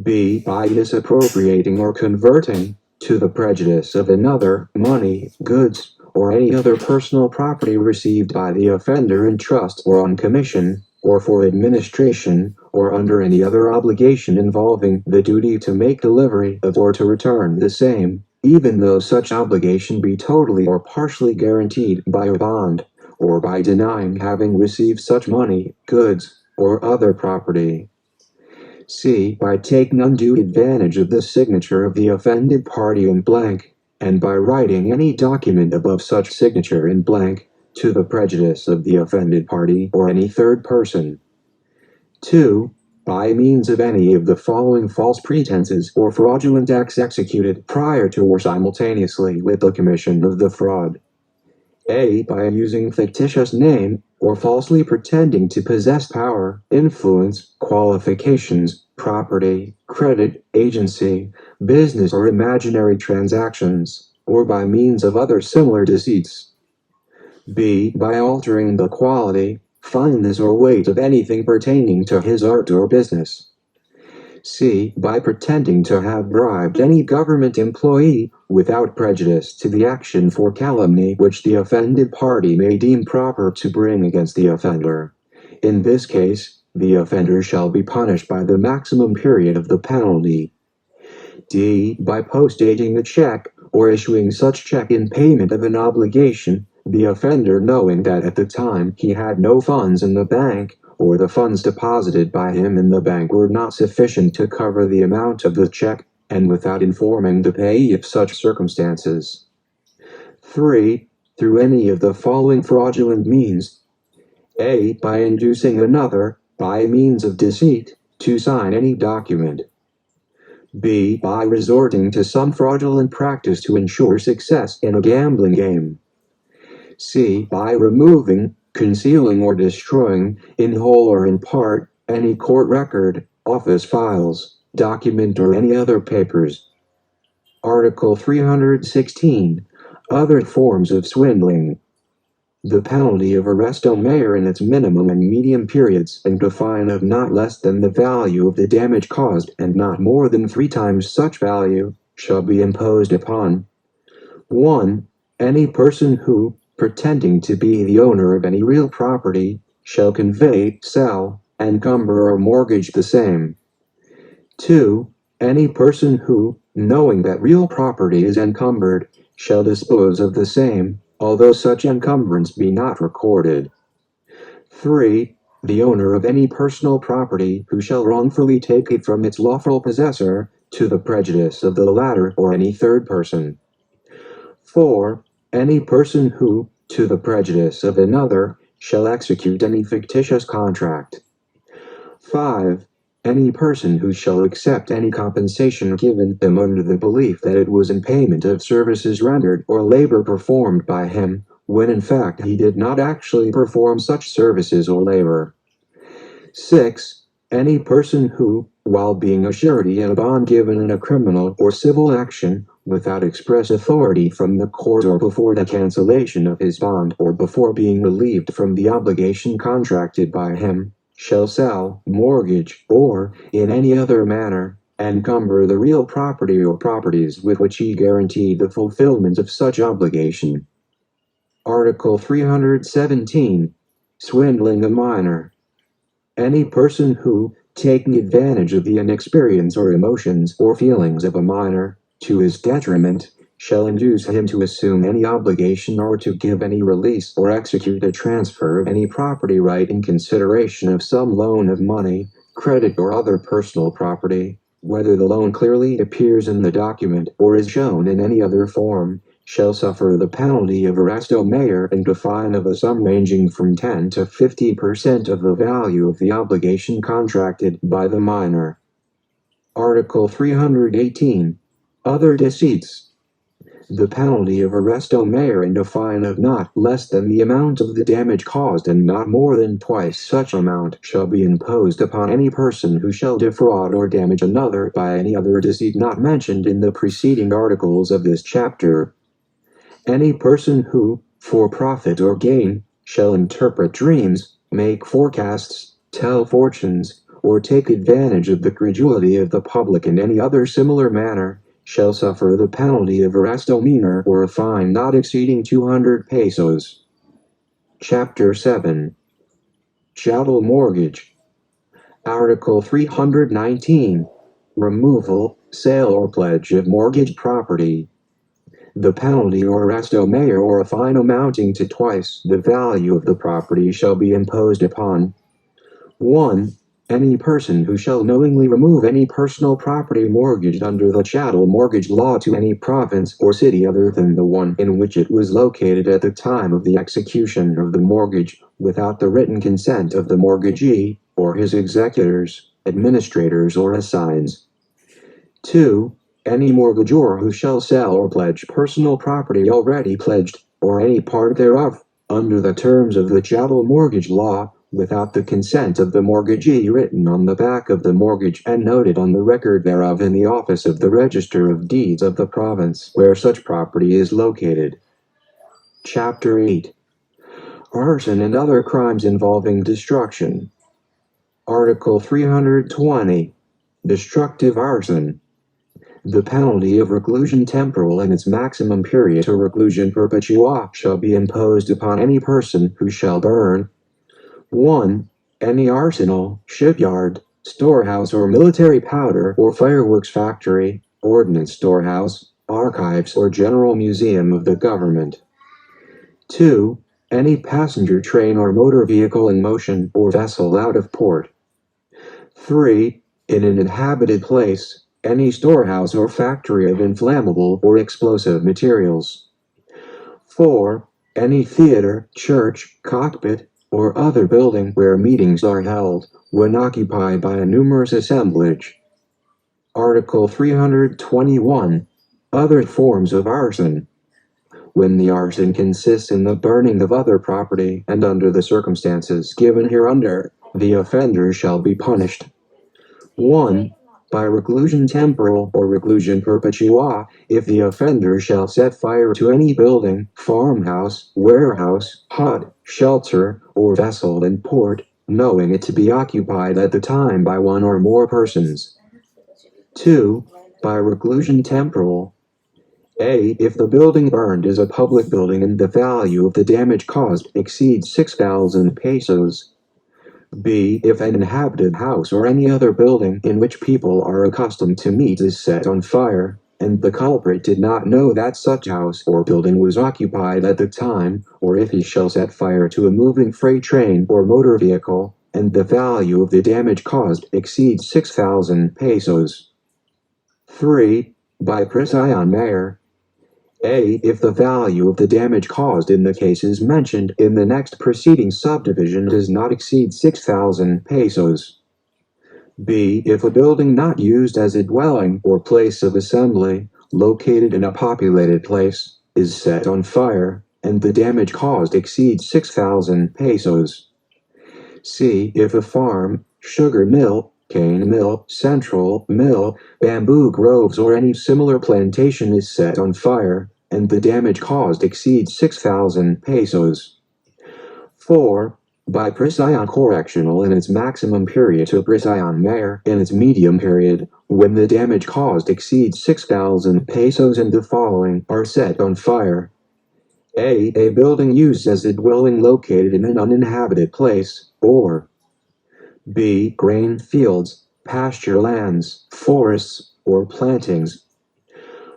B. By misappropriating or converting, to the prejudice of another, money, goods, or any other personal property received by the offender in trust or on commission, or for administration, or under any other obligation involving the duty to make delivery of or to return the same, even though such obligation be totally or partially guaranteed by a bond, or by denying having received such money, goods, or other property. C. By taking undue advantage of the signature of the offended party in blank, and by writing any document above such signature in blank, to the prejudice of the offended party or any third person. 2. by means of any of the following false pretenses or fraudulent acts executed prior to or simultaneously with the commission of the fraud. A. By using fictitious name, or falsely pretending to possess power, influence, qualifications, property, credit, agency, business or imaginary transactions, or by means of other similar deceits. B. By altering the quality, fineness or weight of anything pertaining to his art or business. C. By pretending to have bribed any government employee, without prejudice to the action for calumny which the offended party may deem proper to bring against the offender. In this case, the offender shall be punished by the maximum period of the penalty. D. By postdating a check, or issuing such check in payment of an obligation, the offender knowing that at the time he had no funds in the bank, or the funds deposited by him in the bank were not sufficient to cover the amount of the check, and without informing the payee of such circumstances. 3. Through any of the following fraudulent means. A. By inducing another, by means of deceit, to sign any document. B. By resorting to some fraudulent practice to ensure success in a gambling game. C. By removing, concealing or destroying, in whole or in part, any court record, office files, document or any other papers. Article 316. Other forms of swindling. The penalty of arresto mare in its minimum and medium periods and a fine of not less than the value of the damage caused and not more than 3 times such value, shall be imposed upon 1. Any person who, pretending to be the owner of any real property, shall convey, sell, encumber or mortgage the same. 2. Any person who, knowing that real property is encumbered, shall dispose of the same, although such encumbrance be not recorded. 3. The owner of any personal property who shall wrongfully take it from its lawful possessor, to the prejudice of the latter or any third person. 4. Any person who, to the prejudice of another, shall execute any fictitious contract. 5. Any person who shall accept any compensation given him under the belief that it was in payment of services rendered or labor performed by him, when in fact he did not actually perform such services or labor. 6. Any person who, while being a surety in a bond given in a criminal or civil action, without express authority from the court or before the cancellation of his bond or before being relieved from the obligation contracted by him, shall sell, mortgage, or, in any other manner, encumber the real property or properties with which he guaranteed the fulfillment of such obligation. Article 317. Swindling a minor. Any person who, taking advantage of the inexperience or emotions or feelings of a minor, to his detriment, shall induce him to assume any obligation or to give any release or execute a transfer of any property right in consideration of some loan of money, credit or other personal property, whether the loan clearly appears in the document or is shown in any other form, shall suffer the penalty of arresto mare and a fine of a sum ranging from 10 to 50% of the value of the obligation contracted by the minor. Article 318. Other deceits. The penalty of arresto mare and a fine of not less than the amount of the damage caused and not more than twice such amount shall be imposed upon any person who shall defraud or damage another by any other deceit not mentioned in the preceding articles of this chapter. Any person who, for profit or gain, shall interpret dreams, make forecasts, tell fortunes, or take advantage of the credulity of the public in any other similar manner, shall suffer the penalty of arresto minor or a fine not exceeding 200 pesos. Chapter 7. Chattel mortgage. Article 319. Removal, sale or pledge of mortgage property. The penalty or arresto mare or a fine amounting to twice the value of the property shall be imposed upon 1. Any person who shall knowingly remove any personal property mortgaged under the chattel mortgage law to any province or city other than the one in which it was located at the time of the execution of the mortgage, without the written consent of the mortgagee, or his executors, administrators or assigns. 2. Any mortgagor who shall sell or pledge personal property already pledged, or any part thereof, under the terms of the chattel mortgage law, without the consent of the mortgagee, written on the back of the mortgage and noted on the record thereof in the office of the Register of Deeds of the province where such property is located. Chapter 8. Arson and other crimes involving destruction. Article 320. Destructive arson. The penalty of reclusion temporal and its maximum period to reclusion perpetua shall be imposed upon any person who shall burn 1. Any arsenal, shipyard, storehouse or military powder or fireworks factory, ordnance storehouse, archives or general museum of the government. 2. Any passenger train or motor vehicle in motion or vessel out of port. 3. In an inhabited place, any storehouse or factory of inflammable or explosive materials. 4. Any theater, church, cockpit, or other building where meetings are held, when occupied by a numerous assemblage. Article 321. Other forms of arson. When the arson consists in the burning of other property and under the circumstances given hereunder, the offender shall be punished. 1. By reclusion temporal or reclusion perpetua, if the offender shall set fire to any building, farmhouse, warehouse, hut, shelter, or vessel in port, knowing it to be occupied at the time by one or more persons. 2. By reclusion temporal, A. If the building burned is a public building and the value of the damage caused exceeds 6,000 pesos. B. If an inhabited house or any other building in which people are accustomed to meet is set on fire, and the culprit did not know that such house or building was occupied at the time, or if he shall set fire to a moving freight train or motor vehicle, and the value of the damage caused exceeds 6,000 pesos. 3. By prisión mayor, A. If the value of the damage caused in the cases mentioned in the next preceding subdivision does not exceed 6,000 pesos. B. If a building not used as a dwelling or place of assembly, located in a populated place, is set on fire, and the damage caused exceeds 6,000 pesos. C. If a farm, sugar mill, cane mill, central mill, bamboo groves or any similar plantation is set on fire, and the damage caused exceeds 6,000 pesos. 4. By prisión correctional in its maximum period to prisión mayor in its medium period, when the damage caused exceeds 6,000 pesos and the following are set on fire. A. A building used as a dwelling located in an uninhabited place, or B. Grain fields, pasture lands, forests, or plantings.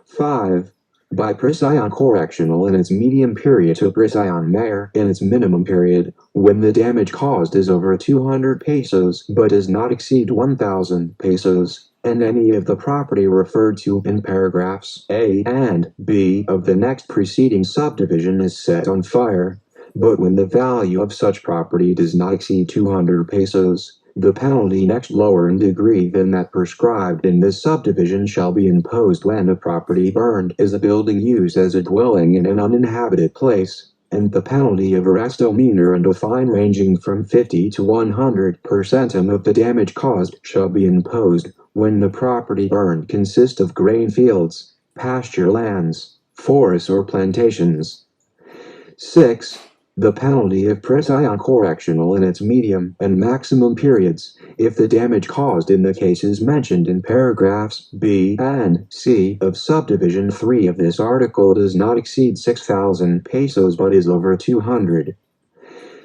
5. By prisión correctional in its medium period to prisión mayor in its minimum period, when the damage caused is over 200 pesos but does not exceed 1,000 pesos, and any of the property referred to in paragraphs A and B of the next preceding subdivision is set on fire, but when the value of such property does not exceed 200 pesos, the penalty next lower in degree than that prescribed in this subdivision shall be imposed when the property burned is a building used as a dwelling in an uninhabited place, and the penalty of arresto minor and a fine ranging from 50 to 100% of the damage caused shall be imposed when the property burned consists of grain fields, pasture lands, forests or plantations. 6. The penalty of prisión correctional in its medium and maximum periods, if the damage caused in the cases mentioned in paragraphs B and C of subdivision 3 of this article does not exceed 6,000 pesos but is over 200.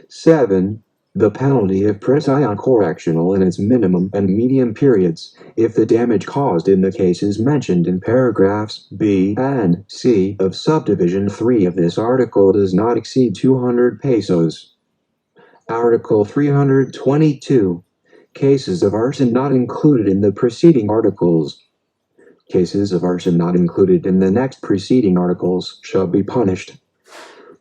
7. The penalty of prisión correctional in its minimum and medium periods, if the damage caused in the cases mentioned in paragraphs B and C of subdivision 3 of this article does not exceed 200 pesos. Article 322. Cases of arson not included in the preceding articles. Cases of arson not included in the next preceding articles shall be punished.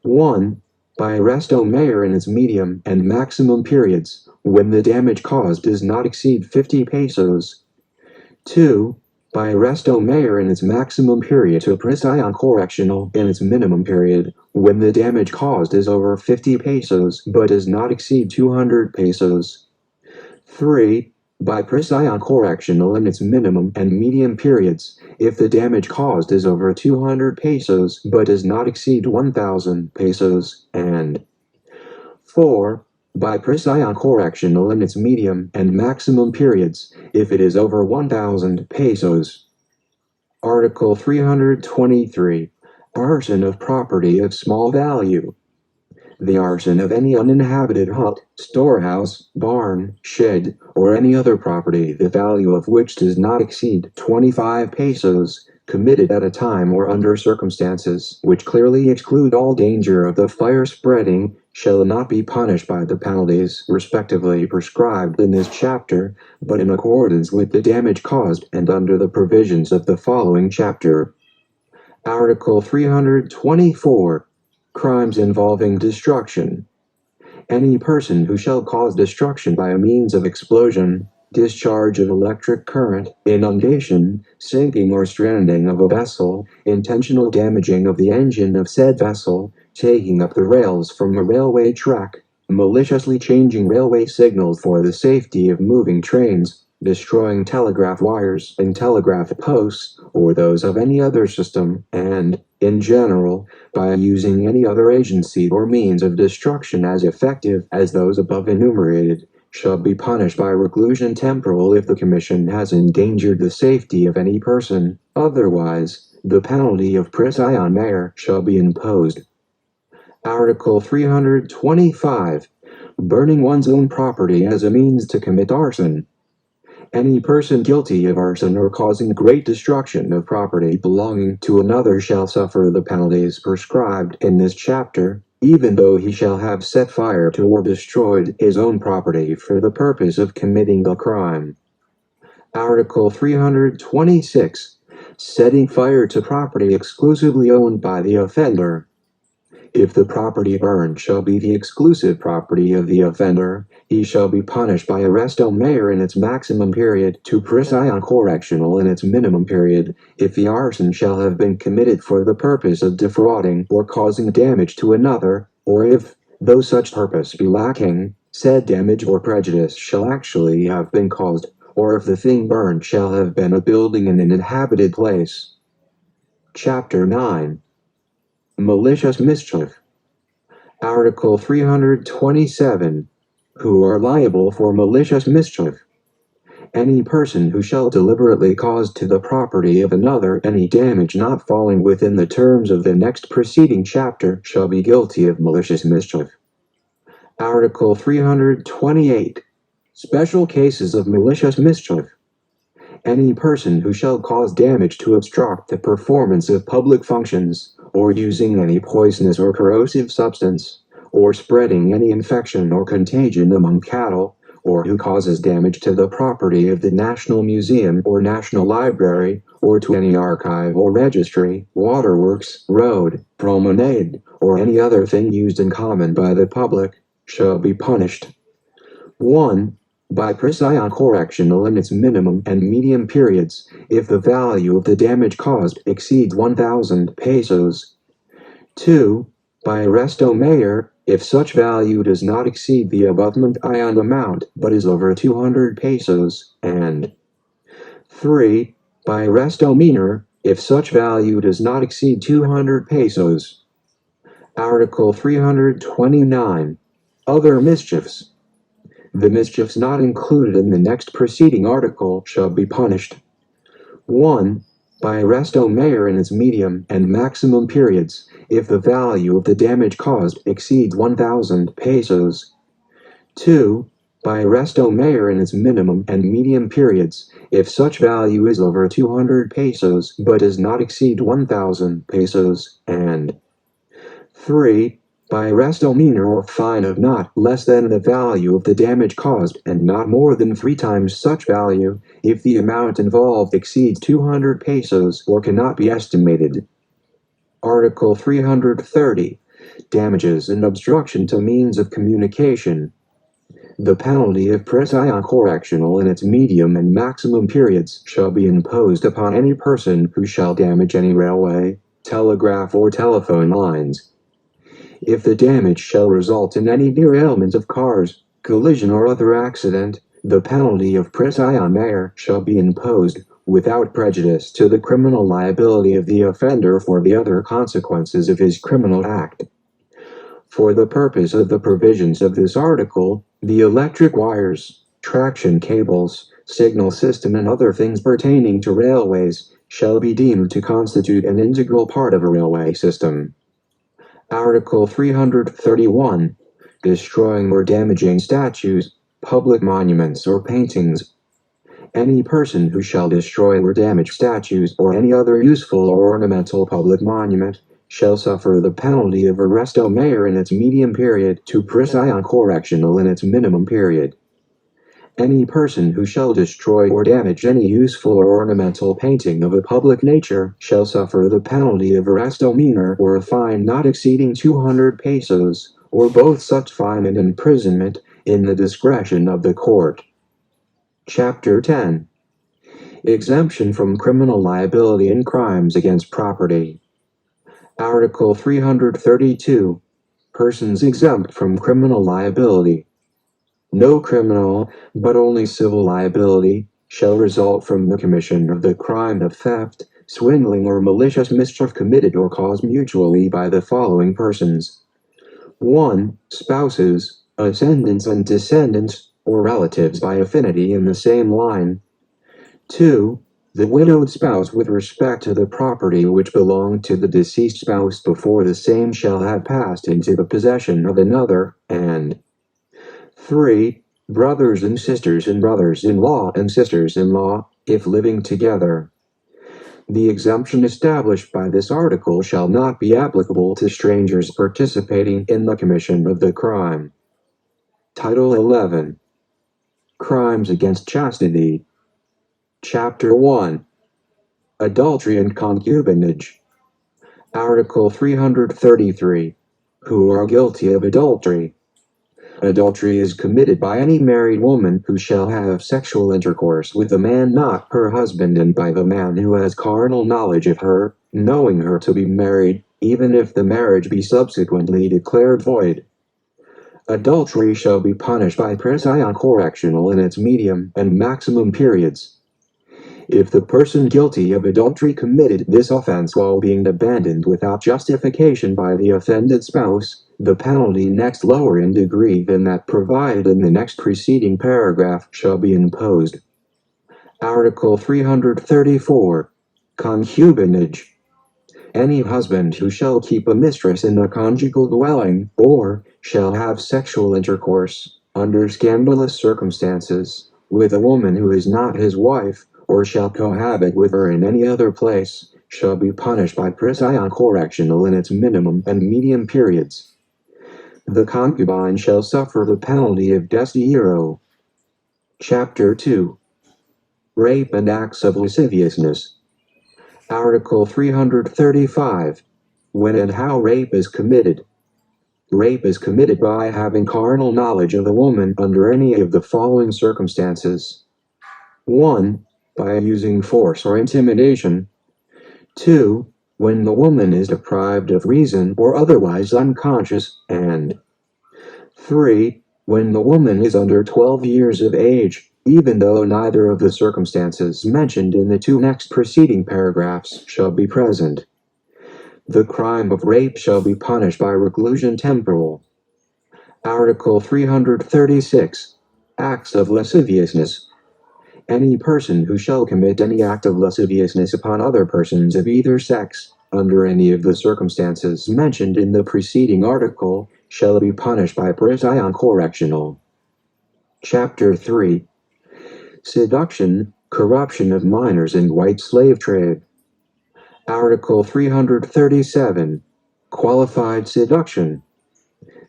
1. by resto mayor in its medium and maximum periods, when the damage caused does not exceed 50 pesos. 2. By resto mayor in its maximum period to prisión correccional in its minimum period, when the damage caused is over 50 pesos but does not exceed 200 pesos. 3. By prisión correccional in its minimum and medium periods, if the damage caused is over 200 pesos but does not exceed 1,000 pesos, and 4. By prisión correccional in its medium and maximum periods, if it is over 1,000 pesos. Article 323. Arson of property of small value. The arson of any uninhabited hut, storehouse, barn, shed, or any other property the value of which does not exceed 25 pesos, committed at a time or under circumstances which clearly exclude all danger of the fire spreading, shall not be punished by the penalties respectively prescribed in this chapter, but in accordance with the damage caused and under the provisions of the following chapter. Article 324. Crimes involving destruction. Any person who shall cause destruction by a means of explosion, discharge of electric current, inundation, sinking or stranding of a vessel, intentional damaging of the engine of said vessel, taking up the rails from a railway track, maliciously changing railway signals for the safety of moving trains, destroying telegraph wires and telegraph posts, or those of any other system, and, in general, by using any other agency or means of destruction as effective as those above enumerated, shall be punished by reclusion temporal if the commission has endangered the safety of any person. Otherwise, the penalty of prisión mayor shall be imposed. Article 325. Burning one's own property as a means to commit arson. Any person guilty of arson or causing great destruction of property belonging to another shall suffer the penalties prescribed in this chapter, even though he shall have set fire to or destroyed his own property for the purpose of committing the crime. Article 326. Setting fire to property exclusively owned by the offender. If the property burned shall be the exclusive property of the offender, he shall be punished by arresto mayor in its maximum period to prisión correccional in its minimum period, if the arson shall have been committed for the purpose of defrauding or causing damage to another, or if, though such purpose be lacking, said damage or prejudice shall actually have been caused, or if the thing burned shall have been a building in an inhabited place. Chapter 9. Malicious mischief. Article 327. Who are liable for malicious mischief? Any person who shall deliberately cause to the property of another any damage not falling within the terms of the next preceding chapter shall be guilty of malicious mischief. Article 328. Special cases of malicious mischief. Any person who shall cause damage to obstruct the performance of public functions, or using any poisonous or corrosive substance, or spreading any infection or contagion among cattle, or who causes damage to the property of the National Museum or National Library, or to any archive or registry, waterworks, road, promenade, or any other thing used in common by the public, shall be punished. 1. By prisión correccional in its minimum and medium periods, if the value of the damage caused exceeds 1,000 pesos. 2. By arresto mayor, if such value does not exceed the above-mentioned amount but is over 200 pesos, and 3. By arresto menor, if such value does not exceed 200 pesos. Article 329. Other mischiefs. The mischiefs not included in the next preceding article shall be punished. 1. By arresto mayor in its medium and maximum periods, if the value of the damage caused exceeds 1,000 pesos. 2. By arresto mayor in its minimum and medium periods, if such value is over 200 pesos but does not exceed 1,000 pesos, and 3. By arresto menor or fine of not less than the value of the damage caused and not more than 3 times such value, if the amount involved exceeds 200 pesos or cannot be estimated. Article 330. Damages and obstruction to means of communication. The penalty of presidial correctional in its medium and maximum periods shall be imposed upon any person who shall damage any railway, telegraph or telephone lines. If the damage shall result in any derailment of cars, collision or other accident, the penalty of presidial mayor shall be imposed, without prejudice to the criminal liability of the offender for the other consequences of his criminal act. For the purpose of the provisions of this article, the electric wires, traction cables, signal system and other things pertaining to railways shall be deemed to constitute an integral part of a railway system. Article 331. Destroying or damaging statues, public monuments or paintings. Any person who shall destroy or damage statues or any other useful or ornamental public monument shall suffer the penalty of arresto mayor in its medium period to presidial correctional in its minimum period. Any person who shall destroy or damage any useful or ornamental painting of a public nature shall suffer the penalty of arresto minor or a fine not exceeding 200 pesos, or both such fine and imprisonment, in the discretion of the court. Chapter 10. Exemption from criminal liability in crimes against property. Article 332. Persons exempt from criminal liability. No criminal, but only civil liability, shall result from the commission of the crime of theft, swindling or malicious mischief committed or caused mutually by the following persons. 1. Spouses, ascendants and descendants, or relatives by affinity in the same line. 2. The widowed spouse with respect to the property which belonged to the deceased spouse before the same shall have passed into the possession of another, and 3. Brothers and sisters and brothers-in-law and sisters-in-law, if living together. The exemption established by this article shall not be applicable to strangers participating in the commission of the crime. Title 11. Crimes against chastity. Chapter 1. Adultery and concubinage. Article 333. Who are guilty of adultery? Adultery is committed by any married woman who shall have sexual intercourse with a man not her husband, and by the man who has carnal knowledge of her, knowing her to be married, even if the marriage be subsequently declared void. Adultery shall be punished by presidial correctional in its medium and maximum periods. If the person guilty of adultery committed this offense while being abandoned without justification by the offended spouse, the penalty next lower in degree than that provided in the next preceding paragraph shall be imposed. Article 334. Concubinage. Any husband who shall keep a mistress in a conjugal dwelling, or shall have sexual intercourse, under scandalous circumstances, with a woman who is not his wife, or shall cohabit with her in any other place, shall be punished by presidial correctional in its minimum and medium periods. The concubine shall suffer the penalty of desterro. Chapter 2. Rape and acts of lasciviousness. Article 335. When and how rape is committed. Rape is committed by having carnal knowledge of the woman under any of the following circumstances. 1. By using force or intimidation. 2. When the woman is deprived of reason or otherwise unconscious, and 3. When the woman is under 12 years of age, even though neither of the circumstances mentioned in the two next preceding paragraphs shall be present. The crime of rape shall be punished by reclusion temporal. Article 336. Acts of lasciviousness. Any person who shall commit any act of lasciviousness upon other persons of either sex, under any of the circumstances mentioned in the preceding article, shall be punished by presidial correctional. Chapter 3. Seduction, corruption of minors and white slave trade. Article 337. Qualified seduction.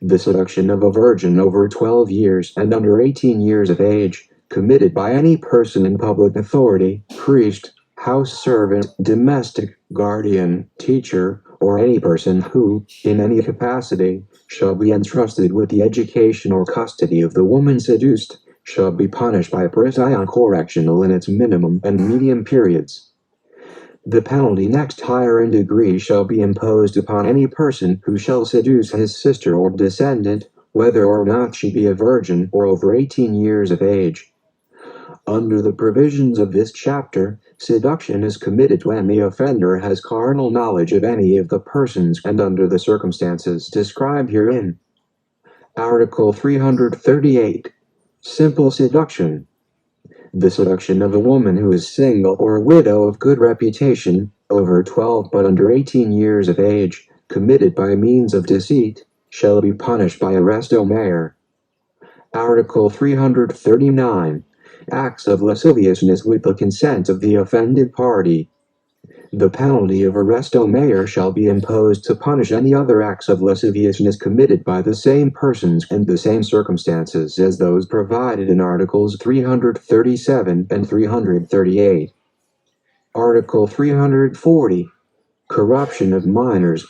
The seduction of a virgin over 12 years and under 18 years of age, committed by any person in public authority, priest, house servant, domestic, guardian, teacher, or any person who, in any capacity, shall be entrusted with the education or custody of the woman seduced, shall be punished by prison correctional in its minimum and medium periods. The penalty next higher in degree shall be imposed upon any person who shall seduce his sister or descendant, whether or not she be a virgin or over 18 years of age. Under the provisions of this chapter, seduction is committed when the offender has carnal knowledge of any of the persons and under the circumstances described herein. Article 338. Simple seduction. The seduction of a woman who is single or a widow of good reputation, over 12 but under 18 years of age, committed by means of deceit, shall be punished by arrest au maire. Article 339. Acts of lasciviousness with the consent of the offended party. The penalty of arrest au maire shall be imposed to punish any other acts of lasciviousness committed by the same persons and the same circumstances as those provided in Articles 337 and 338. Article 340. Corruption of minors.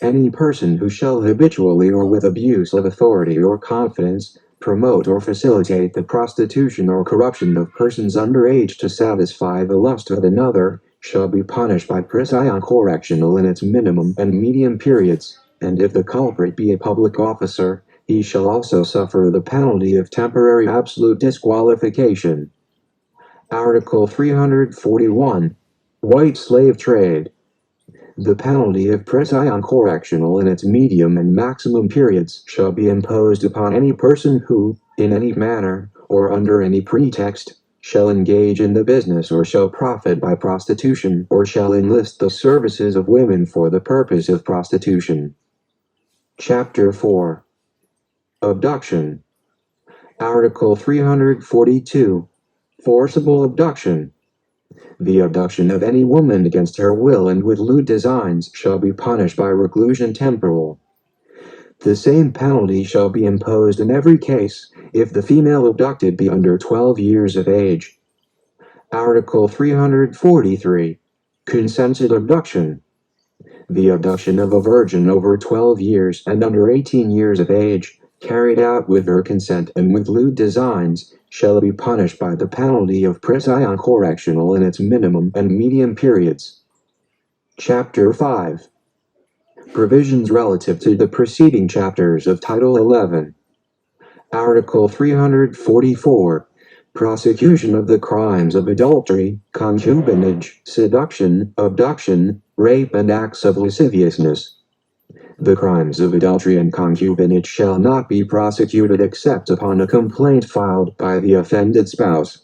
Any person who shall habitually or with abuse of authority or confidence promote or facilitate the prostitution or corruption of persons under age to satisfy the lust of another shall be punished by prison correctional in its minimum and medium periods, and if the culprit be a public officer, he shall also suffer the penalty of temporary absolute disqualification. Article 341. White slave trade. The penalty of prison correctional in its medium and maximum periods shall be imposed upon any person who, in any manner, or under any pretext, shall engage in the business or shall profit by prostitution or shall enlist the services of women for the purpose of prostitution. Chapter 4. Abduction. Article 342. Forcible abduction. The abduction of any woman against her will and with lewd designs shall be punished by reclusion temporal. The same penalty shall be imposed in every case if the female abducted be under 12 years of age. Article 343. Consented abduction. The abduction of a virgin over 12 years and under 18 years of age, carried out with her consent and with lewd designs, shall be punished by the penalty of prison correctional in its minimum and medium periods. Chapter 5. Provisions relative to the preceding chapters of Title 11. Article 344. Prosecution of the crimes of adultery, concubinage, seduction, abduction, rape and acts of lasciviousness. The crimes of adultery and concubinage shall not be prosecuted except upon a complaint filed by the offended spouse.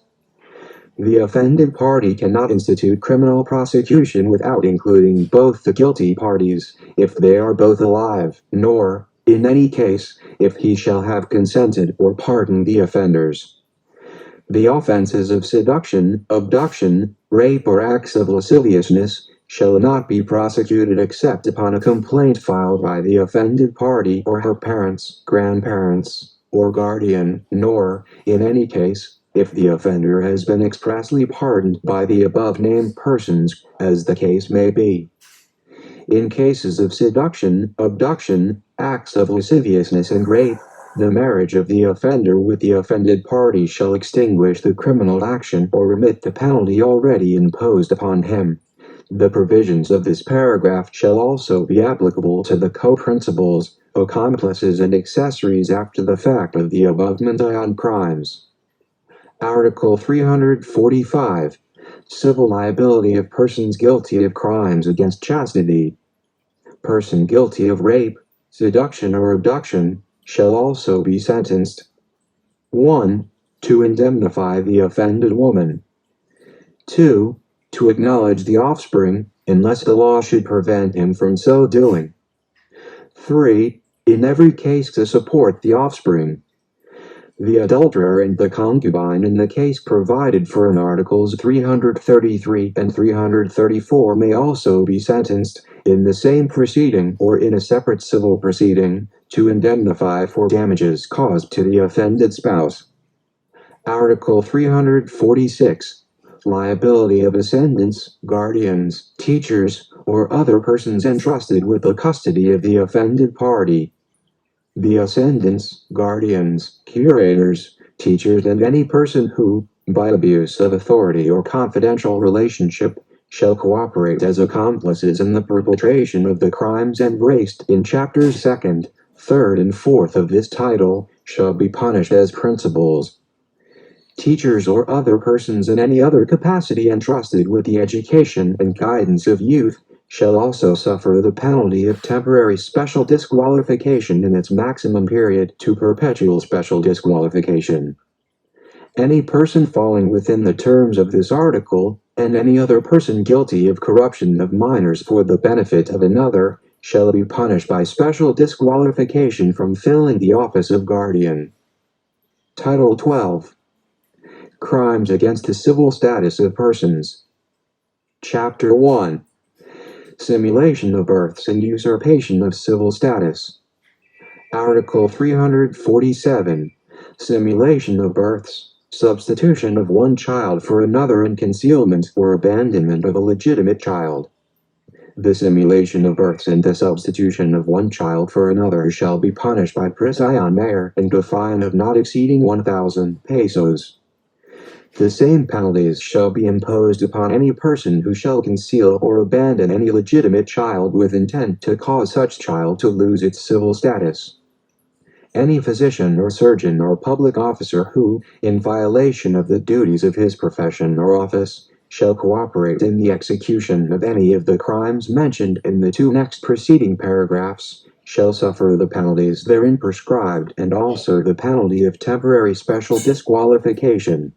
The offended party cannot institute criminal prosecution without including both the guilty parties, if they are both alive, nor, in any case, if he shall have consented or pardoned the offenders. The offenses of seduction, abduction, rape or acts of lasciviousness shall not be prosecuted except upon a complaint filed by the offended party or her parents, grandparents, or guardian, nor, in any case, if the offender has been expressly pardoned by the above-named persons, as the case may be. In cases of seduction, abduction, acts of lasciviousness and rape, the marriage of the offender with the offended party shall extinguish the criminal action or remit the penalty already imposed upon him. The provisions of this paragraph shall also be applicable to the co-principals, accomplices and accessories after the fact of the above-mentioned crimes. Article 345. Civil liability of persons guilty of crimes against chastity. Person guilty of rape, seduction or abduction shall also be sentenced. 1. To indemnify the offended woman. 2. To acknowledge the offspring, unless the law should prevent him from so doing. 3. In every case to support the offspring. The adulterer and the concubine in the case provided for in Articles 333 and 334 may also be sentenced, in the same proceeding or in a separate civil proceeding, to indemnify for damages caused to the offended spouse. Article 346. Liability of ascendants, guardians, teachers, or other persons entrusted with the custody of the offended party. The ascendants, guardians, curators, teachers, and any person who, by abuse of authority or confidential relationship, shall cooperate as accomplices in the perpetration of the crimes embraced in chapters 2nd, 3rd, and 4th of this title, shall be punished as principals. Teachers or other persons in any other capacity entrusted with the education and guidance of youth shall also suffer the penalty of temporary special disqualification in its maximum period to perpetual special disqualification. Any person falling within the terms of this article, and any other person guilty of corruption of minors for the benefit of another, shall be punished by special disqualification from filling the office of guardian. Title 12. Crimes against the civil status of persons. Chapter 1. Simulation of births and usurpation of civil status. Article 347. Simulation of births, substitution of one child for another and concealment or abandonment of a legitimate child. The simulation of births and the substitution of one child for another shall be punished by prisión mayor and a fine of not exceeding 1,000 pesos. The same penalties shall be imposed upon any person who shall conceal or abandon any legitimate child with intent to cause such child to lose its civil status. Any physician or surgeon or public officer who, in violation of the duties of his profession or office, shall cooperate in the execution of any of the crimes mentioned in the two next preceding paragraphs, shall suffer the penalties therein prescribed and also the penalty of temporary special disqualification.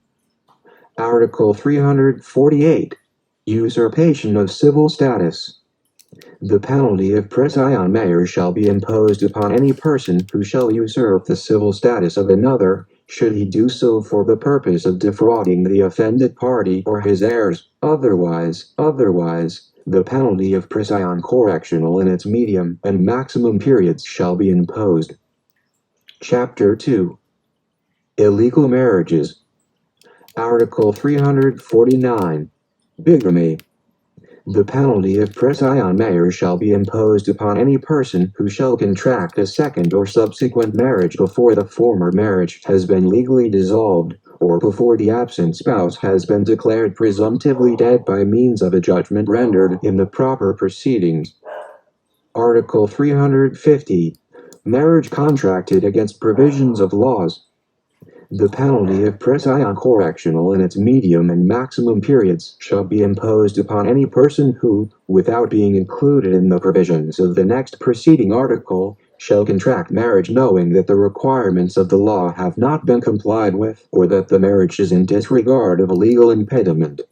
Article 348. Usurpation of civil status. The penalty of prisión mayor shall be imposed upon any person who shall usurp the civil status of another, should he do so for the purpose of defrauding the offended party or his heirs. Otherwise, the penalty of prisión correctional in its medium and maximum periods shall be imposed. Chapter 2. Illegal marriages. Article 349. Bigamy. The penalty of prisión mayor shall be imposed upon any person who shall contract a second or subsequent marriage before the former marriage has been legally dissolved, or before the absent spouse has been declared presumptively dead by means of a judgment rendered in the proper proceedings. Article 350. Marriage contracted against provisions of laws. The penalty of prisión correctional in its medium and maximum periods shall be imposed upon any person who, without being included in the provisions of the next preceding article, shall contract marriage knowing that the requirements of the law have not been complied with, or that the marriage is in disregard of a legal impediment.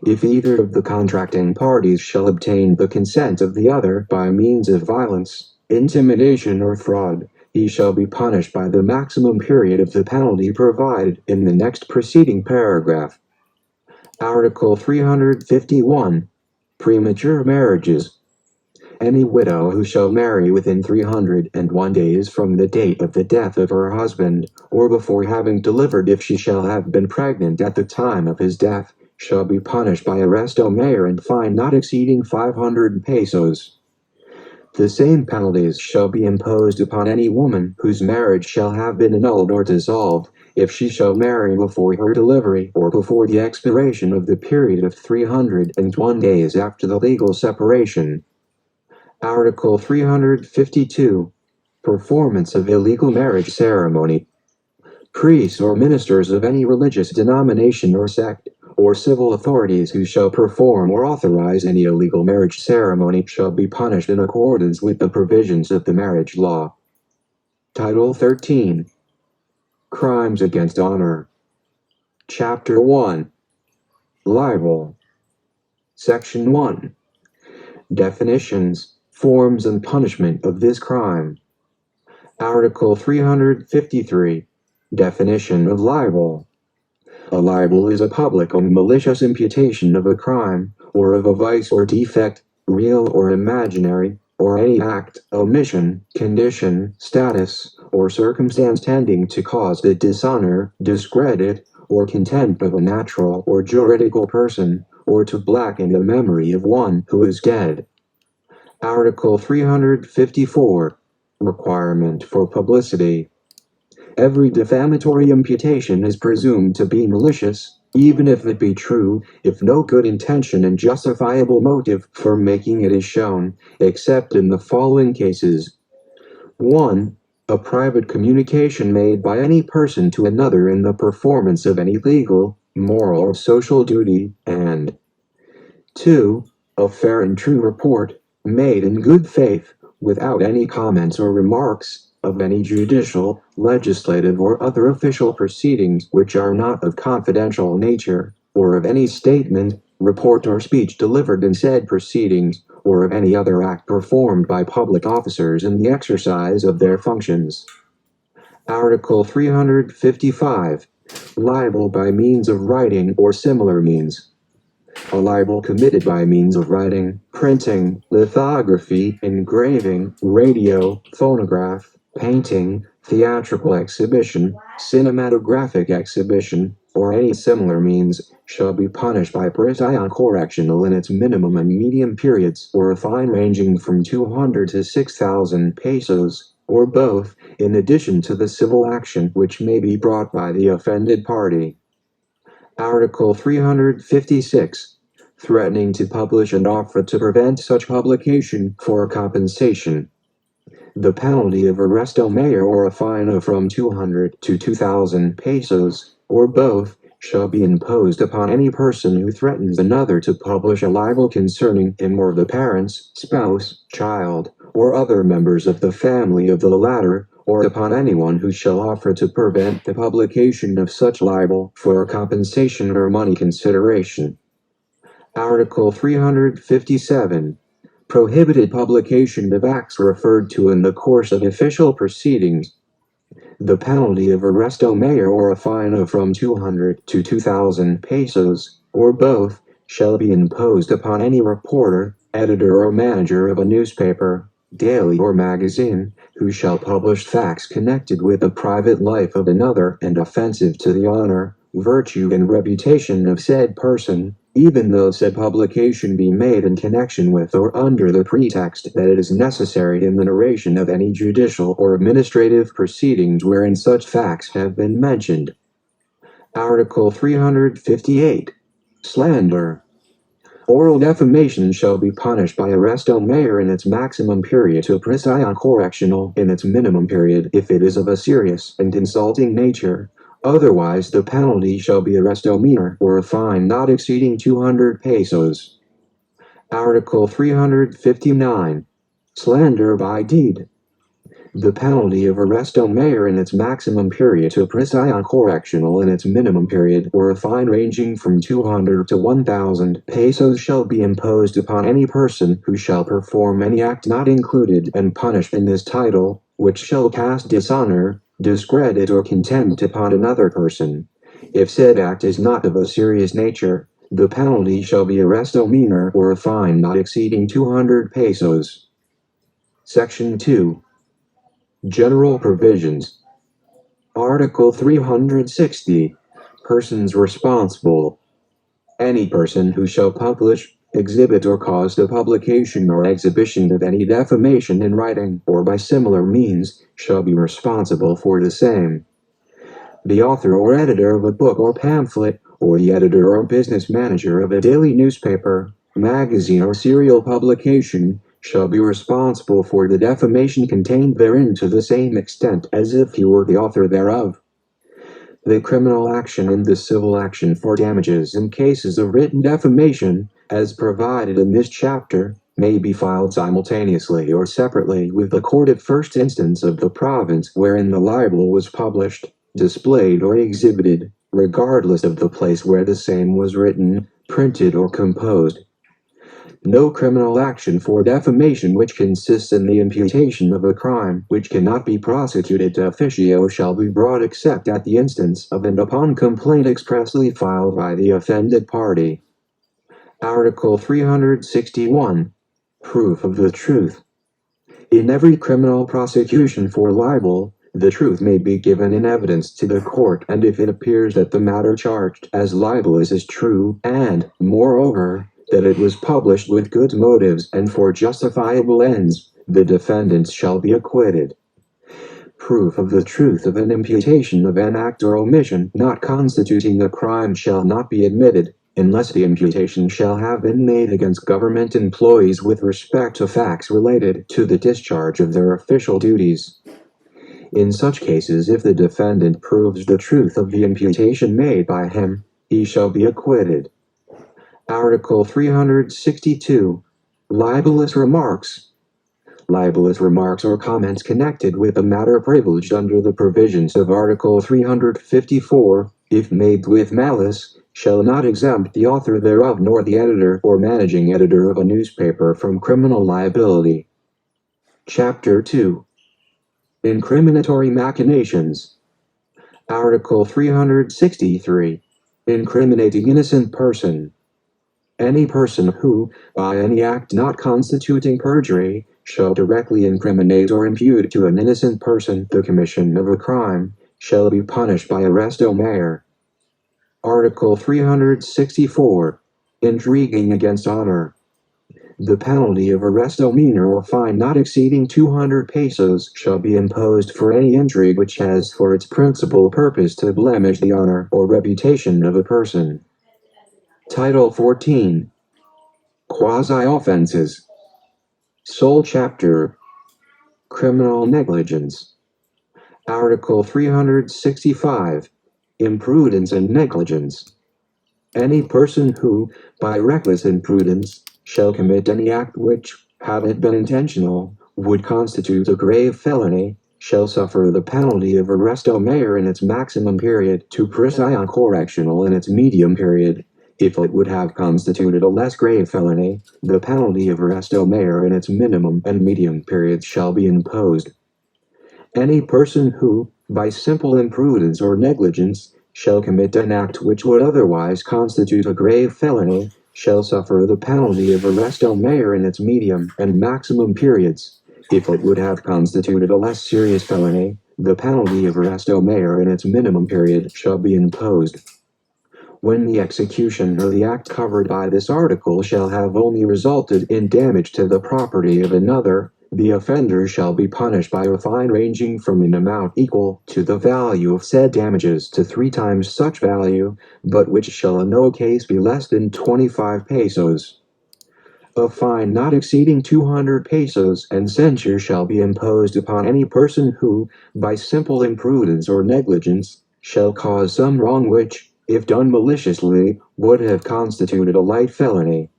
If either of the contracting parties shall obtain the consent of the other by means of violence, intimidation, or fraud, he shall be punished by the maximum period of the penalty provided in the next preceding paragraph. Article 351. Premature marriages. Any widow who shall marry within 301 days from the date of the death of her husband, or before having delivered if she shall have been pregnant at the time of his death, shall be punished by arresto mayor and fine not exceeding 500 pesos. The same penalties shall be imposed upon any woman whose marriage shall have been annulled or dissolved, if she shall marry before her delivery or before the expiration of the period of 301 days after the legal separation. Article 352. Performance of illegal marriage ceremony. Priests or ministers of any religious denomination or sect, or civil authorities who shall perform or authorize any illegal marriage ceremony shall be punished in accordance with the provisions of the marriage law. Title 13. Crimes against honor. Chapter 1. Libel. Section 1. Definitions, forms, and punishment of this crime. Article 353. Definition of libel. A libel is a public or malicious imputation of a crime, or of a vice or defect, real or imaginary, or any act, omission, condition, status, or circumstance tending to cause the dishonor, discredit, or contempt of a natural or juridical person, or to blacken the memory of one who is dead. Article 354. Requirement for publicity. Every defamatory imputation is presumed to be malicious, even if it be true, if no good intention and justifiable motive for making it is shown, except in the following cases. 1. A private communication made by any person to another in the performance of any legal, moral, or social duty, and 2. A fair and true report, made in good faith, without any comments or remarks, of any judicial, legislative, or other official proceedings which are not of confidential nature, or of any statement, report, or speech delivered in said proceedings, or of any other act performed by public officers in the exercise of their functions. Article 355. Libel by means of writing or similar means. A libel committed by means of writing, printing, lithography, engraving, radio, phonograph, painting, theatrical exhibition, cinematographic exhibition, or any similar means, shall be punished by prison correctional in its minimum and medium periods, or a fine ranging from 200 to 6,000 pesos, or both, in addition to the civil action which may be brought by the offended party. Article 356. Threatening to publish and offer to prevent such publication for compensation. The penalty of arresto mayor or a fine of from 200 to 2,000 pesos, or both, shall be imposed upon any person who threatens another to publish a libel concerning him or the parents, spouse, child, or other members of the family of the latter, or upon anyone who shall offer to prevent the publication of such libel for compensation or money consideration. Article 357. Prohibited publication of acts referred to in the course of official proceedings. The penalty of arresto mayor or a fine of from 200 to 2,000 pesos, or both, shall be imposed upon any reporter, editor, or manager of a newspaper, daily or magazine, who shall publish facts connected with the private life of another and offensive to the honor, virtue, and reputation of said person, even though said publication be made in connection with or under the pretext that it is necessary in the narration of any judicial or administrative proceedings wherein such facts have been mentioned. Article 358. Slander. Oral defamation shall be punished by arresto mayor in its maximum period to prison correctional in its minimum period if it is of a serious and insulting nature. Otherwise the penalty shall be arresto minor or a fine not exceeding 200 pesos. Article 359. Slander by deed. The penalty of arresto mayor in its maximum period to prison correctional in its minimum period or a fine ranging from 200 to 1,000 pesos shall be imposed upon any person who shall perform any act not included and punished in this title, which shall cast dishonor, discredit, or contempt upon another person. If said act is not of a serious nature, the penalty shall be arresto minor or a fine not exceeding 200 pesos. Section 2. General Provisions. Article 360. Persons responsible. Any person who shall publish, exhibit, or cause the publication or exhibition of any defamation in writing or by similar means shall be responsible for the same. The author or editor of a book or pamphlet, or the editor or business manager of a daily newspaper, magazine, or serial publication shall be responsible for the defamation contained therein to the same extent as if he were the author thereof. The criminal action and the civil action for damages in cases of written defamation, as provided in this chapter, may be filed simultaneously or separately with the court of first instance of the province wherein the libel was published, displayed, or exhibited, regardless of the place where the same was written, printed, or composed. No criminal action for defamation which consists in the imputation of a crime which cannot be prosecuted de officio shall be brought except at the instance of and upon complaint expressly filed by the offended party. Article 361. Proof of the truth. In every criminal prosecution for libel, the truth may be given in evidence to the court, and if it appears that the matter charged as libelous is true, and, moreover, that it was published with good motives and for justifiable ends, the defendants shall be acquitted. Proof of the truth of an imputation of an act or omission not constituting a crime shall not be admitted, unless the imputation shall have been made against government employees with respect to facts related to the discharge of their official duties. In such cases, if the defendant proves the truth of the imputation made by him, he shall be acquitted. Article 362. Libelous remarks. Libelous remarks or comments connected with a matter privileged under the provisions of Article 354, if made with malice, shall not exempt the author thereof nor the editor or managing editor of a newspaper from criminal liability. Chapter 2. Incriminatory machinations. Article 363. Incriminating innocent person. Any person who, by any act not constituting perjury, shall directly incriminate or impute to an innocent person the commission of a crime, shall be punished by arrest au maire. Article 364. Intriguing against honor. The penalty of arrest au maire or fine not exceeding 200 pesos shall be imposed for any intrigue which has for its principal purpose to blemish the honor or reputation of a person. Title 14. Quasi-offenses. Sole Chapter. Criminal negligence. Article 365. Imprudence and negligence. Any person who, by reckless imprudence, shall commit any act which, had it been intentional, would constitute a grave felony, shall suffer the penalty of arrest au maire in its maximum period to prison correctional in its medium period. If it would have constituted a less grave felony, the penalty of arrest au maire in its minimum and medium periods shall be imposed. Any person who, by simple imprudence or negligence, shall commit an act which would otherwise constitute a grave felony, shall suffer the penalty of arrest au maire in its medium and maximum periods. If it would have constituted a less serious felony, the penalty of arrest au maire in its minimum period shall be imposed. When the execution of the act covered by this article shall have only resulted in damage to the property of another, the offender shall be punished by a fine ranging from an amount equal to the value of said damages to 3 times such value, but which shall in no case be less than 25 pesos. A fine not exceeding 200 pesos and censure shall be imposed upon any person who, by simple imprudence or negligence, shall cause some wrong which, if done maliciously, would have constituted a light felony.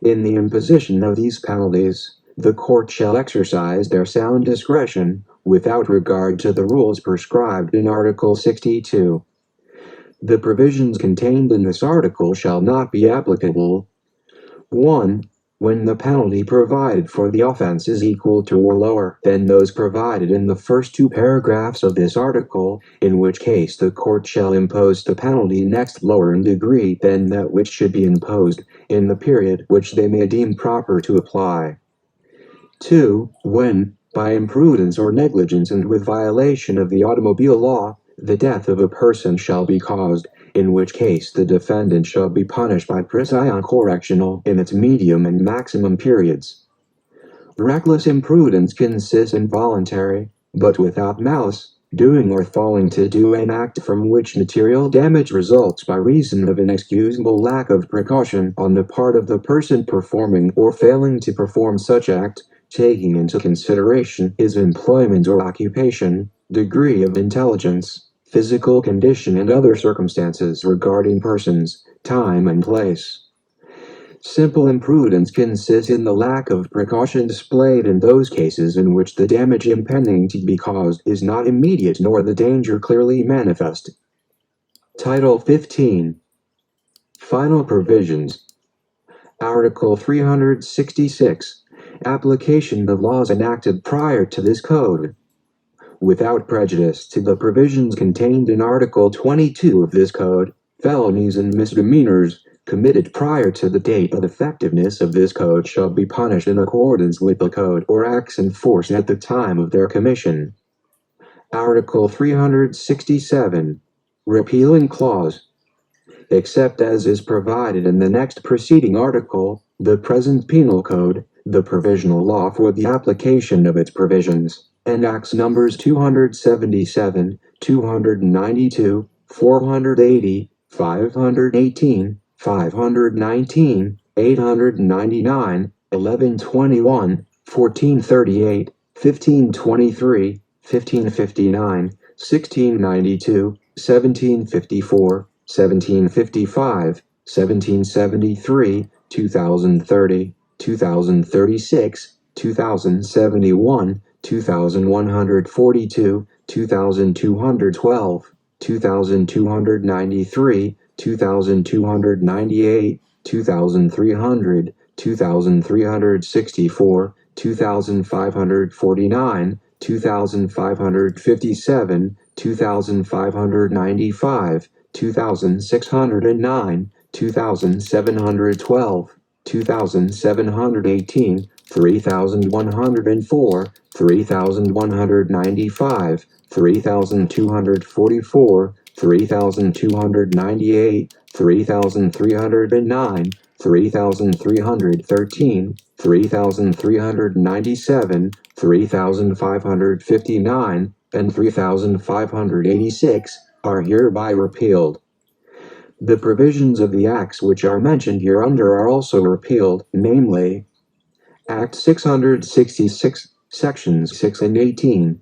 In the imposition of these penalties, the court shall exercise their sound discretion, without regard to the rules prescribed in Article 62. The provisions contained in this article shall not be applicable. 1. When the penalty provided for the offense is equal to or lower than those provided in the first 2 paragraphs of this article, in which case the court shall impose the penalty next lower in degree than that which should be imposed, in the period which they may deem proper to apply. 2. When, by imprudence or negligence and with violation of the automobile law, the death of a person shall be caused, in which case the defendant shall be punished by prison correctional in its medium and maximum periods. Reckless imprudence consists in voluntary, but without malice, doing or falling to do an act from which material damage results by reason of inexcusable lack of precaution on the part of the person performing or failing to perform such act, taking into consideration his employment or occupation, degree of intelligence, physical condition and other circumstances regarding persons, time and place. Simple imprudence consists in the lack of precaution displayed in those cases in which the damage impending to be caused is not immediate nor the danger clearly manifest. Title 15. Final Provisions. Article 366. Application of laws enacted prior to this code. Without prejudice to the provisions contained in Article 22 of this code, felonies and misdemeanors committed prior to the date of effectiveness of this code shall be punished in accordance with the code or acts in force at the time of their commission. Article 367. Repealing clause. Except as is provided in the next preceding article, the present penal code, the provisional law for the application of its provisions, and Acts numbers 277, 292, 480, 518, 519, 899, 1121, 1438, 1523, 1559, 1692, 1754, 1755, 1773, 2030, 2036, 2071, 2142, 2212, 2293, 2298, 2300, 2364, 2549, 2557, 2595, 2609, 2712, 2718, 3104, 3195, 3244, 3298, 3309, 3313, 3397, 3559, and 3586 are hereby repealed. The provisions of the acts which are mentioned hereunder are also repealed, namely, Act 666, Sections 6 and 18,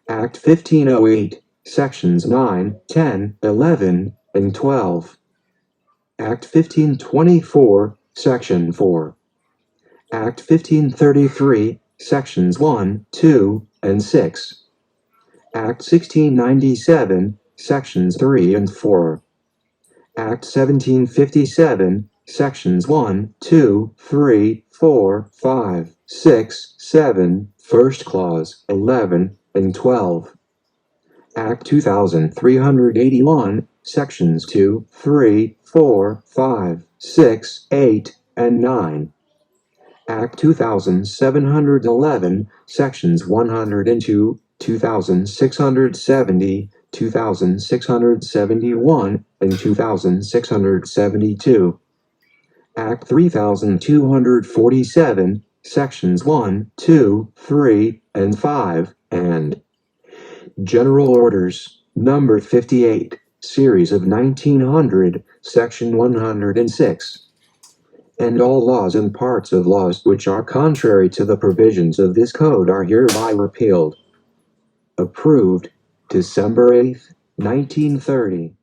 Act 1508, Sections 9, 10, 11, and 12, Act 1524, Section 4, Act 1533, Sections 1, 2, and 6, Act 1697, Sections 3 and 4, Act 1757, Sections 1, 2, 3, 4, 5, 6, 7, First Clause, 11, and 12. Act 2381, Sections 2, 3, 4, 5, 6, 8, and 9. Act 2711, Sections 102, 2670, 2671, and 2672. Act 3247, Sections 1, 2, 3, and 5, and General Orders, Number 58, Series of 1900, Section 106. And all laws and parts of laws which are contrary to the provisions of this code are hereby repealed. Approved, December 8, 1930.